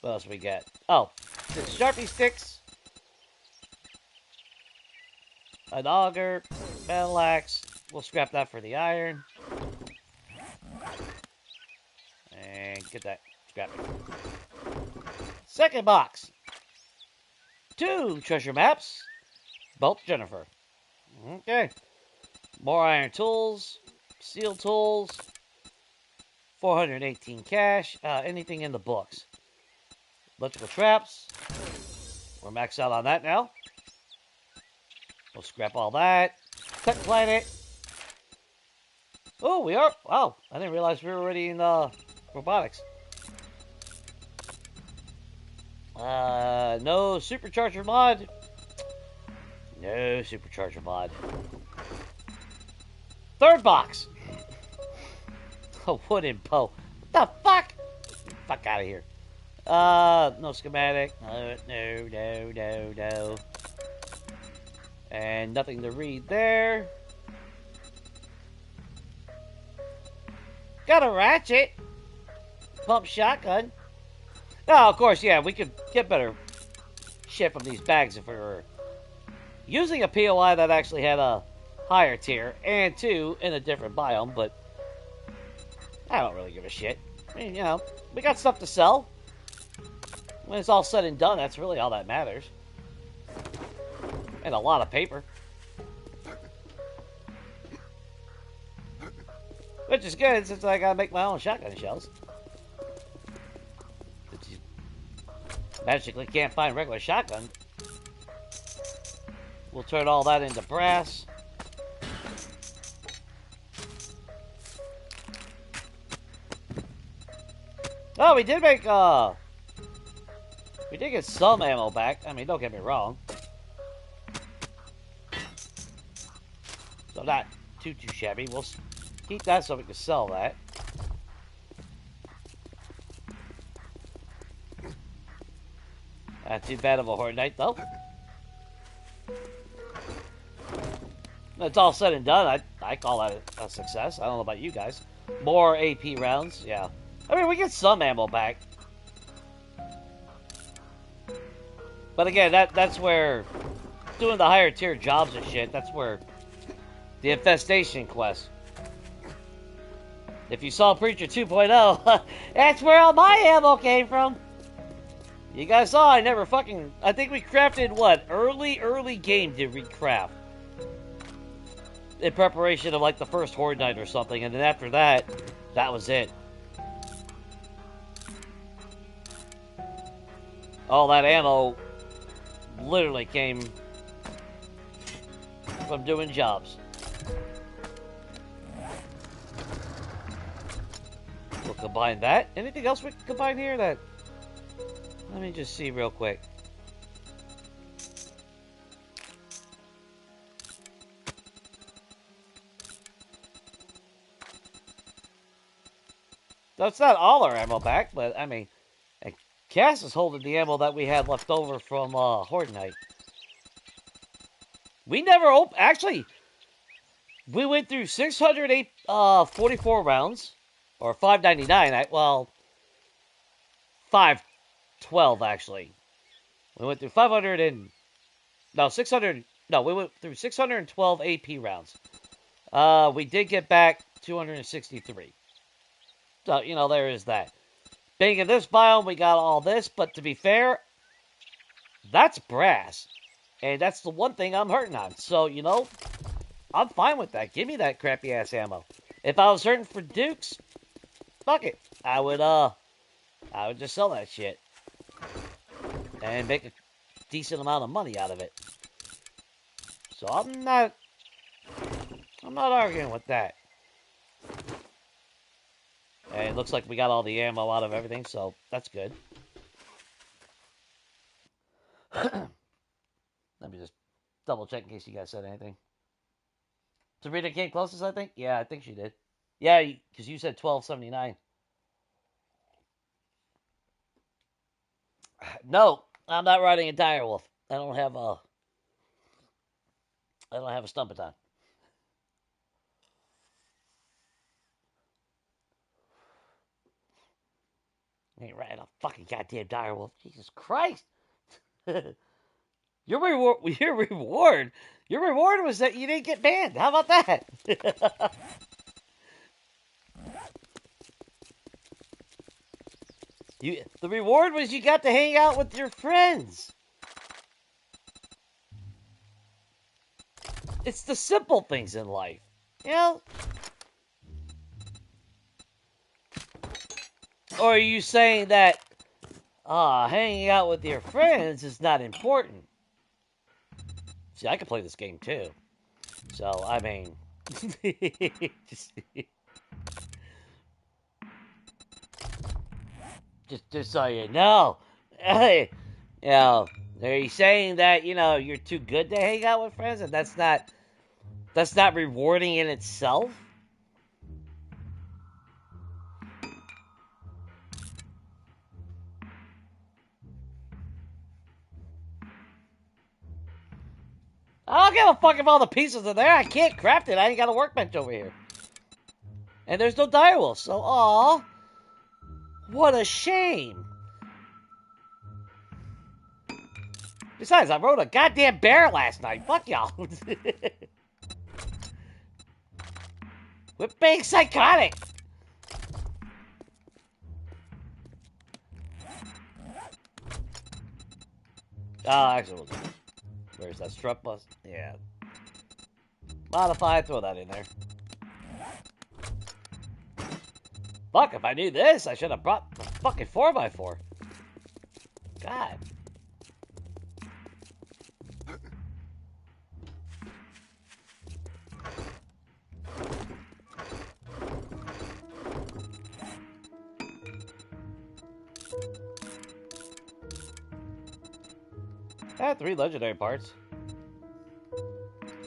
A: What else we got? Oh, Sharpie sticks. An auger, battle axe. We'll scrap that for the iron. And get that scrapped. Second box. 2 treasure maps. Both Jennifer. Okay. More iron tools. Steel tools. 418 cash. Anything in the books. Electrical traps. We're maxed out on that now. We'll scrap all that. Cut planet. Oh, we are. Wow. I didn't realize we were already in robotics. No supercharger mod. No supercharger mod. Third box. A wooden bow. What the fuck? Fuck out of here. No schematic. No. And nothing to read there. Got a ratchet. Pump shotgun. Now, of course, yeah, we could get better shit from these bags if we were using a POI that actually had a higher tier, and 2, in a different biome, but I don't really give a shit. I mean, you know, we got stuff to sell. When it's all said and done, that's really all that matters. And a lot of paper. Which is good, since I gotta make my own shotgun shells. Magically can't find regular shotgun. We'll turn all that into brass. Oh, we did make, we did get some ammo back. I mean, don't get me wrong. So not too shabby. We'll keep that so we can sell that. Not too bad of a Horde Night, though. When it's all said and done, I call that a success. I don't know about you guys. More AP rounds, yeah. I mean, we get some ammo back. But again, that's where doing the higher tier jobs and shit, that's where the infestation quest. If you saw Preacher 2.0, that's where all my ammo came from. You guys saw I never fucking... I think we crafted, what? Early game did we craft. In preparation of, like, the first Horde Night or something. And then after that, that was it. All that ammo literally came from doing jobs. combine that. Anything else we can combine here that... Let me just see real quick. That's not all our ammo back, but I mean, Cass is holding the ammo that we had left over from Horde Night. We never opened. Actually, we went through 608, 44 rounds, or 599. Well, 512 actually. We went through 500 and no 600. No, we went through 612 AP rounds. We did get back 263. So, you know, there is that. Being in this biome, we got all this, but to be fair, that's brass. And that's the one thing I'm hurting on. So, you know, I'm fine with that. Give me that crappy-ass ammo. If I was hurting for Dukes, fuck it. I would just sell that shit. And make a decent amount of money out of it. So, I'm not arguing with that. And it looks like we got all the ammo out of everything, so that's good. Let me just double check in case you guys said anything. Sabrina came closest, I think? Yeah, I think she did. Yeah, because you said 1279. No, I'm not riding a direwolf. I don't have a Stumpaton. I ain't riding a fucking goddamn direwolf. Jesus Christ. Your reward was that you didn't get banned. How about that? The reward was you got to hang out with your friends. It's the simple things in life. You know? Or are you saying that hanging out with your friends is not important? See, I can play this game too. So, I mean... just so you know. You know, are you saying that, you know, you're too good to hang out with friends and that's not rewarding in itself? I don't give a fuck if all the pieces are there. I can't craft it. I ain't got a workbench over here. And there's no direwolf, so aw. What a shame. Besides, I rode a goddamn bear last night. Fuck y'all. We're being psychotic. Oh, actually, where's that strut bus? Yeah. Modify, throw that in there. Fuck, if I knew this, I should have brought the fucking 4x4. God. I had 3 legendary parts.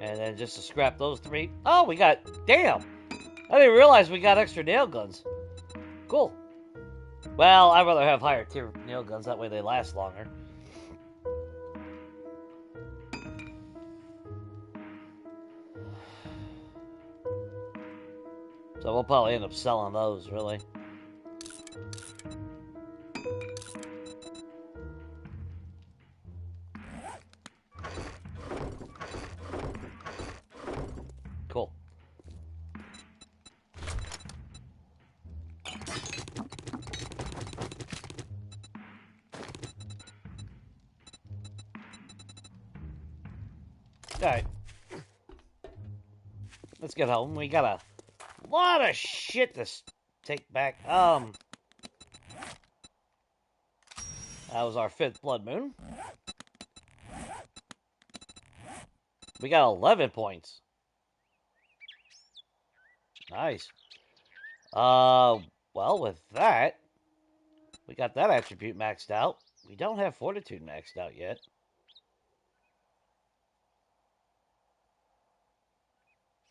A: And then just to scrap those 3. Oh, we got... Damn! I didn't realize we got extra nail guns. Cool. Well, I'd rather have higher tier nail guns. That way they last longer. So we'll probably end up selling those, really. Cool. Alright. Let's get home. We got a lot of shit to take back. That was our 5th blood moon. We got 11 points. Nice. Well, with that, we got that attribute maxed out. We don't have fortitude maxed out yet.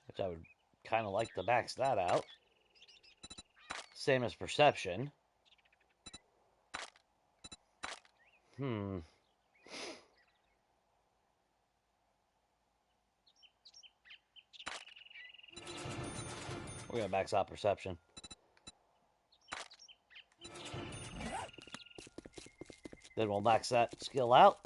A: Which I would kind of like to max that out. Same as perception. We're gonna max out perception. Then we'll max that skill out.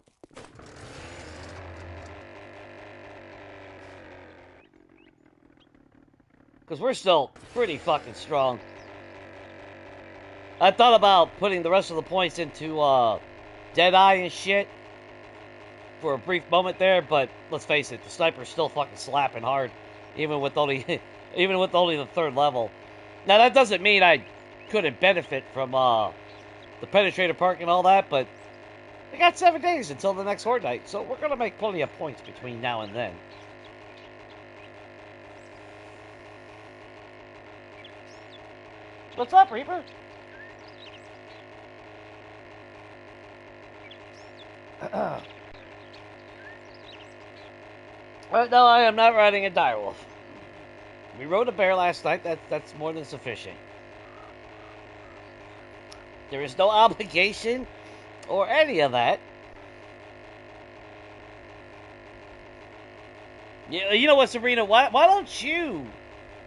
A: Because we're still pretty fucking strong. I thought about putting the rest of the points into Deadeye and shit for a brief moment there, but let's face it, the sniper's still fucking slapping hard, even with only even with only the 3rd level. Now that doesn't mean I couldn't benefit from the penetrator perk and all that, but we got 7 days until the next Horde Night, so we're gonna make plenty of points between now and then. What's up, Reaper? No, I am not riding a direwolf. We rode a bear last night. That's more than sufficient. There is no obligation or any of that. You know what, Sabrina? Why don't you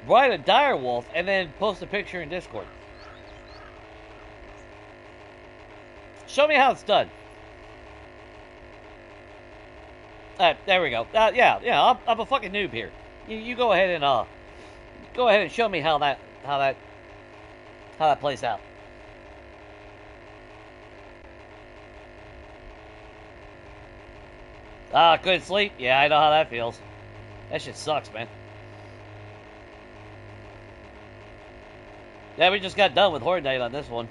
A: ride a direwolf and then post a picture in Discord? Show me how it's done. There we go. Yeah. I'm a fucking noob here. You go ahead and show me how that plays out. Couldn't sleep? Yeah, I know how that feels. That shit sucks, man. Yeah, we just got done with Horde Night on this one.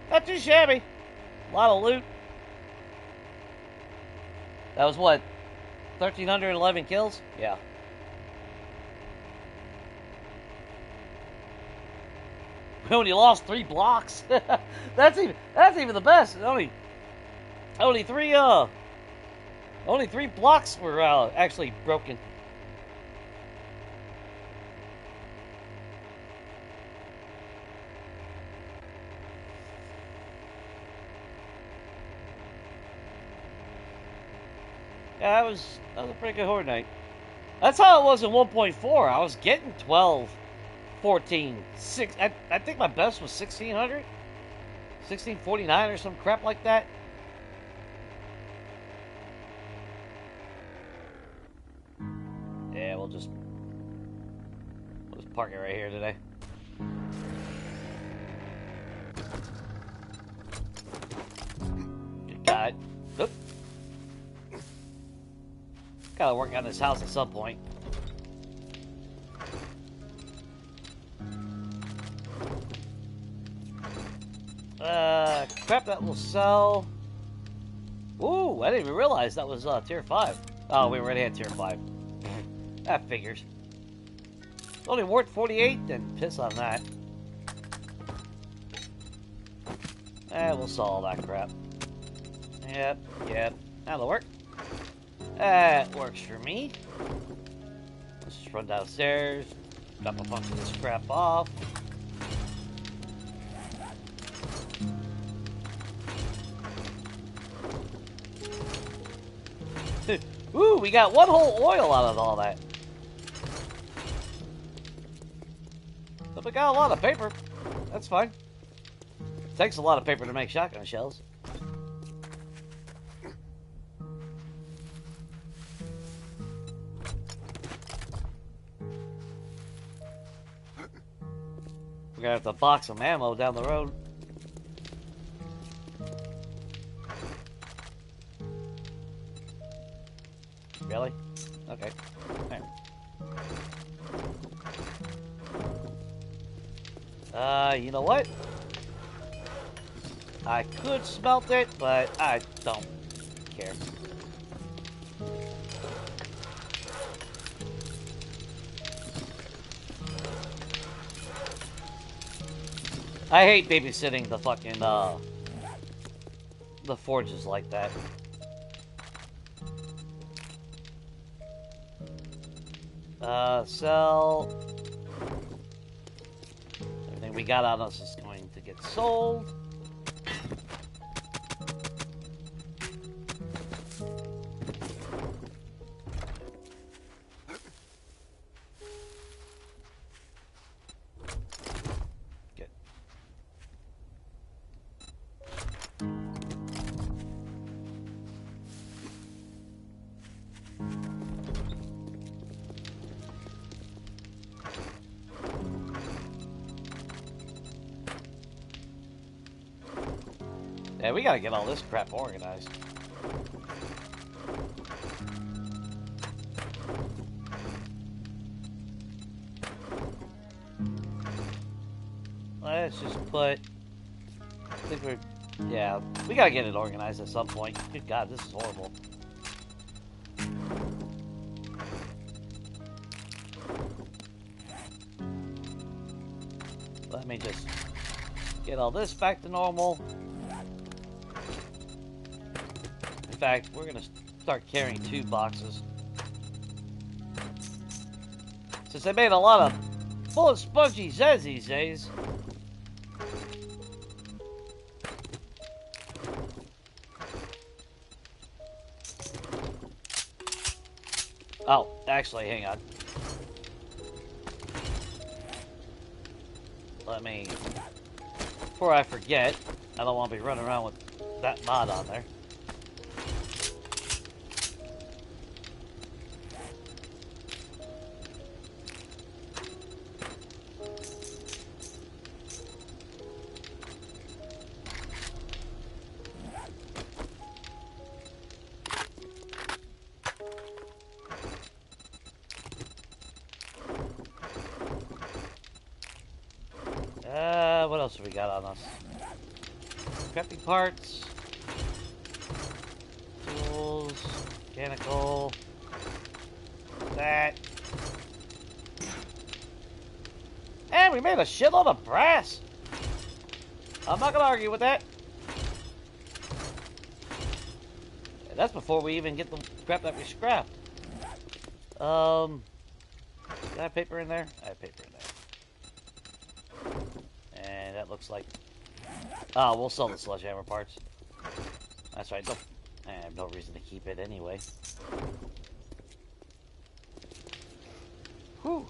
A: Not too shabby. A lot of loot. That was what? 1,311 kills? Yeah. We only lost 3 blocks. that's even the best. Only 3 blocks were actually broken. Yeah, that was a pretty good Horde Night. That's how it was in 1.4. I was getting 12, 14, 6. I think my best was 1,600? 1,649 or some crap like that. Yeah, we'll just park it right here today. Got it. Oop. Gotta work on this house at some point. Crap, that will sell. Ooh, I didn't even realize that was tier 5. Oh, we already had tier 5. That figures. Only worth 48, then piss on that. We'll sell all that crap. Yep. That'll work. That works for me. Let's just run downstairs, dump a bunch of this crap off. Ooh, we got 1 whole oil out of all that. But we got a lot of paper. That's fine. Takes a lot of paper to make shotgun shells. We're gonna have to box some ammo down the road. Really? Okay. Right. You know what? I could smelt it, but I don't care. I hate babysitting the fucking, the forges like that. Sell. Everything we got on us is going to get sold. Yeah, we gotta get all this crap organized. Let's just put... I think we're... Yeah, we gotta get it organized at some point. Good God, this is horrible. Let me just get all this back to normal. In fact, we're gonna start carrying 2 boxes. Since I made a lot of full of spongy Zeds these days. Oh, actually, hang on. Let me... Before I forget, I don't want to be running around with that mod on there. What else have we got on us? Crafting parts, tools, mechanical, that. And we made a shitload of brass. I'm not gonna argue with that. And that's before we even get the crap that we scrapped. Did I have paper in there? I have paper in there. And that looks like... Oh, we'll sell the sledgehammer parts. That's right. I have no reason to keep it anyway. Whew.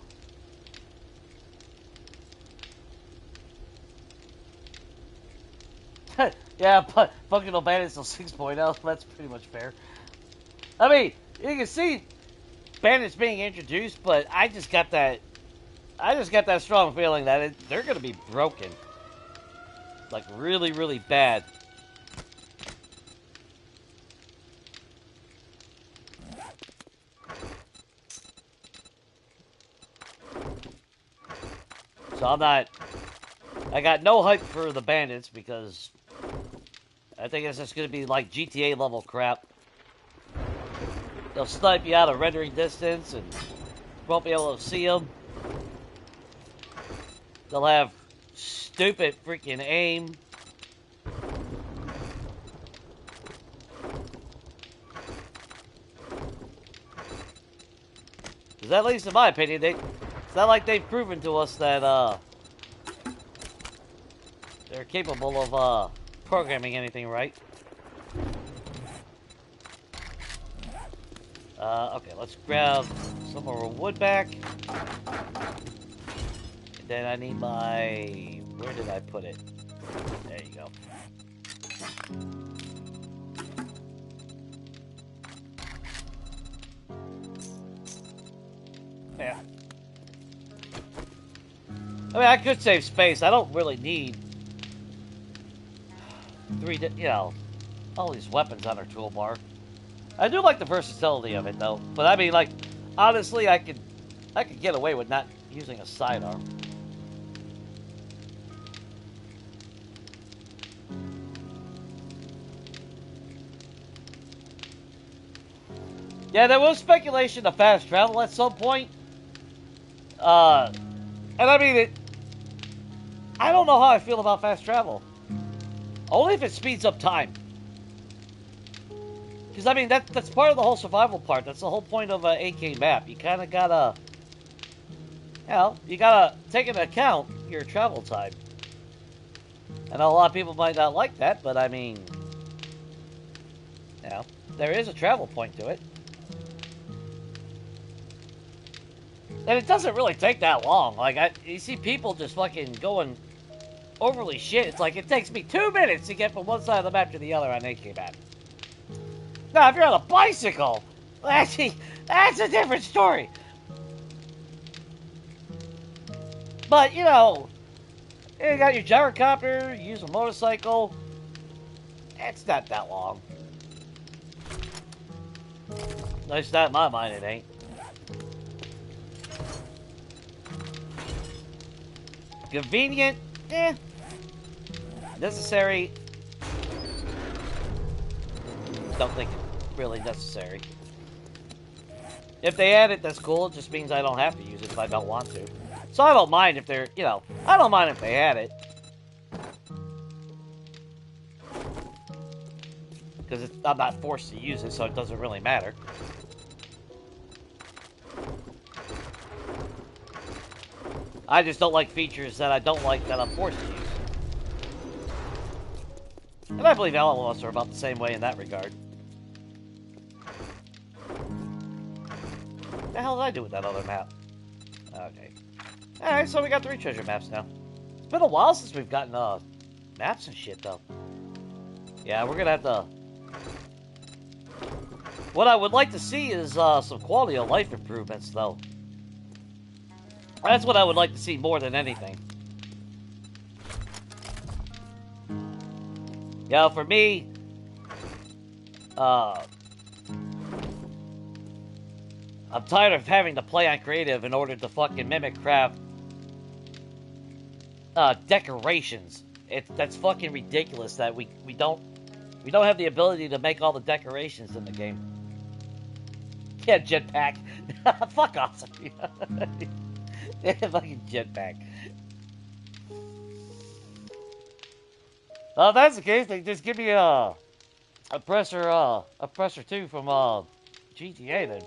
A: Yeah, but Functional Bandits till 6.0. That's pretty much fair. I mean, you can see bandits being introduced, but I just got that strong feeling that they're going to be broken. Like, really, really bad. So I got no hype for the bandits because I think it's just going to be like GTA level crap. They'll snipe you out of rendering distance and won't be able to see them. They'll have stupid freaking aim. Because at least in my opinion, it's not like they've proven to us that they're capable of programming anything right. Okay, let's grab some more wood back. And then I need my... Where did I put it? There you go. Yeah. I mean, I could save space. I don't really need all these weapons on our toolbar. I do like the versatility of it, though. But I mean, like, honestly, I could get away with not using a sidearm. Yeah, there was speculation of fast travel at some point. And I mean, I don't know how I feel about fast travel. Only if it speeds up time. Because, I mean, that's part of the whole survival part. That's the whole point of an AK map. You kind of gotta, you gotta take into account your travel time. I know a lot of people might not like that, but I mean, there is a travel point to it. And it doesn't really take that long. Like, you see people just fucking going overly shit. It's like, it takes me 2 minutes to get from one side of the map to the other on AK map. Now, if you're on a bicycle, actually, that's a different story. But, you got your gyrocopter, you use a motorcycle. It's not that long. At least not in my mind, it ain't. Convenient? Necessary? Don't think really necessary. If they add it, that's cool. It just means I don't have to use it if I don't want to. So I don't mind if they're, I don't mind if they add it. Because I'm not forced to use it, so it doesn't really matter. I just don't like features that I don't like that I'm forced to use. And I believe all of us are about the same way in that regard. What the hell did I do with that other map? Okay. Alright, so we got 3 treasure maps now. It's been a while since we've gotten maps and shit, though. Yeah, we're gonna have to... What I would like to see is some quality of life improvements, though. That's what I would like to see more than anything. Yeah, for me, I'm tired of having to play on creative in order to fucking mimic craft decorations. That's fucking ridiculous that we don't have the ability to make all the decorations in the game. Yeah, jetpack. Fuck off. Fucking jetpack. Well, if that's the case, they just give me a presser 2 from GTA then.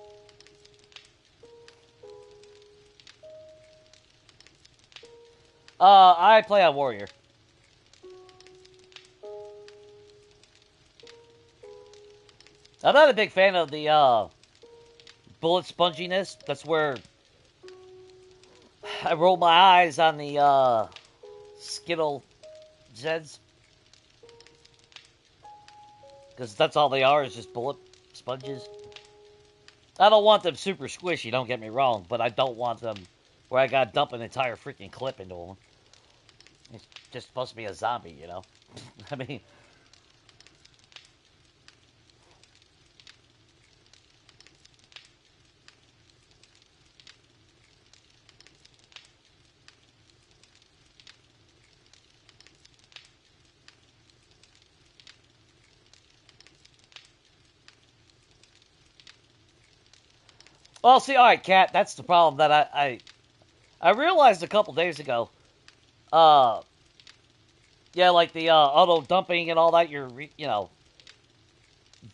A: I play on Warrior. I'm not a big fan of the bullet sponginess. That's where I roll my eyes on the Skittle Zeds. Because that's all they are, is just bullet sponges. I don't want them super squishy, don't get me wrong, but I don't want them where I gotta dump an entire freaking clip into them. It's just supposed to be a zombie, I mean... Well, see, alright, Kat, that's the problem that I realized a couple days ago. Yeah, like the auto dumping and all that,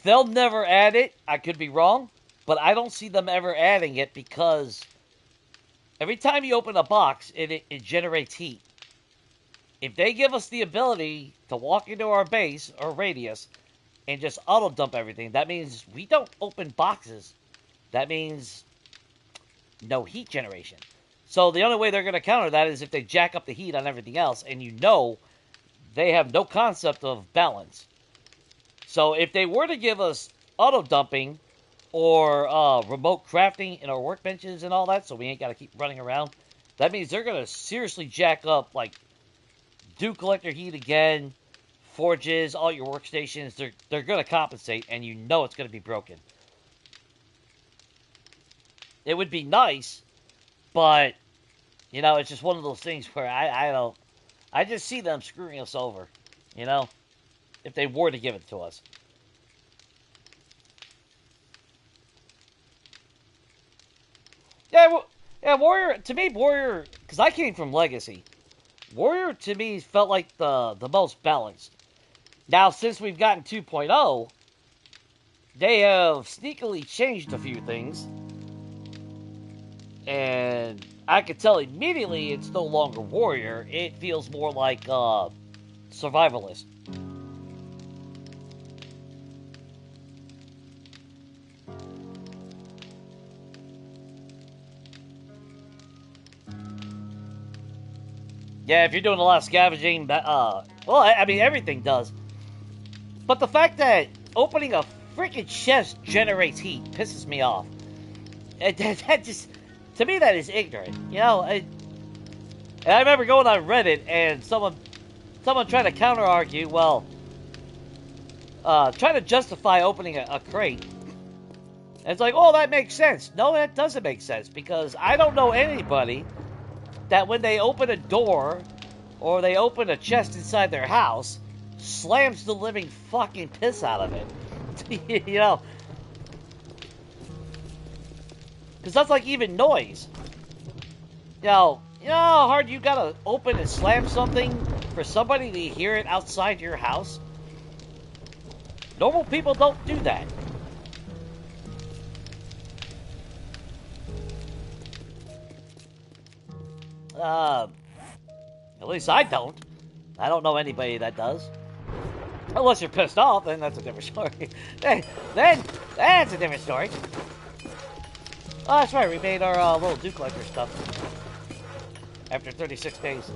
A: they'll never add it. I could be wrong, but I don't see them ever adding it because every time you open a box, it generates heat. If they give us the ability to walk into our base or radius and just auto dump everything, that means we don't open boxes. That means no heat generation. So the only way they're going to counter that is if they jack up the heat on everything else, and they have no concept of balance. So if they were to give us auto dumping or remote crafting in our workbenches and all that, so we ain't got to keep running around, that means they're going to seriously jack up, like, dew collector heat again, forges, all your workstations. They're going to compensate, and it's going to be broken. It would be nice, but, it's just one of those things where I just see them screwing us over, if they were to give it to us. Yeah, Warrior, to me, Warrior, because I came from Legacy. Warrior to me felt like the most balanced. Now, since we've gotten 2.0, they have sneakily changed a few things. And I could tell immediately it's no longer Warrior. It feels more like Survivalist. Yeah, if you're doing a lot of scavenging, well, I mean, everything does. But the fact that opening a freaking chest generates heat pisses me off. That just, to me, that is ignorant. You know, and I remember going on Reddit and someone tried to counter-argue, well, trying to justify opening a crate. And it's like, oh, that makes sense. No, that doesn't make sense, because I don't know anybody that when they open a door or they open a chest inside their house, slams the living fucking piss out of it. You know? Because that's like even noise. You know how hard you gotta open and slam something for somebody to hear it outside your house? Normal people don't do that. At least I don't. I don't know anybody that does. Unless you're pissed off, then that's a different story. then that's a different story. Oh, that's right. We made our little Dew Collector stuff after 36 days.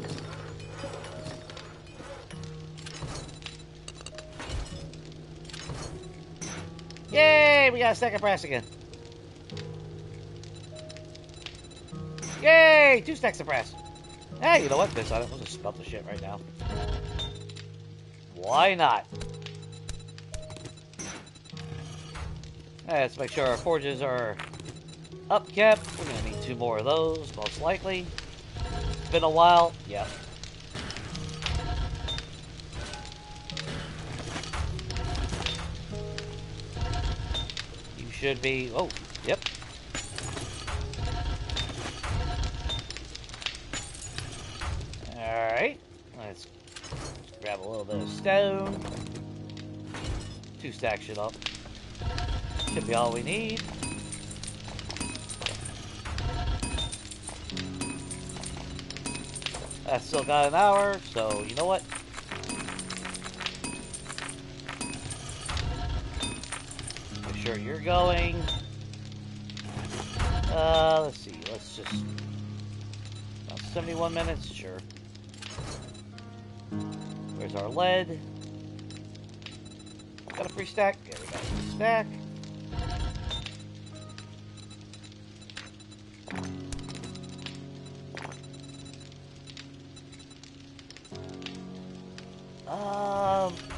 A: Yay! We got a stack of brass again. Yay! 2 stacks of brass. Hey, you know what? This, we'll just smelt the shit right now. Why not? Hey, let's make sure our forges are upkept. We're gonna need 2 more of those, most likely. It's been a while. Yeah. You should be... Oh, yep. Alright. Let's grab a little bit of stone. 2 stacks it up. Should be all we need. I still got an hour, so you know what? Make sure you're going. Let's see. Let's just... About 71 minutes? Sure. Where's our lead? Got a free stack? Yeah, we got a free stack.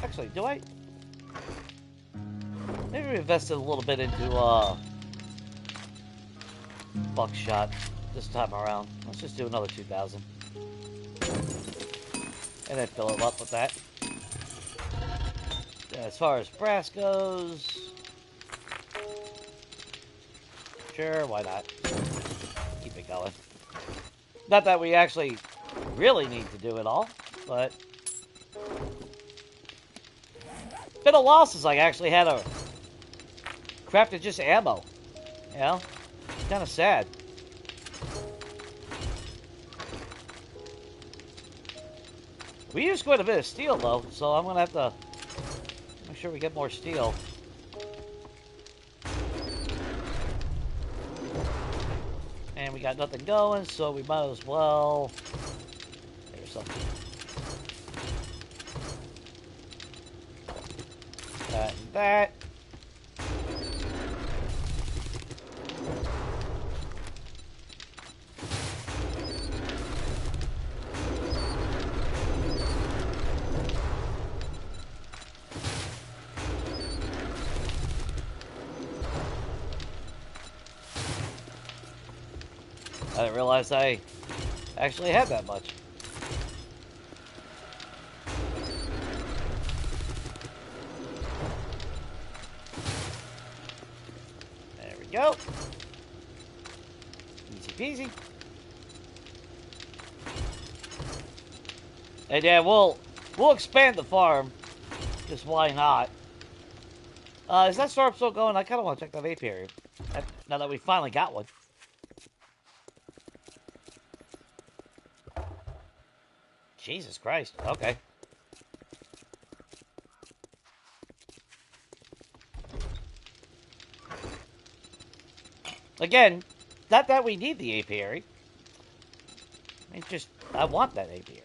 A: Actually, do I? Maybe we invested a little bit into, buckshot this time around. Let's just do another 2,000. And then fill it up with that. As far as brass goes... Sure, why not? Keep it going. Not that we actually really need to do it all, but... It's been a while since I actually had a... crafted just ammo. You know? Kind of sad. We used quite a bit of steel, though, so I'm going to have to make sure we get more steel. And we got nothing going, so we might as well... There's something. That and that. I didn't realize I actually had that much. There we go. Easy peasy. And yeah, we'll expand the farm. Just why not? Is that storm still going? I kind of want to check that apiary. Now that we finally got one. Jesus Christ. Okay. Again, not that we need the apiary. It's just, I want that apiary.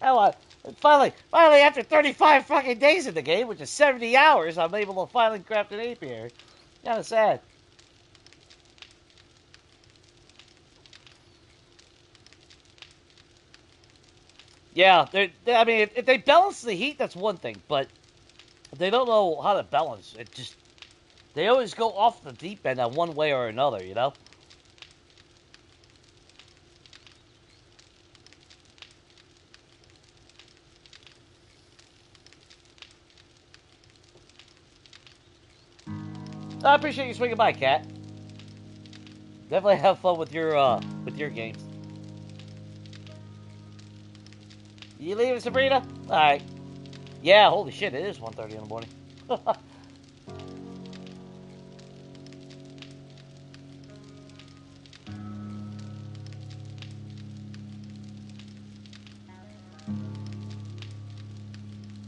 A: I want... Finally, after 35 fucking days in the game, which is 70 hours, I'm able to finally craft an apiary. Kind of sad. Yeah, I mean, if they balance the heat, that's one thing, but they don't know how to balance. It just, they always go off the deep end in one way or another, you know? I appreciate you swinging by, Cat. Definitely have fun with your games. You leaving, Sabrina? Alright. Yeah, holy shit, it is 1:30 in the morning.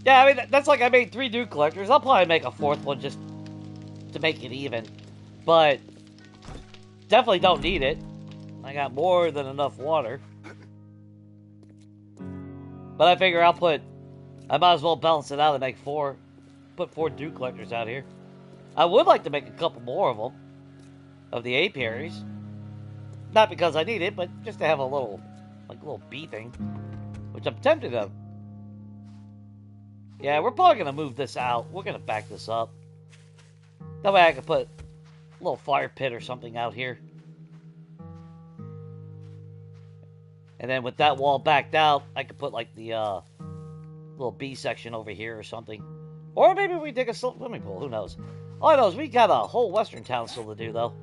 A: Yeah, I mean, that's like I made 3 new collectors. I'll probably make a 4th one just to make it even. But definitely don't need it. I got more than enough water. But I figure I might as well balance it out and make 4, put 4 dew collectors out here. I would like to make a couple more of them, of the apiaries. Not because I need it, but just to have a little bee thing. Which I'm tempted of. Yeah, we're probably going to move this out. We're going to back this up. That way I can put a little fire pit or something out here. And then with that wall backed out, I could put like the little bee section over here or something. Or maybe we dig a swimming pool. Who knows? All I know is we got a whole western town still to do, though.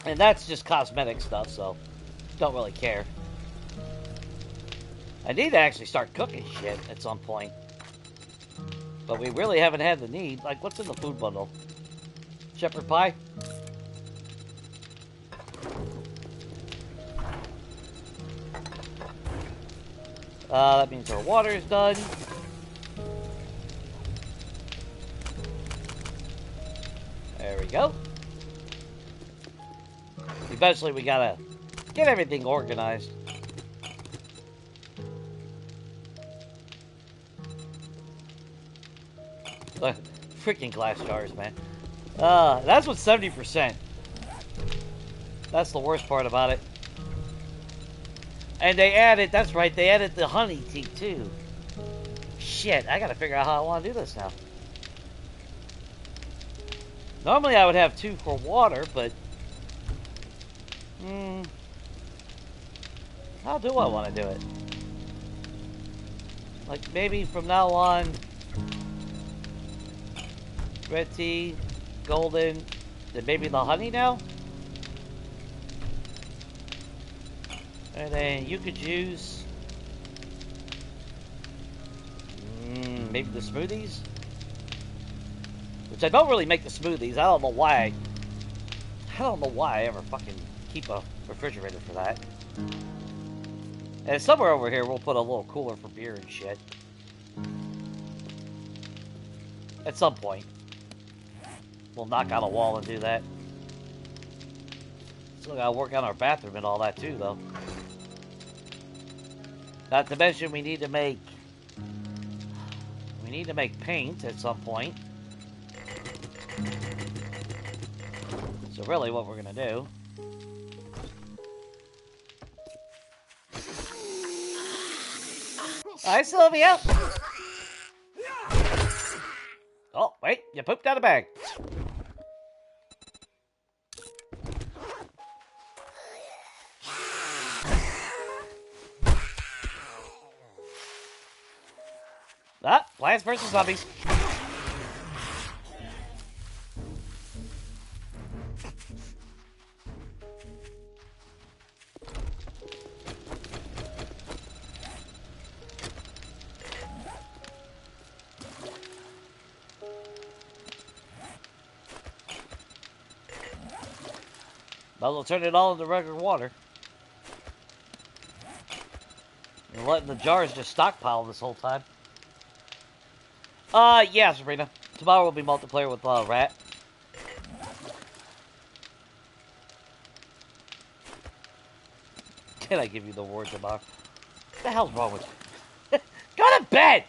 A: And that's just cosmetic stuff, so don't really care. I need to actually start cooking shit at some point. But we really haven't had the need. Like, what's in the food bundle? Shepherd pie? That means our water is done. There we go. Eventually we gotta get everything organized. Freaking glass jars, man. That's what 70%. That's the worst part about it. And they added, that's right, they added the honey tea too. Shit, I gotta figure out how I want to do this now. Normally I would have 2 for water, but... how do I want to do it? Like, maybe from now on... red tea, golden, then maybe the honey now? And then yucca juice. Maybe the smoothies? Which I don't really make the smoothies. I don't know why. I don't know why I ever fucking keep a refrigerator for that. And somewhere over here we'll put a little cooler for beer and shit. At some point. We'll knock out a wall and do that. Still gotta work on our bathroom and all that too, though. Not to mention we need to make paint at some point. So really what we're gonna do... Hi, Sylvia! Oh, wait, you pooped out a bag. Ah, Plants vs. Zombies. Might as well turn it all into regular water. And letting the jars just stockpile this whole time. Yeah, Sabrina. Tomorrow will be multiplayer with, Rat. Can I give you the word tomorrow? What the hell's wrong with you? Go to bed!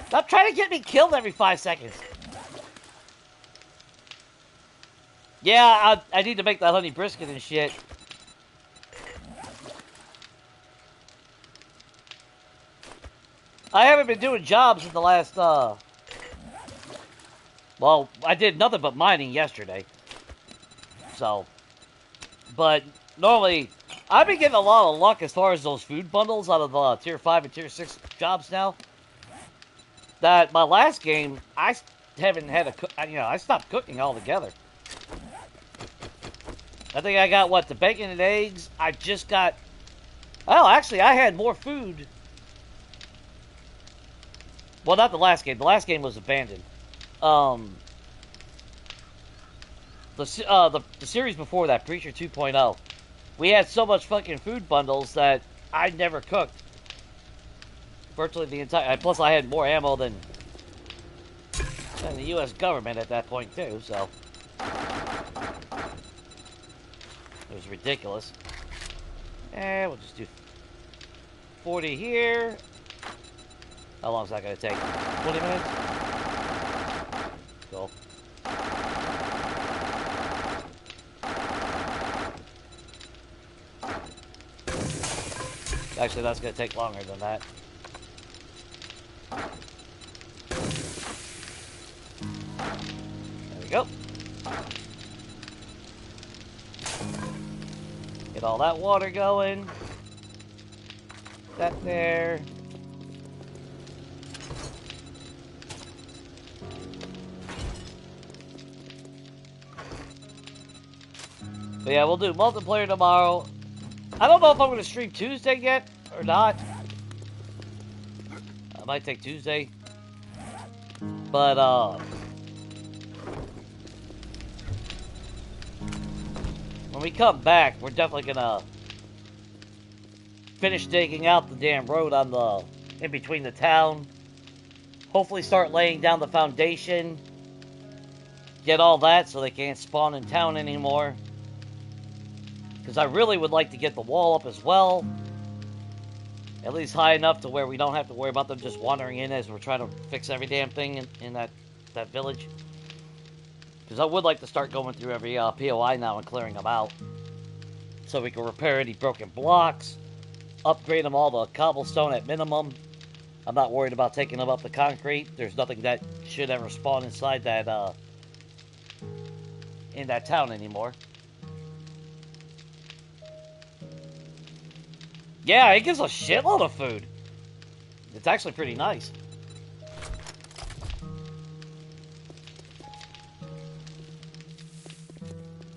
A: Stop trying to get me killed every 5 seconds. Yeah, I need to make that honey brisket and shit. I haven't been doing jobs in the last, well, I did nothing but mining yesterday. So, but normally, I've been getting a lot of luck as far as those food bundles out of the Tier 5 and Tier 6 jobs now. That my last game, I haven't had a cook, you know, I stopped cooking altogether. I think I got, what, the bacon and eggs? I just got, oh, actually, I had more food. Well, not the last game. The last game was abandoned. The series before that, Preacher 2.0, we had so much fucking food bundles that I never cooked. Virtually the entire... Plus, I had more ammo than the U.S. government at that point, too, so... It was ridiculous. And we'll just do 40 here. How long is that going to take? 20 minutes? Cool. Actually, that's going to take longer than that. There we go. Get all that water going. That there. But yeah, we'll do multiplayer tomorrow. I don't know if I'm going to stream Tuesday yet or not. I might take Tuesday. But, when we come back, we're definitely going to finish digging out the damn road on the, in between the town. Hopefully start laying down the foundation. Get all that so they can't spawn in town anymore. Because I really would like to get the wall up as well. At least high enough to where we don't have to worry about them just wandering in as we're trying to fix every damn thing in that village. Because I would like to start going through every POI now and clearing them out. So we can repair any broken blocks. Upgrade them all to cobblestone at minimum. I'm not worried about taking them up the concrete. There's nothing that should ever spawn inside that, in that town anymore. Yeah, it gives a shitload of food. It's actually pretty nice.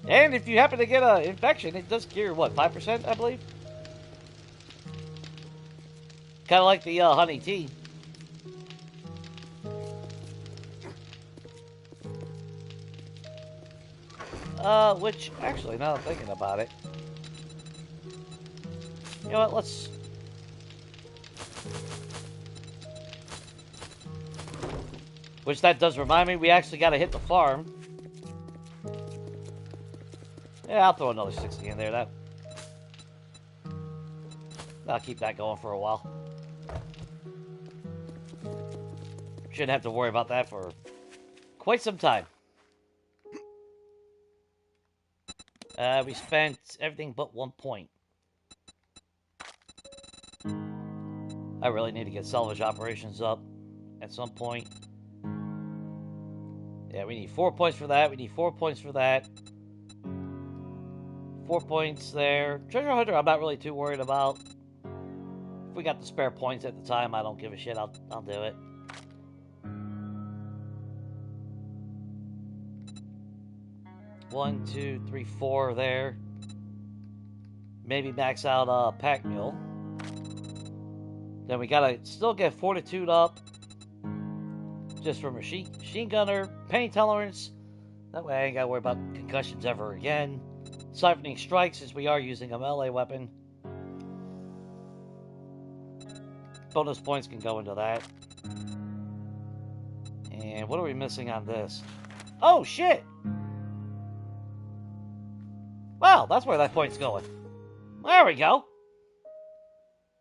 A: And if you happen to get an infection, it does cure, what, 5%, I believe? Kind of like the honey tea. Which, actually, now I'm thinking about it. You know what, let's... Which that does remind me, we actually got to hit the farm. Yeah, I'll throw another 60 in there. I'll keep that going for a while. Shouldn't have to worry about that for quite some time. We spent everything but 1 point. I really need to get salvage operations up at some point. Yeah, we need 4 points for that. We need 4 points for that. 4 points there. Treasure hunter, I'm not really too worried about. If we got the spare points at the time, I don't give a shit. I'll do it. One, two, three, 4 there. Maybe max out pack mule. Then we gotta still get fortitude up. Just for machine gunner, pain tolerance. That way I ain't gotta worry about concussions ever again. Siphoning Strike, since we are using a melee weapon. Bonus points can go into that. And what are we missing on this? Oh, shit! Wow, that's where that point's going. There we go.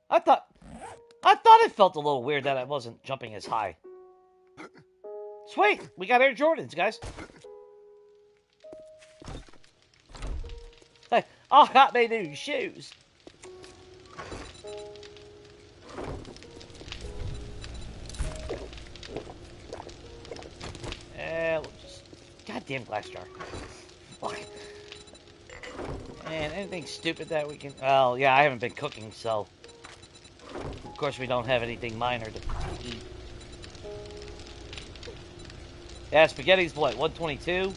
A: I thought it felt a little weird that I wasn't jumping as high. Sweet! We got Air Jordans, guys. Hey, I got me new shoes. We'll just... Goddamn glass jar. Fuck. And anything stupid that we can... Well, yeah, I haven't been cooking, so... Of course, we don't have anything minor to eat. Yeah, spaghetti's what, 122?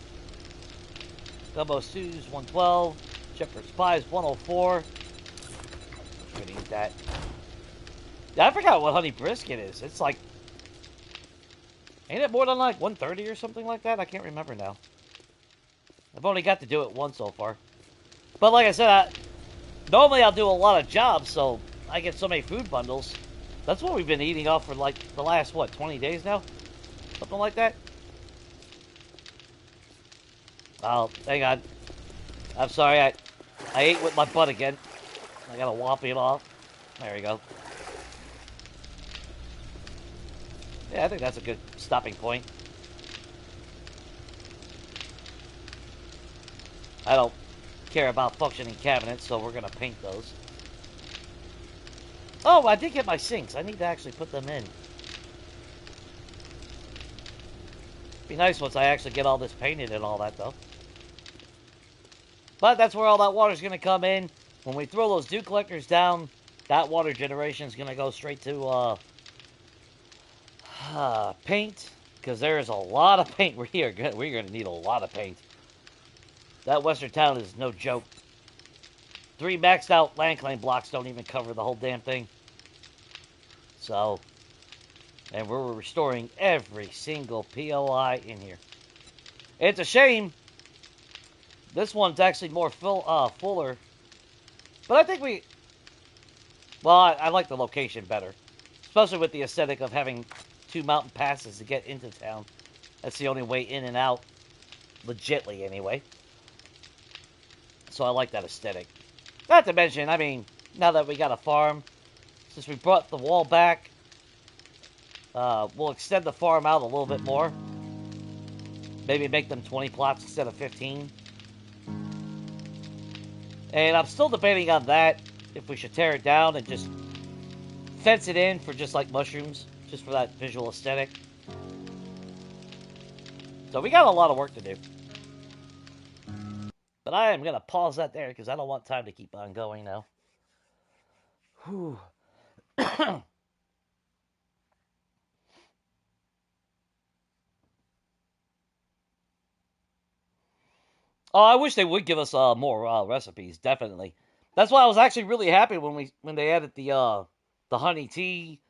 A: Gumbo stews, 112. Shepherd's pie is 104. I'm gonna eat that. Yeah, I forgot what honey brisket is. It's like... Ain't it more than like 130 or something like that? I can't remember now. I've only got to do it once so far. But like I said, normally I'll do a lot of jobs, so I get so many food bundles. That's what we've been eating off for like the last, what, 20 days now? Something like that? Oh, hang on. I'm sorry, I ate with my butt again. I gotta whop it off. There we go. Yeah, I think that's a good stopping point. I don't care about functioning cabinets, so we're gonna paint those. Oh, I did get my sinks. I need to actually put them in. Be nice once I actually get all this painted and all that, though. But that's where all that water's gonna come in. When we throw those dew collectors down, that water generation is gonna go straight to paint, because there's a lot of paint. We're gonna need a lot of paint. That western town is no joke. 3 maxed out land claim blocks don't even cover the whole damn thing. So, and we're restoring every single POI in here. It's a shame. This one's actually more fuller. But I think well, I like the location better. Especially with the aesthetic of having 2 mountain passes to get into town. That's the only way in and out. Legitly, anyway. So I like that aesthetic. Not to mention, I mean, now that we got a farm, since we brought the wall back, we'll extend the farm out a little bit more. Maybe make them 20 plots instead of 15. And I'm still debating on that, if we should tear it down and just fence it in for just like mushrooms, just for that visual aesthetic. So we got a lot of work to do. But I am going to pause that there because I don't want time to keep on going now. Whew. Oh, I wish they would give us more recipes, definitely. That's why I was actually really happy when they added the honey tea,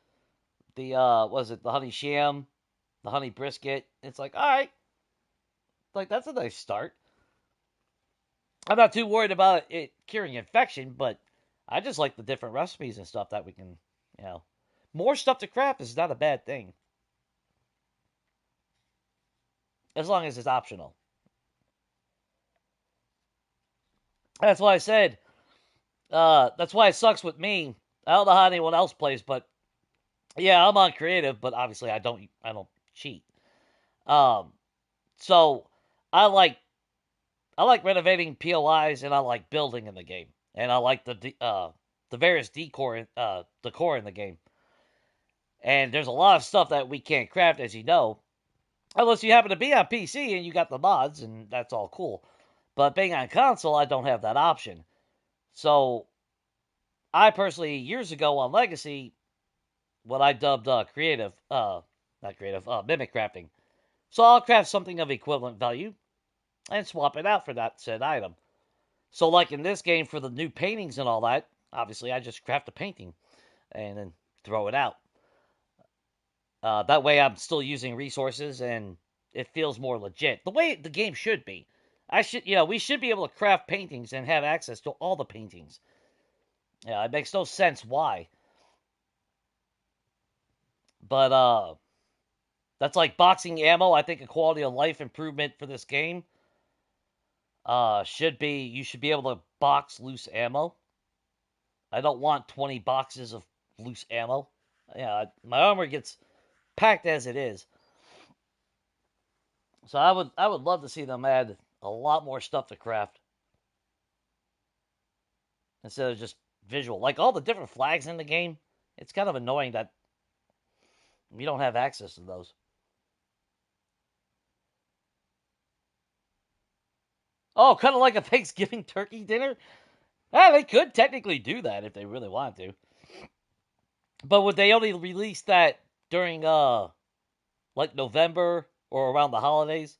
A: the honey sham, the honey brisket. It's like, all right. Like, that's a nice start. I'm not too worried about it curing infection, but I just like the different recipes and stuff that we can, more stuff to craft is not a bad thing. As long as it's optional. That's why I said, that's why it sucks with me. I don't know how anyone else plays, but yeah, I'm on creative, but obviously I don't cheat. So I like renovating POIs, and I like building in the game, and I like the various decor in the game. And there's a lot of stuff that we can't craft, as you know, unless you happen to be on PC and you got the mods, and that's all cool. But being on console, I don't have that option. So I personally, years ago on Legacy, what I dubbed mimic crafting. So I'll craft something of equivalent value and swap it out for that said item. So like in this game, for the new paintings and all that, obviously I just craft a painting and then throw it out. That way I'm still using resources and it feels more legit. The way the game should be. we should be able to craft paintings and have access to all the paintings. Yeah, it makes no sense why. But that's like boxing ammo. I think a quality of life improvement for this game should be you should be able to box loose ammo. I don't want 20 boxes of loose ammo. Yeah, my armor gets packed as it is. So I would love to see them add a lot more stuff to craft instead of just visual. Like all the different flags in the game, it's kind of annoying that we don't have access to those. Oh, kind of like a Thanksgiving turkey dinner? Yeah, they could technically do that if they really wanted to. But would they only release that during like November or around the holidays?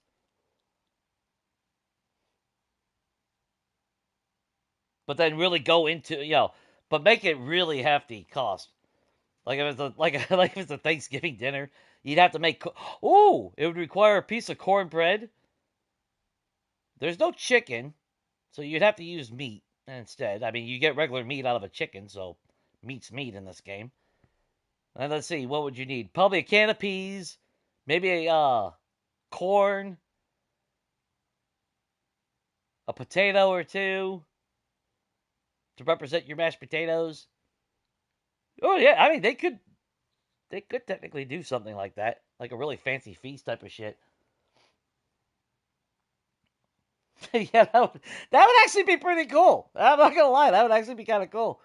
A: But then really go into, but make it really hefty cost. Like if it's a like if it's a Thanksgiving dinner, you'd have to make. Oh, it would require a piece of cornbread. There's no chicken, so you'd have to use meat instead. I mean, you get regular meat out of a chicken, so meat's meat in this game. And let's see, what would you need? Probably a can of peas, maybe a corn, a potato or two to represent your mashed potatoes. Oh yeah, I mean they could technically do something like that, like a really fancy feast type of shit. Yeah, that would actually be pretty cool. I'm not gonna lie, that would actually be kind of cool.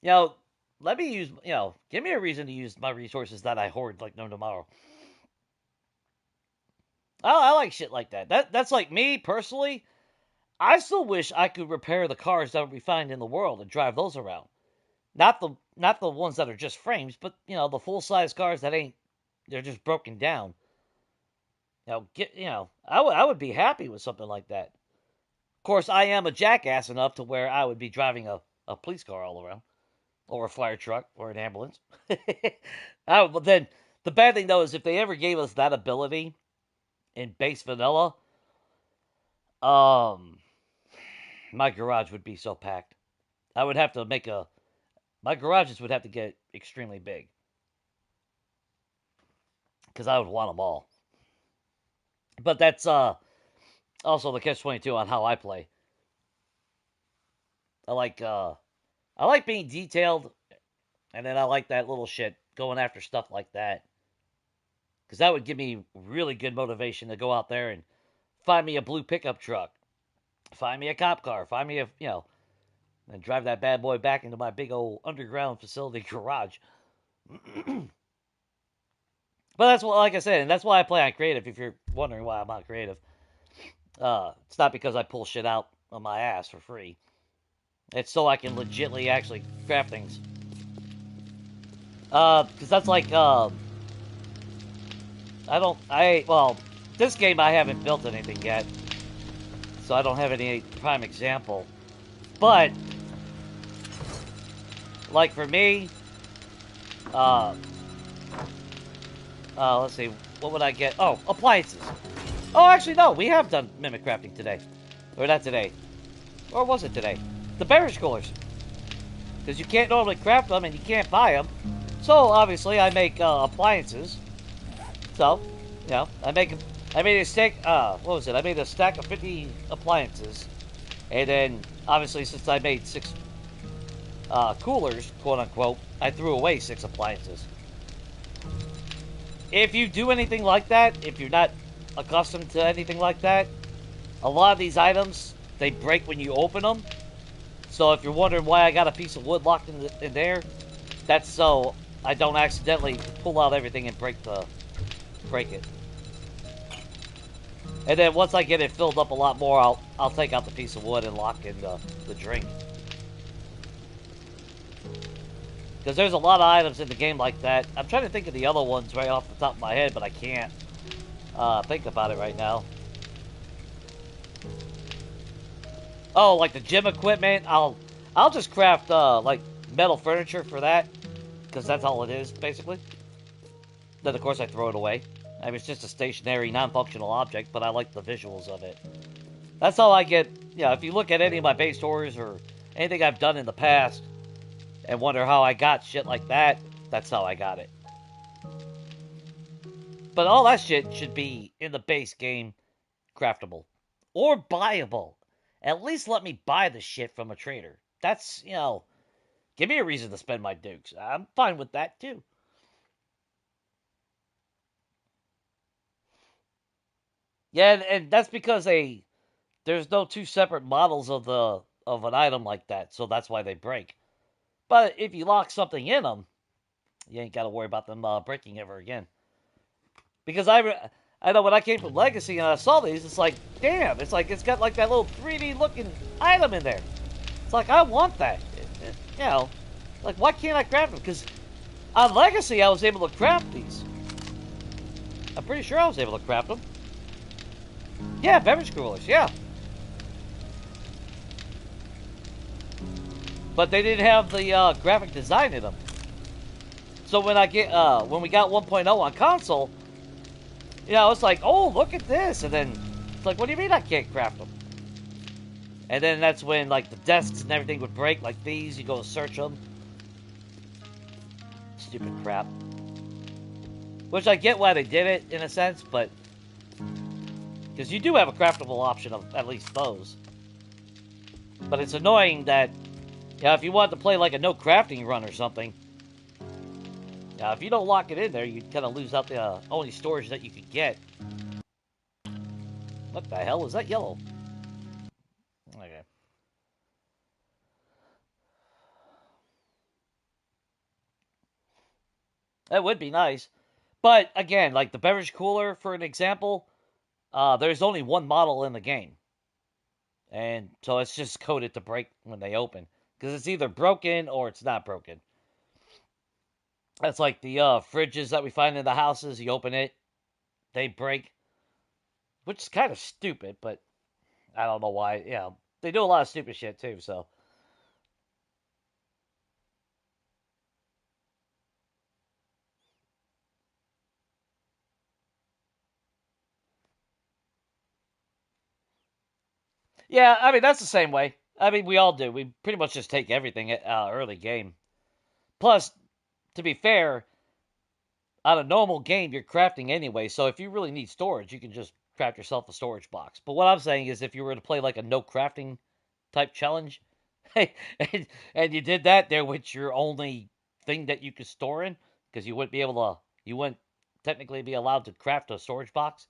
A: You know, let me use, give me a reason to use my resources that I hoard like no tomorrow. I like shit like that. That's like me personally. I still wish I could repair the cars that we find in the world and drive those around. Not the ones that are just frames, but the full size cars that ain't they're just broken down. I would be happy with something like that. Of course, I am a jackass enough to where I would be driving a police car all around, or a fire truck, or an ambulance. But then the bad thing though is if they ever gave us that ability in base vanilla, my garage would be so packed. I would have to my garages would have to get extremely big because I would want them all. But that's also the catch-22 on how I play. I like being detailed, and then I like that little shit going after stuff like that because that would give me really good motivation to go out there and find me a blue pickup truck, find me a cop car, find me and drive that bad boy back into my big old underground facility garage. But that's what, like I said, and that's why I play on creative. If you're wondering why I'm not creative, it's not because I pull shit out on my ass for free. It's so I can legitly actually craft things. Because that's like, this game I haven't built anything yet, so I don't have any prime example. But like for me, let's see, what would I get? Oh, appliances. Oh, actually, no, we have done mimic crafting today. Or not today. Or was it today? The beverage coolers. Because you can't normally craft them and you can't buy them. So, obviously, I make appliances. So, I made a stack, what was it? I made a stack of 50 appliances. And then, obviously, since I made 6 coolers, quote unquote, I threw away 6 appliances. If you do anything like that, if you're not accustomed to anything like that, a lot of these items, they break when you open them. So if you're wondering why I got a piece of wood locked in there, that's so I don't accidentally pull out everything and break it. And then once I get it filled up a lot more, I'll take out the piece of wood and lock in the drink. Because there's a lot of items in the game like that. I'm trying to think of the other ones right off the top of my head, but I can't think about it right now. Oh, like the gym equipment. I'll just craft like metal furniture for that, because that's all it is basically. Then of course I throw it away. I mean, it's just a stationary, non-functional object, but I like the visuals of it. That's how I get, if you look at any of my base tours or anything I've done in the past and wonder how I got shit like that, that's how I got it. But all that shit should be in the base game craftable or buyable. At least let me buy the shit from a trader. That's, give me a reason to spend my dukes. I'm fine with that too. Yeah, and that's because there's no two separate models of an item like that, so that's why they break. But if you lock something in them, you ain't got to worry about them breaking ever again. Because I know when I came from Legacy and I saw these, it's like, damn, it's got like that little 3D looking item in there. It's like, I want that. Like, why can't I craft them? Because on Legacy, I was able to craft these. I'm pretty sure I was able to craft them. Yeah, beverage coolers, yeah. But they didn't have the graphic design in them. So when when we got 1.0 on console, it's like, oh, look at this. And then it's like, what do you mean I can't craft them? And then that's when, like, the desks and everything would break, like these. You go search them. Stupid crap. Which I get why they did it, in a sense, but... Because you do have a craftable option of at least those. But it's annoying that, if you want to play, like, a no crafting run or something... if you don't lock it in there, you kind of lose out the only storage that you could get. What the hell is that yellow? Okay. That would be nice. But, again, like the beverage cooler, for an example, there's only one model in the game. And so it's just coded to break when they open. Because it's either broken or it's not broken. That's like the fridges that we find in the houses. You open it, they break. Which is kind of stupid, but I don't know why. They do a lot of stupid shit too, so. Yeah, I mean, that's the same way. I mean, we all do. We pretty much just take everything at early game. Plus, to be fair, on a normal game, you're crafting anyway, so if you really need storage, you can just craft yourself a storage box. But what I'm saying is if you were to play like a no crafting type challenge, and you did that there with your only thing that you could store in, because you wouldn't technically be allowed to craft a storage box.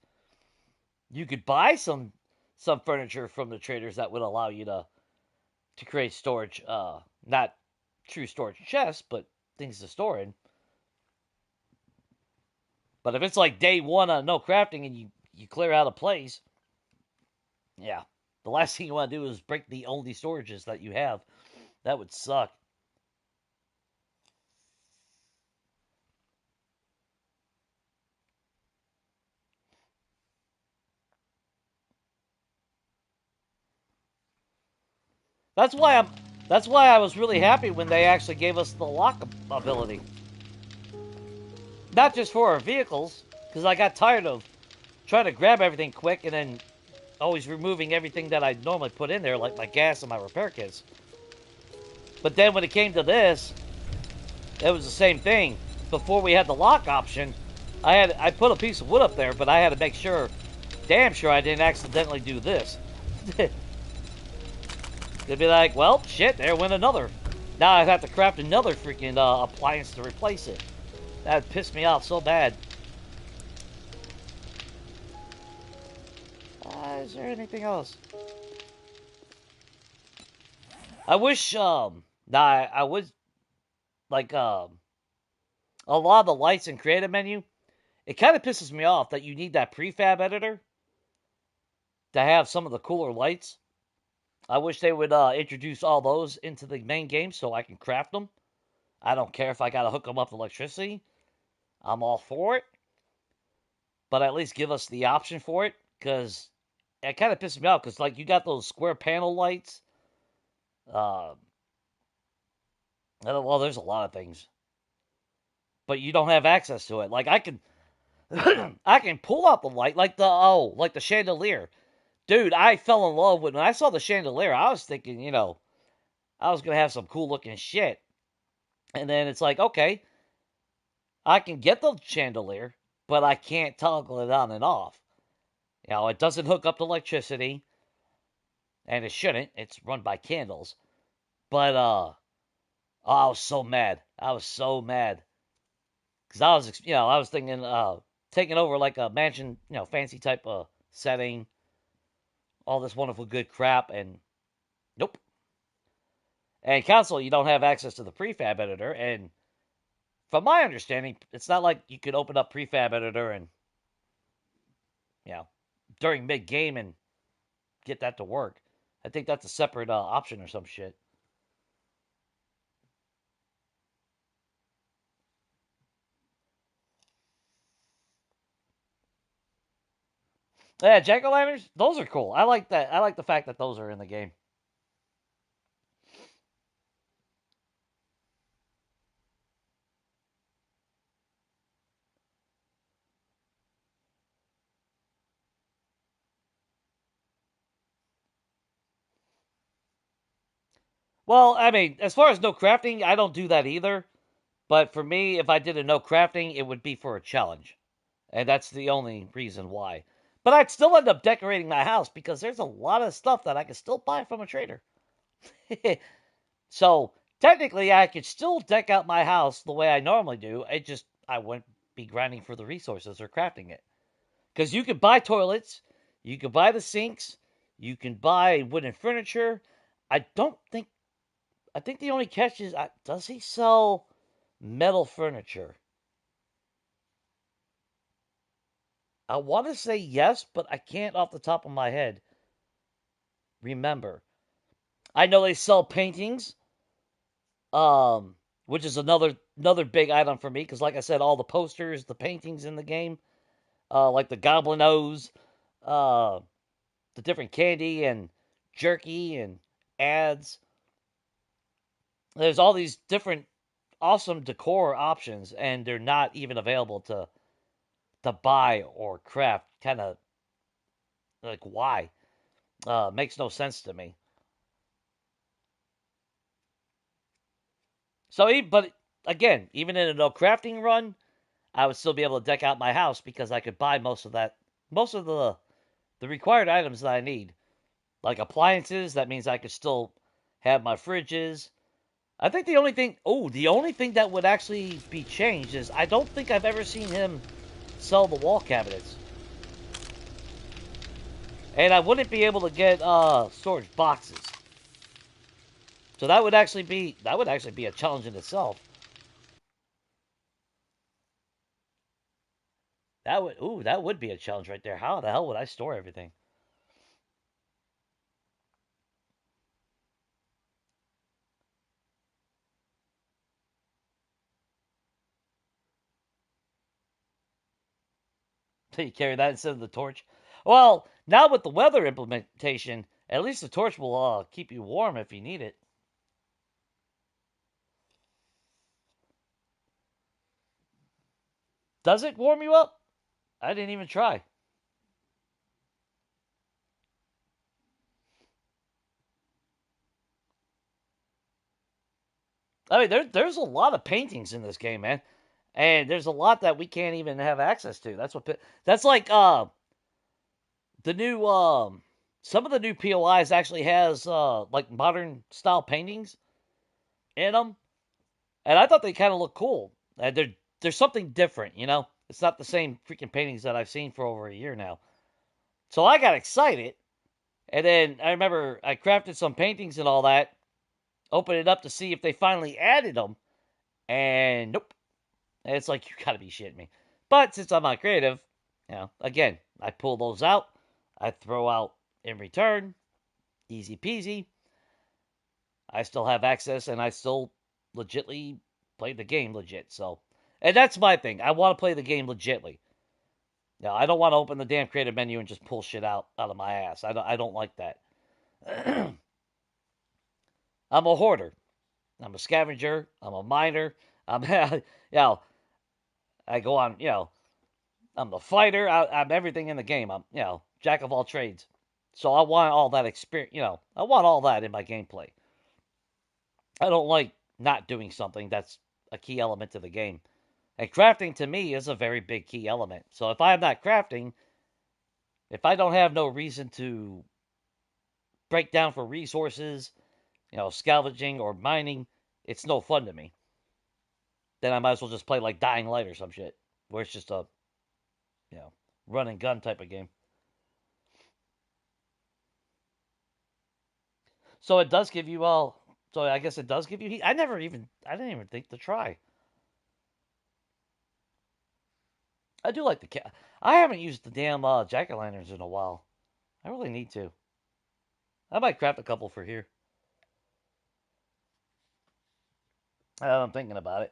A: You could buy some furniture from the traders that would allow you to create storage, not true storage chests, but things to store in. But if it's like day one on no crafting and you clear out a place, yeah, the last thing you want to do is break the only storages that you have. That would suck. That's why I was really happy when they actually gave us the lock ability. Not just for our vehicles, because I got tired of trying to grab everything quick and then always removing everything that I normally put in there, like my gas and my repair kits. But then when it came to this, it was the same thing. Before we had the lock option, I put a piece of wood up there, but I had to make sure, damn sure I didn't accidentally do this. They'd be like, well, shit, there went another. Now I'd have to craft another freaking appliance to replace it. That pissed me off so bad. Is there anything else? I wish, I would, like, a lot of the lights in creative menu, it kind of pisses me off that you need that prefab editor to have some of the cooler lights. I wish they would introduce all those into the main game so I can craft them. I don't care if I got to hook them up to electricity. I'm all for it. But at least give us the option for it, because it kind of pisses me off, because, like, you got those square panel lights. Well, there's a lot of things. But you don't have access to it. Like, I can I can pull out the light, like the chandelier. Dude, I fell in love with when I saw the chandelier. I was thinking, I was gonna have some cool looking shit, and then it's like, okay, I can get the chandelier, but I can't toggle it on and off. It doesn't hook up to electricity, and it shouldn't. It's run by candles. But I was so mad. I was so mad because I was thinking, taking over like a mansion, fancy type of setting, all this wonderful good crap, and nope. And console, you don't have access to the prefab editor, and from my understanding, it's not like you could open up prefab editor and, during mid game and get that to work. I think that's a separate option or some shit. Yeah, jack-o'-lanterns, those are cool. I like that. I like the fact that those are in the game. Well, I mean, as far as no crafting, I don't do that either. But for me, if I did a no crafting, it would be for a challenge. And that's the only reason why. But I'd still end up decorating my house because there's a lot of stuff that I can still buy from a trader. So technically, I could still deck out my house the way I normally do. I wouldn't be grinding for the resources or crafting it. Because you could buy toilets, you could buy the sinks, you can buy wooden furniture. I don't think. I think the only catch is, does he sell metal furniture? I want to say yes, but I can't off the top of my head remember. I know they sell paintings, which is another big item for me because, like I said, all the posters, the paintings in the game, like the Goblin O's, uh, the different candy and jerky and ads. There's all these different awesome decor options, and they're not even available to buy or craft. Kind of like why? Makes no sense to me. So, but again, even in a no crafting run, I would still be able to deck out my house because I could buy most of the required items that I need, like appliances. That means I could still have my fridges. I think the only thing that would actually be changed is I don't think I've ever seen him sell the wall cabinets, and I wouldn't be able to get storage boxes. So that would actually be a challenge in itself. That would be a challenge right there. How the hell would I store everything? So you carry that instead of the torch? Well, now with the weather implementation, at least the torch will keep you warm if you need it. Does it warm you up? I didn't even try. I mean, there's a lot of paintings in this game, man, and there's a lot that we can't even have access to. That's like the new some of the new POIs actually has like modern style paintings in them, and I thought they kind of look cool. There's something different, It's not the same freaking paintings that I've seen for over a year now. So I got excited, and then I remember I crafted some paintings and all that. Opened it up to see if they finally added them, and nope. And it's like, you gotta be shitting me. But since I'm not creative, again, I pull those out. I throw out in return. Easy peasy. I still have access, and I still legitly play the game legit. So, and that's my thing. I want to play the game legitly. I don't want to open the damn creative menu and just pull shit out of my ass. I don't like that. I'm a hoarder. I'm a scavenger. I'm a miner. I'm, I go on, I'm the fighter. I'm everything in the game. I'm, jack of all trades. So I want all that experience, I want all that in my gameplay. I don't like not doing something that's a key element to the game. And crafting to me is a very big key element. So if I'm not crafting, if I don't have no reason to break down for resources, scavenging or mining, it's no fun to me. Then I might as well just play like Dying Light or some shit, where it's just a, you know, run and gun type of game. So it does give you all. So I guess it does give you heat. I didn't even think to try. I do like the cat. I haven't used the damn jack-o'-lanterns in a while. I really need to. I might craft a couple for here. I'm thinking about it.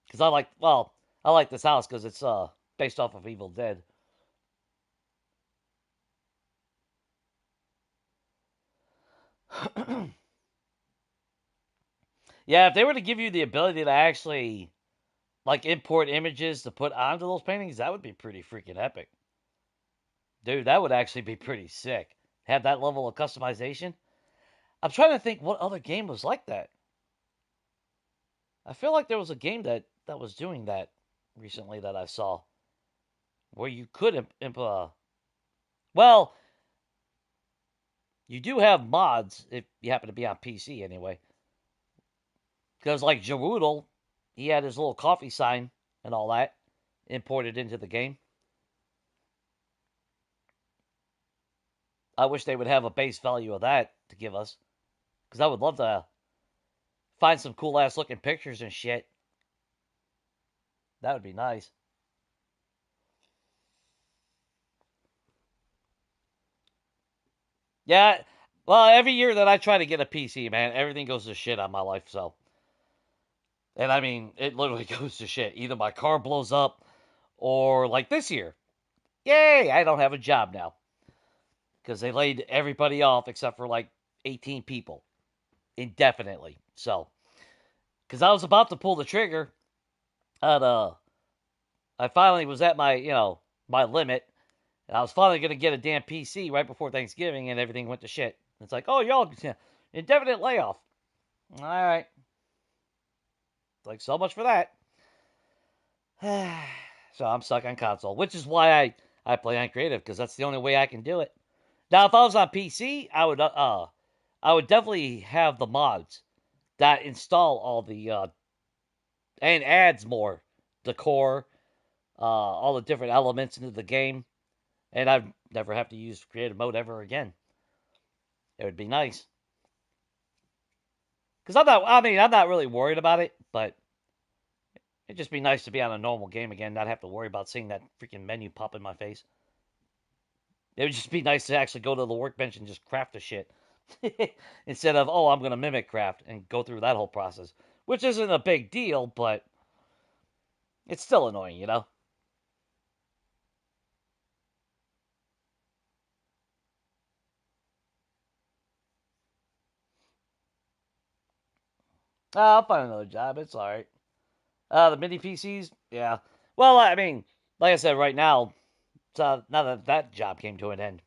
A: Because I like this house because it's based off of Evil Dead. Yeah, if they were to give you the ability to actually like import images to put onto those paintings, that would be pretty freaking epic. Dude, that would actually be pretty sick. Have that level of customization. I'm trying to think what other game was like that. I feel like there was a game that was doing that recently that I saw, where you could well, you do have mods if you happen to be on PC anyway. Because like Jeroodle, he had his little coffee sign and all that imported into the game. I wish they would have a base value of that to give us. Because I would love to find some cool ass looking pictures and shit. That would be nice. Yeah, well, every year that I try to get a PC, man, everything goes to shit on my life, so. And I mean, it literally goes to shit. Either my car blows up, or like this year. Yay, I don't have a job now. Because they laid everybody off except for like 18 people indefinitely. So, because I was about to pull the trigger, and I finally was at my, my limit, and I was finally going to get a damn PC right before Thanksgiving, and everything went to shit. It's like, oh, y'all, indefinite layoff. All right. Like, so much for that. So I'm stuck on console, which is why I play on creative, because that's the only way I can do it. Now, if I was on PC, I would definitely have the mods that install all the and adds more decor, all the different elements into the game, and I'd never have to use creative mode ever again. It would be nice. Because I'm not really worried about it, but it'd just be nice to be on a normal game again, not have to worry about seeing that freaking menu pop in my face. It would just be nice to actually go to the workbench and just craft the shit. Instead of, oh, I'm going to mimic craft and go through that whole process. Which isn't a big deal, but it's still annoying, you know? I'll find another job. It's alright. The mini PCs, yeah. Well, I mean, like I said, right now, now that that job came to an end,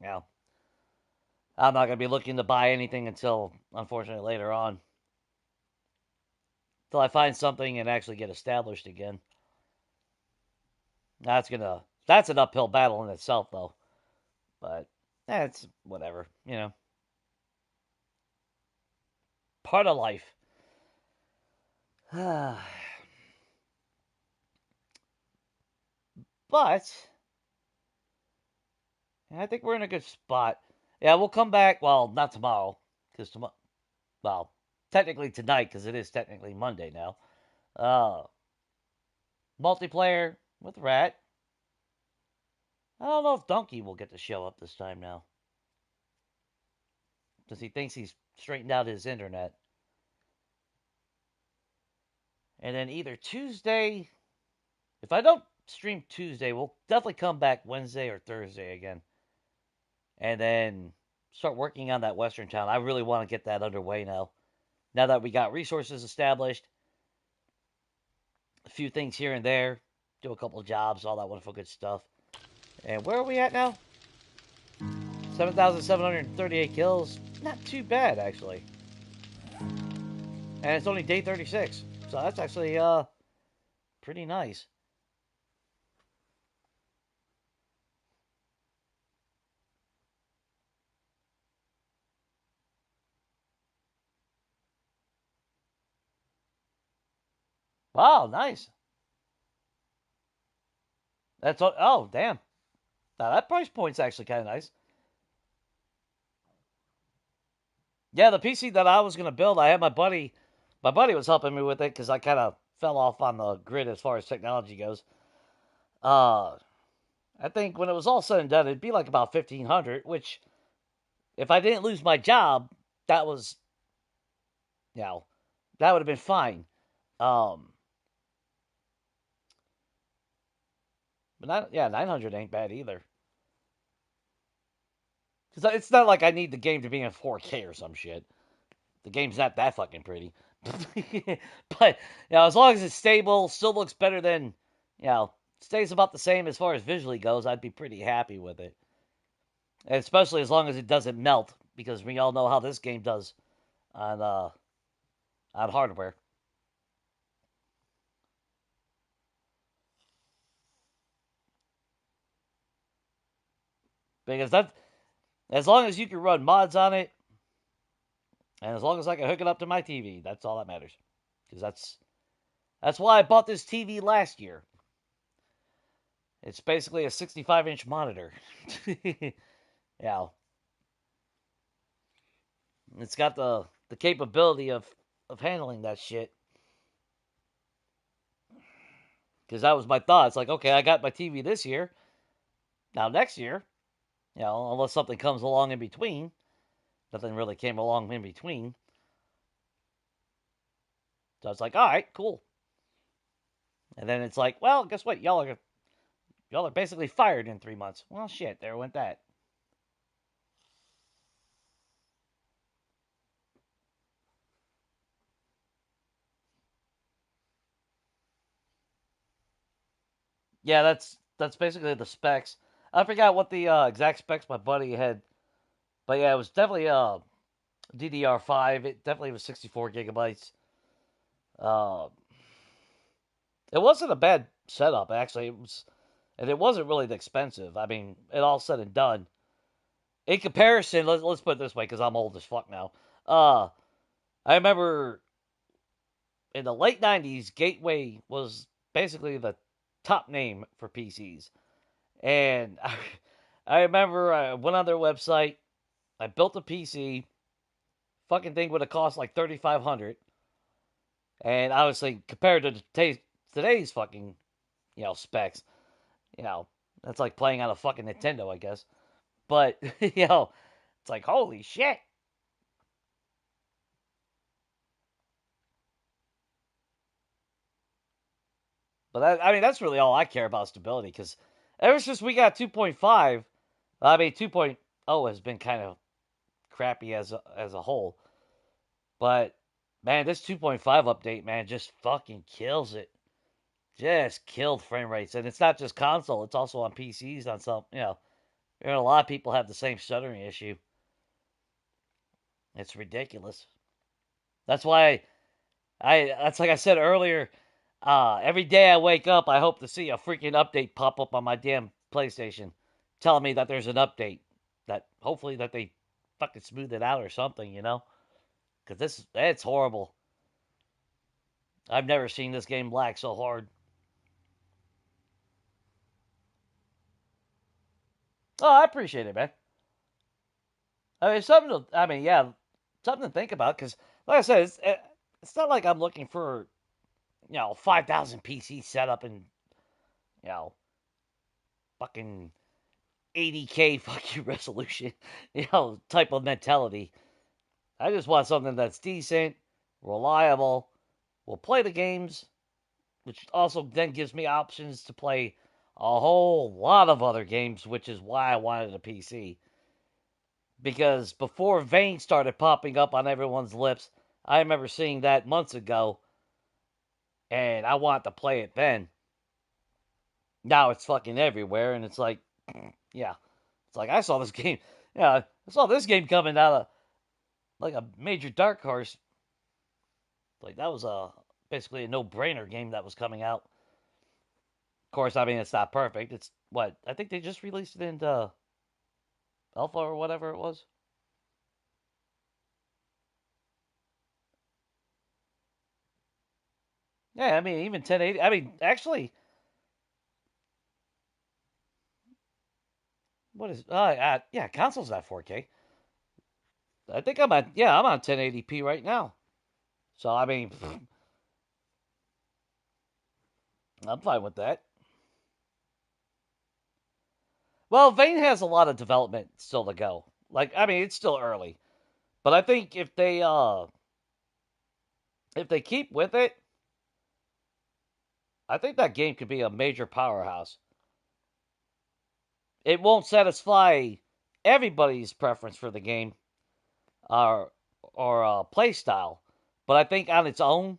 A: yeah, I'm not going to be looking to buy anything until, unfortunately, later on. Until I find something and actually get established again. That's an uphill battle in itself, though. But, it's whatever, Part of life. But I think we're in a good spot. Yeah, we'll come back. Well, not tomorrow, because tomorrow. Well, technically tonight, because it is technically Monday now. Uh, Multiplayer with Rat. I don't know if Donkey will get to show up this time now, because he thinks he's straightened out his internet. And then either Tuesday, if I don't stream Tuesday, we'll definitely come back Wednesday or Thursday again. And then start working on that Western town. I really want to get that underway now. Now that we got resources established, a few things here and there, do a couple of jobs, all that wonderful good stuff. And where are we at now? 7,738 kills. Not too bad, actually. And it's only day 36. So that's actually pretty nice. Wow, nice. That's oh damn. Now that price point's actually kind of nice. Yeah, the PC that I was gonna build, I had my buddy. My buddy was helping me with it because I kind of fell off on the grid as far as technology goes. Uh, I think when it was all said and done, it'd be like about 1,500. Which, if I didn't lose my job, that was, you know, that would have been fine. Um, but not, yeah, 900 ain't bad either. Because it's not like I need the game to be in 4K or some shit. The game's not that fucking pretty. But, as long as it's stable, still looks better than, stays about the same as far as visually goes, I'd be pretty happy with it. And especially as long as it doesn't melt, because we all know how this game does on hardware. Because that, as long as you can run mods on it, and as long as I can hook it up to my TV, that's all that matters. Because that's why I bought this TV last year. It's basically a 65-inch monitor. Yeah. It's got the capability of handling that shit. Because that was my thought. It's like, okay, I got my TV this year. Now next year, unless something comes along in between, nothing really came along in between. So it's like, all right, cool. And then it's like, well, guess what? Y'all are basically fired in 3 months. Well, shit, there went that. Yeah, that's basically the specs. I forgot what the exact specs my buddy had, but yeah, it was definitely DDR5. It definitely was 64 gigabytes. Uh, it wasn't a bad setup actually. And it wasn't really expensive. I mean, it all said and done. In comparison, let's put it this way, because I'm old as fuck now. I remember in the late '90s, Gateway was basically the top name for PCs, and I remember I went on their website. I built a PC. Fucking thing would have cost like 3,500, and obviously compared to today's fucking specs, that's like playing on a fucking Nintendo, I guess. But it's like holy shit. But I mean, that's really all I care about, stability, because ever since we got 2.5, I mean 2.0 has been kind of crappy as a whole. But man, this 2.5 update, man, just fucking kills it. Just killed frame rates, and it's not just console; it's also on PCs. On some, a lot of people have the same stuttering issue. It's ridiculous. That's why that's like I said earlier. Every day I wake up, I hope to see a freaking update pop up on my damn PlayStation, telling me that there's an update. That hopefully that they fucking smooth it out or something, because it's horrible. I've never seen this game lag so hard. Oh, I appreciate it, man. I mean, yeah, something to think about. Because, like I said, it's not like I'm looking for 5,000 PC setup and you know fucking 80K fucking resolution, type of mentality. I just want something that's decent, reliable, will play the games, which also then gives me options to play a whole lot of other games, which is why I wanted a PC. Because before Vane started popping up on everyone's lips, I remember seeing that months ago, and I wanted to play it then. Now it's fucking everywhere, and it's like, yeah. It's like, I saw this game. Yeah, I saw this game coming out of like a major dark horse. Like that was basically a no-brainer game that was coming out. Of course, I mean it's not perfect. It's what I think they just released it into alpha or whatever it was. Yeah, I mean even 1080. I mean actually, what is yeah, console's not 4K. I think I'm on 1080p right now. So I mean, I'm fine with that. Well, Vane has a lot of development still to go. Like I mean, it's still early, but I think if they keep with it, I think that game could be a major powerhouse. It won't satisfy everybody's preference for the game or play style, but I think on its own,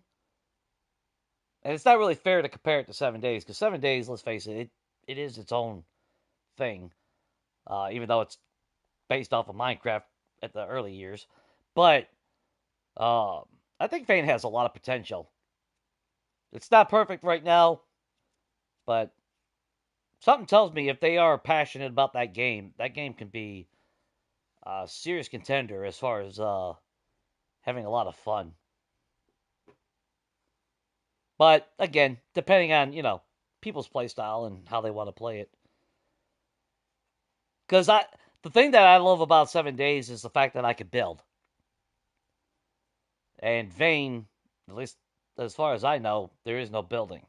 A: and it's not really fair to compare it to 7 Days because 7 Days, let's face it, it is its own thing. Even though it's based off of Minecraft at the early years, but uh, I think Vane has a lot of potential. It's not perfect right now, but something tells me if they are passionate about that game can be a serious contender as far as having a lot of fun. But again, depending on people's play style and how they want to play it. Because the thing that I love about 7 Days is the fact that I could build. And Vane, at least as far as I know, there is no building.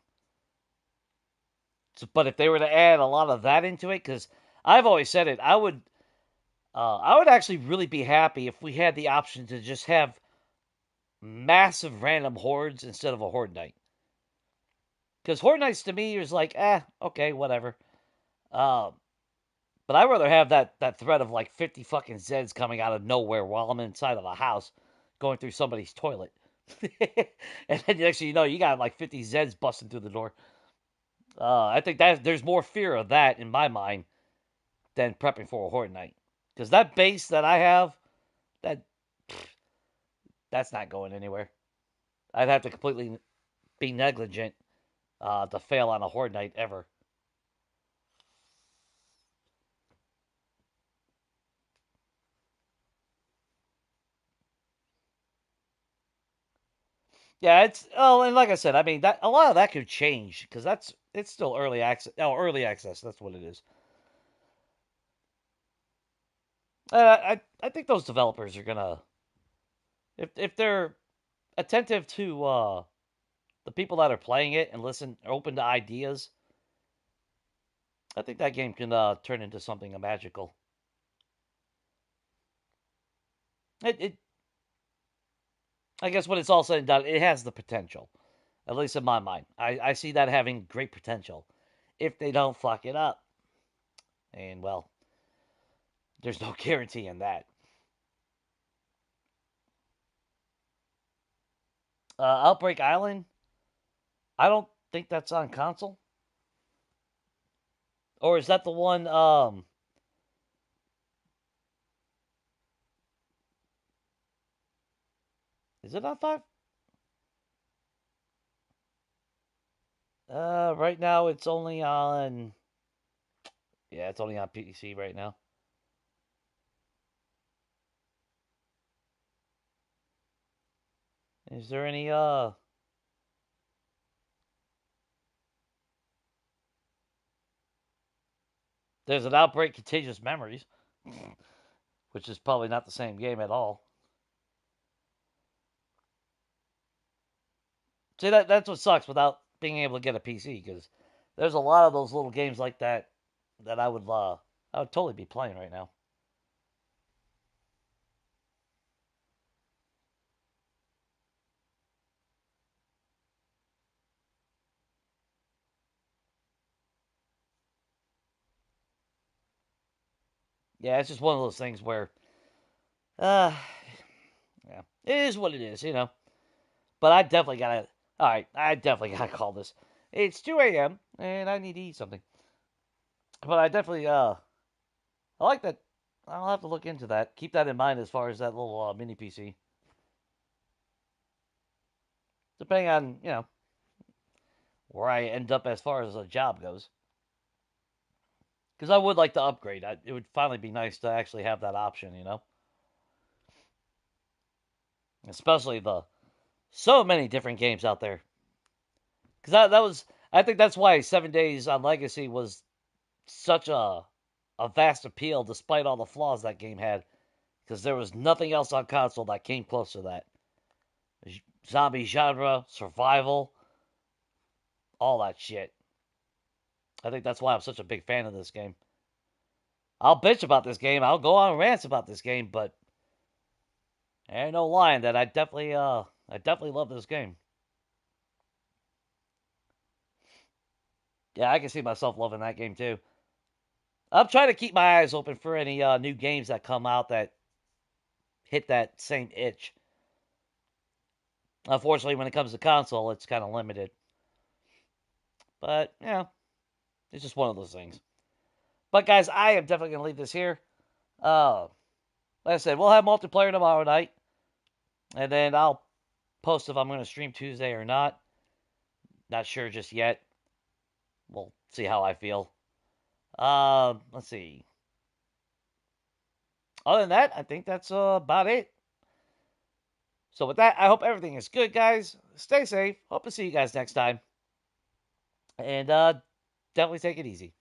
A: So, but if they were to add a lot of that into it, because I've always said it, I would actually really be happy if we had the option to just have massive random hordes instead of a horde night. Because horde nights to me is like, okay, whatever. Uh, but I'd rather have that threat of like 50 fucking Zeds coming out of nowhere while I'm inside of a house going through somebody's toilet. And then next thing you know, you got like 50 Zeds busting through the door. I think that there's more fear of that in my mind than prepping for a horde night. Because that base that I have, that that's not going anywhere. I'd have to completely be negligent to fail on a horde night ever. Yeah, and like I said, I mean that a lot of that could change because it's still early access. Oh, early access. That's what it is. I think those developers are gonna if they're attentive to the people that are playing it and listen open to ideas. I think that game can turn into something magical. It I guess when it's all said and done, it has the potential. At least in my mind, I see that having great potential if they don't fuck it up. And well, there's no guarantee in that. Outbreak Island. I don't think that's on console. Or is that the one? Is it on 5? Right now it's only on. Yeah, it's only on PC right now. Is there any? There's an Outbreak Contagious Memories, which is probably not the same game at all. See that's what sucks without being able to get a PC because there's a lot of those little games like that that I would totally be playing right now. Yeah, it's just one of those things where, uh, yeah, it is what it is. But I definitely gotta. All right, I definitely gotta call this. It's 2 a.m. and I need to eat something. But I definitely I like that. I'll have to look into that. Keep that in mind as far as that little mini PC. Depending on, where I end up as far as a job goes. Because I would like to upgrade. It would finally be nice to actually have that option. Especially so many different games out there. Because I think that's why 7 Days on Legacy was such a vast appeal despite all the flaws that game had. Because there was nothing else on console that came close to that. Zombie genre, survival, all that shit. I think that's why I'm such a big fan of this game. I'll bitch about this game. I'll go on rants about this game, but there ain't no lying that I definitely love this game. Yeah, I can see myself loving that game too. I'm trying to keep my eyes open for any new games that come out that hit that same itch. Unfortunately, when it comes to console, it's kind of limited. But, it's just one of those things. But, guys, I am definitely going to leave this here. Like I said, we'll have multiplayer tomorrow night. And then I'll post if I'm going to stream Tuesday or not. Not sure just yet. We'll see how I feel. Let's see. Other than that, I think that's about it. So with that, I hope everything is good, guys. Stay safe. Hope to see you guys next time. And definitely take it easy.